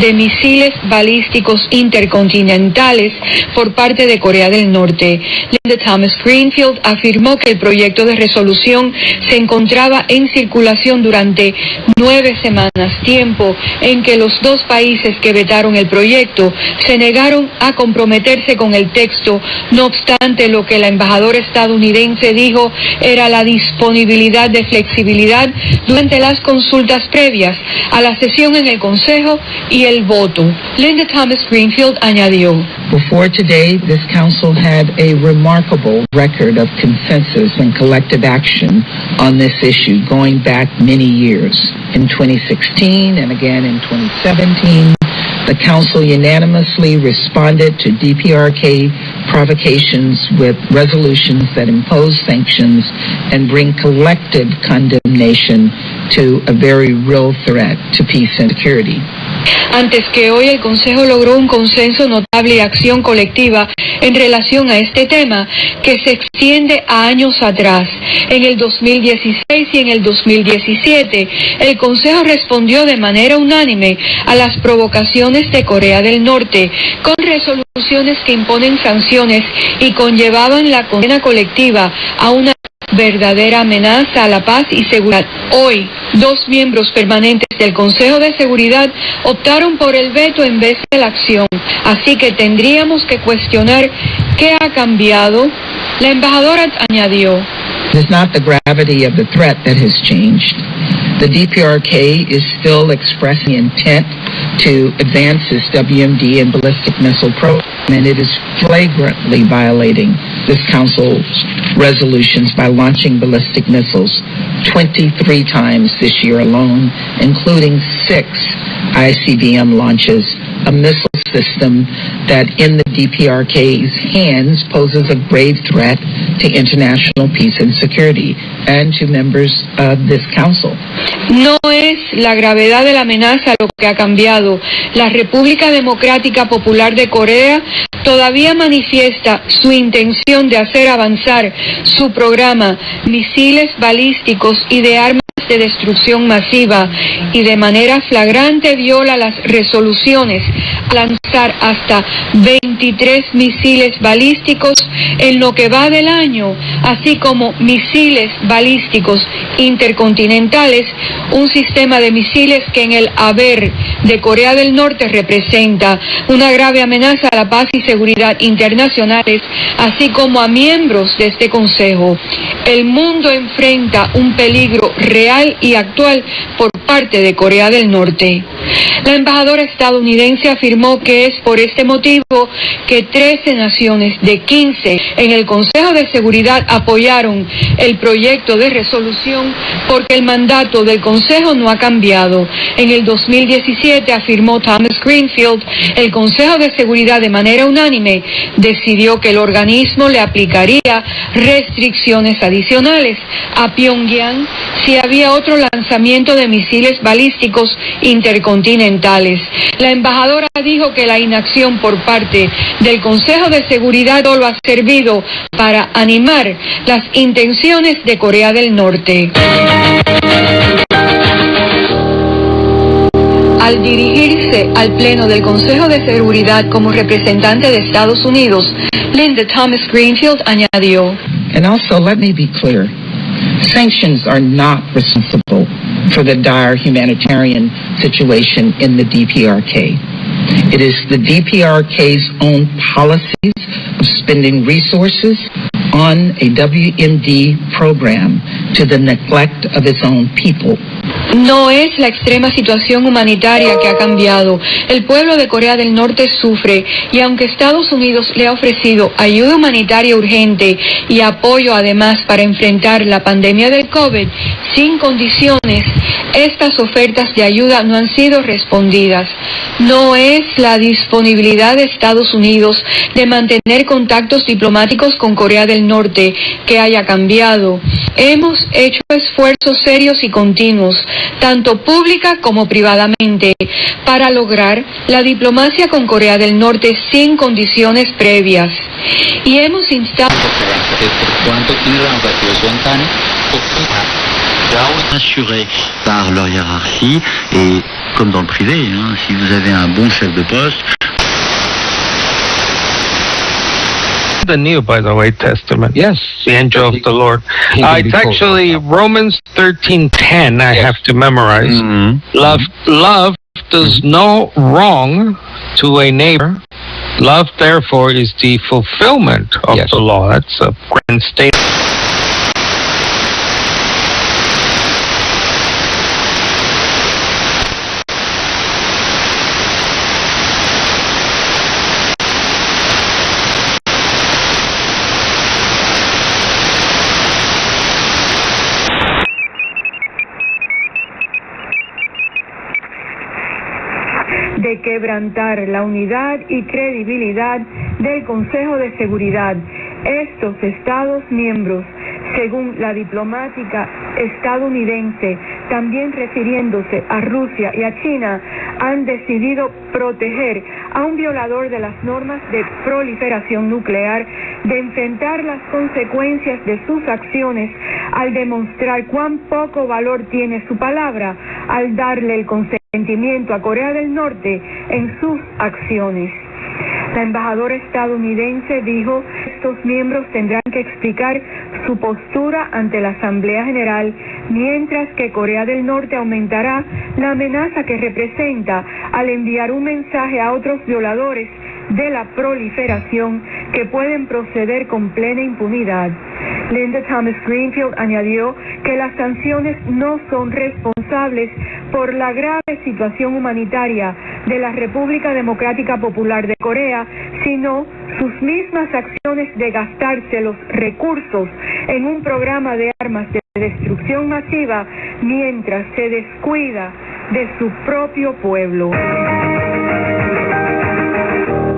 de misiles balísticos intercontinentales por parte de Corea del Norte. Linda Thomas Greenfield afirmó que el proyecto de resolución se encontraba en circulación durante 9 semanas, tiempo en que los dos países que vetaron el proyecto se negaron a comprometerse con el texto. No obstante, lo que la embajadora estadounidense dijo era la disponibilidad de flexibilidad durante las consultas previas a la sesión en el Consejo y el voto. Linda Thomas Greenfield añadió: Before today, this council had a remarkable record of consensus and collective action on this issue going back many years. In 2016 and again in 2017, the Council unanimously responded to DPRK provocations with resolutions that impose sanctions and bring collective condemnation to a very real threat to peace and security. Antes que hoy, el Consejo logró un consenso notable y acción colectiva en relación a este tema que se extiende a años atrás. En el 2016 y en el 2017, el Consejo respondió de manera unánime a las provocaciones de Corea del Norte con resoluciones que imponen sanciones y conllevaban la condena colectiva a una verdadera amenaza a la paz y seguridad. Hoy, 2 miembros permanentes del Consejo de Seguridad optaron por el veto en vez de la acción. Así que tendríamos que cuestionar qué ha cambiado. La embajadora añadió: It is not the gravity of the threat that has changed. The DPRK is still expressing intent to advance its WMD and ballistic missile program, and it is flagrantly violating this Council's resolutions by launching ballistic missiles 23 times this year alone, including 6 ICBM launches, a missile system that in the DPRK's hands poses a grave threat to international peace and security and to members of this Council. No es la gravedad de la amenaza lo que ha cambiado. La República Democrática Popular de Corea todavía manifiesta su intención de hacer avanzar su programa, misiles balísticos y de armas de destrucción masiva, y de manera flagrante viola las resoluciones a lanzar hasta 23 misiles balísticos en lo que va del año, así como misiles balísticos intercontinentales, un sistema de misiles que en el haber de Corea del Norte representa una grave amenaza a la paz y seguridad internacionales, así como a miembros de este Consejo. El mundo enfrenta un peligro real y actual por parte de Corea del Norte. La embajadora estadounidense afirmó que es por este motivo que 13 naciones de 15 en el Consejo de Seguridad apoyaron el proyecto de resolución, porque el mandato del Consejo no ha cambiado. En el 2017, afirmó Thomas Greenfield, el Consejo de Seguridad de manera unánime decidió que el organismo le aplicaría restricciones adicionales a Pyongyang si había otro lanzamiento de misiles balísticos intercontinentales. La embajadora dijo que la inacción por parte del Consejo de Seguridad solo ha servido para animar las intenciones de Corea del Norte. Al dirigirse al Pleno del Consejo de Seguridad como representante de Estados Unidos, Linda Thomas Greenfield añadió: And also, let me be clear, sanctions are not responsible for the dire humanitarian situation in the DPRK. It is the DPRK's own policies of spending resources on a WMD program to the neglect of its own people. No es la extrema situación humanitaria que ha cambiado. El pueblo de Corea del Norte sufre y aunque Estados Unidos le ha ofrecido ayuda humanitaria urgente y apoyo además para enfrentar la pandemia del COVID sin condiciones, estas ofertas de ayuda no han sido respondidas. No es la disponibilidad de Estados Unidos de mantener contactos diplomáticos con Corea del Norte que haya cambiado. Hemos hecho esfuerzos serios y continuos, tanto pública como privadamente, para lograr la diplomacia con Corea del Norte sin condiciones previas. Y hemos instado assurés par leur hiérarchie et comme dans le privé, si vous avez un bon chef de poste. The New, by the way, Testament. Yes. The angel of the Lord. It's actually Romans 13:10. I have to memorize. Love does no wrong to a neighbor. Love, therefore, is the fulfillment of the law. That's a grand statement. de quebrantar la unidad y credibilidad del Consejo de Seguridad. Estos Estados miembros, según la diplomática estadounidense, también refiriéndose a Rusia y a China, han decidido proteger a un violador de las normas de proliferación nuclear de enfrentar las consecuencias de sus acciones al demostrar cuán poco valor tiene su palabra, al darle el consentimiento a Corea del Norte en sus acciones. La embajadora estadounidense dijo que estos miembros tendrán que explicar su postura ante la Asamblea General, mientras que Corea del Norte aumentará la amenaza que representa al enviar un mensaje a otros violadores de la proliferación que pueden proceder con plena impunidad. Linda Thomas Greenfield añadió que las sanciones no son responsables por la grave situación humanitaria de la República Democrática Popular de Corea, sino sus mismas acciones de gastarse los recursos en un programa de armas de destrucción masiva mientras se descuida de su propio pueblo.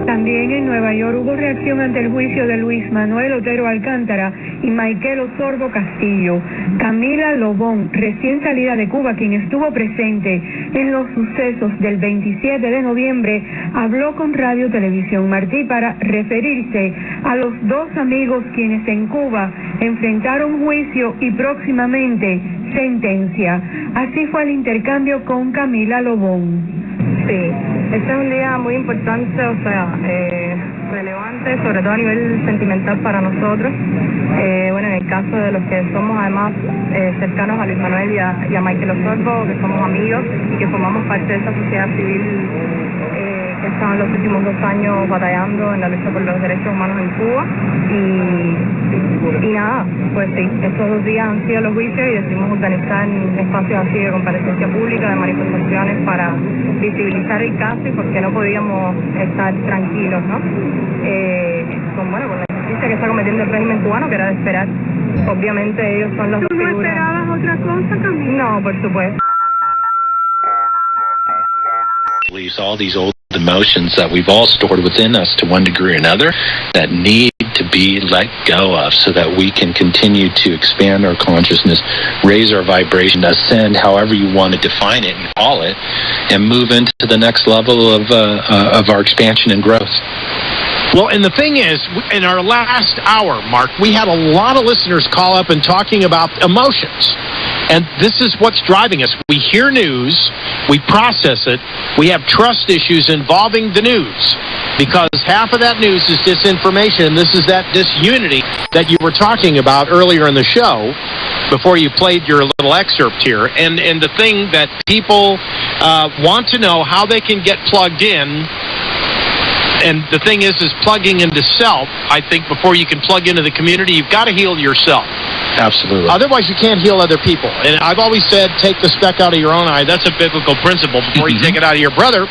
También en Nueva York hubo reacción ante el juicio de Luis Manuel Otero Alcántara y Michael Osorbo Castillo. Camila Lobón, recién salida de Cuba, quien estuvo presente en los sucesos del 27 de noviembre, habló con Radio Televisión Martí para referirse a los dos amigos quienes en Cuba enfrentaron juicio y próximamente sentencia. Así fue el intercambio con Camila Lobón. Sí, este es un día muy importante, relevante, sobre todo a nivel sentimental para nosotros. En el caso de los que somos además cercanos a Luis Manuel y a Michael Osorbo, que somos amigos y que formamos parte de esa sociedad civil que ha estado en los últimos 2 años batallando en la lucha por los derechos humanos en Cuba. Y nada, pues sí, estos 2 días han sido los juicios y decidimos organizar espacios así de comparecencia pública, de manifestaciones para visibilizar el caso y porque no podíamos estar tranquilos, ¿no? Con la injusticia que está cometiendo el régimen cubano, que era de esperar. Obviamente ellos son los figuras. ¿Tú no esperabas otra cosa, Camila? No, por supuesto. All these old emotions that we've all stored within us to one degree or another that need to be let go of so that we can continue to expand our consciousness, raise our vibration, ascend, however you want to define it and call it, and move into the next level of our expansion and growth. Well, and the thing is, in our last hour, Mark, we had a lot of listeners call up and talking about emotions. And this is what's driving us. We hear news, we process it, we have trust issues involving the news because half of that news is disinformation, and this is that disunity that you were talking about earlier in the show before you played your little excerpt here. And the thing that people want to know how they can get plugged in. And the thing is plugging into self. I think before you can plug into the community, you've got to heal yourself. Absolutely. Otherwise, you can't heal other people. And I've always said, take the speck out of your own eye. That's a biblical principle. Before you take it out of your brother,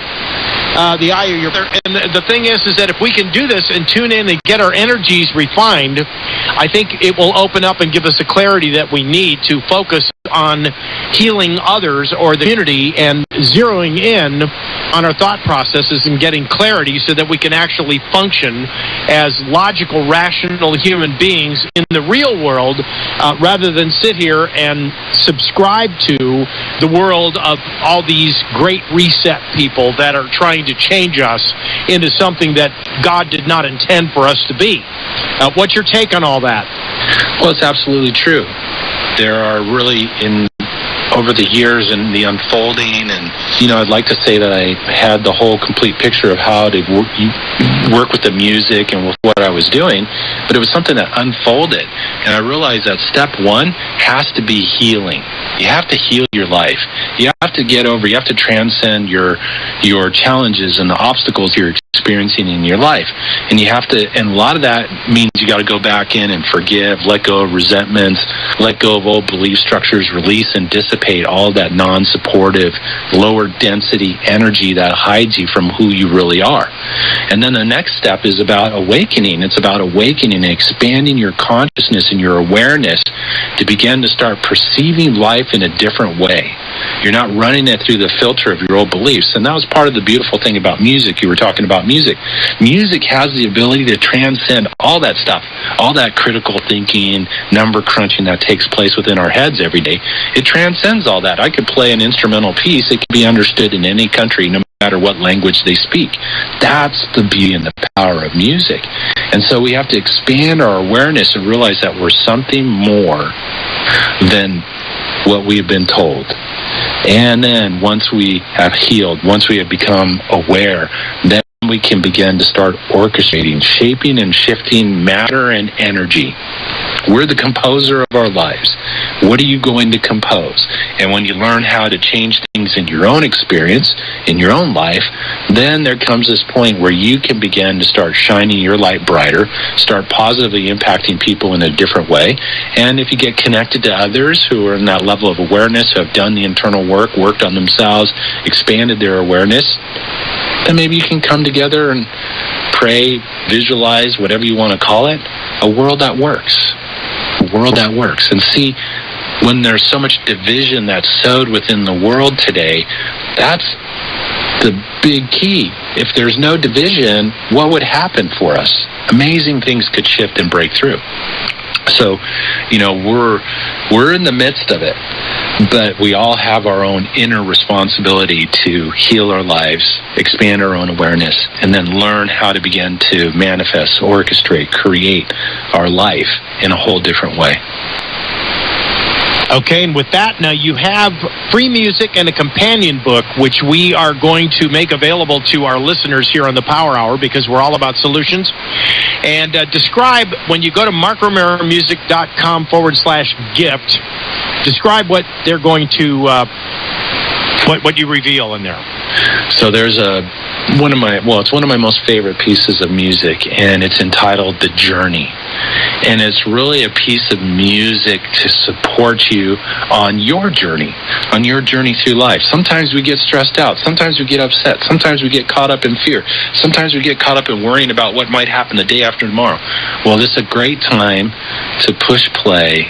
the eye of your brother. And the thing is that if we can do this and tune in and get our energies refined, I think it will open up and give us the clarity that we need to focus on healing others or the community and zeroing in on our thought processes and getting clarity so that we can actually function as logical, rational human beings in the real world rather than sit here and subscribe to the world of all these great reset people that are trying to change us into something that God did not intend for us to be. What's your take on all that? Well, it's absolutely true. There are really, over the years and the unfolding, and I'd like to say that I had the whole complete picture of how to work with the music and with what I was doing, but it was something that unfolded, and I realized that step one has to be healing. You have to heal your life. You have to get over, you have to transcend your challenges and the obstacles you're experiencing in your life. And and a lot of that means you got to go back in and forgive, let go of resentments, let go of old belief structures, release and dissipate all that non-supportive, lower density energy that hides you from who you really are. And then the next step is about awakening. It's about awakening and expanding your consciousness and your awareness to begin to start perceiving life in a different way. You're not running it through the filter of your old beliefs. And that was part of the beautiful thing about music. You were talking about music. Music has the ability to transcend all that stuff, all that critical thinking, number crunching that takes place within our heads every day. It transcends all that. I could play an instrumental piece. It can be understood in any country, no matter what language they speak. That's the beauty and the power of music. And so we have to expand our awareness and realize that we're something more than what we've been told. And then once we have healed, once we have become aware, then we can begin to start orchestrating, shaping and shifting matter and energy. We're the composer of our lives. What are you going to compose? And when you learn how to change things in your own experience, in your own life, then there comes this point where you can begin to start shining your light brighter, start positively impacting people in a different way. And if you get connected to others who are in that level of awareness, who have done the internal work, worked on themselves, expanded their awareness, then maybe you can come together and pray, visualize, whatever you want to call it, a world that works. A world that works. And see, when there's so much division that's sowed within the world today, that's the big key. If there's no division, what would happen for us? Amazing things could shift and break through. So, we're in the midst of it, but we all have our own inner responsibility to heal our lives, expand our own awareness, and then learn how to begin to manifest, orchestrate, create our life in a whole different way. Okay, and with that, now you have free music and a companion book, which we are going to make available to our listeners here on the Power Hour because we're all about solutions. And describe, when you go to markromeramusic.com/gift, describe what they're going to, what you reveal in there. So there's it's one of my most favorite pieces of music, and it's entitled The Journey. And it's really a piece of music to support you on your journey through life. Sometimes we get stressed out. Sometimes we get upset. Sometimes we get caught up in fear. Sometimes we get caught up in worrying about what might happen the day after tomorrow. Well, this is a great time to push play,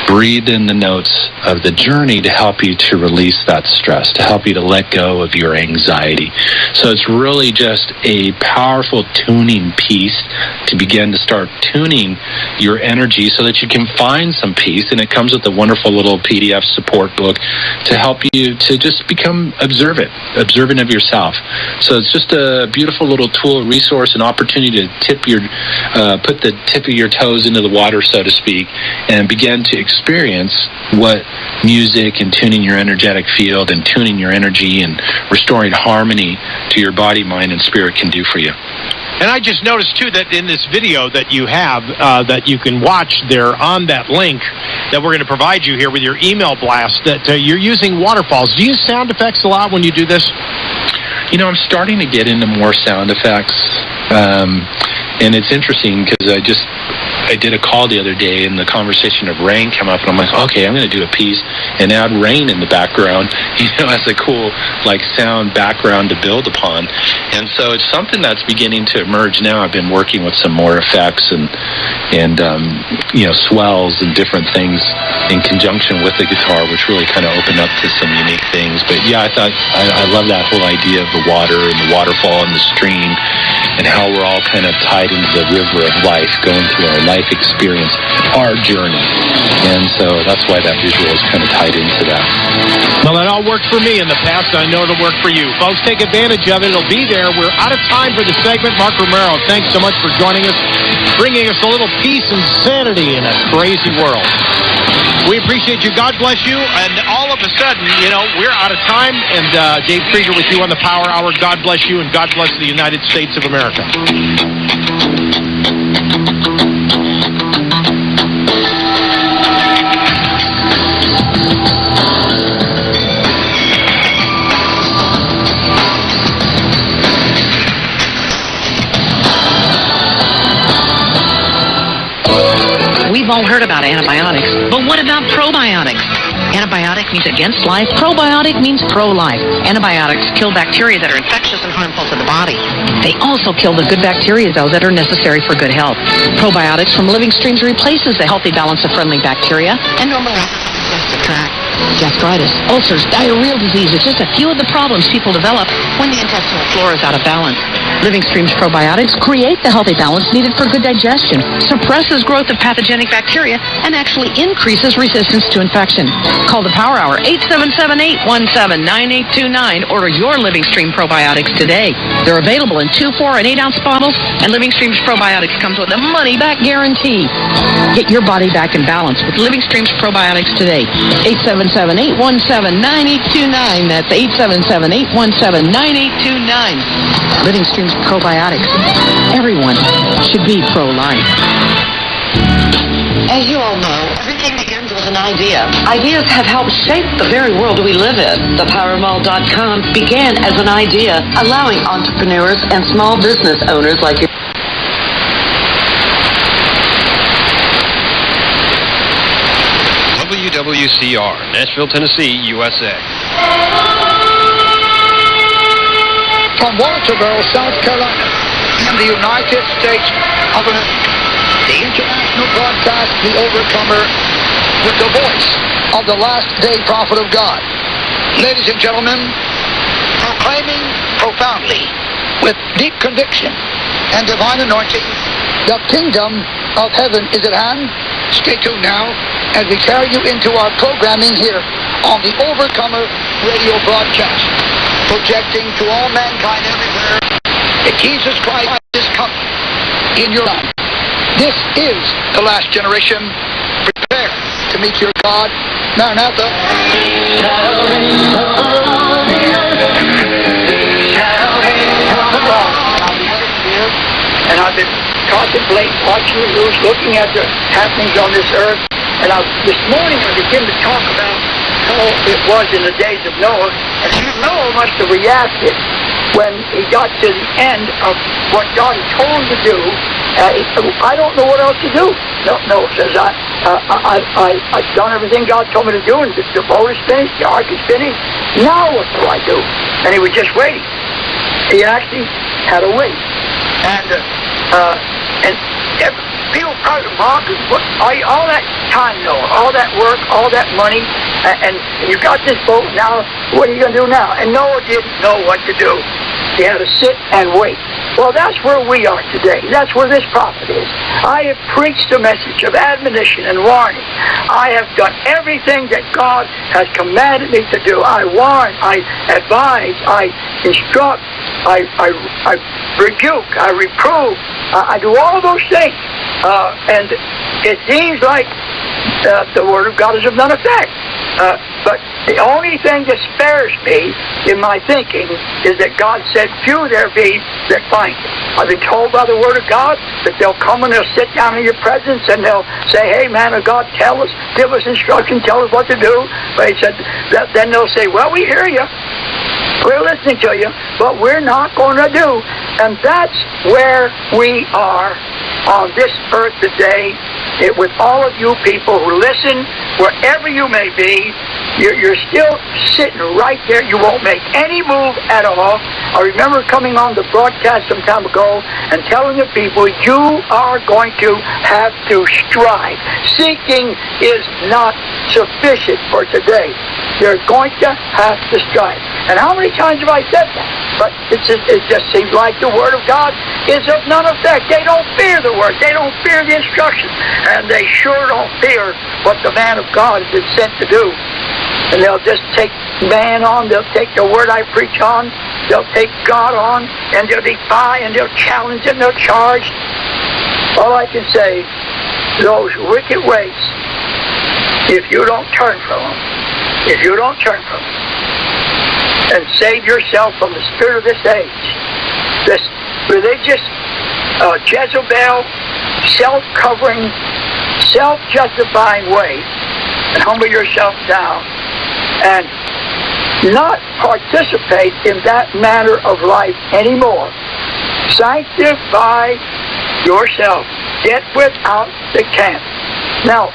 breathe in the notes of the journey to help you to release that stress, to help you to let go of your anxiety. So it's really just a powerful tuning piece to begin to start tuning your energy so that you can find some peace. And it comes with a wonderful little PDF support book to help you to just become observant of yourself. So it's just a beautiful little tool, resource, and opportunity to put the tip of your toes into the water, so to speak, and begin to experience what music and tuning your energetic field and tuning your energy and restoring harmony to your body, mind, and spirit can do for you. And I just noticed, too, that in this video that you have, that you can watch there on that link that we're going to provide you here with your email blast, that you're using waterfalls. Do you use sound effects a lot when you do this? You know, I'm starting to get into more sound effects. And it's interesting because I did a call the other day and the conversation of rain came up, and I'm like, okay, I'm going to do a piece and add rain in the background, as a cool, sound background to build upon. And so it's something that's beginning to emerge now. I've been working with some more effects and swells and different things in conjunction with the guitar, which really kind of opened up to some unique things. But yeah, I love that whole idea of the water and the waterfall and the stream and how we're all kind of tied into the river of life, going through our life experience, our journey. And so that's why that visual is kind of tied into that. Well, that all worked for me in the past. I know it'll work for you. Folks, take advantage of it. It'll be there. We're out of time for the segment. Mark Romero, thanks so much for joining us, bringing us a little peace and sanity in a crazy world. We appreciate you. God bless you. And all of a sudden, we're out of time. And Dave Krieger with you on the Power Hour. God bless you, and God bless the United States of America. We've all heard about antibiotics, but what about probiotics? Antibiotic means against life. Probiotic means pro-life. Antibiotics kill bacteria that are infectious and harmful to the body. They also kill the good bacteria, though, that are necessary for good health. Probiotics from living streams replaces the healthy balance of friendly bacteria and normalizes the digestive tract. Gastritis, ulcers, diarrheal disease are just a few of the problems people develop when the intestinal flora is out of balance. Living Stream's probiotics create the healthy balance needed for good digestion, suppresses growth of pathogenic bacteria, and actually increases resistance to infection. Call the Power Hour, 877-817-9829. Order your Living Stream probiotics today. They're available in 2, 4, and 8-ounce bottles, and Living Stream's probiotics comes with a money-back guarantee. Get your body back in balance with Living Stream's probiotics today. 877-817-9829. That's 877-817-9829. Living Stream's probiotics. Everyone should be pro-life. As you all know, everything begins with an idea. Ideas have helped shape the very world we live in. ThePowerMall.com began as an idea, allowing entrepreneurs and small business owners like you. WWCR, Nashville, Tennessee, USA. From Walterboro, South Carolina, in the United States of America, the international broadcast, The Overcomer, with the voice of the last day prophet of God. Ladies and gentlemen, proclaiming profoundly, with deep conviction and divine anointing, the kingdom of heaven is at hand. Stay tuned now as we carry you into our programming here on the Overcomer radio broadcast, projecting to all mankind everywhere that Jesus Christ is coming in your life. This is the last generation. Prepare to meet your God. Maranatha. And I've been contemplating, watching the news, looking at the happenings on this earth. And this morning I began to talk about how it was in the days of Noah. And Noah must have reacted when he got to the end of what God had told him to do. I don't know what else to do. Noah says, I've done everything God told me to do, and the boat is finished, the ark is finished. Now what do I do? And he was just waiting. He actually had to wait. And people probably mock him, all that time, Noah, all that work, all that money, and you got this boat, now what are you going to do now? And Noah didn't know what to do. He had to sit and wait. Well, that's where we are today. That's where this prophet is. I have preached a message of admonition and warning. I have done everything that God has commanded me to do. I warn, I advise, I instruct, I rebuke, I reprove. I do all those things. And it seems like the Word of God is of none effect. But the only thing that spares me in my thinking is that God said, few there be that find it. I've been told by the Word of God that they'll come and they'll sit down in your presence and they'll say, hey, man of God, tell us, give us instruction, tell us what to do. But he said, then they'll say, well, we hear you. We're listening to you, but we're not going to do. And that's where we are on this earth today. With all of you people who listen, wherever you may be, you're still sitting right there. You won't make any move at all. I remember coming on the broadcast some time ago and telling the people, you are going to have to strive. Seeking is not sufficient for today. You're going to have to strive. And how many times have I said that? But it just seems like the Word of God is of none effect. They don't fear the Word. They don't fear the instructions. And they sure don't fear what the man of God has been sent to do. And they'll just take man on. They'll take the Word I preach on. They'll take God on. And they'll defy and they'll challenge and they'll charge. All I can say, those wicked ways, if you don't turn from them, if you don't turn from them, and save yourself from the spirit of this age, this religious Jezebel, self-covering, self-justifying way, and humble yourself down and not participate in that manner of life anymore. Sanctify yourself. Get without the camp. Now,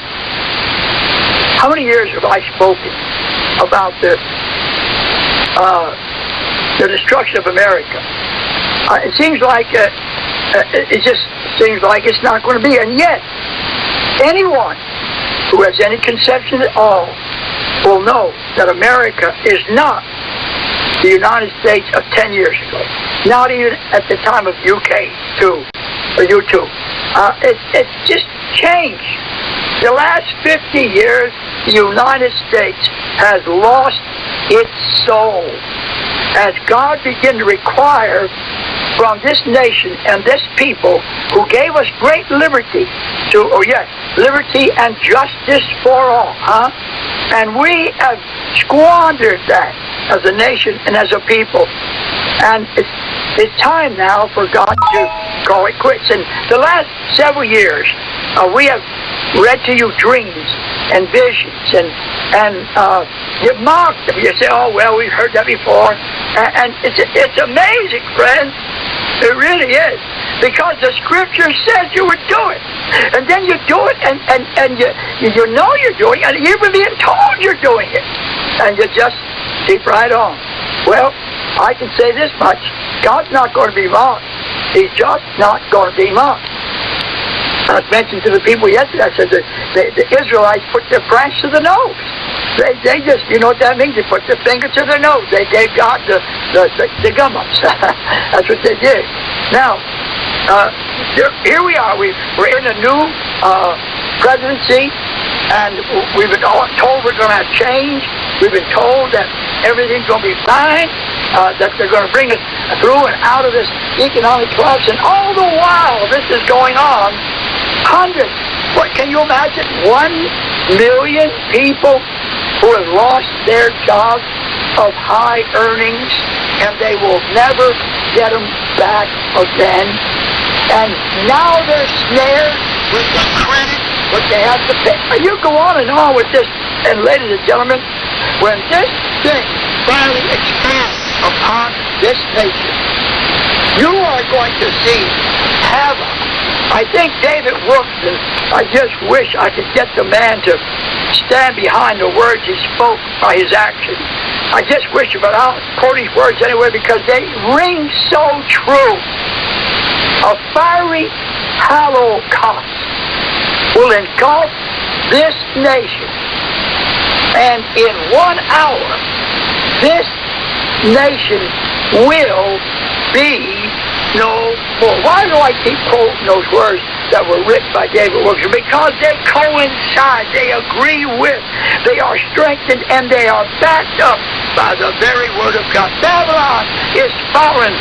how many years have I spoken about the destruction of America? It seems like it just seems like it's not going to be. And yet, anyone who has any conception at all will know that America is not the United States of 10 years ago. Not even at the time of UK too, or U2. It's just changed. The last 50 years, the United States has lost its soul. As God began to require from this nation and this people who gave us great liberty liberty and justice for all, and we have squandered that as a nation and as a people. And it's time now for God to call it quits. And the last several years, we have read to you dreams and visions, and you mock them. You say, oh, well, we've heard that before. And it's amazing, friends. It really is. Because the Scripture says you would do it. And then you do it, and you know you're doing it, and you're even being told you're doing it. And you just keep right on. Well, I can say this much. God's not going to be mocked. He's just not going to be mocked. I was mentioning to the people yesterday, I said that the Israelites put their branch to the nose. They just, you know what that means? They put their finger to their nose. They gave God the gum ups. That's what they did. Now, here we are. We're in a new presidency, and we've been told we're going to have change. We've been told that everything's going to be fine, that they're going to bring us through and out of this economic collapse. And all the while this is going on, hundreds, what can you imagine? 1 million people who have lost their jobs of high earnings, and they will never get them back again. And now they're snared with the credit what they have to pay. You go on and on with this, and ladies and gentlemen, when this thing finally expands upon this nation, you are going to see havoc. I think David Wilson, I just wish I could get the man to stand behind the words he spoke by his actions. I just wish, but I'll quote his words anyway because they ring so true. A fiery holocaust will engulf this nation, and in 1 hour, this nation will be no more. Why do I keep quoting those words that were written by David Wilson? Because they coincide, they agree with, they are strengthened, and they are backed up by the very word of God. Babylon is fallen,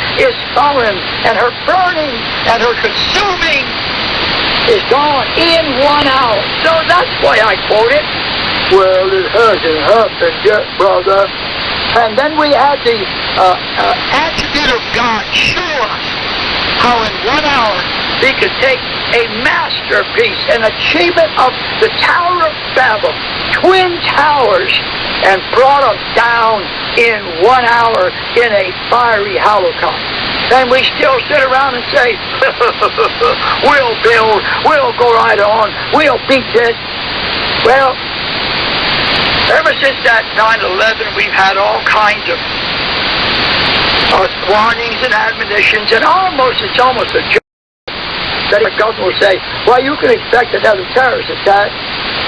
and her burning and her consuming is gone in 1 hour. So that's why I quote it. Well, it hasn't happened yet, brother. And then we had the attribute of God show us how in 1 hour he could take a masterpiece, an achievement of the Tower of Babel, twin towers, and brought them down in 1 hour in a fiery holocaust. And we still sit around and say, we'll build, we'll go right on, we'll beat this. Well, ever since that 9/11, we've had all kinds of warnings and admonitions, and it's almost a joke that the government will say, well, you can expect another terrorist attack.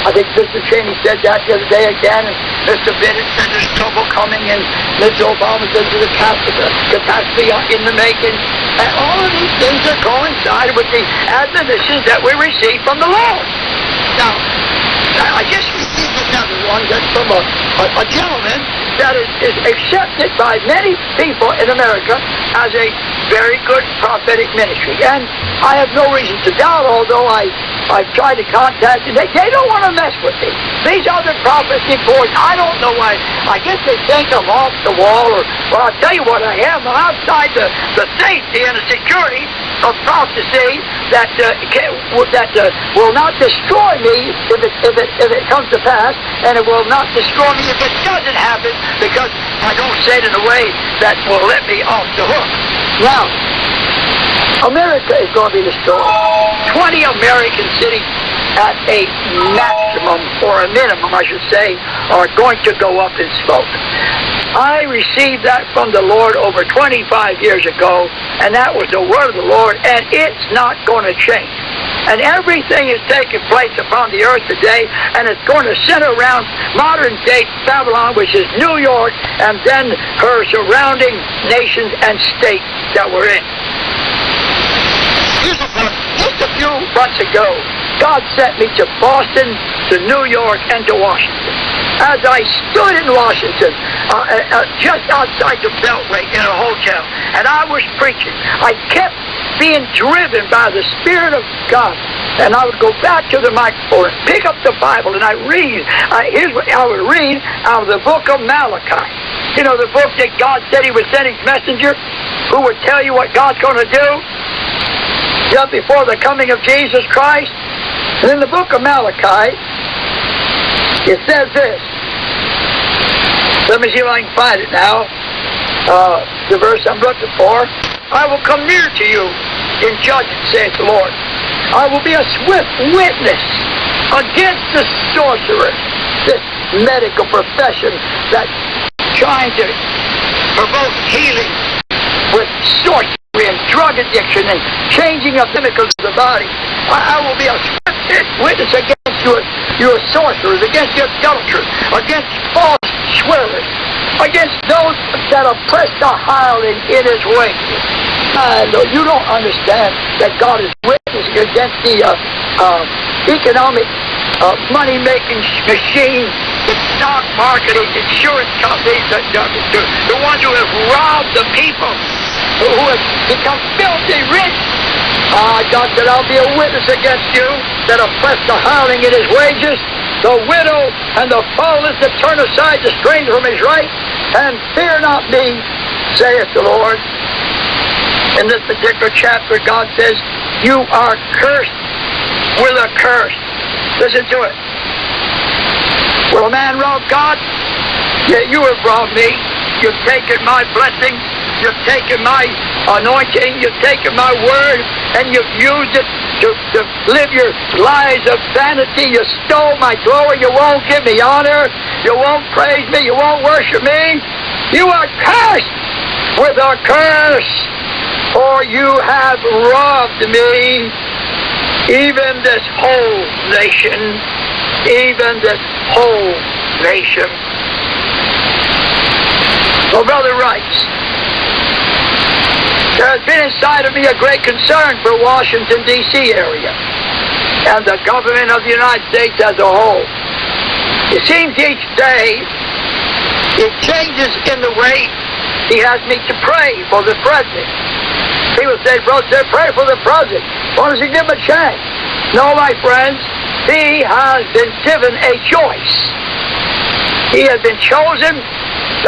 I think Mr. Cheney said that the other day again, and Mr. Bennett said there's trouble coming, and Mr. Obama said there's a catastrophe in the making. And all of these things are coinciding with the admonitions that we receive from the Lord. Now, I just received another one that's from a gentleman that is accepted by many people in America as a very good prophetic ministry. And I have no reason to doubt, although I've tried to contact them. They don't want to mess with me. These other prophecy boards, I don't know why. I guess they think I'm off the wall, or, well, I'll tell you what I am. I'm outside the safety and the security of prophecy that will not destroy me if it comes to pass, and it will not destroy me if it doesn't happen, because I don't say it in a way that will let me off the hook. Now, America is going to be destroyed. 20 American cities at a maximum, or a minimum, I should say, are going to go up in smoke. I received that from the Lord over 25 years ago, and that was the word of the Lord, and it's not going to change. And everything is taking place upon the earth today, and it's going to center around modern-day Babylon, which is New York, and then her surrounding nations and states that we're in. Just a few months ago, God sent me to Boston, to New York, and to Washington. As I stood in Washington, just outside the Beltway in a hotel, and I was preaching, I kept being driven by the Spirit of God. And I would go back to the microphone and pick up the Bible, and I read. Here's what I would read out of the book of Malachi. You know, the book that God said he would send his messenger who would tell you what God's going to do just before the coming of Jesus Christ. And in the book of Malachi, it says this. Let me see if I can find it now. The verse I'm looking for. I will come near to you in judgment, saith the Lord. I will be a swift witness against the sorcerers, this medical profession that's trying to promote healing with sorcery and drug addiction and changing of chemicals of the body. I will be a swift witness against your sorcerers, against your adulterers, against false swearers, against those that oppress the hireling in his way. You don't understand that God is witnessing against the economic money-making machine, the stock market, insurance companies, the ones who have robbed the people, who have become filthy rich. God said, I'll be a witness against you that oppress the hireling in his wages, the widow and the fatherless that turn aside the stranger from his right, and fear not me, saith the Lord. In this particular chapter, God says, you are cursed with a curse. Listen to it. Will a man rob God? Yet you have robbed me. You've taken my blessing. You've taken my anointing. You've taken my word, and you've used it to live your lives of vanity. You stole my glory. You won't give me honor. You won't praise me. You won't worship me. You are cursed with a curse, for you have robbed me, even this whole nation, even this whole nation. So Brother writes, there has been inside of me a great concern for Washington, D.C. area and the government of the United States as a whole. It seems each day it changes in the way he has me to pray for the president. People say, brother, pray for the president. Why don't you give him a chance? No, my friends, he has been given a choice. He has been chosen.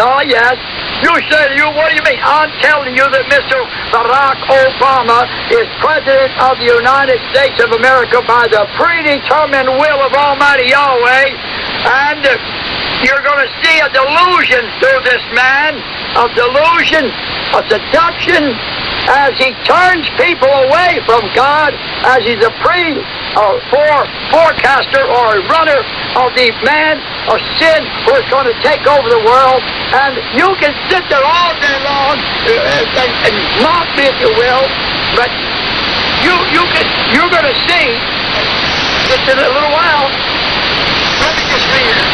Oh, yes. You say, what do you mean? I'm telling you that Mr. Barack Obama is President of the United States of America by the predetermined will of Almighty Yahweh. And you're going to see a delusion through this man, a delusion, a seduction, as he turns people away from God, as he's a forecaster or a runner of the man of sin who is going to take over the world. And you can sit there all day long and mock me if you will, but you're going to see just in a little while. Let me just read it.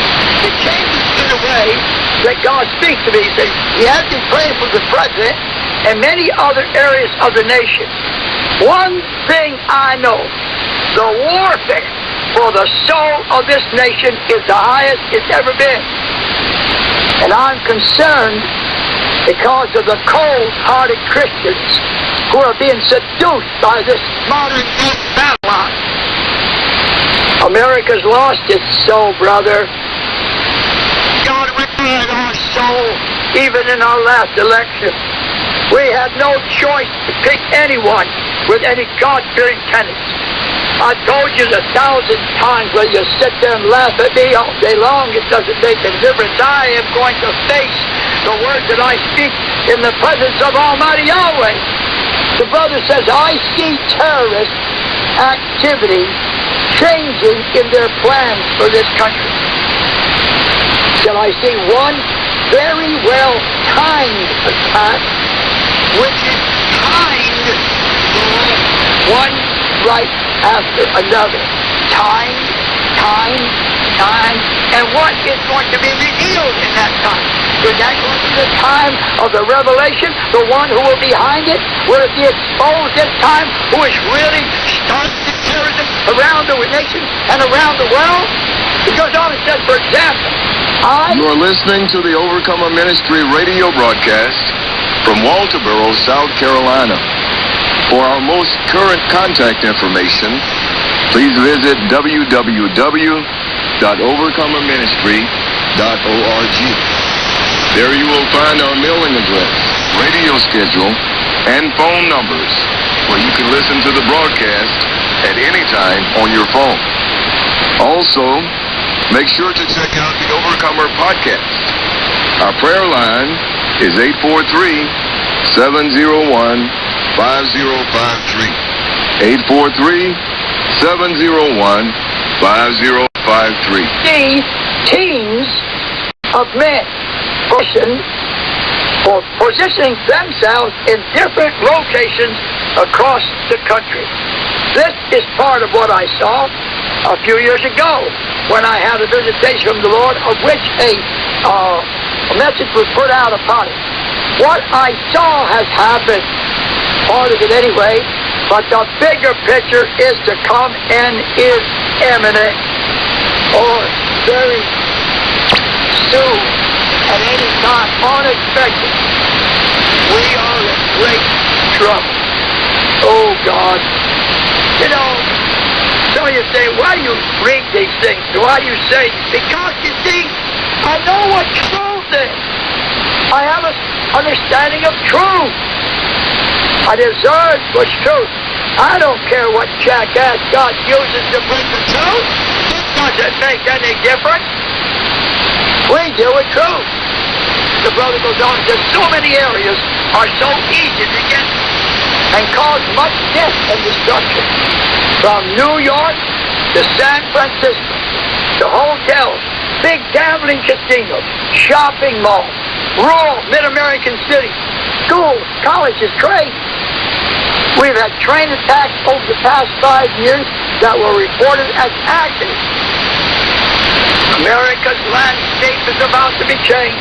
It changes in a way that God speaks to me. He says, he has been praying for the president and many other areas of the nation. One thing I know, the warfare for the soul of this nation is the highest it's ever been. And I'm concerned because of the cold-hearted Christians who are being seduced by this modern Babylon. America's lost its soul, brother. God required our soul even in our last election. We had no choice to pick anyone with any God-fearing tenets. I've told you 1,000 times, whether you sit there and laugh at me all day long, it doesn't make a difference. I am going to face the words that I speak in the presence of Almighty Yahweh. The brother says, I see terrorist activity changing in their plans for this country. Shall I see one very well-timed attack, which is timed one right after another. Time, and what is going to be revealed in that time? Is that going to be the time of the revelation, the one who will be behind it? Will it be exposed this time who is really starting the terrorism around the nation and around the world? It goes on and says, for example, You are listening to the Overcomer Ministry radio broadcast from Walterboro, South Carolina. For our most current contact information, please visit www.overcomerministry.org. There you will find our mailing address, radio schedule, and phone numbers where you can listen to the broadcast at any time on your phone. Also, make sure to check out the Overcomer podcast. Our prayer line is 843-701-5053. 843-701-5053. See teams of men positioning themselves in different locations across the country. This is part of what I saw a few years ago when I had a visitation from the Lord, of which a message was put out upon it. What I saw has happened, part of it anyway, but the bigger picture is to come and is imminent, or very soon, at any time, unexpected. We are in great trouble. Oh, God. You know, some of you say, why do you read these things? Why do you say? Because, you see, I know what truth is. I have an understanding of truth. I discern what's truth. I don't care what jackass God uses to bring the truth. It doesn't make any difference. We deal with truth. The brother goes on and says, so many areas are so easy to get and cause much death and destruction. From New York to San Francisco, to hotels, big gambling casinos, shopping malls, rural mid-American cities, schools, colleges, trades. We've had train attacks over the past 5 years that were reported as accidents. America's landscape is about to be changed.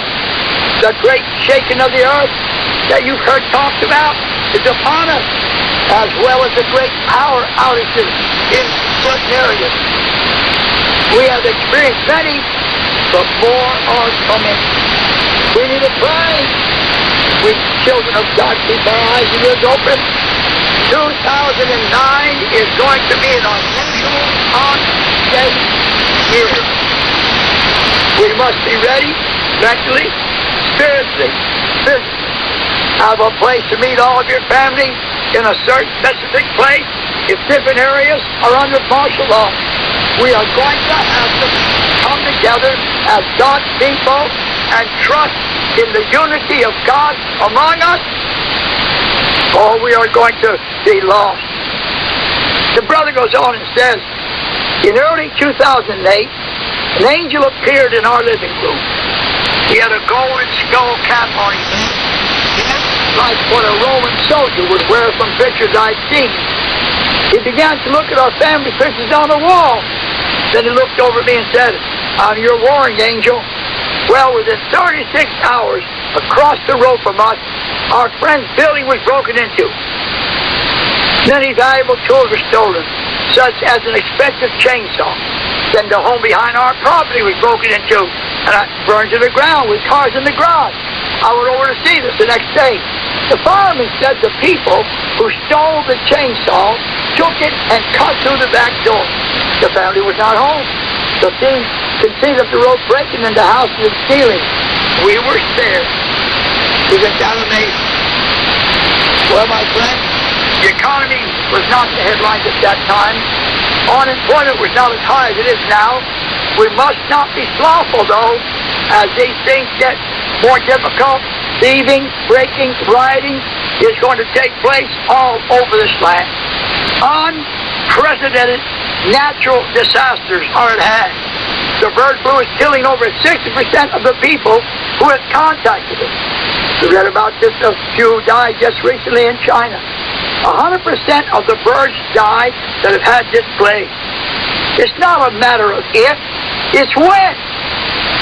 The great shaking of the earth that you've heard talked about is upon us, as well as the great power outages in certain areas. We have experienced many, but more are coming. We need to pray. We children of God, keep our eyes and ears open. 2009 is going to be an unusual unsafe here. We must be ready mentally, spiritually, physically. Have a place to meet all of your family in a certain specific place if different areas are under martial law. We are going to have to come together as God's people and trust in the unity of God among us, or we are going to be lost. The brother goes on and says, in early 2008, an angel appeared in our living room. He had a golden skull cap on his head, like what a Roman soldier would wear from pictures I'd seen. He began to look at our family pictures on the wall. Then he looked over at me and said, I'm your warring angel. Well, within 36 hours, across the road from us, our friend's building was broken into. Many valuable tools were stolen, such as an expensive chainsaw. Then the home behind our property was broken into and burned to the ground with cars in the garage. I went over to see this the next day. The fireman said the people who stole the chainsaw took it and cut through the back door. The family was not home. The thieves could see that the road breaking into houses and stealing. We were spared. Isn't that amazing? Well, my friend, the economy was not the headlines at that time. Unemployment was not as high as it is now. We must not be slothful, though, as these things get more difficult. Thieving, breaking, rioting is going to take place all over this land. Unprecedented natural disasters are at hand. The bird flu is killing over 60% of the people who have contacted it. We read about this, a few died just recently in China. 100% of the birds died that have had this plague. It's not a matter of if, it's when,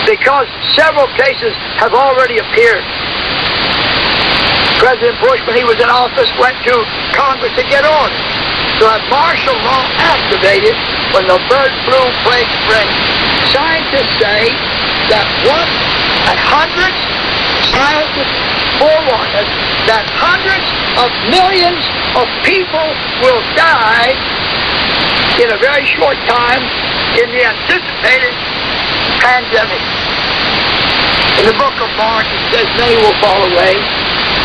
because several cases have already appeared. President Bush, when he was in office, went to Congress to get orders to have martial law activated when the bird flu plague spread. Scientists say that scientists forewarn us that hundreds of millions of people will die in a very short time in the anticipated pandemic. In the book of Mark, it says many will fall away.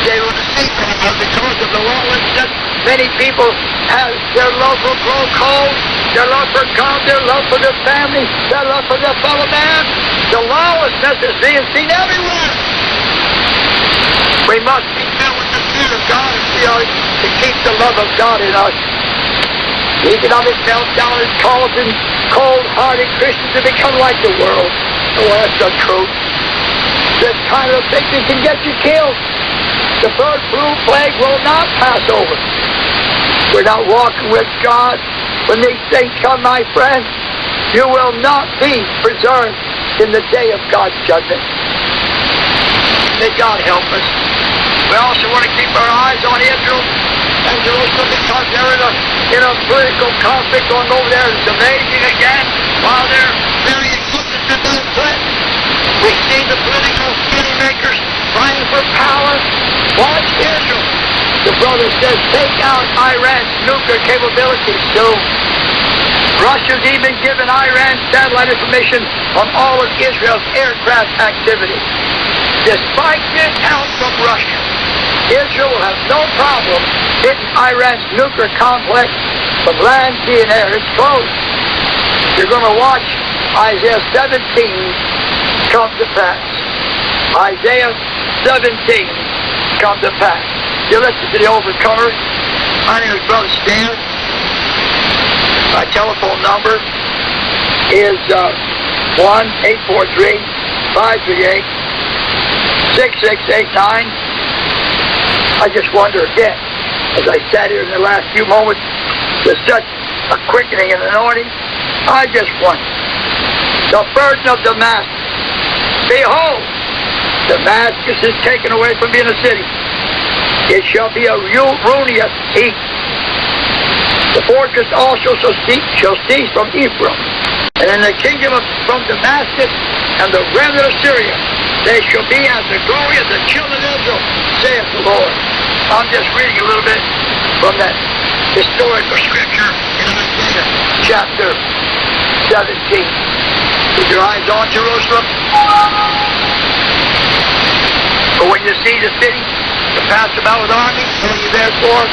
They will deceive because of the lawlessness. Many people have their love for grow cold, their love for God, their love for their family, their love for their fellow man. The lawlessness is being seen everywhere. We must be filled with the Spirit of God if we are to keep the love of God in us. The economic meltdown has caused cold-hearted Christians to become like the world. Oh, that's the truth. This kind of sickness can get you killed. The bird flu plague will not pass over. We're not walking with God. When these things come, my friend, you will not be preserved in the day of God's judgment. May God help us. We also want to keep our eyes on Israel and Jerusalem because they're in a political conflict going over there. It's amazing again. While their very existence is being threatened, we see the political money makers fighting for power. Watch Israel. The brother says, take out Iran's nuclear capabilities soon. Russia's even given Iran satellite information on all of Israel's aircraft activity. Despite this help from Russia, Israel will have no problem hitting Iran's nuclear complex from land, sea, and air. It's close. You're going to watch Isaiah 17 come to pass. Isaiah 17 come to pass. You listen to the Overcomer. My name is Brother Stan. My telephone number is 1-843-538-6689. I just wonder again, as I sat here in the last few moments with such a quickening and anointing, I just wonder, the burden of Damascus. Behold, Damascus is taken away from being a city. It shall be a ruinous heap. The fortress also shall cease from Ephraim, and in the kingdom from Damascus and the remnant of Syria, they shall be as the glory of the children of Israel, saith the Lord. I'm just reading a little bit from that historical scripture in Isaiah chapter 17. With your eyes on Jerusalem. But when you see the city, compassed about with armies, know ye therefore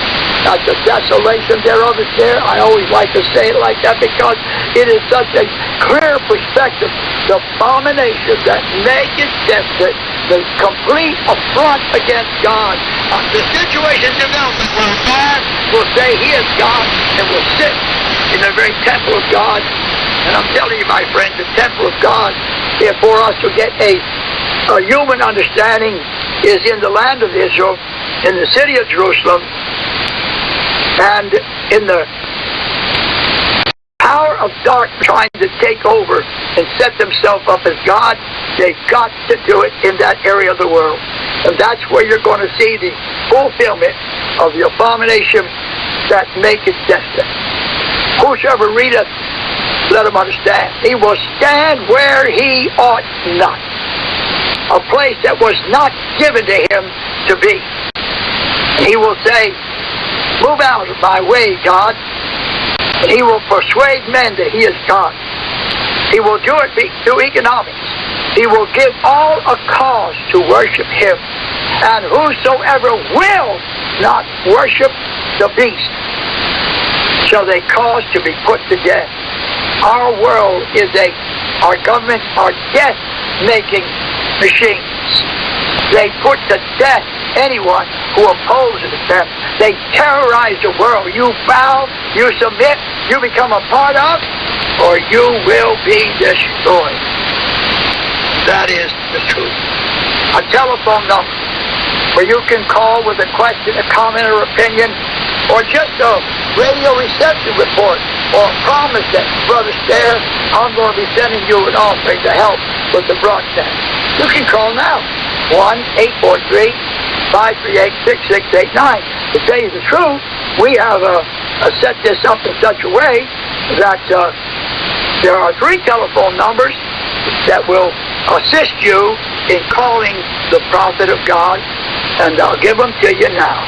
that the desolation thereof is there. I always like to say it like that because it is such a clear perspective. The abomination that naked desolate, the complete affront against God. The situation development where man will say he is God and will sit in the very temple of God. And I'm telling you, my friends, the temple of God, if for us to get a human understanding, is in the land of Israel, in the city of Jerusalem, and in the power of darkness trying to take over and set themselves up as God. They've got to do it in that area of the world. And that's where you're going to see the fulfillment of the abomination that maketh desolate. Whosoever readeth, let him understand. He will stand where he ought not. A place that was not given to him to be. He will say, move out of my way, God. And he will persuade men that he is God. He will do it through economics. He will give all a cause to worship him. And whosoever will not worship the beast shall they cause to be put to death. Our world is our governments are death-making machines. They put to death anyone who opposes them. They terrorize the world. You bow, you submit, you become a part of, or you will be destroyed. That is the truth. A telephone number where you can call with a question, a comment, or opinion, or just a radio reception report, or a promise that, Brother Stair, I'm going to be sending you an offering to help with the broadcast. You can call now. 1-843-538-6689. To tell you the truth, we have set this up in such a way that there are 3 telephone numbers that will assist you in calling the prophet of God, and I'll give them to you now.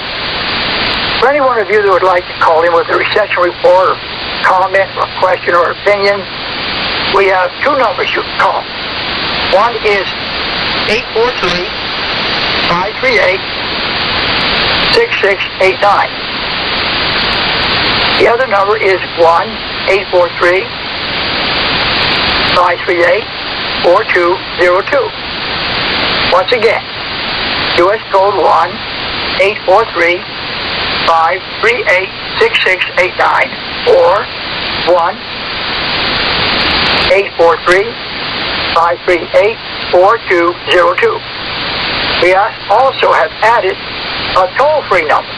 For any one of you that would like to call him with a reception report, or comment, or question, or opinion, we have 2 numbers you can call. One is 843-538-6689. The other number is 1-843-538-4202. Once again, U.S. code 1-843-538-6689 or 1-843-538-4202. We also have added a toll-free number.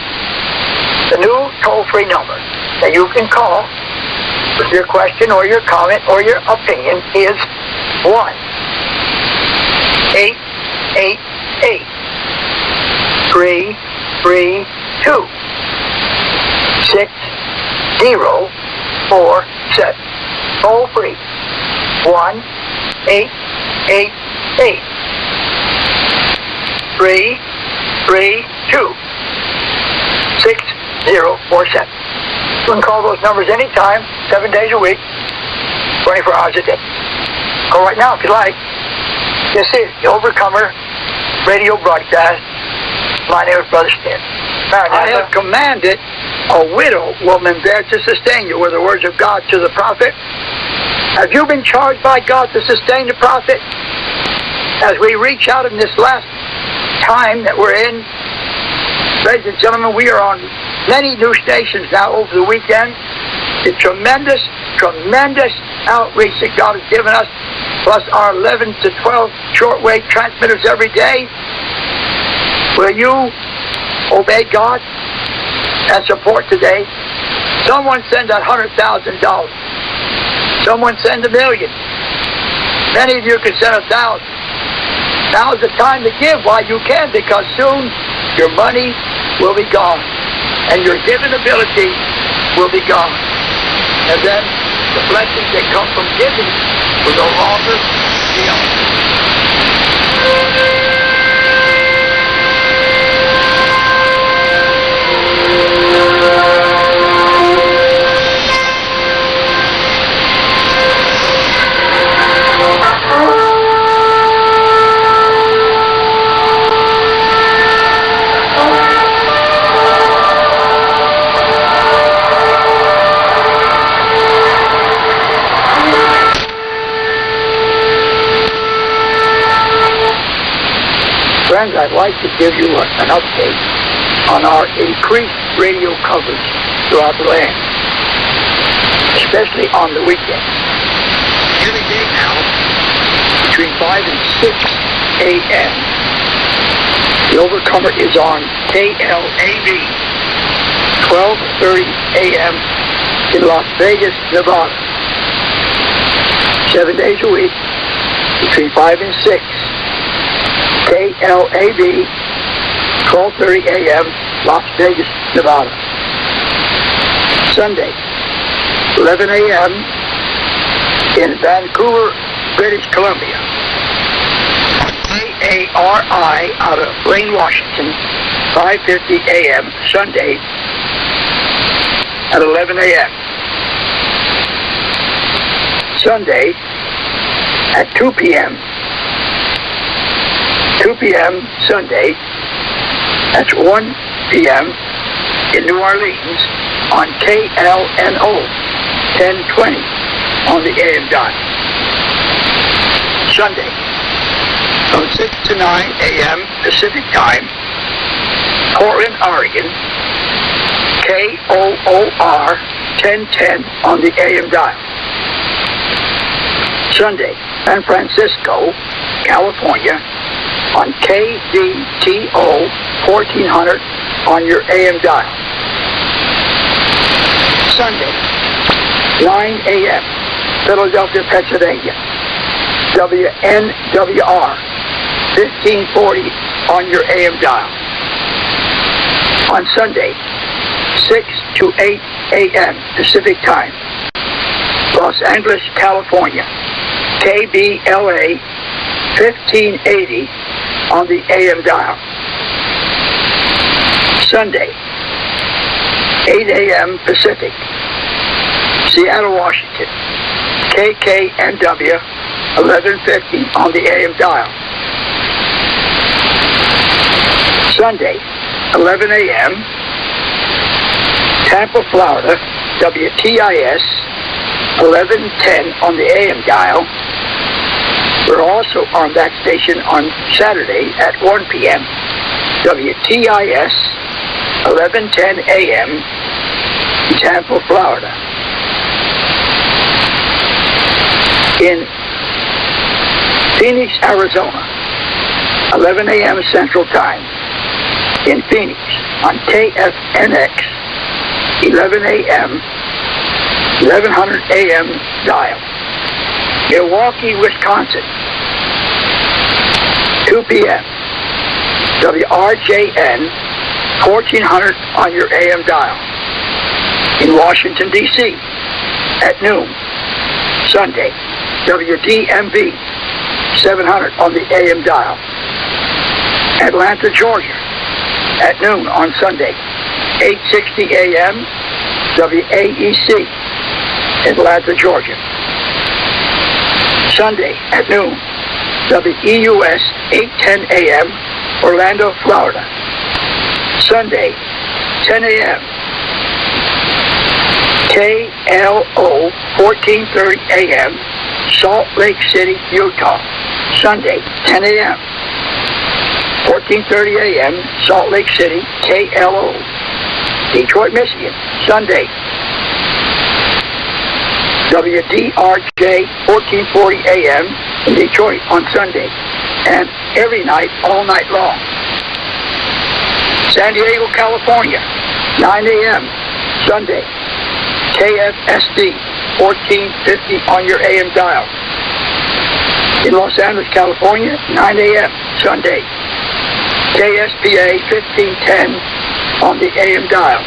The new toll-free number that you can call with your question or your comment or your opinion is 1-888-332-6047. Toll-free. 1-888-332-6047. You can call those numbers anytime, 7 days a week, 24 hours a day. Call right now if you like. This is the Overcomer radio broadcast. My name is Brother Stan. I have commanded a widow woman there to sustain you, were the words of God to the prophet. Have you been charged by God to sustain the prophet? As we reach out in this last time that we're in, ladies and gentlemen, we are on many new stations now over the weekend. The tremendous, tremendous outreach that God has given us, plus our 11 to 12 shortwave transmitters every day. Will you obey God and support today? Someone send that $100,000. Someone send $1 million. Many of you can send 1,000. Now's the time to give while you can, because soon your money will be gone and your giving ability will be gone. And then the blessings that come from giving will no longer be ours. Friends, I'd like to give you an update on our increased radio coverage throughout the land, especially on the weekends. Every day now, between 5 and 6 a.m., the Overcomer is on KLAV, 12:30 a.m. in Las Vegas, Nevada. 7 days a week, between 5 and 6, KLAV, 12:30 a.m., Las Vegas, Nevada. Sunday, 11 a.m. in Vancouver, British Columbia. KARI out of Blaine, Washington, 5:50 a.m. Sunday at 11 a.m. Sunday at 2 p.m. 2 p.m. Sunday, that's 1 p.m. in New Orleans on KLNO 1020 on the AM dial. Sunday, from 6 to 9 a.m. Pacific Time, Portland, Oregon, KOOR 1010 on the AM dial. Sunday, San Francisco, California, on KDTO 1400 on your AM dial. Sunday, 9 a.m., Philadelphia, Pennsylvania, WNWR 1540 on your AM dial. On Sunday, 6 to 8 a.m. Pacific Time, Los Angeles, California, KBLA 1580 on the AM dial. Sunday, 8 a.m. Pacific, Seattle, Washington, KKNW 1150 on the AM dial. Sunday, 11 a.m., Tampa, Florida, WTIS 1110 on the AM dial. We're also on that station on Saturday at 1 p.m. WTIS 1110 a.m. in Tampa, Florida. In Phoenix, Arizona, 11 a.m. Central Time. In Phoenix on KFNX 11 a.m. 1100 a.m. dial. Milwaukee, Wisconsin, 2 p.m. WRJN 1400 on your AM dial. In Washington, D.C. at noon, Sunday, WDMV 700 on the AM dial. Atlanta, Georgia, at noon on Sunday, 860 a.m. WAEC, Atlanta, Georgia. Sunday at noon, WEUS 810 a.m., Orlando, Florida. Sunday, 10 a.m., KLO 1430 a.m., Salt Lake City, Utah. Sunday, 10 a.m., 1430 a.m., Salt Lake City, KLO. Detroit, Michigan. Sunday, WDRJ 1440 a.m. in Detroit on Sunday, and every night, all night long. San Diego, California, 9 a.m. Sunday, KFSD 1450 on your AM dial. In Los Angeles, California, 9 a.m. Sunday, KSPA 1510 on the AM dial.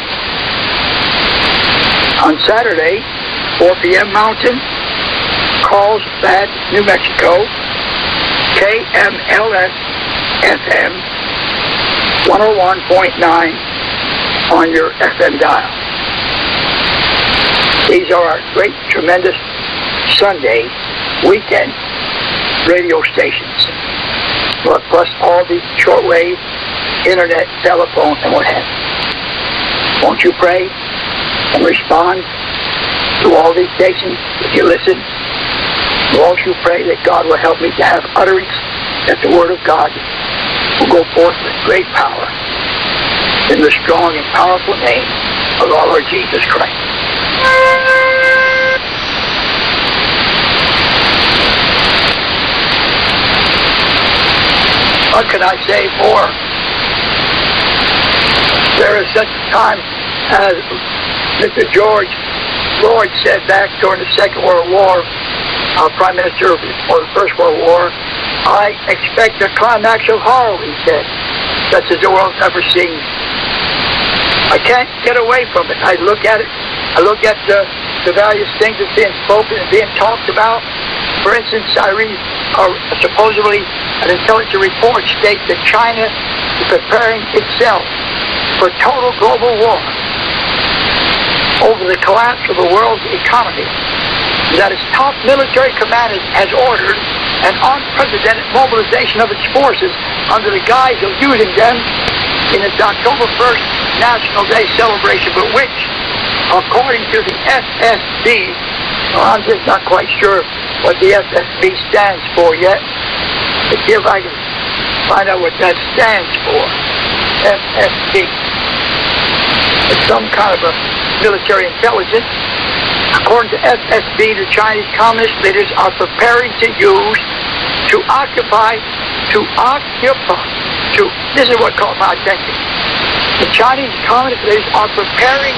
On Saturday, 4 p.m. Mountain, Carlsbad, New Mexico, KMLS FM 101.9 on your FM dial. These are our great, tremendous Sunday weekend radio stations, plus all the shortwave, internet, telephone, and what have you. Won't you pray and respond to all these stations if you listen? Won't you pray that God will help me to have utterance, that the Word of God will go forth with great power in the strong and powerful name of our Lord Jesus Christ. What can I say more? There is such a time as Mr. George Floyd said back during the Second World War, Prime Minister for the First World War, I expect a climax of horror, he said, such as the world's ever seen. I can't get away from it. I look at it. I look at the various things that's being spoken and being talked about. For instance, I read supposedly an intelligence report states that China is preparing itself for total global war over the collapse of the world's economy. That its top military command has ordered an unprecedented mobilization of its forces under the guise of using them in its October 1st National Day celebration, but which, according to the FSB, well, I'm just not quite sure what the FSB stands for yet. Let's see if I can find out what that stands for. FSB. It's some kind of a military intelligence. According to FSB, the Chinese Communist leaders are preparing to use, this is what caught my attention. The Chinese Communist leaders are preparing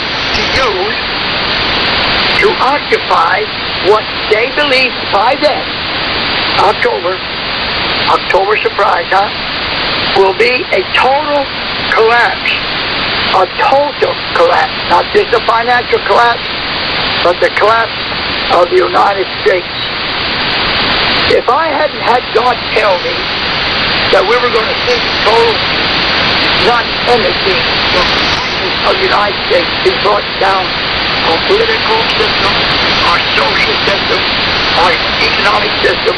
to occupy what they believe by then, October surprise, will be a total collapse. A total collapse. Not just a financial collapse, but the collapse of the United States. If I hadn't had God tell me that we were going to see total non-enmity of the United States be brought down, our political system, our social system, our economic system,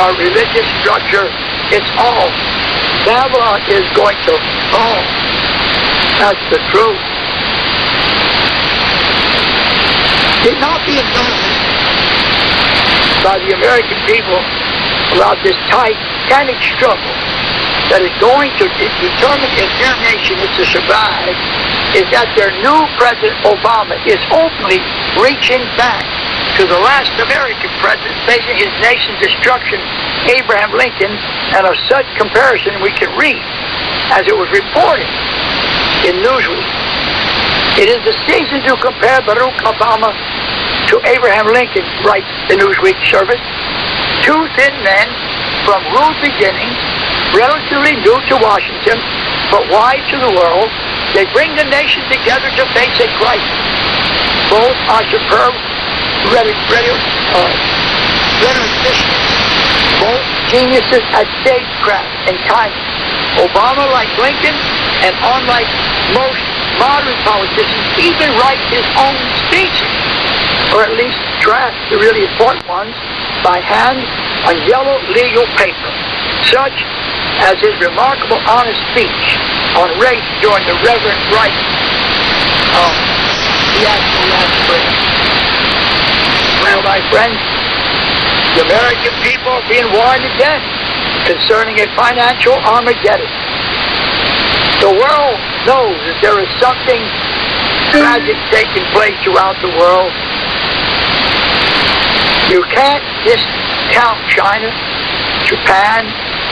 our religious structure, it's all. Babylon is going to fall. That's the truth. Did not be advised by the American people about this titanic struggle that is going to determine if their nation is to survive, is that their new President Obama is openly reaching back to the last American president facing his nation's destruction, Abraham Lincoln, and of such comparison we can read, as it was reported in Newsweek. It is the season to compare Barack Obama to Abraham Lincoln, writes the Newsweek service. Two thin men from rude beginnings, relatively new to Washington, but wide to the world. They bring the nation together to face a crisis. Both are superb rhetoricians. Both geniuses at stagecraft and timing. Obama, like Lincoln, and unlike most modern politicians, even writes his own speeches, or at least drafts the really important ones by hand on yellow legal paper, such as his remarkable honest speech on race during the Reverend Wright fiasco last spring. Well, my friends, the American people are being warned again concerning a financial Armageddon. The world knows that there is something tragic taking place throughout the world. You can't discount China, Japan,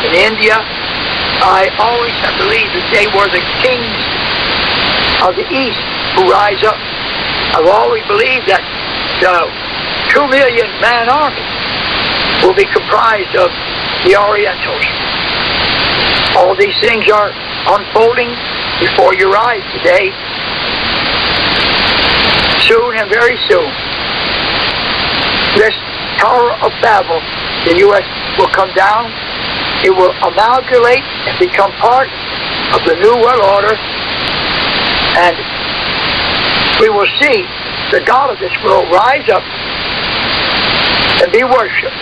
and India. I always have believed that they were the kings of the East who rise up. I've always believed that the 2 million man army will be comprised of the Orientals. All these things are unfolding before your eyes today. Soon and very soon, this Tower of Babel, the U.S. will come down. It will amalgamate and become part of the New World Order, and we will see the God of this world rise up and be worshipped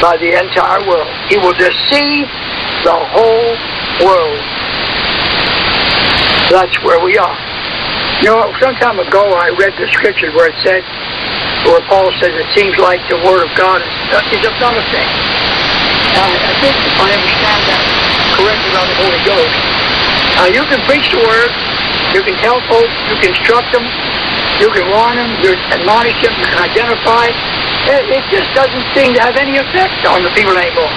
by the entire world. He will deceive the whole world. That's where we are. You know, some time ago I read the scripture where it said, where Paul says it seems like the Word of God is a thing. Now, I think if I understand that corrected on the Holy Ghost. You can preach the word, you can tell folks, you can instruct them, you can warn them, you can admonish them, you can identify. It just doesn't seem to have any effect on the people anymore.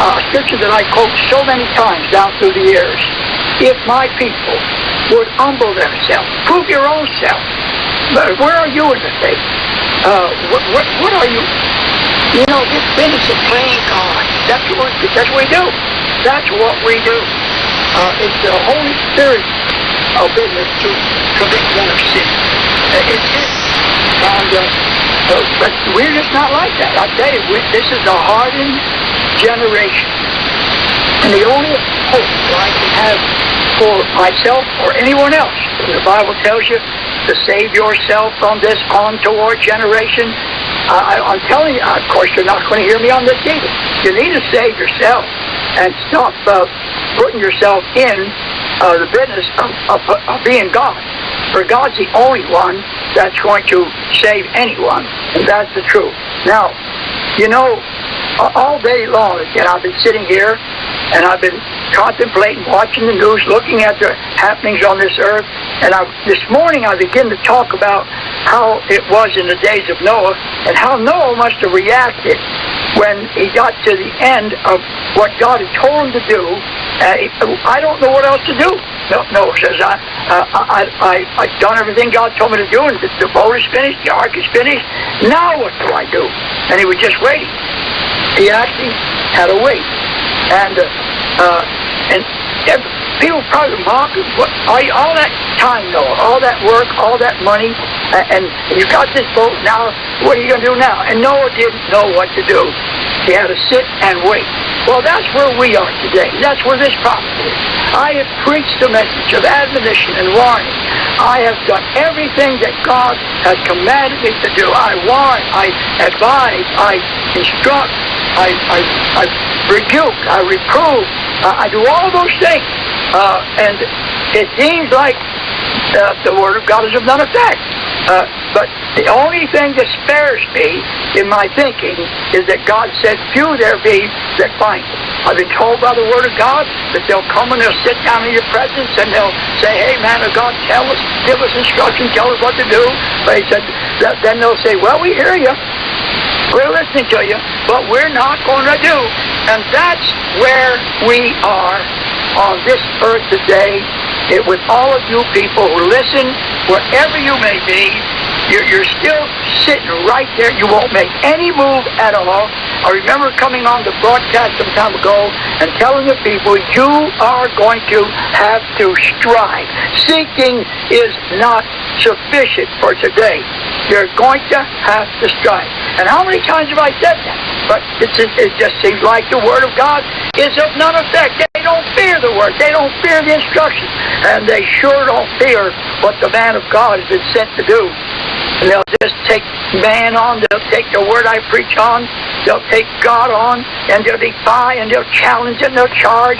A scripture that I quote so many times down through the years. If my people would humble themselves, prove your own self. But where are you in the faith? What are you? You know, this business of playing God, that's what we do. That's what we do. It's the Holy Spirit business to convict men of sin. It's it. But we're just not like that. I tell you, this is a hardened generation. And the only hope that I can have for myself or anyone else, the Bible tells you to save yourself from this untoward generation. I'm telling you, of course, you're not going to hear me on this either. You need to save yourself and stop putting yourself in the business of being God. For God's the only one that's going to save anyone, and that's the truth. Now, you know, all day long, again, I've been sitting here, and I've been contemplating, watching the news, looking at the happenings on this earth, and this morning I began to talk about how it was in the days of Noah, and how Noah must have reacted when he got to the end of what God had told him to do. I don't know what else to do. Noah says, I've done everything God told me to do, and the boat is finished, the ark is finished. Now what do I do? And he was just waiting. He actually had to wait. And people probably mock him. All that time, Noah, all that work, all that money, and you got this boat now, what are you going to do now? And Noah didn't know what to do. He had to sit and wait. Well, that's where we are today. That's where this prophet is. I have preached the message of admonition and warning. I have done everything that God has commanded me to do. I warn, I advise, I instruct, I rebuke, I reprove. I do all those things. And it seems like the Word of God is of none effect. But the only thing that spares me in my thinking is that God said, few there be that find it. I've been told by the Word of God that they'll come and they'll sit down in your presence and they'll say, hey, man of God, tell us, give us instruction, tell us what to do. But he said, then they'll say, well, we hear you. We're listening to you, but we're not going to do. And that's where we are on this earth today. With all of you people who listen, wherever you may be, you're still sitting right there. You won't make any move at all. I remember coming on the broadcast some time ago and telling the people, you are going to have to strive. Seeking is not sufficient for today. You're going to have to strive. And how many times have I said that? But it just seems like the Word of God is of none effect. They don't fear the Word. They don't fear the instructions. And they sure don't fear what the man of God has been sent to do. And they'll just take man on. They'll take the Word I preach on. They'll take God on. And they'll defy and they'll challenge and they'll charge.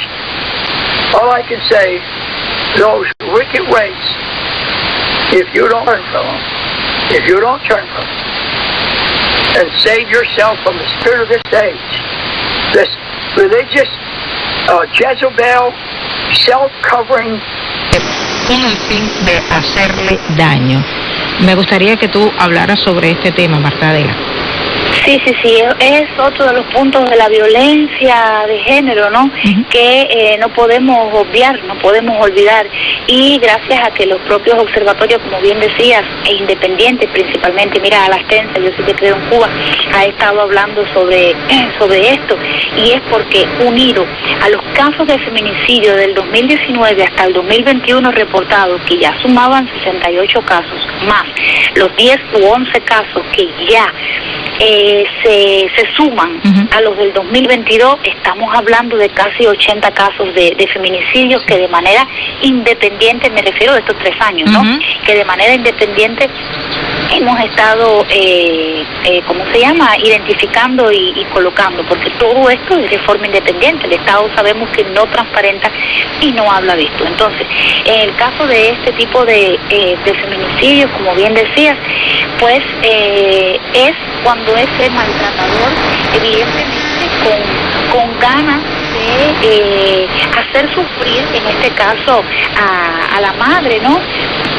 All I can say, those wicked ways, if you don't learn from them, if you don't turn from them, and save yourself from the spirit of this age, this religious Jezebel, self-covering. Con el fin de hacerle daño. Me gustaría que tú hablaras sobre este tema, Marta Adela. Sí, es otro de los puntos de la violencia de género, ¿no? Que no podemos obviar, no podemos olvidar. Y gracias a que los propios observatorios, como bien decías, e independientes principalmente, mira, Alastense, yo sé que creo en Cuba, ha estado hablando sobre esto, y es porque unido a los casos de feminicidio del 2019 hasta el 2021 reportados, que ya sumaban 68 casos, más los 10 u 11 casos que ya se suman a los del 2022, estamos hablando de casi 80 casos de feminicidios que de manera independiente, me refiero a estos 3 años, ¿no? Que de manera independiente hemos estado, identificando y colocando, porque todo esto es de forma independiente. El Estado sabemos que no transparenta y no habla de esto. Entonces, en el caso de este tipo de feminicidios, como bien decías, pues es cuando ese maltratador, evidentemente con ganas de de hacer sufrir, en este caso, a la madre, ¿no?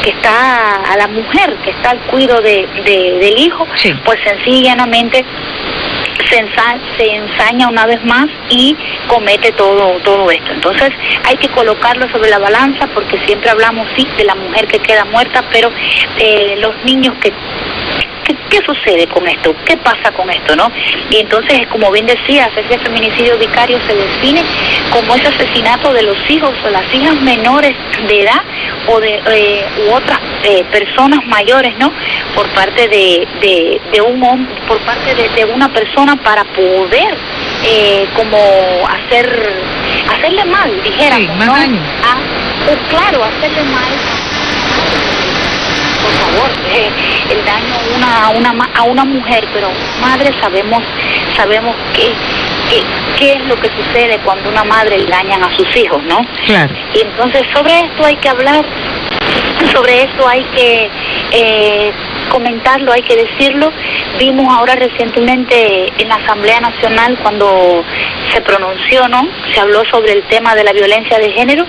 Que está, a la mujer que está al cuidado del hijo, pues sencillamente se ensaña una vez más y comete todo esto. Entonces hay que colocarlo sobre la balanza, porque siempre hablamos de la mujer que queda muerta, pero los niños ¿Qué sucede con esto? ¿Qué pasa con esto, no? Y entonces, como bien decías, ese feminicidio vicario se define como ese asesinato de los hijos o las hijas menores de edad o u otras personas mayores, ¿no? Por parte de un hombre, por parte de una persona, para poder como hacerle mal, dijéramos, sí, más ¿no? daño. Claro, hacerle mal. Por favor, el daño a una mujer, pero madre sabemos qué es lo que sucede cuando una madre le dañan a sus hijos, ¿no? Claro. Y entonces sobre esto hay que hablar, sobre esto hay que comentarlo, hay que decirlo. Vimos ahora recientemente en la Asamblea Nacional cuando se pronunció, ¿no? Se habló sobre el tema de la violencia de género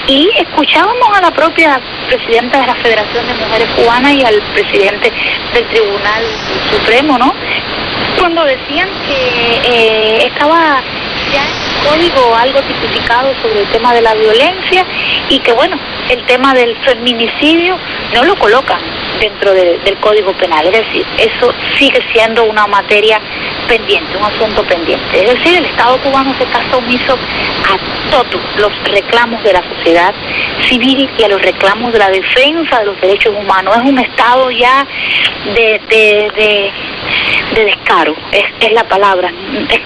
y escuchábamos a la propia presidenta de la Federación de Mujeres Cubanas y al presidente del Tribunal Supremo, ¿no? Cuando decían que estaba ya en el código algo tipificado sobre el tema de la violencia y que, bueno, el tema del feminicidio no lo colocan dentro del Código Penal, es decir, eso sigue siendo una materia pendiente, un asunto pendiente. Es decir, el Estado cubano se está sumiso a todos los reclamos de la sociedad civil y a los reclamos de la defensa de los derechos humanos. Es un Estado ya de descaro, es la palabra.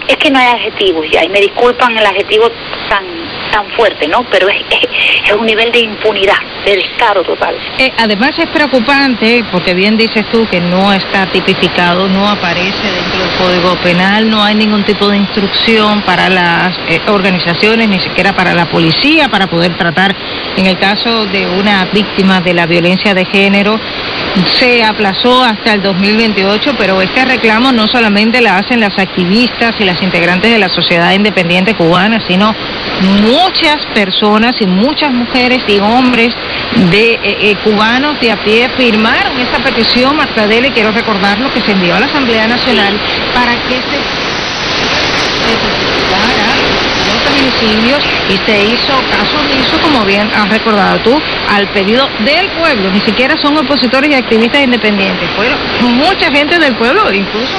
Es que no hay adjetivos ya, y me disculpan el adjetivo tan fuerte, ¿no? Pero es un nivel de impunidad, de descaro total. Además es preocupante, porque bien dices tú que no está tipificado, no aparece dentro del Código Penal, no hay ningún tipo de instrucción para las organizaciones, ni siquiera para la policía, para poder tratar, en el caso de una víctima de la violencia de género. Se aplazó hasta el 2028, pero este reclamo no solamente la hacen las activistas y las integrantes de la sociedad independiente cubana, sino muchas personas y muchas mujeres y hombres de cubanos de a pie firmaron esta petición. Marta Adele, quiero recordarlo, que se envió a la Asamblea Nacional para que se tipificara los feminicidios y se hizo caso omiso, como bien has recordado tú, al pedido del pueblo. Ni siquiera son opositores y activistas independientes, fueron mucha gente del pueblo, incluso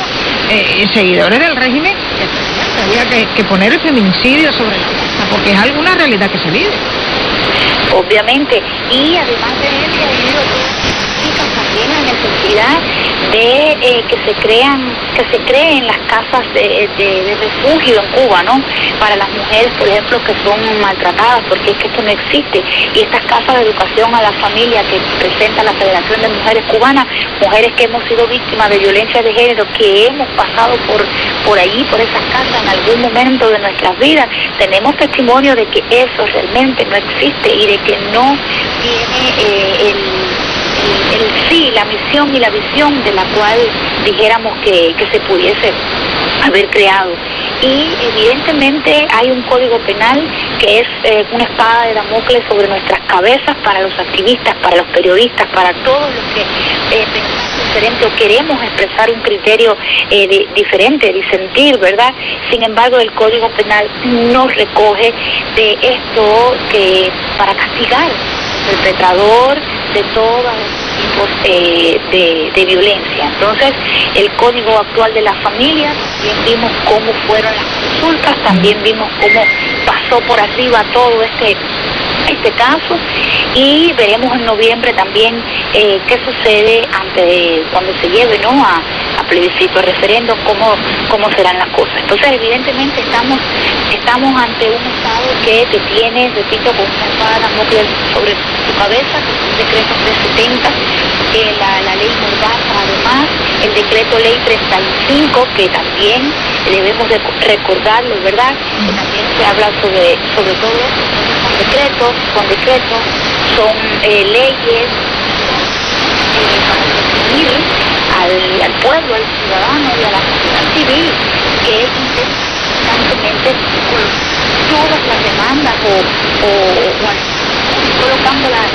seguidores del régimen, que había que poner el feminicidio sobre la mesa, porque es alguna realidad que se vive. Obviamente, y además de eso, también la necesidad de que se creen las casas de refugio en Cuba, ¿no? Para las mujeres, por ejemplo, que son maltratadas, porque es que esto no existe. Y estas casas de educación a la familia que presenta la Federación de Mujeres Cubanas, mujeres que hemos sido víctimas de violencia de género, que hemos pasado por allí, por esas casas en algún momento de nuestras vidas, tenemos testimonio de que eso realmente no existe y de que no tiene la misión y la visión de la cual dijéramos que se pudiese haber creado. Y evidentemente hay un código penal que es una espada de Damocles sobre nuestras cabezas para los activistas, para los periodistas, para todos los que pensamos diferente o queremos expresar un criterio diferente, disentir, ¿verdad? Sin embargo, el código penal no recoge de esto que para castigar al perpetrador de todos los tipos de violencia. Entonces, el código actual de la familia, también vimos cómo fueron las consultas, también vimos cómo pasó por arriba todo este caso, y veremos en noviembre también qué sucede cuando se lleve, ¿no?, a plebiscito, a referendo, cómo serán las cosas. Entonces, evidentemente estamos ante un Estado que te tiene, repito, con una espada de Damocles sobre tu cabeza, que es un decreto 370, la ley Mordaza, además, el decreto ley 35, que también debemos de recordarlo, ¿verdad? Que también se habla sobre todo esto. Son decretos, son leyes para definir al pueblo, al ciudadano y a la sociedad civil, que es constantemente todas las demandas o bueno, colocando las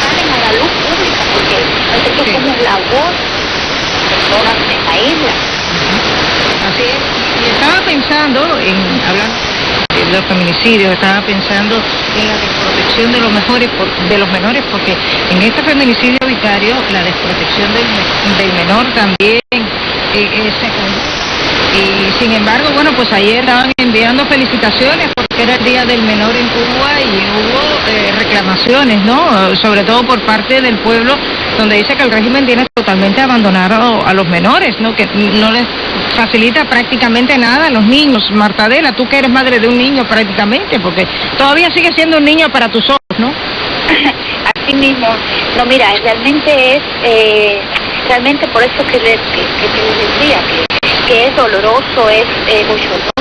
salen a la luz pública, porque nosotros somos la voz de personas en la isla. Así es. Y estaba pensando, hablando de los feminicidios, estaba pensando en la desprotección de los menores, porque en este feminicidio vicario la desprotección del menor también es secundaria. Y sin embargo, bueno, pues ayer estaban enviando felicitaciones porque era el Día del Menor en Cuba y hubo reclamaciones, ¿no? Sobre todo por parte del pueblo, donde dice que el régimen tiene totalmente abandonado a los menores, ¿no? Que no les facilita prácticamente nada a los niños. Martadela, tú que eres madre de un niño prácticamente, porque todavía sigue siendo un niño para tus ojos, ¿no? Así mismo. No, mira, realmente realmente por eso que les decía que es doloroso, es bochornoso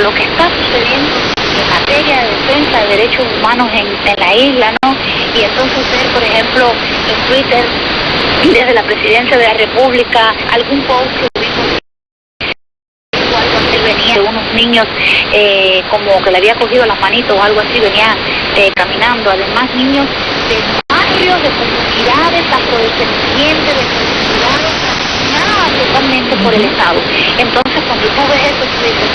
lo que está sucediendo en materia de defensa de derechos humanos en la isla, ¿no? Y entonces ver, por ejemplo, en Twitter, desde la Presidencia de la República, algún post que vimos venía de unos niños como que le había cogido las manitos o algo así, venía caminando, además niños de barrios, de comunidades afrodescendientes, de comunidades asesinadas totalmente por el Estado. Entonces cuando tú ves eso, tú dices,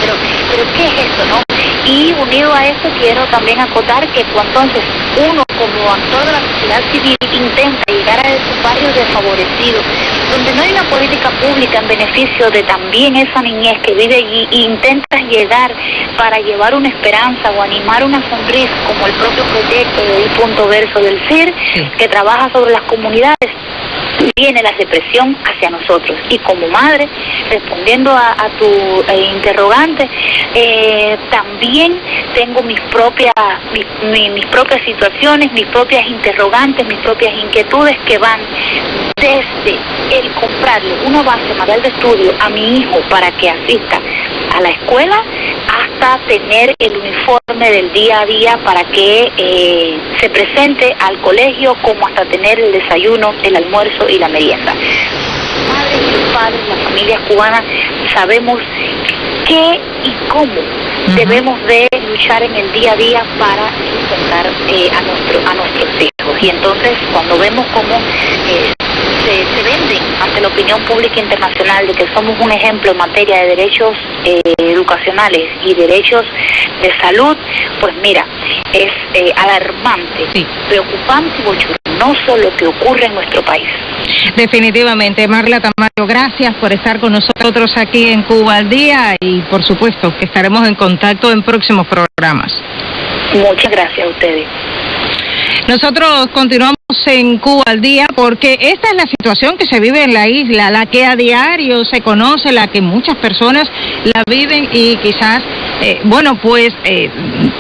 pero ¿qué es esto, no? Y unido a eso quiero también acotar que cuando entonces uno como actor de la sociedad civil intenta llegar a esos barrios desfavorecidos, donde no hay una política pública en beneficio de también esa niñez que vive allí, e intentas llegar para llevar una esperanza o animar una sonrisa, como el propio proyecto de I. Verso del CIR, que trabaja sobre las comunidades, viene la represión hacia nosotros. Y como madre, respondiendo a tu interrogante, también tengo mis propias situaciones, mis propias interrogantes, mis propias inquietudes que van desde el comprarle una base material de estudio a mi hijo para que asista a la escuela, hasta tener el uniforme del día a día para que se presente al colegio, como hasta tener el desayuno, el almuerzo y la merienda. Madres y padres, las familias cubanas, sabemos qué y cómo debemos de luchar en el día a día para sustentar a nuestros hijos. Y entonces cuando vemos cómo se venden ante la opinión pública internacional de que somos un ejemplo en materia de derechos educacionales y derechos de salud, pues mira, es alarmante, preocupante y bochornoso lo que ocurre en nuestro país. Definitivamente. Marla Tamayo, gracias por estar con nosotros aquí en Cuba al Día y por supuesto que estaremos en contacto en próximos programas. Muchas gracias a ustedes. Nosotros continuamos en Cuba al Día porque esta es la situación que se vive en la isla, la que a diario se conoce, la que muchas personas la viven y quizás,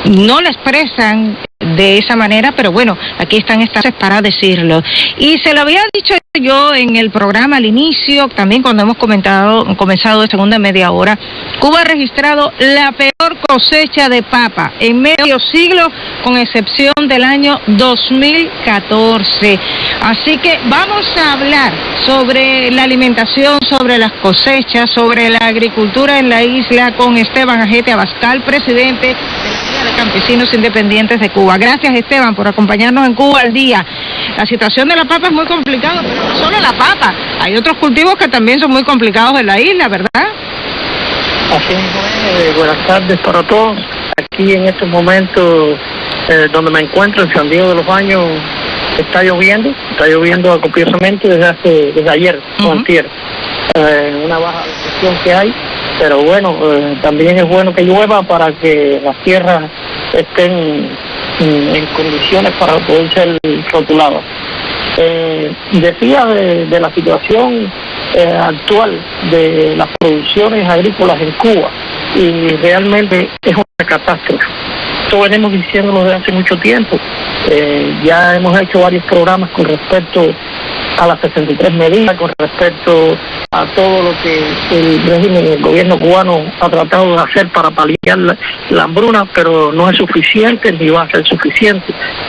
no la expresan de esa manera, pero bueno, aquí están estas para decirlo. Y se lo había dicho yo en el programa al inicio, también cuando hemos comenzado de segunda media hora, Cuba ha registrado la peor cosecha de papa en medio siglo, con excepción del año 2014. Así que vamos a hablar sobre la alimentación, sobre las cosechas, sobre la agricultura en la isla con Esteban Ajete Abascal, presidente de la Liga de Campesinos Independientes de Cuba. Gracias, Esteban, por acompañarnos en Cuba al Día. La situación de la papa es muy complicada, pero no solo la papa, hay otros cultivos que también son muy complicados en la isla, ¿verdad? Así es, buenas tardes para todos. Aquí en estos momentos donde me encuentro, en San Diego de los Baños, está lloviendo copiosamente desde ayer, o antier. Una baja presión que hay, pero bueno, también es bueno que llueva para que las tierras estén en condiciones para poder ser rotuladas. Decía de la situación actual de las producciones agrícolas en Cuba, y realmente es una catástrofe. Esto venimos diciéndolo desde hace mucho tiempo. Ya hemos hecho varios programas con respecto a las 63 medidas, con respecto a todo lo que el régimen y el gobierno cubano ha tratado de hacer para paliar la hambruna, pero no es suficiente ni va a ser suficiente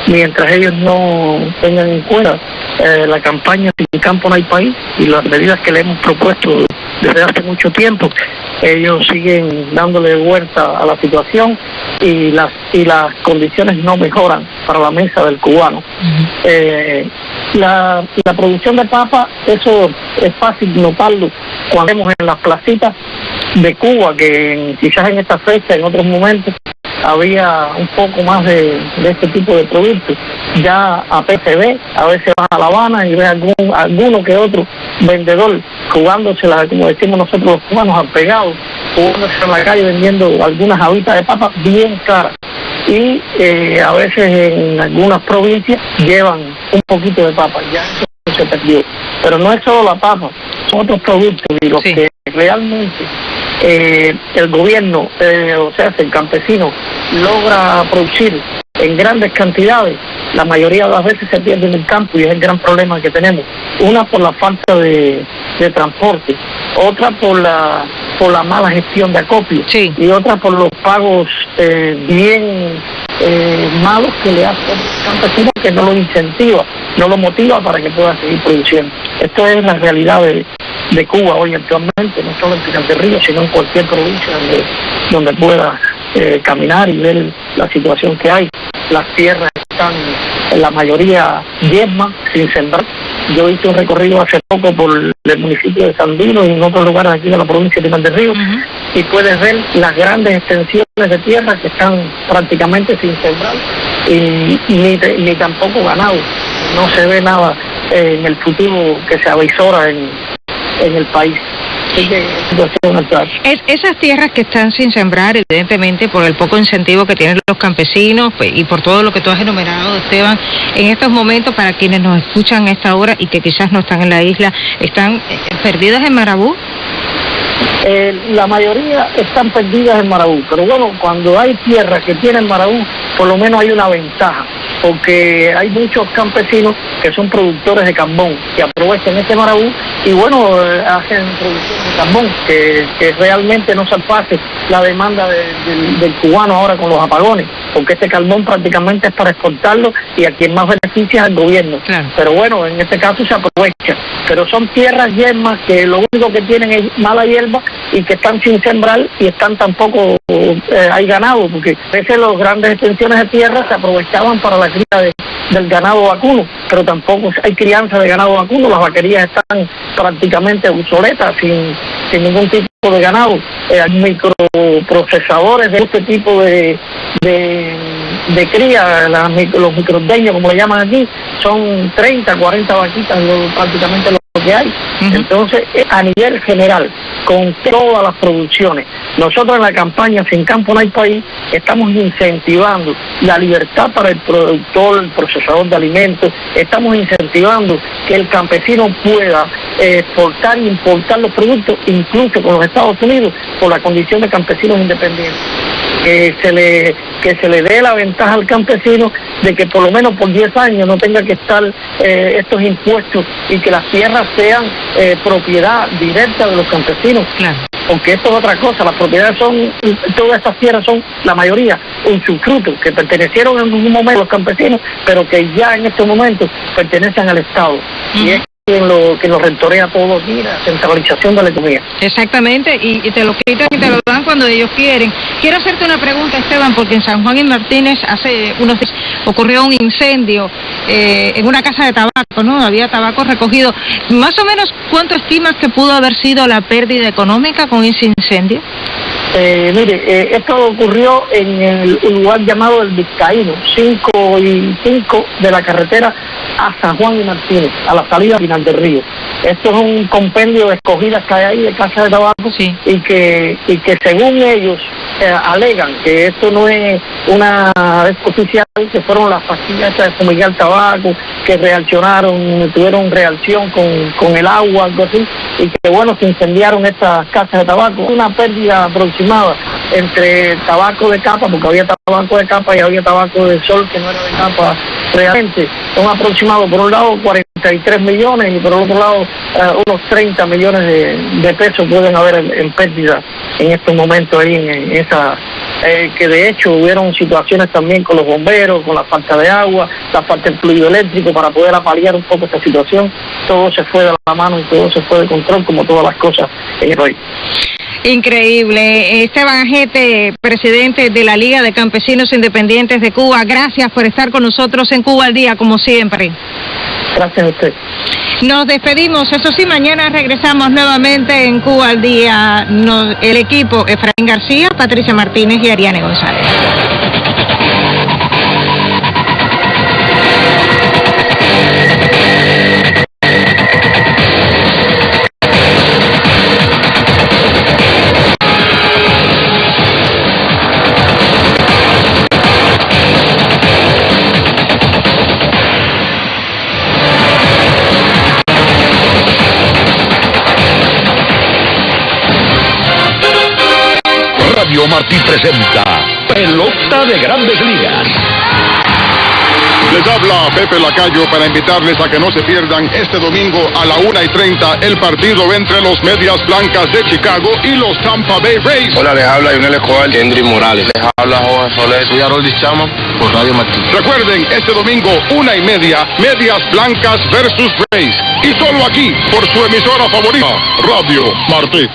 mientras ellos no tengan en cuenta la campaña Sin campo no hay país y las medidas que le hemos propuesto desde hace mucho tiempo. ellos siguen dándole vuelta a la situación y las condiciones no mejoran para la mesa del cubano. La producción de papa, eso es fácil notarlo cuando vemos en las placitas de Cuba, que quizás en esta fecha, en otros momentos, había un poco más de este tipo de productos. Ya a PCB, a veces vas a La Habana y ves alguno que otro vendedor jugándosela, como decimos nosotros los cubanos, al pegado, jugándose en la calle vendiendo algunas habitas de papas bien caras. Y a veces en algunas provincias llevan un poquito de papa, ya eso se perdió. Pero no es solo la papa, son otros productos y los que realmente el gobierno, o sea, el campesino, logra producir en grandes cantidades, la mayoría de las veces se pierde en el campo y es el gran problema que tenemos. Una por la falta de transporte, otra por la mala gestión de acopio y otra por los pagos bien malos que le hace al campesino, que no lo incentiva, no lo motiva para que pueda seguir produciendo. Esto es la realidad de Cuba hoy actualmente, no solo en Pinar del Río, sino en cualquier provincia donde pueda caminar y ver la situación que hay. Las tierras están en la mayoría yermas, sin sembrar. Yo hice un recorrido hace poco por el municipio de Sandino y en otros lugares aquí de la provincia de Pinar del Río, y puedes ver las grandes extensiones de tierra que están prácticamente sin sembrar y ni tampoco ganado. No se ve nada en el futuro que se avisora en el país. Esas tierras que están sin sembrar, evidentemente por el poco incentivo que tienen los campesinos y por todo lo que tú has enumerado, Esteban, en estos momentos, para quienes nos escuchan a esta hora y que quizás no están en la isla, ¿están perdidas en Marabú? La mayoría están perdidas en Marabú, pero bueno, cuando hay tierras que tienen Marabú, por lo menos hay una ventaja, porque hay muchos campesinos que son productores de carbón, que aprovechan este Marabú y bueno, hacen producción de carbón, que realmente no satisface la demanda del cubano ahora con los apagones, porque este carbón prácticamente es para exportarlo y a quien más beneficia es al gobierno. Claro. Pero bueno, en este caso se aprovecha. Pero son tierras yermas que lo único que tienen es mala hierba y que están sin sembrar y están tampoco hay ganado, porque a veces las grandes extensiones de tierra se aprovechaban para la cría del ganado vacuno, pero tampoco hay crianza de ganado vacuno, las vaquerías están prácticamente obsoletas, sin ningún tipo de ganado. Hay microprocesadores de este tipo de cría, los microordeños, como le llaman aquí, son 30, 40 vaquitas prácticamente lo que hay. Entonces, a nivel general, con todas las producciones, nosotros en la campaña Sin Campo No Hay País estamos incentivando la libertad para el productor, el procesador de alimentos, estamos incentivando que el campesino pueda exportar e importar los productos, incluso con los Estados Unidos, por la condición de campesinos independientes. Que se le dé la ventaja al campesino de que por lo menos por 10 años no tenga que estar estos impuestos y que las tierras sean propiedad directa de los campesinos. Claro. Porque esto es otra cosa, las propiedades todas estas tierras son, la mayoría, usufructo, que pertenecieron en un momento a los campesinos, pero que ya en este momento pertenecen al Estado. Y es que lo rentorea todo aquí, la centralización de la economía. Exactamente, y te lo quitan y te lo dan cuando ellos quieren. Quiero hacerte una pregunta, Esteban, porque en San Juan y Martínez hace unos días ocurrió un incendio en una casa de tabaco, ¿no? Había tabaco recogido. Más o menos, ¿cuánto estimas que pudo haber sido la pérdida económica con ese incendio? Mire, esto ocurrió en el lugar llamado El Vizcaíno, 5 y 5 de la carretera a San Juan y Martínez, a la salida de Pinar del Río. Esto es un compendio de escogidas que hay ahí de casas de tabaco y que según ellos alegan que esto no es una oficial, que fueron las pastillas de fumigar tabaco, que reaccionaron, tuvieron reacción con el agua, algo así, y que bueno, se incendiaron estas casas de tabaco. Una pérdida aproximada entre tabaco de capa, porque había tabaco de capa y había tabaco de sol que no era de capa realmente. Son aproximados, por un lado 43 millones y por el otro lado unos 30 millones de pesos pueden haber en pérdida en estos momentos ahí en esa, que de hecho hubieron situaciones también con los bomberos, con la falta de agua, la falta de fluido eléctrico para poder apalear un poco esta situación. Todo se fue de la mano y todo se fue de control, como todas las cosas en el país. Increíble. Esteban Ajete, presidente de la Liga de Campesinos Independientes de Cuba, gracias por estar con nosotros en Cuba al Día, como siempre. Gracias a usted. Nos despedimos, eso sí, mañana regresamos nuevamente en Cuba al Día. El equipo, Efraín García, Patricia Martínez y Ariane González. Radio Martí presenta Pelota de Grandes Ligas. Les habla Pepe Lacayo para invitarles a que no se pierdan este domingo a la 1:30 el partido entre los Medias Blancas de Chicago y los Tampa Bay Rays. Hola, les habla Yunel Escobar, Kendry Morales. Les habla Jorge Soler, soy Harold Chama por Radio Martí. Recuerden, este domingo 1:30, Medias Blancas versus Rays. Y solo aquí, por su emisora favorita, Radio Martí.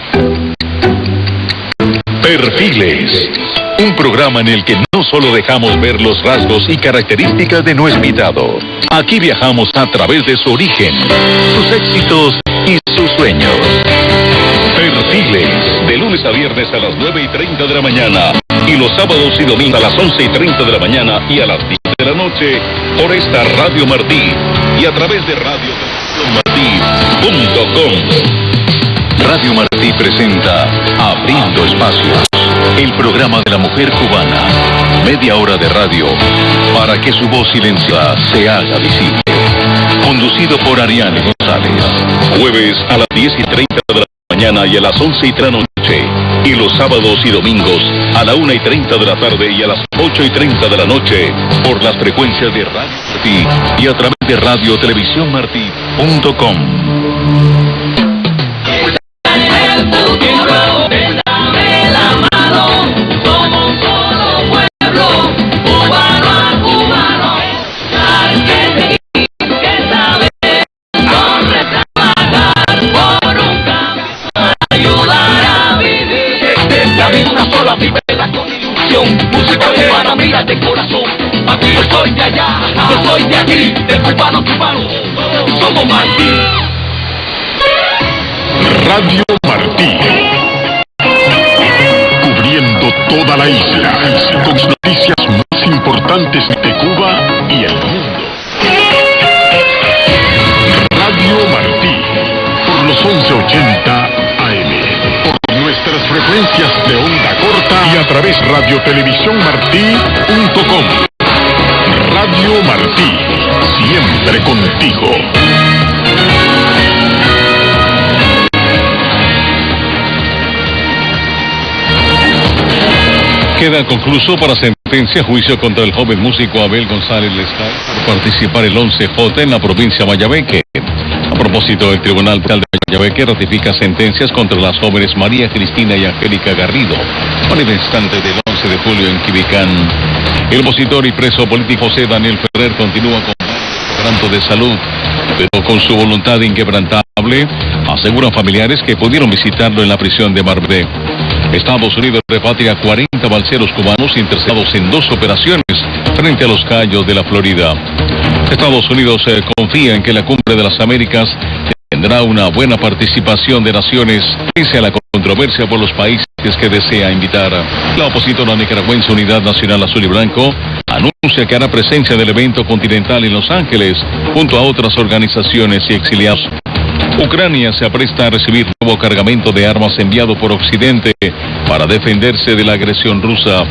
Perfiles, un programa en el que no solo dejamos ver los rasgos y características de nuestro invitado. Aquí viajamos a través de su origen, sus éxitos y sus sueños. Perfiles, de lunes a viernes a las 9:30 de la mañana y los sábados y domingos a las 11:30 de la mañana y a las 10 de la noche por esta Radio Martí y a través de radiomartí.com. Radio Martí presenta Abriendo Espacios, el programa de la mujer cubana. Media hora de radio para que su voz silenciada se haga visible. Conducido por Ariane González. Jueves a las 10:30 de la mañana y a las 11:30 de la noche. Y los sábados y domingos a la 1:30 de la tarde y a las 8:30 de la noche por las frecuencias de Radio Martí y a través de radiotelevisiónmartí.com. Música cubana, mira de corazón. Aquí yo soy de allá, yo soy de aquí, de cubano a cubano. Somos Martí. Radio Martí. Cubriendo toda la isla, con las noticias más importantes de Cuba y el mundo. Radio Martí, por los 1180 AM. Nuestras frecuencias de onda corta y a través radiotelevisiónmartí.com. Radio Martí, siempre contigo. Queda concluso para sentencia juicio contra el joven músico Abel González Lescar por participar el 11J en la provincia de Mayabeque. A propósito, el Tribunal de Mayabeque ratifica sentencias contra las jóvenes María Cristina y Angélica Garrido, manifestantes del 11 de julio en Quibicán. El opositor y preso político José Daniel Ferrer continúa con quebranto de salud, pero con su voluntad inquebrantable, aseguran familiares que pudieron visitarlo en la prisión de Marbé. Estados Unidos repatria 40 balseros cubanos interceptados en 2 operaciones frente a los Cayos de la Florida. Estados Unidos confía en que la Cumbre de las Américas tendrá una buena participación de naciones, pese a la controversia por los países que desea invitar. La opositora nicaragüense Unidad Nacional Azul y Blanco anuncia que hará presencia del evento continental en Los Ángeles, junto a otras organizaciones y exiliados. Ucrania se apresta a recibir nuevo cargamento de armas enviado por Occidente para defenderse de la agresión rusa.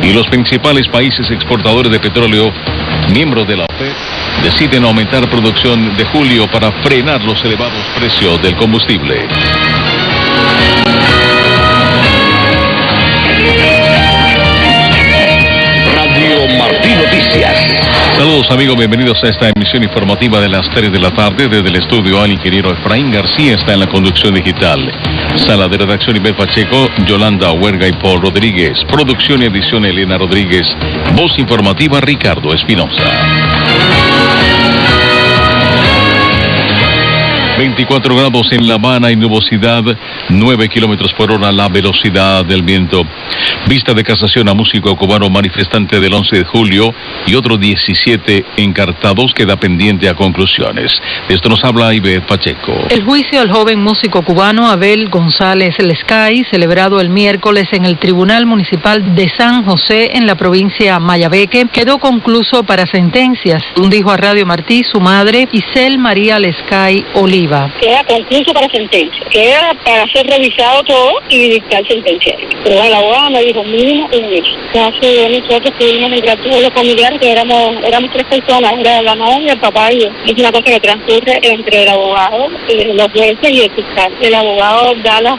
Y los principales países exportadores de petróleo, miembros de la OPEP, deciden aumentar producción de julio para frenar los elevados precios del combustible. Radio Martí Noticias. Saludos amigos, bienvenidos a esta emisión informativa de las 3 de la tarde. Desde el estudio al ingeniero Efraín García está en la conducción digital. Sala de redacción Ibel Pacheco, Yolanda Huerga y Paul Rodríguez. Producción y edición Elena Rodríguez. Voz informativa Ricardo Espinosa. 24 grados en La Habana y nubosidad 9 kilómetros por hora la velocidad del viento. Vista de casación a músico cubano manifestante del 11 de julio y otros 17 encartados queda pendiente a conclusiones. De esto nos habla Ivette Pacheco. El juicio al joven músico cubano Abel González Lescay, celebrado el miércoles en el Tribunal Municipal de San José en la provincia Mayabeque, quedó concluso para sentencias, dijo a Radio Martí su madre, Isel María Lescay Oliva. Queda concluso para sentencia, queda para ser revisado todo y dictar sentencia. Pero la abogada me dijo mínimo un mes. Caso de nosotros tuvimos el gratuito de los familiares, que éramos 3 personas, era la madre, el papá y yo. Es una cosa que transcurre entre el abogado, los jueces y el fiscal. El abogado da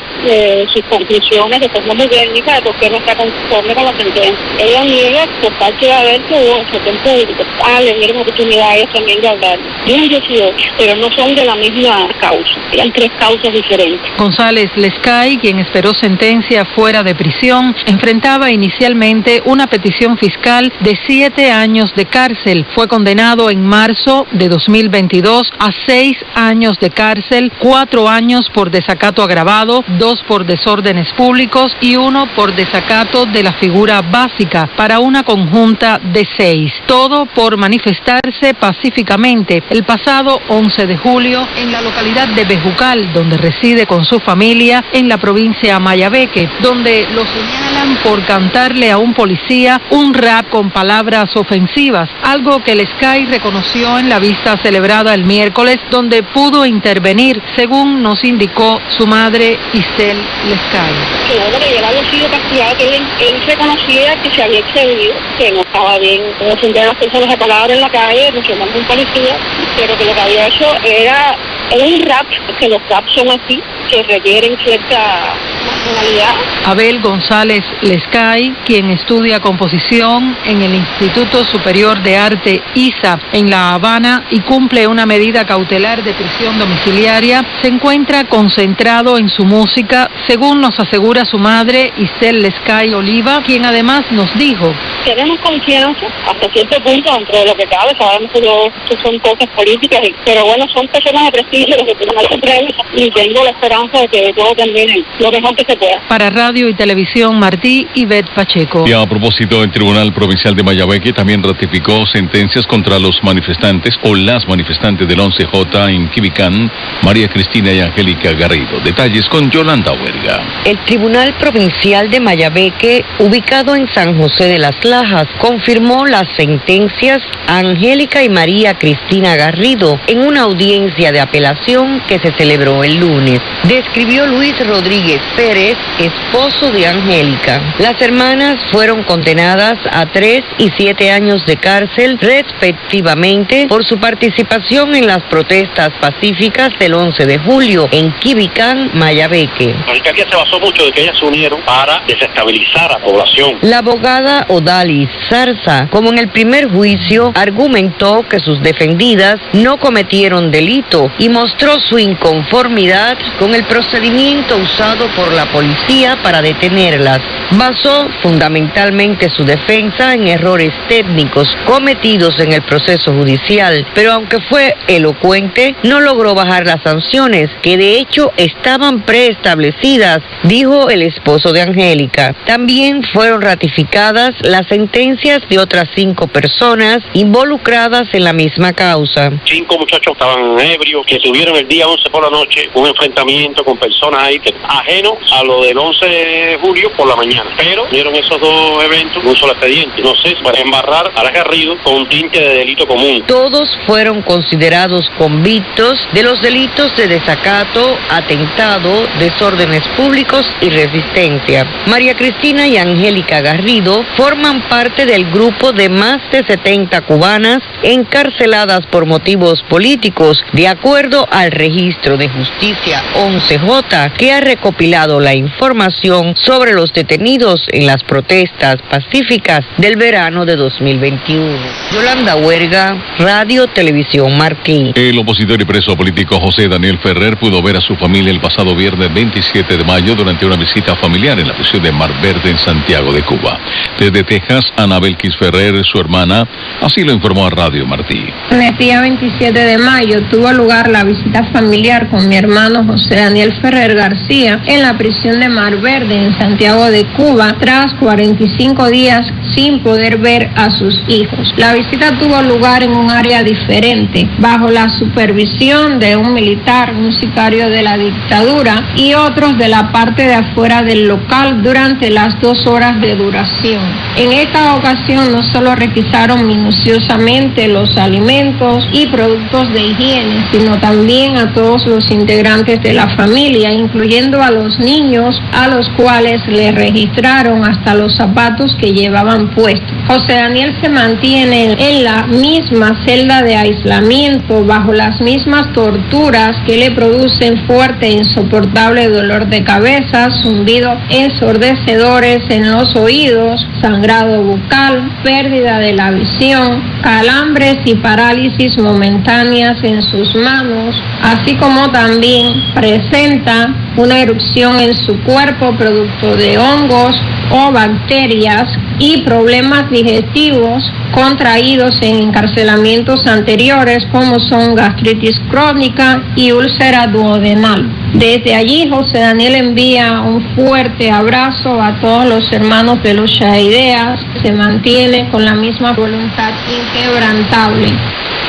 sus conclusiones de forma muy técnica de por qué no está conforme con la sentencia. Ella niega por parte de haber que hubo en público. Le dieron oportunidades también de hablar. Tienen 18, pero no son de la misma causa. Eran 3 causas diferentes. González Lescay, quien esperó sentencia fuera de prisión, enfrentaba inicialmente una petición fiscal de 7 años de cárcel. Fue condenado en marzo de 2022 a 6 años de cárcel, 4 años por desacato agravado, 2 por desórdenes públicos y 1 por desacato de la figura básica, para una conjunta de 6. Todo por manifestarse pacíficamente el pasado 11 de julio en la localidad de Bejucal, donde reside con su familia en la provincia Mayabeque, donde lo señalan por cantarle a un policía un rap con palabras ofensivas, algo que Lescay reconoció en la vista celebrada el miércoles, donde pudo intervenir, según nos indicó su madre Isel Lescay. Claro que él había sido castigado, que él reconocía que se había excedido, que no estaba bien ofender a las personas de palabra en la calle, mencionando a un policía, pero que lo que había hecho era un rap, que los raps son así, que requieren cierta nacionalidad. Abel González Lescay, quien estudia composición en el Instituto Superior de Arte ISA en La Habana y cumple una medida cautelar de prisión domiciliaria, se encuentra concentrado en su música, según nos asegura su madre Isel Lescay Oliva, quien además nos dijo: tenemos confianza hasta cierto punto dentro de lo que cabe, sabemos que son cosas políticas, pero bueno, son personas de prestigio los que tienen algún premio y tengo la esperanza de que todo termine lo mejor que se pueda. Para Radio y Televisión Martí, Ivette Pacheco. Y a propósito, el Tribunal Provincial de Mayabeque también ratificó sentencias contra los manifestantes o las manifestantes del 11J en Quibicán, María Cristina y Angélica Garrido. Detalles con Yolanda Huerga. El Tribunal Provincial de Mayabeque, ubicado en San José de las Lajas, confirmó las sentencias a Angélica y María Cristina Garrido en una audiencia de apelación que se celebró el lunes. Describió Luis Rodríguez Pérez, esposo de Angélica. Las hermanas fueron condenadas a 3 y 7 años de cárcel respectivamente por su participación en las protestas pacíficas del 11 de julio en Quibicán, Mayabeque. La alcaldía se basó mucho de que ellas se unieron para desestabilizar a la población. La abogada Odalis Zarza, como en el primer juicio, argumentó que sus defendidas no cometieron delito y mostró su inconformidad con el procedimiento usado por la policía para detenerlas. Basó fundamentalmente su defensa en errores técnicos cometidos en el proceso judicial, pero aunque fue elocuente, no logró bajar las sanciones, que de hecho estaban preestablecidas, dijo el esposo de Angélica. También fueron ratificadas las sentencias de otras 5 personas involucradas en la misma causa. 5 muchachos estaban ebrios, que tuvieron el día 11 por la noche un enfrentamiento con personas ahí ajeno a lo del 11 de julio por la mañana, pero vieron esos 2 eventos en un solo expediente. No sé, para embarrar a la Garrido con un tinte de delito común. Todos fueron considerados convictos de los delitos de desacato, atentado, desórdenes públicos y resistencia. María Cristina y Angélica Garrido forman parte del grupo de más de 70 cubanas encarceladas por motivos políticos, de acuerdo al registro de justicia 11J que ha recopilado dado la información sobre los detenidos en las protestas pacíficas del verano de 2021. Yolanda Huerga, Radio Televisión Martí. El opositor y preso político José Daniel Ferrer pudo ver a su familia el pasado viernes 27 de mayo durante una visita familiar en la prisión de Mar Verde en Santiago de Cuba. Desde Texas, Anabel Quis Ferrer, su hermana, así lo informó a Radio Martí. El día 27 de mayo tuvo lugar la visita familiar con mi hermano José Daniel Ferrer García en la prisión de Mar Verde en Santiago de Cuba tras 45 días sin poder ver a sus hijos. La visita tuvo lugar en un área diferente, bajo la supervisión de un militar, un sicario de la dictadura y otros de la parte de afuera del local durante las 2 horas de duración. En esta ocasión no solo requisaron minuciosamente los alimentos y productos de higiene, sino también a todos los integrantes de la familia, incluyendo a los niños, a los cuales le registraron hasta los zapatos que llevaban puestos. José Daniel se mantiene en la misma celda de aislamiento, bajo las mismas torturas que le producen fuerte e insoportable dolor de cabeza, zumbido ensordecedores en los oídos, sangrado bucal, pérdida de la visión, calambres y parálisis momentáneas en sus manos, así como también presenta una erupción en su cuerpo producto de hongos o bacterias y problemas digestivos contraídos en encarcelamientos anteriores como son gastritis crónica y úlcera duodenal. Desde allí José Daniel envía un fuerte abrazo a todos los hermanos de Lucha de Ideas, se mantiene con la misma voluntad inquebrantable.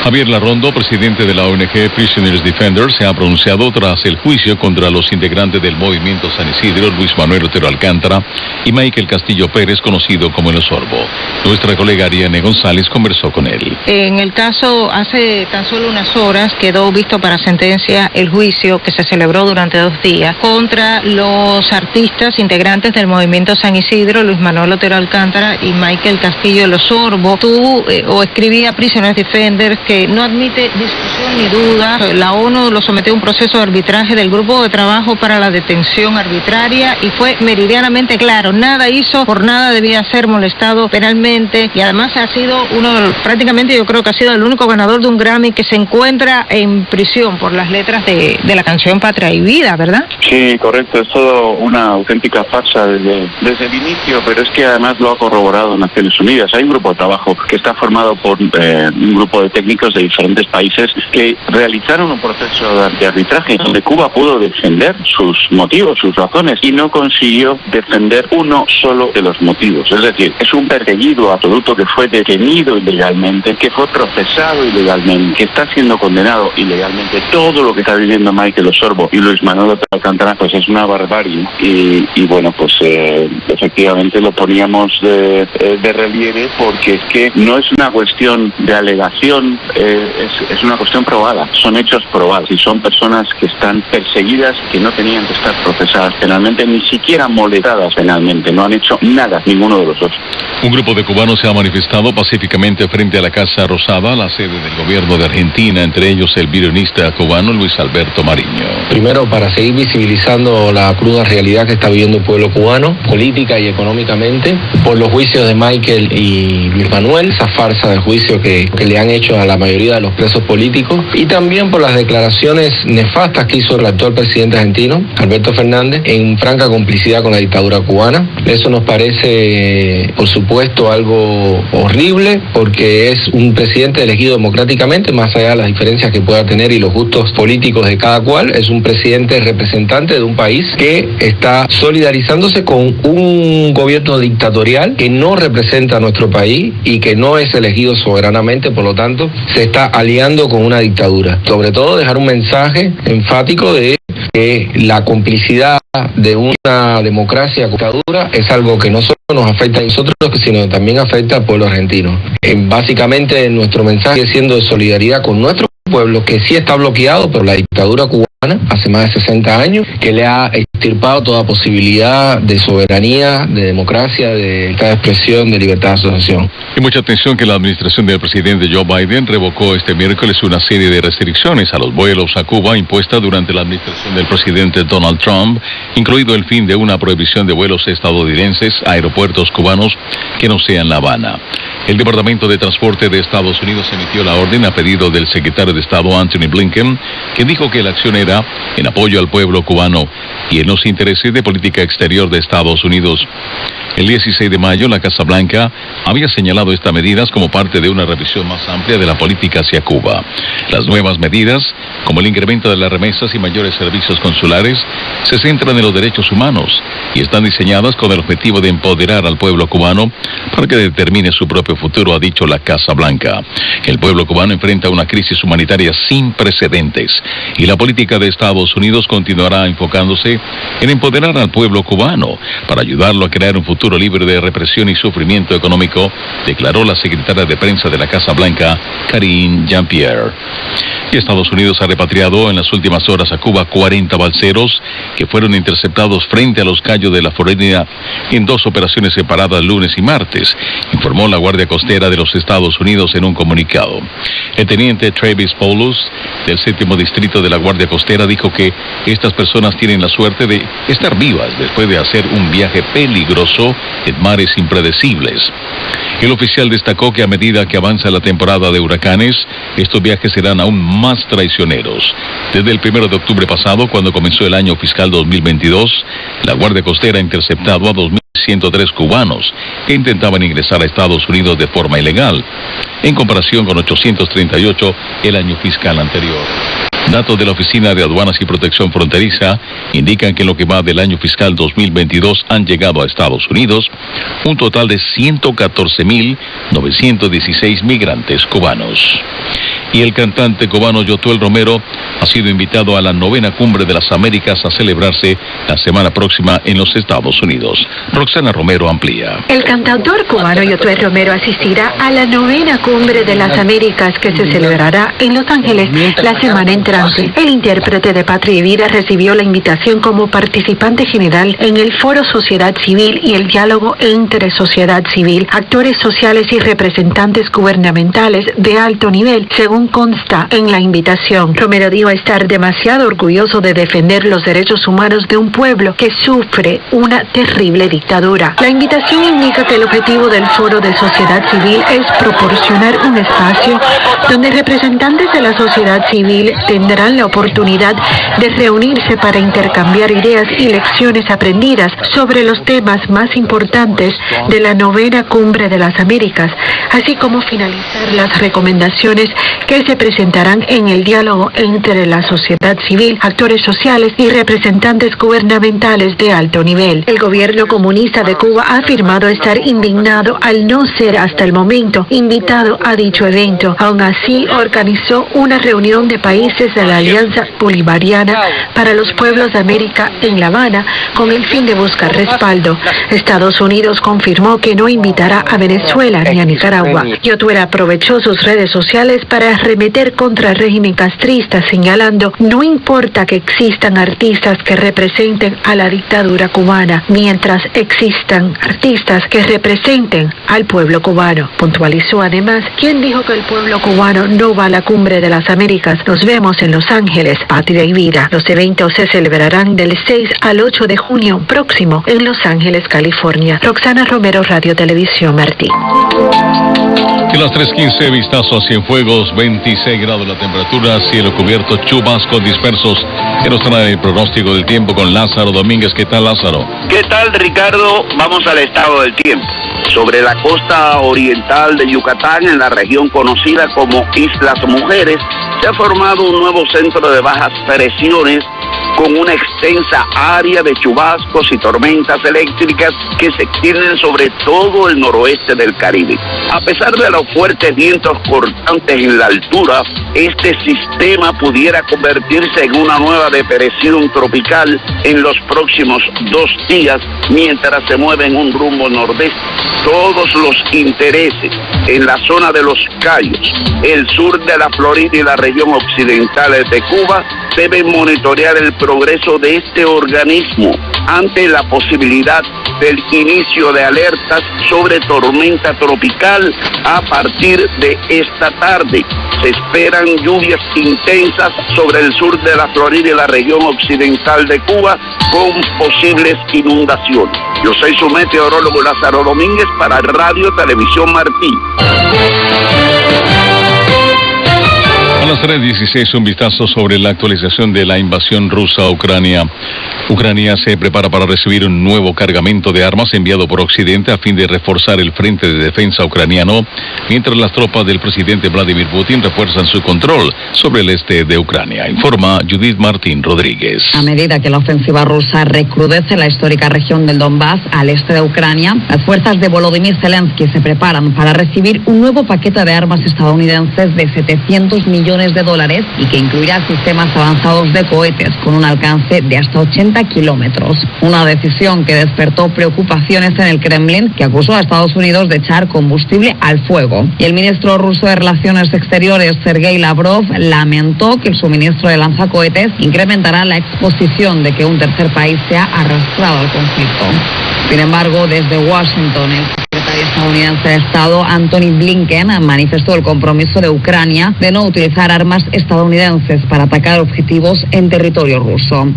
Javier Larrondo, presidente de la ONG Prisoners Defenders, se ha pronunciado tras el juicio contra los integrantes del movimiento San Isidro, Luis Manuel Otero Alcántara y Michael Castillo Pérez, conocido como El Osorbo. Nuestra colega Ariane González conversó con él. En el caso, hace tan solo unas horas quedó visto para sentencia el juicio que se celebró durante 2 días contra los artistas integrantes del movimiento San Isidro, Luis Manuel Otero Alcántara y Michael Castillo El Osorbo. Tú escribía Prisoners Defenders que no admite discusión ni duda. La ONU lo sometió a un proceso de arbitraje del Grupo de Trabajo para la Detención Arbitraria y fue meridianamente claro. Nada hizo, por nada debía ser molestado penalmente y además ha sido prácticamente yo creo que ha sido el único ganador de un Grammy que se encuentra en prisión por las letras de la canción Patria y Vida, ¿verdad? Sí, correcto. Es todo una auténtica farsa desde el inicio, pero es que además lo ha corroborado Naciones Unidas. Hay un grupo de trabajo que está formado por un grupo de técnicos de diferentes países que realizaron un proceso de arbitraje donde Cuba pudo defender sus motivos, sus razones, y no consiguió defender uno solo de los motivos. Es decir, es un perseguido absoluto que fue detenido ilegalmente, que fue procesado ilegalmente, que está siendo condenado ilegalmente. Todo lo que está viviendo Michael Osorbo y Luis Manuel Otero Alcántara pues es una barbarie y bueno, pues efectivamente lo poníamos de relieve porque es que no es una cuestión de alegación, es una cuestión probada, son hechos probados y son personas que están perseguidas, que no tenían que estar procesadas penalmente, ni siquiera molestadas penalmente, no han hecho nada, ninguno de los dos. Un grupo de cubanos se ha manifestado pacíficamente frente a la Casa Rosada, la sede del gobierno de Argentina, entre ellos el violinista cubano Luis Alberto Mariño. Primero, para seguir visibilizando la cruda realidad que está viviendo el pueblo cubano, política y económicamente, por los juicios de Michael y Luis Manuel, esa farsa de juicio que le han hecho a la mayoría de los presos políticos, y también por las declaraciones nefastas que hizo el actual presidente argentino, Alberto Fernández, en franca complicidad con la dictadura cubana. Eso nos parece, por supuesto, algo horrible, porque es un presidente elegido democráticamente, más allá de las diferencias que pueda tener y los gustos políticos de cada cual. Es un presidente representante de un país que está solidarizándose con un gobierno dictatorial que no representa a nuestro país y que no es elegido soberanamente, por lo tanto, se está aliando con una dictadura. Sobre todo dejar un mensaje enfático de que la complicidad de una democracia con dictadura es algo que no solo nos afecta a nosotros, sino que también afecta al pueblo argentino. Básicamente nuestro mensaje sigue siendo de solidaridad con nuestro pueblo que sí está bloqueado por la dictadura cubana hace más de 60 años, que le ha extirpado toda posibilidad de soberanía, de democracia, de libertad de expresión, de libertad de asociación. Y mucha atención que la administración del presidente Joe Biden revocó este miércoles una serie de restricciones a los vuelos a Cuba impuestas durante la administración del presidente Donald Trump, incluido el fin de una prohibición de vuelos estadounidenses a aeropuertos cubanos que no sean La Habana. El Departamento de Transporte de Estados Unidos emitió la orden a pedido del secretario de Estado Anthony Blinken, que dijo que la acción era en apoyo al pueblo cubano y en los intereses de política exterior de Estados Unidos. El 16 de mayo, la Casa Blanca había señalado estas medidas como parte de una revisión más amplia de la política hacia Cuba. Las nuevas medidas, como el incremento de las remesas y mayores servicios consulares, se centran en los derechos humanos y están diseñadas con el objetivo de empoderar al pueblo cubano para que determine su propio futuro, ha dicho la Casa Blanca. El pueblo cubano enfrenta una crisis humanitaria sin precedentes y la política de Estados Unidos continuará enfocándose en empoderar al pueblo cubano para ayudarlo a crear un futuro libre de represión y sufrimiento económico, declaró la secretaria de prensa de la Casa Blanca, Karine Jean-Pierre. Y Estados Unidos ha repatriado en las últimas horas a Cuba 40 balseros que fueron interceptados frente a los cayos de la Florida en dos operaciones separadas lunes y martes, informó la Guardia Costera de los Estados Unidos en un comunicado. El teniente Travis Paulus, del 7º Distrito de la Guardia Costera, dijo que estas personas tienen la suerte de estar vivas después de hacer un viaje peligroso en mares impredecibles. El oficial destacó que a medida que avanza la temporada de huracanes, estos viajes serán aún más traicioneros. Desde el 1 de octubre pasado, cuando comenzó el año fiscal 2022, la Guardia Costera ha interceptado a 2.103 cubanos que intentaban ingresar a Estados Unidos de forma ilegal, en comparación con 838 el año fiscal anterior. Datos de la Oficina de Aduanas y Protección Fronteriza indican que en lo que va del año fiscal 2022 han llegado a Estados Unidos un total de 114.916 migrantes cubanos. Y el cantante cubano Yotuel Romero ha sido invitado a la 9ª Cumbre de las Américas a celebrarse la semana próxima en los Estados Unidos. Roxana Romero amplía. El cantautor cubano Yotuel Romero asistirá a la 9ª Cumbre de las Américas que se celebrará en Los Ángeles la semana entrante. El intérprete de Patria y Vida recibió la invitación como participante general en el Foro Sociedad Civil y el Diálogo entre Sociedad Civil, actores sociales y representantes gubernamentales de alto nivel, según consta en la invitación. Romero dijo estar demasiado orgulloso de defender los derechos humanos de un pueblo que sufre una terrible dictadura. La invitación indica que el objetivo del Foro de Sociedad Civil es proporcionar un espacio donde representantes de la sociedad civil tendrán la oportunidad de reunirse para intercambiar ideas y lecciones aprendidas sobre los temas más importantes de la 9ª Cumbre de las Américas, así como finalizar las recomendaciones que se presentarán en el diálogo entre la sociedad civil, actores sociales y representantes gubernamentales de alto nivel. El gobierno comunista de Cuba ha afirmado estar indignado al no ser hasta el momento invitado a dicho evento. Aún así, organizó una reunión de países de la Alianza Bolivariana para los Pueblos de América en La Habana con el fin de buscar respaldo. Estados Unidos confirmó que no invitará a Venezuela ni a Nicaragua. Yotuel aprovechó sus redes sociales para arremeter contra el régimen castrista, señalando: no importa que existan artistas que representen a la dictadura cubana, mientras existan artistas que representen al pueblo cubano. Puntualizó además: ¿quién dijo que el pueblo cubano no va a la Cumbre de las Américas? Nos vemos en Los Ángeles, Patria y Vida. Los eventos se celebrarán del 6 al 8 de junio próximo en Los Ángeles, California. Roxana Romero, Radio Televisión Martí. En las 3:15, vistazo a Cienfuegos, 26 grados la temperatura, cielo cubierto, chubascos dispersos. Que nos trae el pronóstico del tiempo con Lázaro Domínguez. ¿Qué tal, Lázaro? ¿Qué tal, Ricardo? Vamos al estado del tiempo. Sobre la costa oriental de Yucatán, en la región conocida como Islas Mujeres, se ha formado un nuevo centro de bajas presiones con una extensa área de chubascos y tormentas eléctricas que se extienden sobre todo el noroeste del Caribe. A pesar de los fuertes vientos cortantes en la altura, este sistema pudiera convertirse en una nueva depresión tropical en los próximos 2 días mientras se mueve en un rumbo nordeste. Todos los intereses en la zona de los Cayos, el sur de la Florida y la región occidental de Cuba deben monitorear el progreso de este organismo ante la posibilidad del inicio de alertas sobre tormenta tropical a partir de esta tarde. Se esperan lluvias intensas sobre el sur de la Florida y la región occidental de Cuba con posibles inundaciones. Yo soy su meteorólogo Lázaro Domínguez para Radio Televisión Martí. A las 3:16, un vistazo sobre la actualización de la invasión rusa a Ucrania. Ucrania se prepara para recibir un nuevo cargamento de armas enviado por Occidente a fin de reforzar el frente de defensa ucraniano, mientras las tropas del presidente Vladimir Putin refuerzan su control sobre el este de Ucrania. Informa Judith Martín Rodríguez. A medida que la ofensiva rusa recrudece la histórica región del Donbass al este de Ucrania, las fuerzas de Volodymyr Zelensky se preparan para recibir un nuevo paquete de armas estadounidenses de $700 millones y que incluirá sistemas avanzados de cohetes con un alcance de hasta 80 kilómetros. Una decisión que despertó preocupaciones en el Kremlin, que acusó a Estados Unidos de echar combustible al fuego. Y el ministro ruso de Relaciones Exteriores, Sergei Lavrov, lamentó que el suministro de lanzacohetes incrementará la exposición de que un tercer país sea arrastrado al conflicto. Sin embargo, desde Washington, el secretario estadounidense de Estado, Antony Blinken, manifestó el compromiso de Ucrania de no utilizar armas estadounidenses para atacar objetivos en territorio ruso.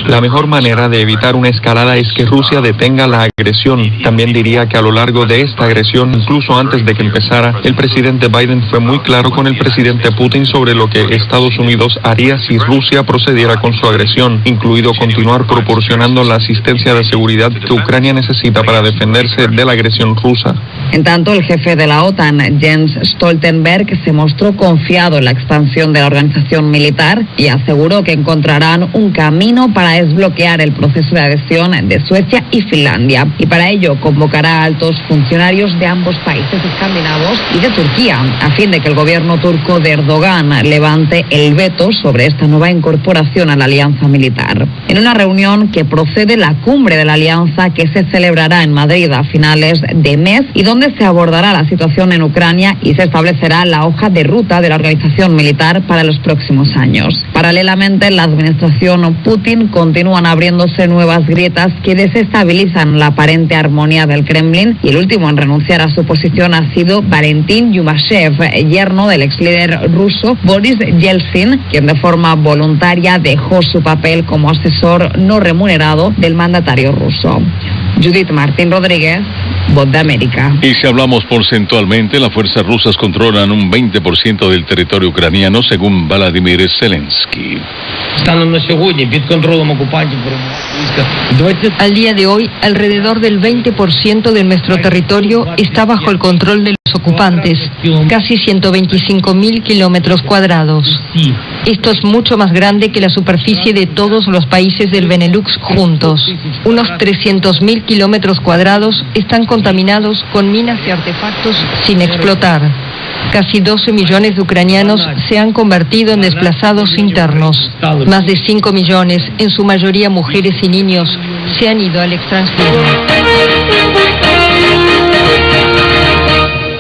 La mejor manera de evitar una escalada es que Rusia detenga la agresión. También diría que a lo largo de esta agresión, incluso antes de que empezara, el presidente Biden fue muy claro con el presidente Putin sobre lo que Estados Unidos haría si Rusia procediera con su agresión, incluido continuar proporcionando la asistencia de seguridad que Ucrania necesita para defenderse de la agresión rusa. En tanto, el jefe de la OTAN, Jens Stoltenberg, se mostró confiado en la expansión de la organización militar y aseguró que encontrarán un camino para desbloquear el proceso de adhesión de Suecia y Finlandia. Y para ello convocará a altos funcionarios de ambos países escandinavos y de Turquía, a fin de que el gobierno turco de Erdogan levante el veto sobre esta nueva incorporación a la alianza militar. En una reunión que procede la cumbre de la alianza que se celebrará en Madrid a finales de mes y donde se abordará la situación en Ucrania y se establecerá la hoja de ruta de la organización militar para los próximos años. Paralelamente, en la administración Putin continúan abriéndose nuevas grietas que desestabilizan la aparente armonía del Kremlin, y el último en renunciar a su posición ha sido Valentín Yumashev, yerno del ex líder ruso Boris Yeltsin, quien de forma voluntaria dejó su papel como asesor no remunerado del mandatario ruso. Judith Martín Rodríguez, Voz de América. Y si hablamos porcentualmente, las fuerzas rusas controlan un 20% del territorio ucraniano, según Vladimir Zelensky. Al día de hoy, alrededor del 20% de nuestro territorio está bajo el control de los ocupantes, casi 125.000 kilómetros cuadrados. Esto es mucho más grande que la superficie de todos los países del Benelux juntos. Unos 300.000 kilómetros cuadrados están contaminados con minas y artefactos sin explotar. Casi 12 millones de ucranianos se han convertido en desplazados internos. Más de 5 millones, en su mayoría mujeres y niños, se han ido al extranjero.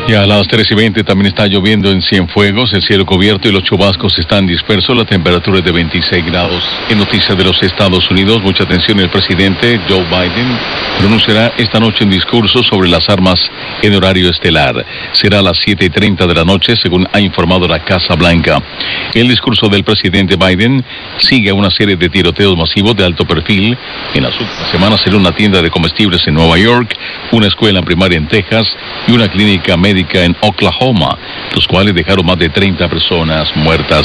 Y a las 3:20 también está lloviendo en Cienfuegos, el cielo cubierto y los chubascos están dispersos, la temperatura es de 26 grados. En noticias de los Estados Unidos, mucha atención, el presidente Joe Biden pronunciará esta noche un discurso sobre las armas en horario estelar. Será a las 7:30 de la noche, según ha informado la Casa Blanca. El discurso del presidente Biden sigue a una serie de tiroteos masivos de alto perfil. En las últimas semanas será una tienda de comestibles en Nueva York, una escuela primaria en Texas y una clínica médica en Oklahoma, los cuales dejaron más de 30 personas muertas.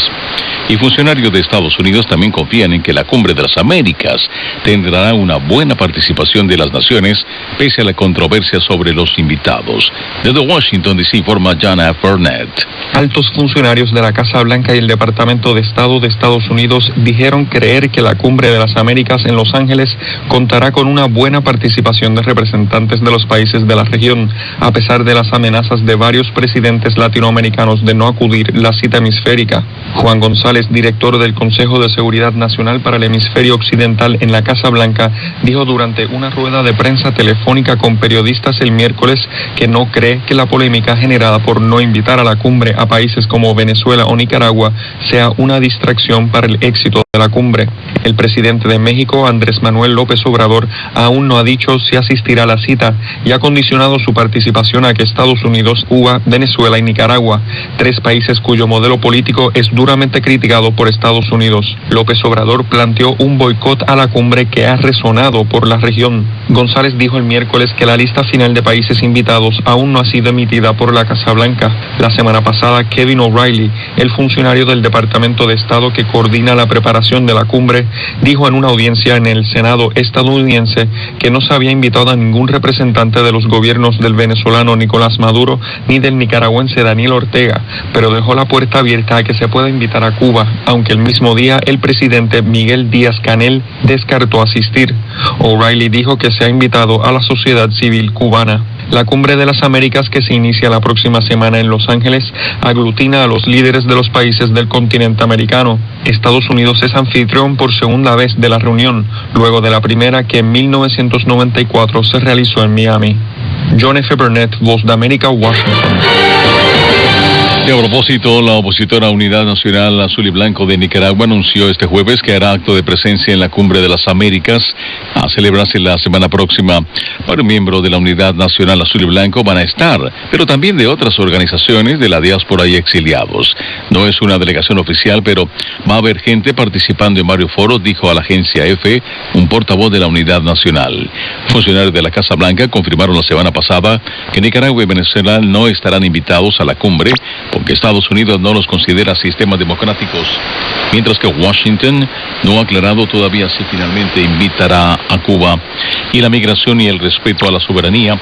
Y funcionarios de Estados Unidos también confían en que la Cumbre de las Américas tendrá una buena participación de las naciones, pese a la controversia sobre los invitados. Desde Washington, D.C., informa Jana Burnett. Altos funcionarios de la Casa Blanca y el Departamento de Estado de Estados Unidos dijeron creer que la Cumbre de las Américas en Los Ángeles contará con una buena participación de representantes de los países de la región, a pesar de las amenazas amenazas de varios presidentes latinoamericanos de no acudir la cita hemisférica. Juan González, director del Consejo de Seguridad Nacional para el Hemisferio Occidental en la Casa Blanca, dijo durante una rueda de prensa telefónica con periodistas el miércoles que no cree que la polémica generada por no invitar a la cumbre a países como Venezuela o Nicaragua sea una distracción para el éxito de la cumbre. El presidente de México, Andrés Manuel López Obrador, aún no ha dicho si asistirá a la cita y ha condicionado su participación a que Estados Unidos, Cuba, Venezuela y Nicaragua, 3 países cuyo modelo político es duramente criticado por Estados Unidos. López Obrador planteó un boicot a la cumbre que ha resonado por la región. González dijo el miércoles que la lista final de países invitados aún no ha sido emitida por la Casa Blanca. La semana pasada, Kevin O'Reilly, el funcionario del Departamento de Estado que coordina la preparación de la cumbre, dijo en una audiencia en el Senado estadounidense que no se había invitado a ningún representante de los gobiernos del venezolano Nicolás Maduro ni del nicaragüense Daniel Ortega, pero dejó la puerta abierta a que se pueda invitar a Cuba, aunque el mismo día el presidente Miguel Díaz-Canel descartó asistir. O'Reilly dijo que se ha invitado a la sociedad civil cubana. La Cumbre de las Américas, que se inicia la próxima semana en Los Ángeles, aglutina a los líderes de los países del continente americano. Estados Unidos es anfitrión por segunda vez de la reunión, luego de la primera que en 1994 se realizó en Miami. John F. Burnett, Voz de América, Washington. Y a propósito, la opositora Unidad Nacional Azul y Blanco de Nicaragua anunció este jueves que hará acto de presencia en la Cumbre de las Américas a celebrarse la semana próxima. Varios miembros de la Unidad Nacional Azul y Blanco van a estar, pero también de otras organizaciones de la diáspora y exiliados. No es una delegación oficial, pero va a haber gente participando en varios foros, dijo a la agencia EFE un portavoz de la Unidad Nacional. Funcionarios de la Casa Blanca confirmaron la semana pasada que Nicaragua y Venezuela no estarán invitados a la cumbre porque Estados Unidos no los considera sistemas democráticos, mientras que Washington no ha aclarado todavía si finalmente invitará a Cuba. Y la migración y el respeto a la soberanía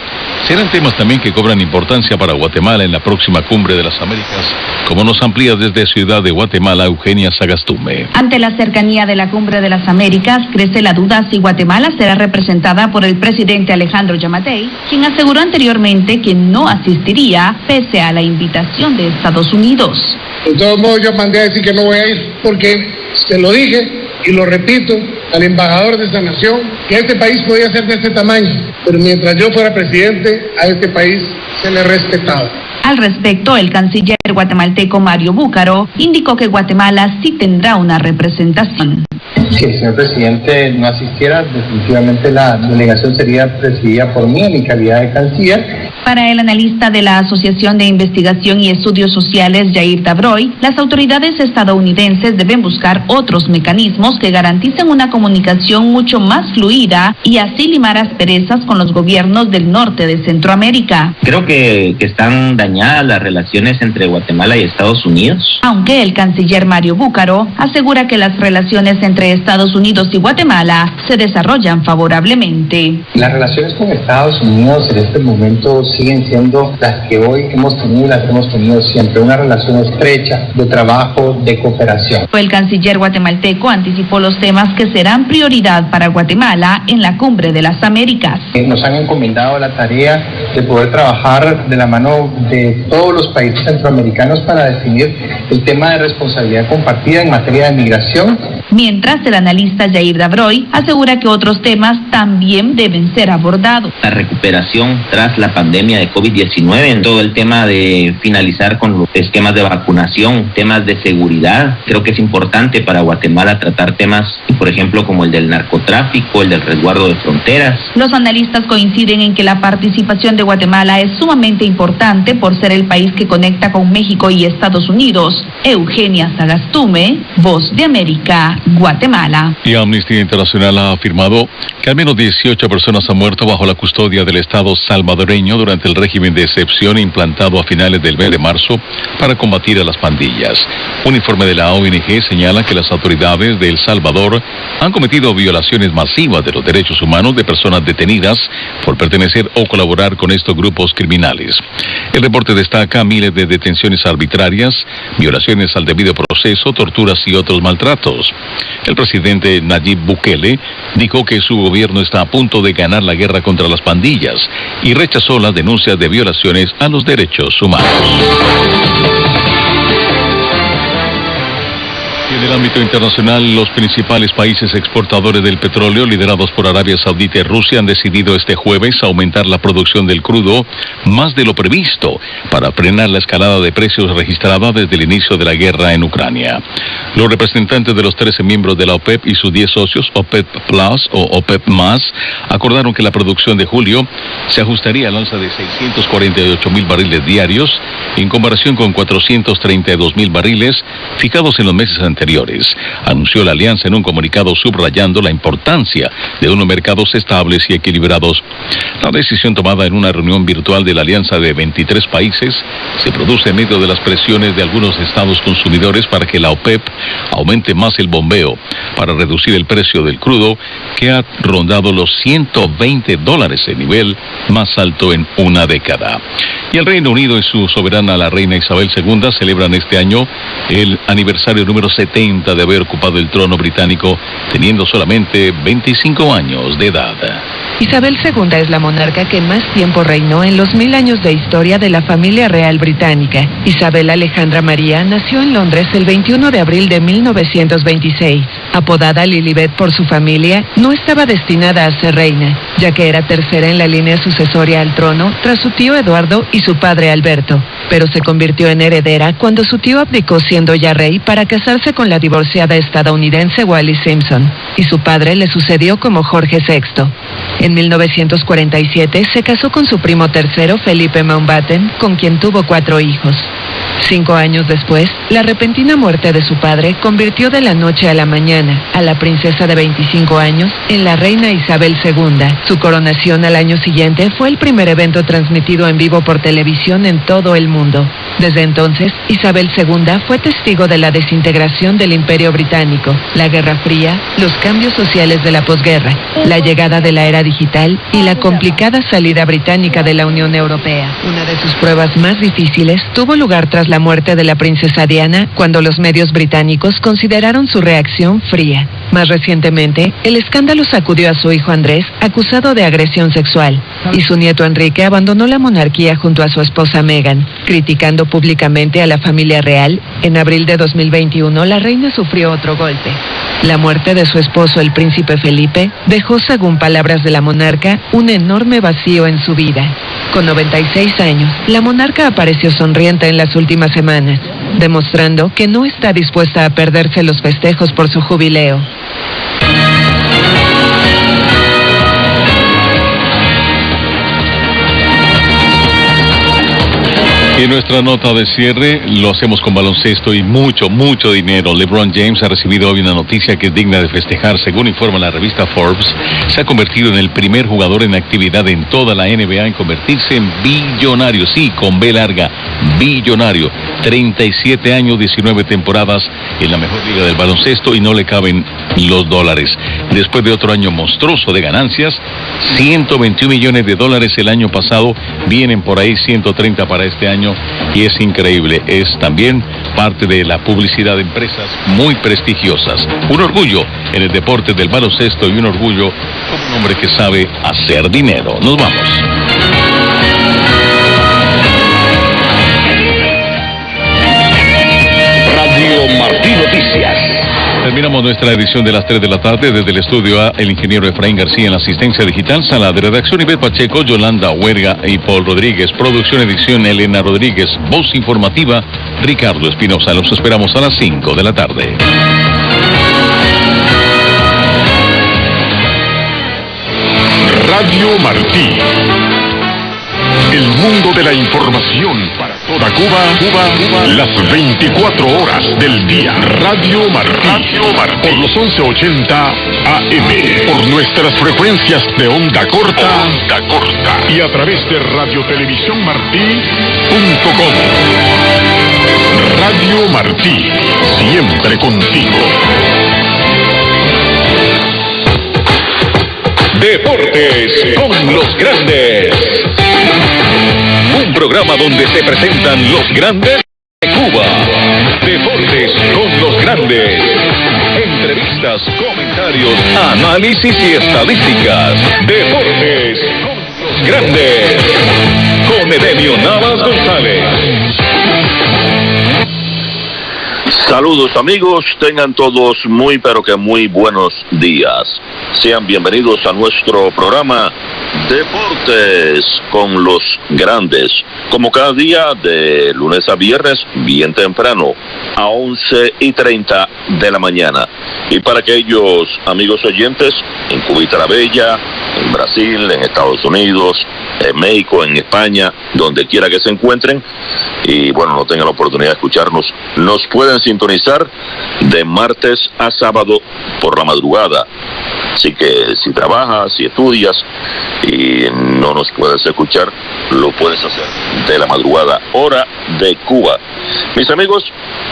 serán temas también que cobran importancia para Guatemala en la próxima Cumbre de las Américas, como nos amplía desde Ciudad de Guatemala Eugenia Sagastume. Ante la cercanía de la Cumbre de las Américas, crece la duda si Guatemala será representada por el presidente Alejandro Yamatei, quien aseguró anteriormente que no asistiría pese a la invitación de Estados Unidos. De todos modos, yo mandé a decir que no voy a ir porque se lo dije y lo repito al embajador de esa nación, que este país podía ser de este tamaño, pero mientras yo fuera presidente, a este país se le respetaba. Al respecto, el canciller guatemalteco Mario Búcaro indicó que Guatemala sí tendrá una representación. Si el señor presidente no asistiera, definitivamente la delegación sería presidida por mí en mi calidad de canciller. Para el analista de la Asociación de Investigación y Estudios Sociales, Jair Dabroy, las autoridades estadounidenses deben buscar otros mecanismos que garanticen una comunicación mucho más fluida y así limar asperezas con los gobiernos del norte de Centroamérica. Creo que están dañadas las relaciones entre Guatemala y Estados Unidos. Aunque el canciller Mario Búcaro asegura que las relaciones entre Estados Unidos y Guatemala se desarrollan favorablemente. Las relaciones con Estados Unidos en este momento siguen siendo las que hoy hemos tenido y las que hemos tenido siempre, una relación estrecha de trabajo, de cooperación. El canciller guatemalteco anticipó los temas que serán prioridad para Guatemala en la Cumbre de las Américas. Nos han encomendado la tarea de poder trabajar de la mano de todos los países centroamericanos para definir el tema de responsabilidad compartida en materia de migración. Mientras, el analista Jair Dabroy asegura que otros temas también deben ser abordados. La recuperación tras la pandemia de COVID-19, en todo el tema de finalizar con los esquemas de vacunación, temas de seguridad. Creo que es importante para Guatemala tratar temas, por ejemplo, como el del narcotráfico, el del resguardo de fronteras. Los analistas coinciden en que la participación de Guatemala es sumamente importante por ser el país que conecta con México y Estados Unidos. Eugenia Sagastume, Voz de América, Guatemala. Y Amnistía Internacional ha afirmado que al menos 18 personas han muerto bajo la custodia del Estado salvadoreño durante el régimen de excepción implantado a finales del mes de marzo para combatir a las pandillas. Un informe de la ONG señala que las autoridades de El Salvador han cometido violaciones masivas de los derechos humanos de personas detenidas por pertenecer o colaborar con estos grupos criminales. El reporte destaca miles de detenciones arbitrarias, violaciones al debido proceso, torturas y otros maltratos. El presidente presidente Nayib Bukele dijo que su gobierno está a punto de ganar la guerra contra las pandillas y rechazó las denuncias de violaciones a los derechos humanos. En el ámbito internacional, los principales países exportadores del petróleo, liderados por Arabia Saudita y Rusia, han decidido este jueves aumentar la producción del crudo más de lo previsto para frenar la escalada de precios registrada desde el inicio de la guerra en Ucrania. Los representantes de los 13 miembros de la OPEP y sus 10 socios, OPEP Plus o OPEP+, acordaron que la producción de julio se ajustaría al alza de 648.000 barriles diarios en comparación con 432.000 barriles fijados en los meses anteriores, anunció la alianza en un comunicado subrayando la importancia de unos mercados estables y equilibrados. La decisión tomada en una reunión virtual de la alianza de 23 países se produce en medio de las presiones de algunos estados consumidores para que la OPEP aumente más el bombeo para reducir el precio del crudo, que ha rondado los $120, el nivel más alto en una década. Y el Reino Unido y su soberana, la reina Isabel II, celebran este año el aniversario número 70 de haber ocupado el trono británico, teniendo solamente 25 años de edad. Isabel II es la monarca que más tiempo reinó en los 1000 años de historia de la familia real británica. Isabel Alejandra María nació en Londres el 21 de abril de 1926. Apodada Lilibet por su familia, no estaba destinada a ser reina, ya que era tercera en la línea sucesoria al trono tras su tío Eduardo y su padre Alberto, pero se convirtió en heredera cuando su tío abdicó siendo ya rey para casarse con la divorciada estadounidense Wallis Simpson, y su padre le sucedió como Jorge VI. En 1947 se casó con su primo tercero, Felipe Mountbatten, con quien tuvo 4 hijos. 5 años después, la repentina muerte de su padre convirtió de la noche a la mañana a la princesa de 25 años en la reina Isabel II. Su coronación al año siguiente fue el primer evento transmitido en vivo por televisión en todo el mundo. Desde entonces, Isabel II fue testigo de la desintegración del Imperio Británico, la Guerra Fría, los cambios sociales de la posguerra, la llegada de la era digital y la complicada salida británica de la Unión Europea. Una de sus pruebas más difíciles tuvo lugar tras la muerte de la princesa Diana, cuando los medios británicos consideraron su reacción fría. Más recientemente, el escándalo sacudió a su hijo Andrés, acusado de agresión sexual, y su nieto Enrique abandonó la monarquía junto a su esposa Meghan, criticando públicamente a la familia real. En abril de 2021, la reina sufrió otro golpe. La muerte de su esposo, el príncipe Felipe, dejó, según palabras de la monarca, un enorme vacío en su vida. Con 96 años, la monarca apareció sonriente en las últimas semanas, demostrando que no está dispuesta a perderse los festejos por su jubileo. Y en nuestra nota de cierre lo hacemos con baloncesto y mucho dinero. LeBron James ha recibido hoy una noticia que es digna de festejar. Según informa la revista Forbes, se ha convertido en el primer jugador en actividad en toda la NBA en convertirse en billonario. Sí, con B larga, billonario. 37 años, 19 temporadas en la mejor liga del baloncesto y no le caben los dólares. Después de otro año monstruoso de ganancias, $121 millones el año pasado, vienen por ahí 130 para este año. Y es increíble, es también parte de la publicidad de empresas muy prestigiosas. Un orgullo en el deporte del baloncesto y un orgullo como un hombre que sabe hacer dinero. Nos vamos. Radio Martí Noticias. Terminamos nuestra edición de las 3 de la tarde. Desde el estudio A, el ingeniero Efraín García en la asistencia digital, sala de redacción Ivette Pacheco, Yolanda Huerga y Paul Rodríguez. Producción, edición Elena Rodríguez. Voz informativa, Ricardo Espinosa. Los esperamos a las 5 de la tarde. Radio Martí. El mundo de la información para toda Cuba, las 24 horas del día. Radio Martí. Por los 1180 AM. Por nuestras frecuencias de onda corta. Y a través de radiotelevisiónmartí.com. Radio Martí. Siempre contigo. Deportes con los grandes. Un programa donde se presentan los grandes de Cuba. Deportes con los grandes. Entrevistas. entrevistas, comentarios, análisis y estadísticas. Deportes con los grandes. Con Edenio Navas González. Saludos amigos, tengan todos muy pero que muy buenos días. Sean bienvenidos a nuestro programa Deportes con los Grandes, como cada día de lunes a viernes, bien temprano, a 11:30 de la mañana. Y para aquellos amigos oyentes en Cubita la Bella, en Brasil, en Estados Unidos, en México, en España, donde quiera que se encuentren, y bueno, no tengan la oportunidad de escucharnos, nos pueden sintonizar de martes a sábado por la madrugada. Así que si trabajas, si estudias y no nos puedes escuchar, lo puedes hacer de la madrugada, hora de Cuba. Mis amigos,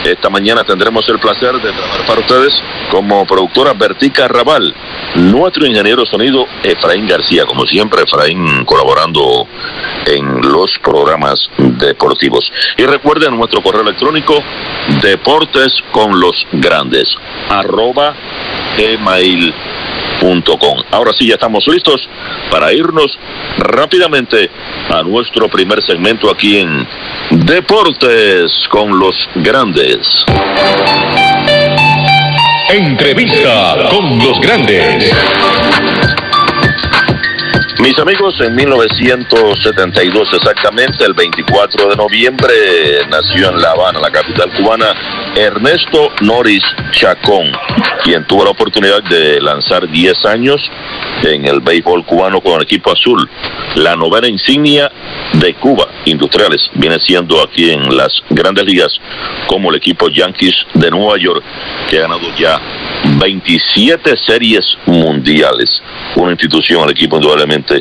esta mañana tendremos el placer de trabajar para ustedes como productora Bertica Raval, nuestro ingeniero de sonido Efraín García, como siempre Efraín colaborando en los programas deportivos. Y recuerden nuestro correo electrónico deportesconlosgrandes@gmail.com. Ahora sí, ya estamos listos para irnos rápidamente a nuestro primer segmento aquí en Deportes con los Grandes. Entrevista con los grandes. Mis amigos, en 1972 exactamente, el 24 de noviembre, nació en La Habana, la capital cubana, Ernesto Noris Chacón, quien tuvo la oportunidad de lanzar 10 años en el béisbol cubano con el equipo azul. La novena insignia de Cuba, Industriales, viene siendo aquí en las grandes ligas como el equipo Yankees de Nueva York, que ha ganado ya 27 series mundiales. Una institución, el equipo indudablemente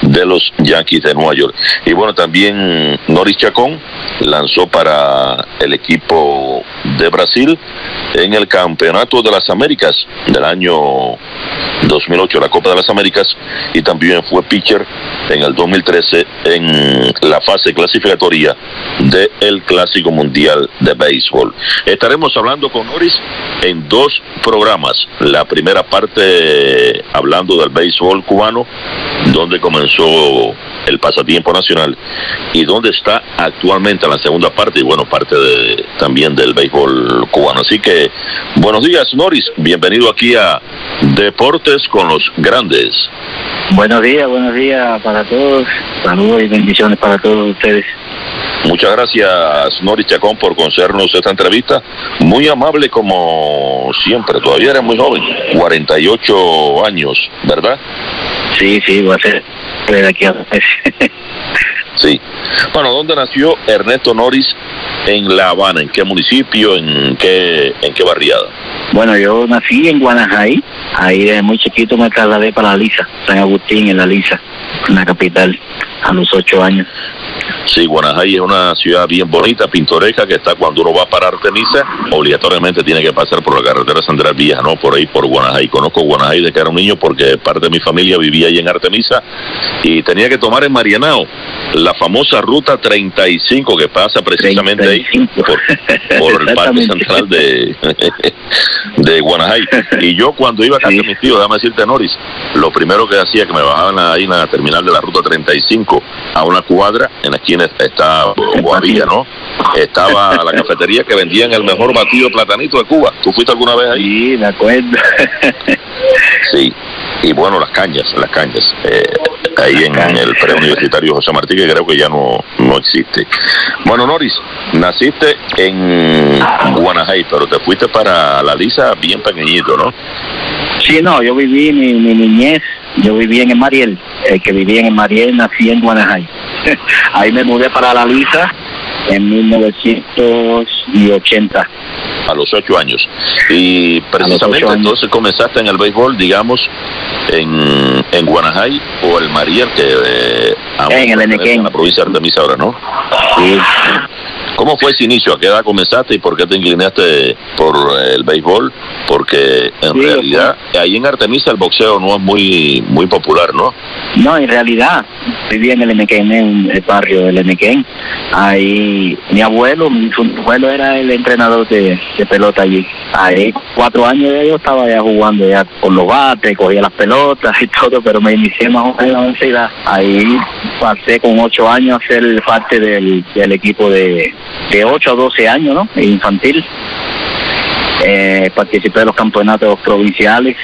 de los Yankees de Nueva York. Y bueno, también Noris Chacón lanzó para el equipo de Brasil en el Campeonato de las Américas del año 2008, la Copa de las Américas, y también fue pitcher en el 2013 en la fase clasificatoria del Clásico Mundial de Béisbol. Estaremos hablando con Noris en 2 programas. La primera parte hablando del béisbol cubano, donde comenzó el pasatiempo nacional y donde está actualmente en la segunda parte, y bueno, parte también del béisbol cubano. Así que buenos días, Noris, bienvenido aquí a Deportes con los Grandes. Buenos días para todos, saludos y bendiciones para todos ustedes. Muchas gracias, Noris Chacón, por concedernos esta entrevista. Muy amable como siempre, todavía eres muy joven, 48 años, ¿verdad? Sí, voy a ser de aquí a Sí. Bueno, ¿dónde nació Ernesto Noris en La Habana? ¿En qué municipio? ¿En qué barriada? Bueno, yo nací en Guanajay. Ahí desde muy chiquito me trasladé para La Lisa, San Agustín, en La Lisa, en la capital, a los 8 años. Sí, Guanajay es una ciudad bien bonita, pintoresca, que está cuando uno va para Artemisa, obligatoriamente tiene que pasar por la carretera San Andrés Vieja, ¿no? Por ahí, por Guanajay. Conozco Guanajay desde que era un niño porque parte de mi familia vivía ahí en Artemisa y tenía que tomar en Marianao la famosa ruta 35 que pasa precisamente 35. Ahí por el parque central de Guanajay. Y yo cuando iba a casa de mis tíos, déjame decirte, Noris, lo primero que hacía que me bajaban ahí en la terminal de la ruta 35 a una cuadra, en la esquina está Guavilla, ¿no? Estaba la cafetería que vendían el mejor batido de platanito de Cuba. ¿Tú fuiste alguna vez ahí? Sí, de acuerdo. Sí, y bueno, las cañas, ahí en el preuniversitario José Martí, que creo que ya no existe. Bueno, Noris, naciste en Guanajay, pero te fuiste para La Lisa bien pequeñito, ¿no? Sí, no, yo viví mi niñez, yo viví en el Mariel, el que vivía en el Mariel nací en Guanajay. Ahí me mudé para La Lisa en 1980. A los 8 años. Y precisamente entonces comenzaste en el béisbol, digamos, en Guanajay o el Mariel, que en el Enequén, en la provincia de Artemisa ahora, ¿no? Sí. ¿Cómo fue ese inicio? ¿A qué edad comenzaste y por qué te inclinaste por el béisbol? Porque en realidad ahí en Artemisa el boxeo no es muy popular, ¿no? No, en realidad vivía en el Enequén, en el barrio del Enequén. Ahí mi abuelo era el entrenador de pelota allí. Ahí 4 años ya yo estaba ya jugando ya con los bates, cogía las pelotas y todo, pero me inicié más o menos a la universidad. Ahí pasé con 8 años a ser parte del equipo de 8 a 12 años, ¿no? Infantil. Participé de los campeonatos provinciales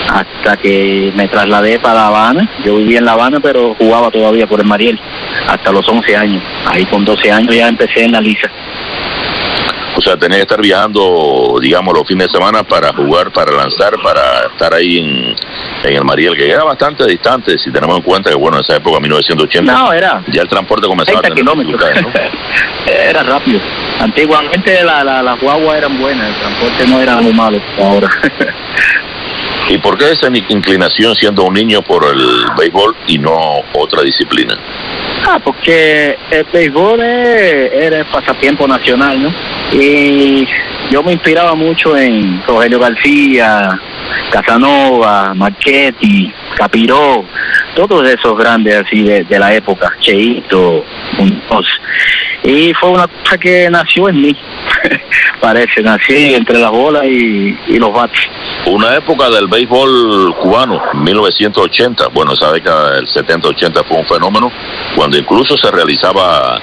hasta que me trasladé para La Habana. Yo vivía en La Habana, pero jugaba todavía por el Mariel hasta los 11 años. Ahí con 12 años ya empecé en la Lisa. O sea, tenés que estar viajando, digamos, los fines de semana para jugar, para lanzar, para estar ahí en el Mariel, que era bastante distante, si tenemos en cuenta que, bueno, en esa época, 1980, ya el transporte comenzaba a tener dificultades, ¿no? Era rápido. Antiguamente las guaguas eran buenas, el transporte no era muy malo ahora. ¿Y por qué esa inclinación siendo un niño por el béisbol y no otra disciplina? Porque el béisbol era el pasatiempo nacional, ¿no? Y yo me inspiraba mucho en Rogelio García, Casanova, Marchetti, Capiró, todos esos grandes así de la época, Cheito, Muñoz. Y fue una cosa que nació en mí, parece, nací entre las bolas y los bates. Una época del béisbol cubano, 1980, bueno, esa década del 70-80 fue un fenómeno, cuando incluso se realizaba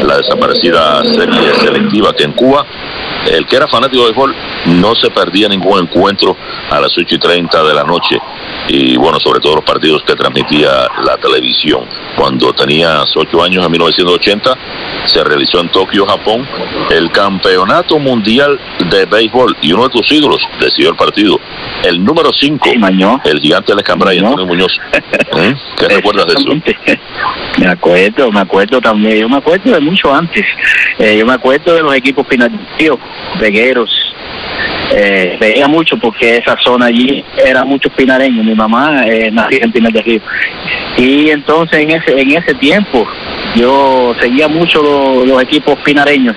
la desaparecida serie selectiva, que en Cuba, el que era fanático de béisbol no se perdía ningún encuentro a las 8:30 de la noche. Y bueno, sobre todo los partidos que transmitía la televisión. Cuando tenías 8 años, en 1980, se realizó en Tokio, Japón, el campeonato mundial de béisbol, y uno de tus ídolos decidió el partido, el número 5, el gigante del Escambray, Antonio Muñoz. ¿Qué recuerdas de eso? Me acuerdo también, yo me acuerdo de mucho antes. Yo me acuerdo de los equipos pinareños, vegueros. Veía mucho porque esa zona allí era muchos pinareños. Mi mamá nació en Pinar del Río, y entonces en ese tiempo yo seguía mucho los equipos pinareños.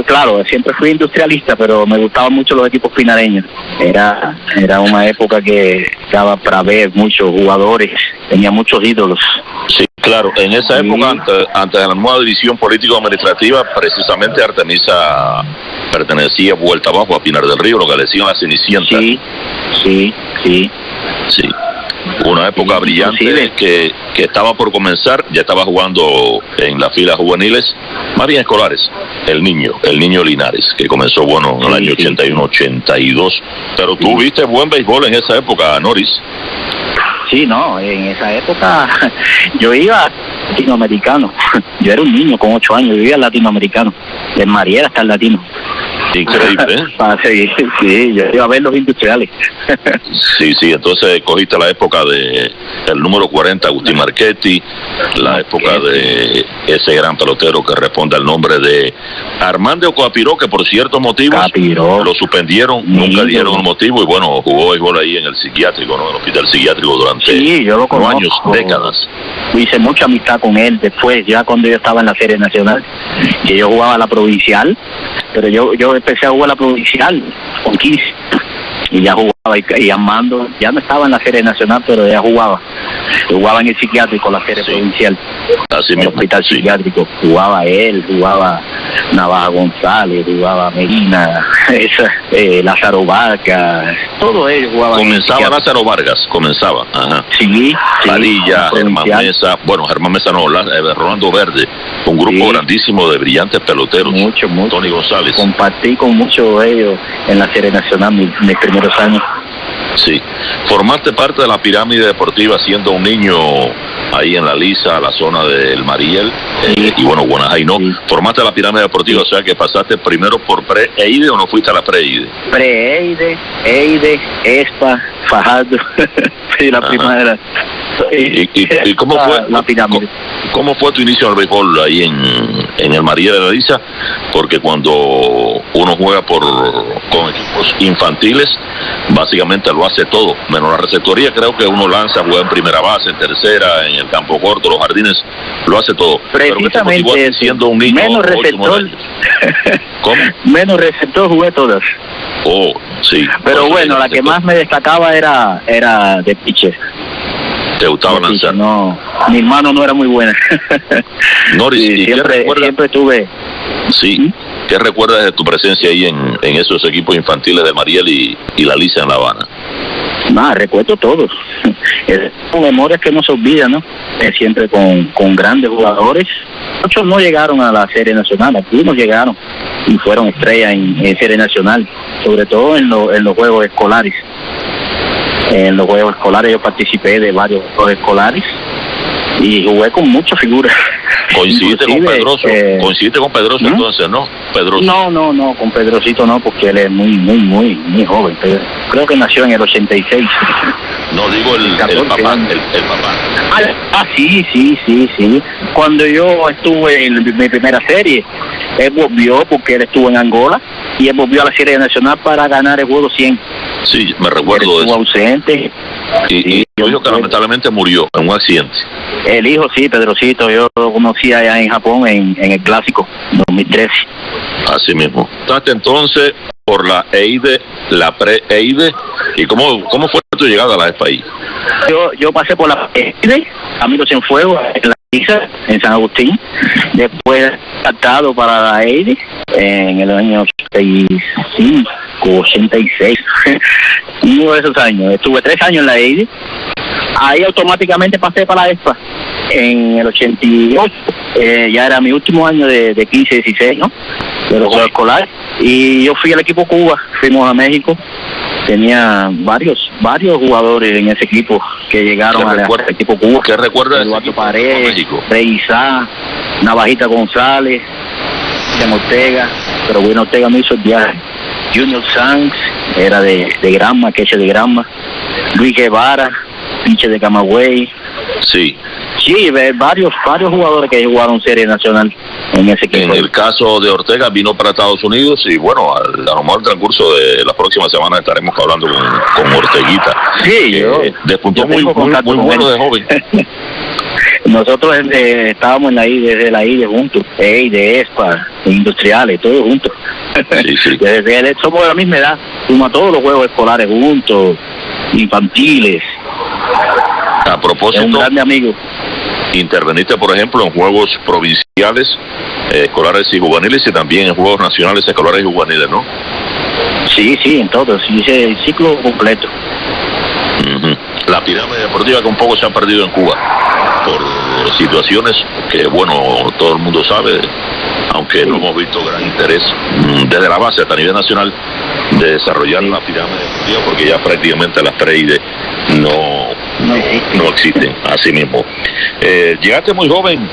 Claro, siempre fui industrialista, pero me gustaban mucho los equipos pinareños. Era una época que daba para ver muchos jugadores, tenía muchos ídolos. Sí, claro, en esa época, antes de la nueva división político-administrativa, precisamente Artemisa pertenecía vuelta abajo a Pinar del Río, lo que le decían la Cenicienta. Sí. Una época brillante que estaba por comenzar, ya estaba jugando en las filas juveniles, más bien escolares, el niño Linares, que comenzó, bueno, en el año 81-82, pero tú viste buen béisbol en esa época, Noris. Sí, no, en esa época yo iba latinoamericano, yo era un niño con 8 años, yo iba latinoamericano, de Mariel hasta el latino. Increíble, ¿eh? Sí, yo iba a ver los industriales. Sí, entonces cogiste la época de el número 40, Agustín Marchetti, la época de ese gran pelotero que responde al nombre de Armando Capiró, que por ciertos motivos lo suspendieron, nunca dijeron el motivo, y bueno, jugó béisbol ahí en el psiquiátrico, ¿no? En el hospital psiquiátrico durante yo lo conozco, años, décadas. Hice mucha amistad con él después, ya cuando yo estaba en la serie nacional, que yo jugaba la provincial, pero yo empecé a jugar la provincial con 15 y ya jugaba, y Armando ya no estaba en la serie nacional, pero ya jugaba en el psiquiátrico, la serie provincial, así en el hospital psiquiátrico. Jugaba él, jugaba Navaja González, jugaba Medina, Lázaro Vargas, todos ellos jugaban. Comenzaba Lázaro Vargas, ajá. Sí. Padilla, Germán Mesa, Germán Mesa no, Rolando Verde, un grupo grandísimo de brillantes peloteros. Mucho. Tony González. Compartí con muchos de ellos en la serie nacional mis primeros años. Sí, formaste parte de la pirámide deportiva siendo un niño ahí en la Lisa, la zona del Mariel, y bueno, Guanajay, ¿no? Sí. Formaste la pirámide deportiva, o sea que pasaste primero por pre-EIDE o no fuiste a la pre-EIDE. Pre-EIDE, EIDE, ESPA, Fajardo, sí, la primera. ¿Y cómo fue la pirámide? ¿Cómo fue tu inicio al béisbol ahí en el María de la Lisa? Porque cuando uno juega con equipos infantiles, básicamente lo hace todo, menos la receptoría. Creo que uno lanza, juega en primera base, en tercera, en el campo corto, los jardines, lo hace todo. Precisamente, pero siendo un niño, menos 8, receptor. 9 años. ¿Cómo? Menos receptor jugué todas. Oh, sí. Pero bueno, la que más me destacaba era de pitcher. ¿Te gustaba lanzar? No, mi hermano no era muy buena. Noris, sí, siempre tuve. Sí. ¿Qué recuerdas de tu presencia ahí en esos equipos infantiles de Mariel y la Lisa en La Habana? Nada, recuerdo todos. Son memorias que no se olvidan, ¿no? Siempre con grandes jugadores. Muchos no llegaron a la Serie Nacional, algunos llegaron y fueron estrellas en Serie Nacional, sobre todo en los juegos escolares. En los juegos escolares yo participé de varios juegos escolares y jugué con muchas figuras. ¿Coincidiste con Pedroso? ¿Coincidiste con Pedroso entonces, no? Pedroso. No, con Pedrocito no, porque él es muy joven. Creo que nació en el 86. No, digo el papá. Sí. Cuando yo estuve en mi primera serie, él volvió porque él estuvo en Angola y él volvió a la Serie Nacional para ganar el juego 100. Sí, me recuerdo de eso. Estuvo ausente. Y tu hijo que lamentablemente murió en un accidente. El hijo, sí, Pedrocito, yo lo conocí allá en Japón en el Clásico 2013. Así mismo. Entonces, por la EIDE, la pre-EIDE, ¿y cómo fue tu llegada a la país? Yo pasé por la EIDE, Camilo Cienfuegos, en la Isa, en San Agustín. Después adaptado para la EIDE en el año 85, 86. Uno de esos años. Estuve 3 años en la EIDE. Ahí automáticamente pasé para la ESPA en el 88. Ya era mi último año de 15-16, ¿no? De los juegos escolares. Y yo fui al equipo Cuba, fuimos a México. Tenía varios jugadores en ese equipo que llegaron al equipo Cuba. ¿Qué recuerdas? Eduardo Paredes, Rey Isá, Navajita González, Cristian Ortega, pero bueno, Ortega no hizo el viaje. Junior Sanz, era de Granma, queche de Granma. Luis Guevara, pinche de Camagüey. Sí. Sí, varios jugadores que jugaron Serie Nacional en ese equipo. En el caso de Ortega vino para Estados Unidos y bueno, a lo mejor en el transcurso de la próxima semana estaremos hablando con Orteguita. Sí, despuntó muy bueno de joven. Nosotros estábamos desde la IDE juntos, de ESPA, industriales, todos juntos. Sí. Somos de la misma edad, fuimos a todos los juegos escolares juntos, infantiles. A propósito, es un grande amigo. Interveniste, por ejemplo, en juegos provinciales, escolares y juveniles, y también en juegos nacionales, escolares y juveniles, ¿no? Sí, en todos, hice el ciclo completo. La pirámide deportiva que un poco se ha perdido en Cuba por situaciones que, bueno, todo el mundo sabe, aunque no hemos visto gran interés desde la base hasta a nivel nacional de desarrollar la pirámide deportiva, porque ya prácticamente las pre-IDE no existen, así mismo. Llegaste muy joven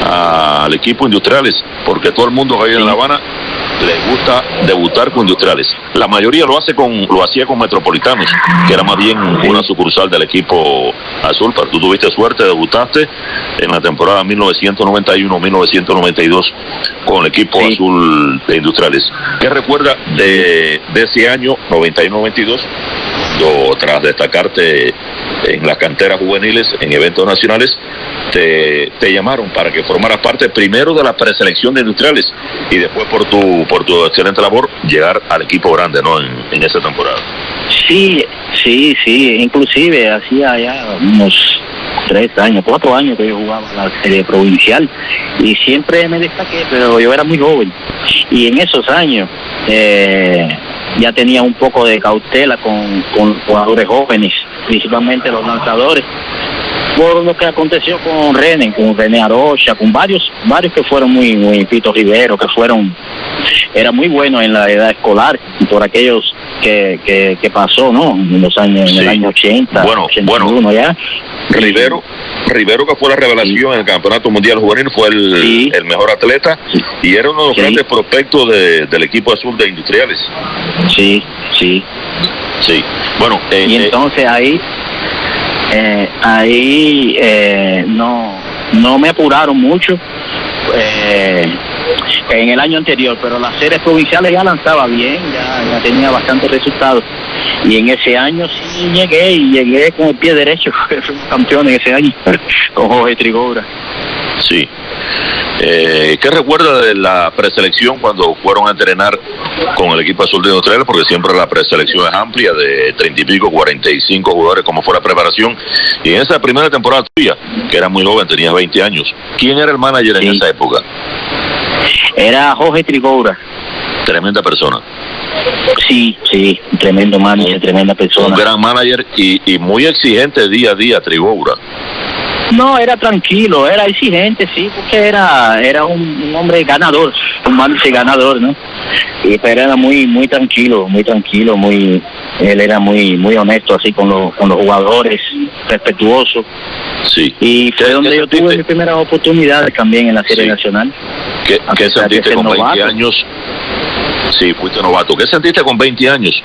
al equipo Industriales, porque todo el mundo que hay en La Habana le gusta debutar con Industriales. La mayoría lo hacía con Metropolitanos, que era más bien una sucursal del equipo azul, pero tú tuviste suerte, debutaste en la temporada 1991-1992 con el equipo azul de Industriales. ¿Qué recuerdas de ese año 91-92? Tras destacarte en las canteras juveniles, en eventos nacionales, te llamaron para que formaras parte primero de la preselección de Industriales y después por tu excelente labor llegar al equipo grande, ¿no? En esa temporada. Sí, inclusive hacía ya unos 4 años que yo jugaba la serie provincial y siempre me destaqué, pero yo era muy joven y en esos años ya tenía un poco de cautela con jugadores jóvenes, principalmente los lanzadores, por lo que aconteció con René Arocha, con varios que fueron muy Pito Rivero, era muy bueno en la edad escolar, y por aquellos que pasó, ¿no? En los años, en el año 80, 81 ya. Rivero, que fue la revelación en el Campeonato Mundial Juvenil, fue el mejor atleta y era uno de los grandes prospectos del equipo azul de Industriales. Sí. Bueno, y entonces ahí Ahí no me apuraron mucho en el año anterior, pero las series provinciales ya lanzaba bien, ya tenía bastantes resultados. Y en ese año sí llegué con el pie derecho, fuimos campeones ese año con Jorge Trigoura. Sí. ¿Qué recuerda de la preselección cuando fueron a entrenar con el equipo azul de Industriales? Porque siempre la preselección es amplia, de 30 y pico, 45 jugadores como fue la preparación. Y en esa primera temporada tuya, que era muy joven, tenías 20 años, ¿quién era el manager en esa época? Era Jorge Trigoura. Tremenda persona. Sí, tremendo manager, tremenda persona. Un gran manager y muy exigente día a día, Trigoura. No, era tranquilo, era exigente, sí, porque era un hombre ganador, un manager ganador, ¿no? Pero era muy tranquilo, él era muy honesto así con los jugadores, respetuoso. Sí. Y fue donde yo tuve mis primeras oportunidades también en la serie nacional. ¿Qué sentiste con 20 años? Sí, fuiste novato. ¿Qué sentiste con 20 años?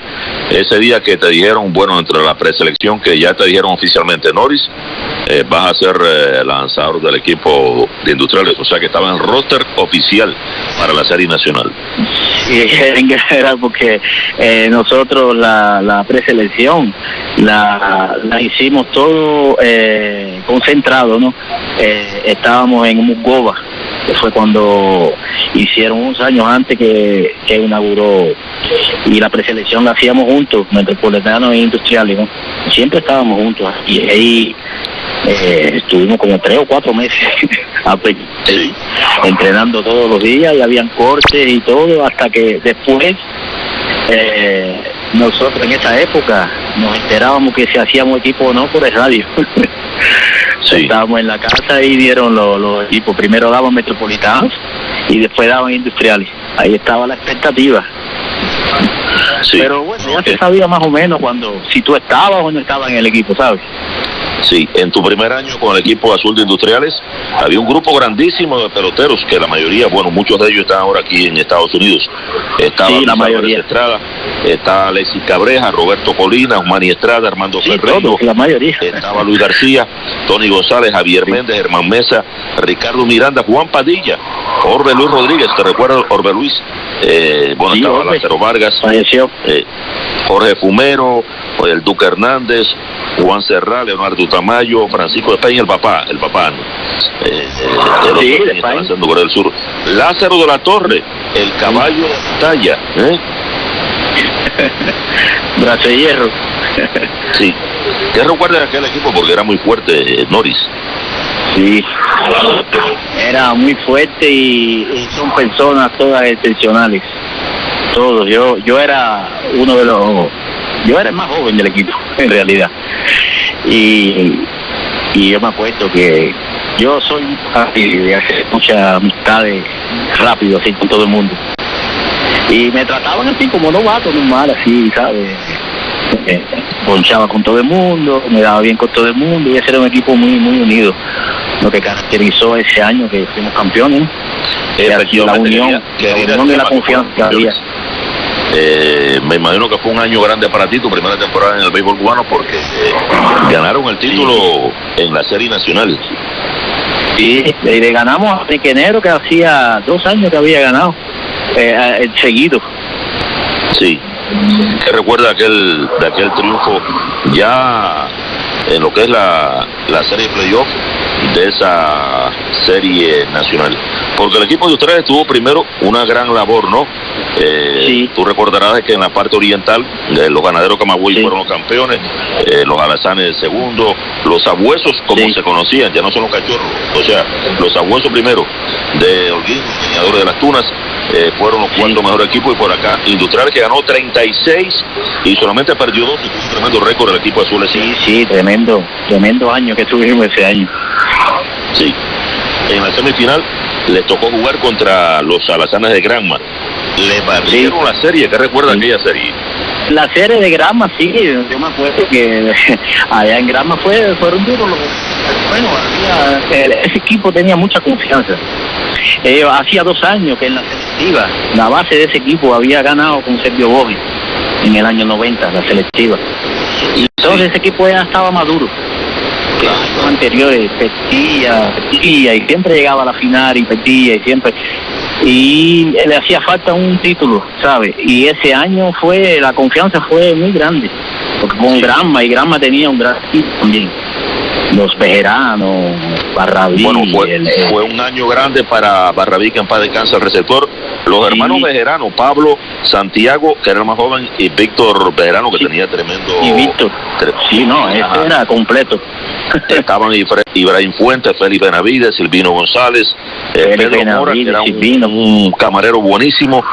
Ese día que te dijeron, bueno, entre la preselección, que ya te dijeron oficialmente, Noris, vas a ser lanzador del equipo de Industriales, o sea que estaba en el roster oficial para la serie nacional. Sí, era porque nosotros la preselección la hicimos todo concentrado, ¿no? Estábamos en Mugova, que fue cuando hicieron unos años antes que inauguró, y la preselección la hacíamos juntos, Metropolitanos e Industriales, ¿no? Siempre estábamos juntos, y ahí estuvimos como 3 o 4 meses entrenando todos los días, y habían cortes y todo, hasta que después nosotros en esa época nos enterábamos que si hacíamos equipo o no por el radio. Estábamos en la casa y dieron los equipos. Primero daban Metropolitanos y después daban Industriales. Ahí estaba la expectativa. Pero bueno, ya se sabía más o menos si tú estabas o no estabas en el equipo, ¿sabes? Sí, en tu primer año con el equipo azul de Industriales había un grupo grandísimo de peloteros, que la mayoría, bueno, muchos de ellos están ahora aquí en Estados Unidos. Estaba la mayoría. Estrada, está Alexis Cabreja, Roberto Colina, Osmani Estrada, Armando Ferreiro, la mayoría. Estaba Luis García, Tony González, Javier Méndez, Germán Mesa, Ricardo Miranda, Juan Padilla, Orbe Luis Rodríguez, ¿te recuerdas Orbe Luis? Estaba Lázaro Vargas, falleció. Jorge Fumero, el Duque Hernández, Juan Serra, Leonardo Tamayo, Francisco de Peña, el papá, haciendo Corea del Sur, Lázaro de la Torre, el caballo de batalla, brazo de hierro. Sí. ¿Qué recuerda de aquel equipo? Porque era muy fuerte, Noris. Sí, era muy fuerte y son personas todas excepcionales. Todos. Yo era uno de los... Yo era el más joven del equipo, en realidad. Y yo me acuerdo que yo soy de hacer muchas amistades rápido, así, con todo el mundo. Y me trataban así como novato, normal, así, ¿sabes? Ponchaba con todo el mundo, me daba bien con todo el mundo, y ese era un equipo muy unido. Lo que caracterizó ese año que fuimos campeones, la unión y la confianza que había. Me imagino que fue un año grande para ti, tu primera temporada en el béisbol cubano, porque ganaron el título en la serie nacional. Sí, le ganamos a Enero, que hacía 2 años que había ganado seguido. Sí. ¿Qué recuerda de aquel triunfo ya en lo que es la serie de playoff de esa serie nacional? Porque el equipo de ustedes tuvo primero una gran labor, ¿no? Tú recordarás de que en la parte oriental los ganaderos Camagüey fueron los campeones, los alazanes el segundo, los sabuesos como se conocían, ya no son los cachorros, o sea, los sabuesos primero de Holguín, los leñadores de las Tunas, fueron los 4 mejores equipos, y por acá Industrial, que ganó 36 y solamente perdió 2, y tuvo un tremendo récord el equipo azul. Sí, tremendo año que tuvimos ese año. Sí. En la semifinal les tocó jugar contra los alazanes de Granma. Le barrieron la serie. ¿Qué recuerda aquella serie? La serie de Granma, sí, yo me acuerdo que allá en Granma fueron duros. Bueno, ese equipo tenía mucha confianza. Hacía 2 años que en la selectiva, la base de ese equipo había ganado con Sergio Bogi en el año 90, la selectiva. Y entonces ese equipo ya estaba maduro. años anteriores perdía y siempre llegaba a la final y perdía y siempre. Y le hacía falta un título, ¿sabes? Y ese año la confianza fue muy grande, porque con Granma, y Granma tenía un gran equipo también. Los Vejeranos, Barrabí. Bueno, fue un año grande para Barrabí, que en paz descansa el receptor. Los hermanos Vejeranos, Pablo, Santiago, que era el más joven, y Víctor Vejerano, que tenía tremendo... Y Víctor. Ese era completo. Estaban Ibrahim Fuentes, Félix Benavides, Silvino González, Pedro Mora, que era un camarero buenísimo,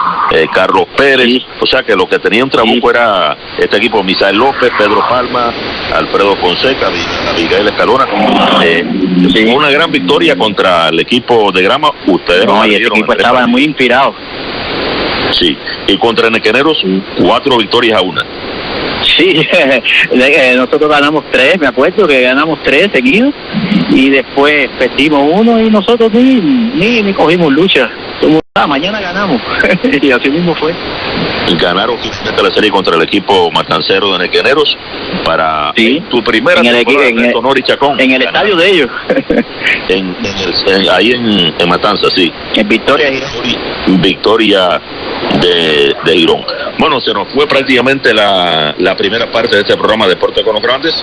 Carlos Pérez. Sí. O sea que lo que tenía un trabuco era este equipo: Misael López, Pedro Palma, Alfredo Fonseca, Abigail Escalona. Una gran victoria contra el equipo de Grama. Ustedes y el equipo estaba muy inspirado. Sí, y contra Nequeneros 4 victorias a 1. Sí, nosotros ganamos 3, me acuerdo que ganamos 3 seguidos, y después perdimos 1 y nosotros ni cogimos lucha. Mañana ganamos. Y así mismo fue. Ganaron finalmente la serie contra el equipo matancero de Nequeneros para tu primera temporada en Honor y Chacón. En el estadio de ellos. Ahí en Matanza, sí. En Victoria. Victoria de Girón. Bueno, se nos fue prácticamente la primera parte de este programa Deporte con los Grandes.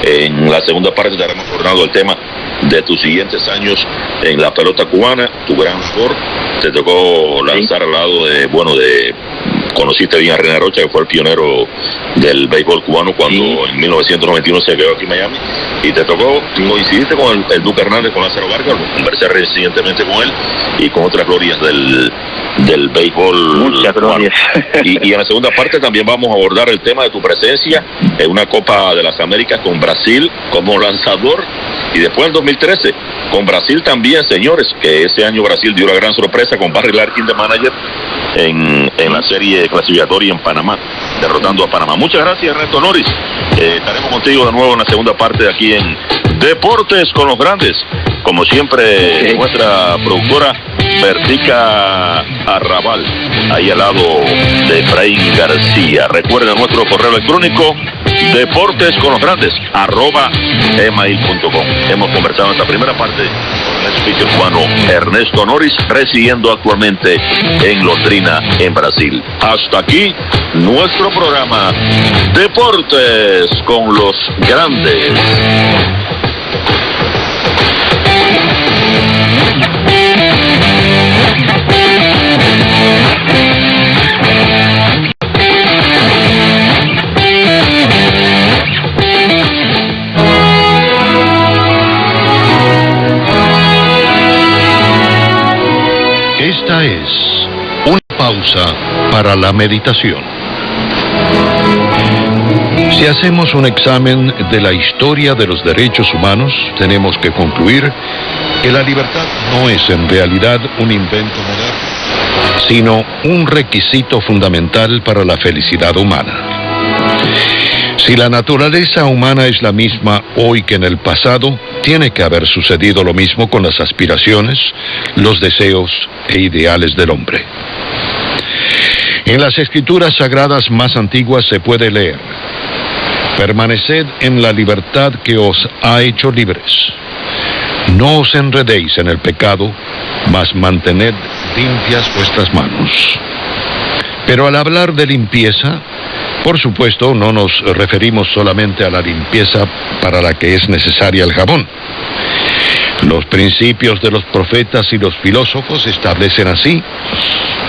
En la segunda parte estaremos abordando el tema de tus siguientes años en la pelota cubana, tu gran labor. Te tocó lanzar al lado conociste bien a René Rocha, que fue el pionero del béisbol cubano cuando en 1991 se quedó aquí en Miami, y te tocó, coincidiste con el Duque Hernández, con Lázaro Vargas, conversé recientemente con él y con otras glorias del béisbol. Muchas glorias. Y en la segunda parte también vamos a abordar el tema de tu presencia en una Copa de las Américas con Brasil como lanzador, y después en 2013 con Brasil también, señores, que ese año Brasil dio la gran sorpresa con Barry Larkin de manager en la serie clasificatoria en Panamá, derrotando a Panamá. Muchas gracias, Ernesto Noris. Estaremos contigo de nuevo en la segunda parte de aquí en Deportes con los Grandes. Como siempre, nuestra productora Vertica Arrabal, ahí al lado de Efraín García. Recuerden nuestro correo electrónico deportesconlosgrandes@gmail.com. Hemos conversado en esta primera parte con el speaker cubano Ernesto Noris, residiendo actualmente en Londrina, en Brasil. Hasta aquí nuestro programa Deportes con los Grandes. Esta es una pausa para la meditación. Si hacemos un examen de la historia de los derechos humanos, tenemos que concluir que la libertad no es en realidad un invento moderno, sino un requisito fundamental para la felicidad humana. Si la naturaleza humana es la misma hoy que en el pasado, tiene que haber sucedido lo mismo con las aspiraciones, los deseos e ideales del hombre. En las escrituras sagradas más antiguas se puede leer: permaneced en la libertad que os ha hecho libres. No os enredéis en el pecado, mas mantened limpias vuestras manos. Pero al hablar de limpieza, por supuesto, no nos referimos solamente a la limpieza para la que es necesaria el jabón. Los principios de los profetas y los filósofos establecen así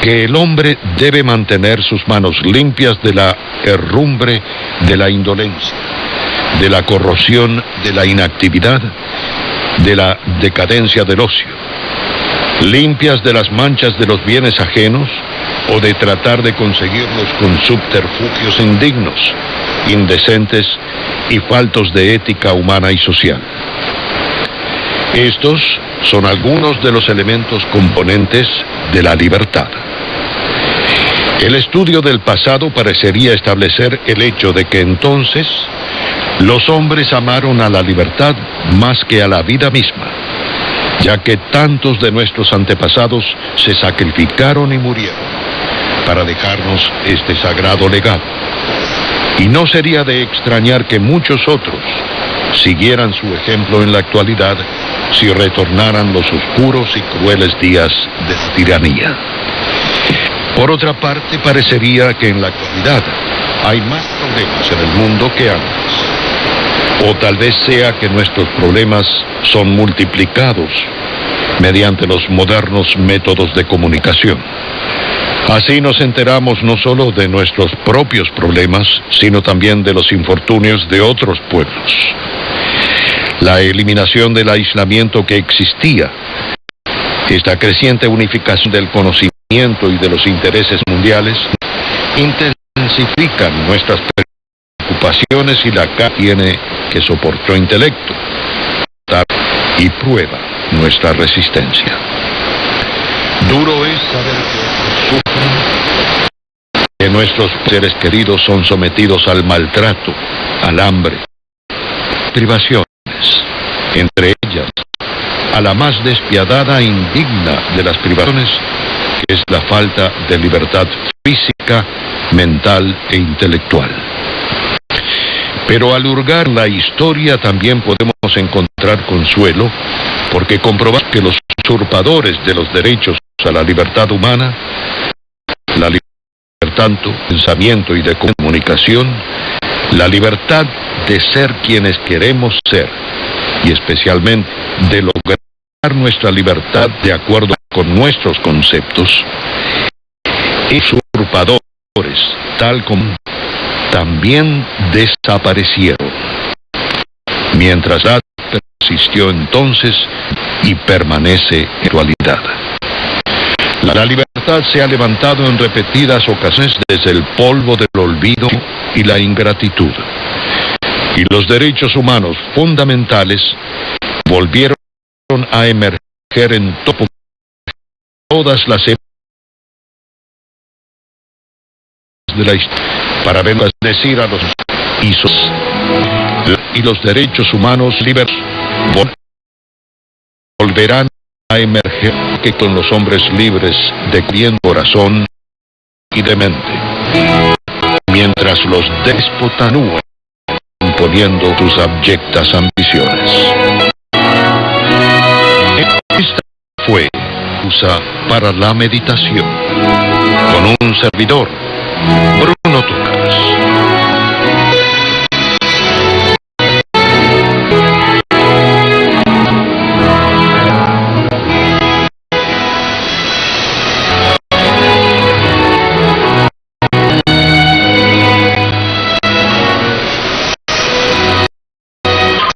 que el hombre debe mantener sus manos limpias de la herrumbre de la indolencia, de la corrosión de la inactividad, de la decadencia del ocio, limpias de las manchas de los bienes ajenos o de tratar de conseguirlos con subterfugios indignos, indecentes y faltos de ética humana y social. Estos son algunos de los elementos componentes de la libertad. El estudio del pasado parecería establecer el hecho de que entonces los hombres amaron a la libertad más que a la vida misma, ya que tantos de nuestros antepasados se sacrificaron y murieron para dejarnos este sagrado legado. Y no sería de extrañar que muchos otros, siguieran su ejemplo en la actualidad si retornaran los oscuros y crueles días de tiranía. Por otra parte, parecería que en la actualidad hay más problemas en el mundo que antes. O tal vez sea que nuestros problemas son multiplicados mediante los modernos métodos de comunicación. Así nos enteramos no solo de nuestros propios problemas, sino también de los infortunios de otros pueblos. La eliminación del aislamiento que existía, esta creciente unificación del conocimiento y de los intereses mundiales, intensifican nuestras preocupaciones y la carga tiene que soportó intelecto y prueba nuestra resistencia. Duro es saber que sufren, que nuestros seres queridos son sometidos al maltrato, al hambre, privaciones, entre ellas a la más despiadada e indigna de las privaciones, que es la falta de libertad física, mental e intelectual. Pero al hurgar la historia también podemos encontrar consuelo, porque comprobamos que los usurpadores de los derechos a la libertad humana, la libertad de pensamiento y de comunicación, la libertad de ser quienes queremos ser, y especialmente de lograr nuestra libertad de acuerdo con nuestros conceptos, usurpadores, tal como también desaparecieron, mientras la persistió entonces y permanece en la actualidad. La libertad se ha levantado en repetidas ocasiones desde el polvo del olvido y la ingratitud, y los derechos humanos fundamentales volvieron a emerger en todas las épocas de la historia, para bendecir a los y los derechos humanos libres volverán a emerger que con los hombres libres de bien corazón y de mente, mientras los déspotas imponiendo sus abyectas ambiciones. Esta fue usa para la meditación con un servidor, Bruno Tocas.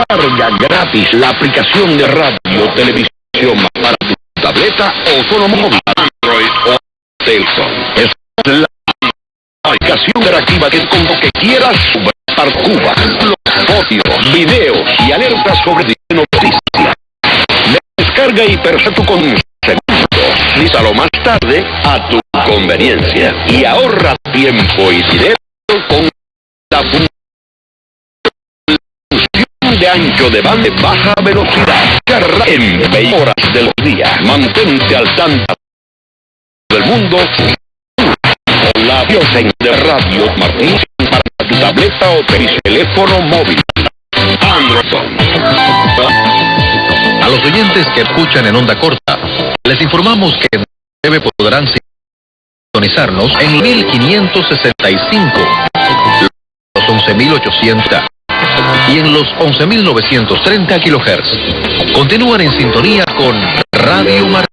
Carga gratis la aplicación de radio, televisión para tu tableta o solo móvil, Android o Telson. Es la aplicación interactiva que con lo que quieras para Cuba, los fotos, videos y alertas sobre noticias. Descarga y perfecto con segundos. Lízalo más tarde a tu conveniencia y ahorra tiempo y dinero con la función de ancho de banda de baja velocidad. Carga en 20 horas del día. Mantente al tanto del mundo con la aplicación de radio Martín para tu tableta o teléfono móvil. Android. A los oyentes que escuchan en onda corta, les informamos que en breve podrán sintonizarnos en 1565, los 11.800 y en los 11.930 kHz. Continúan en sintonía con Radio Martín.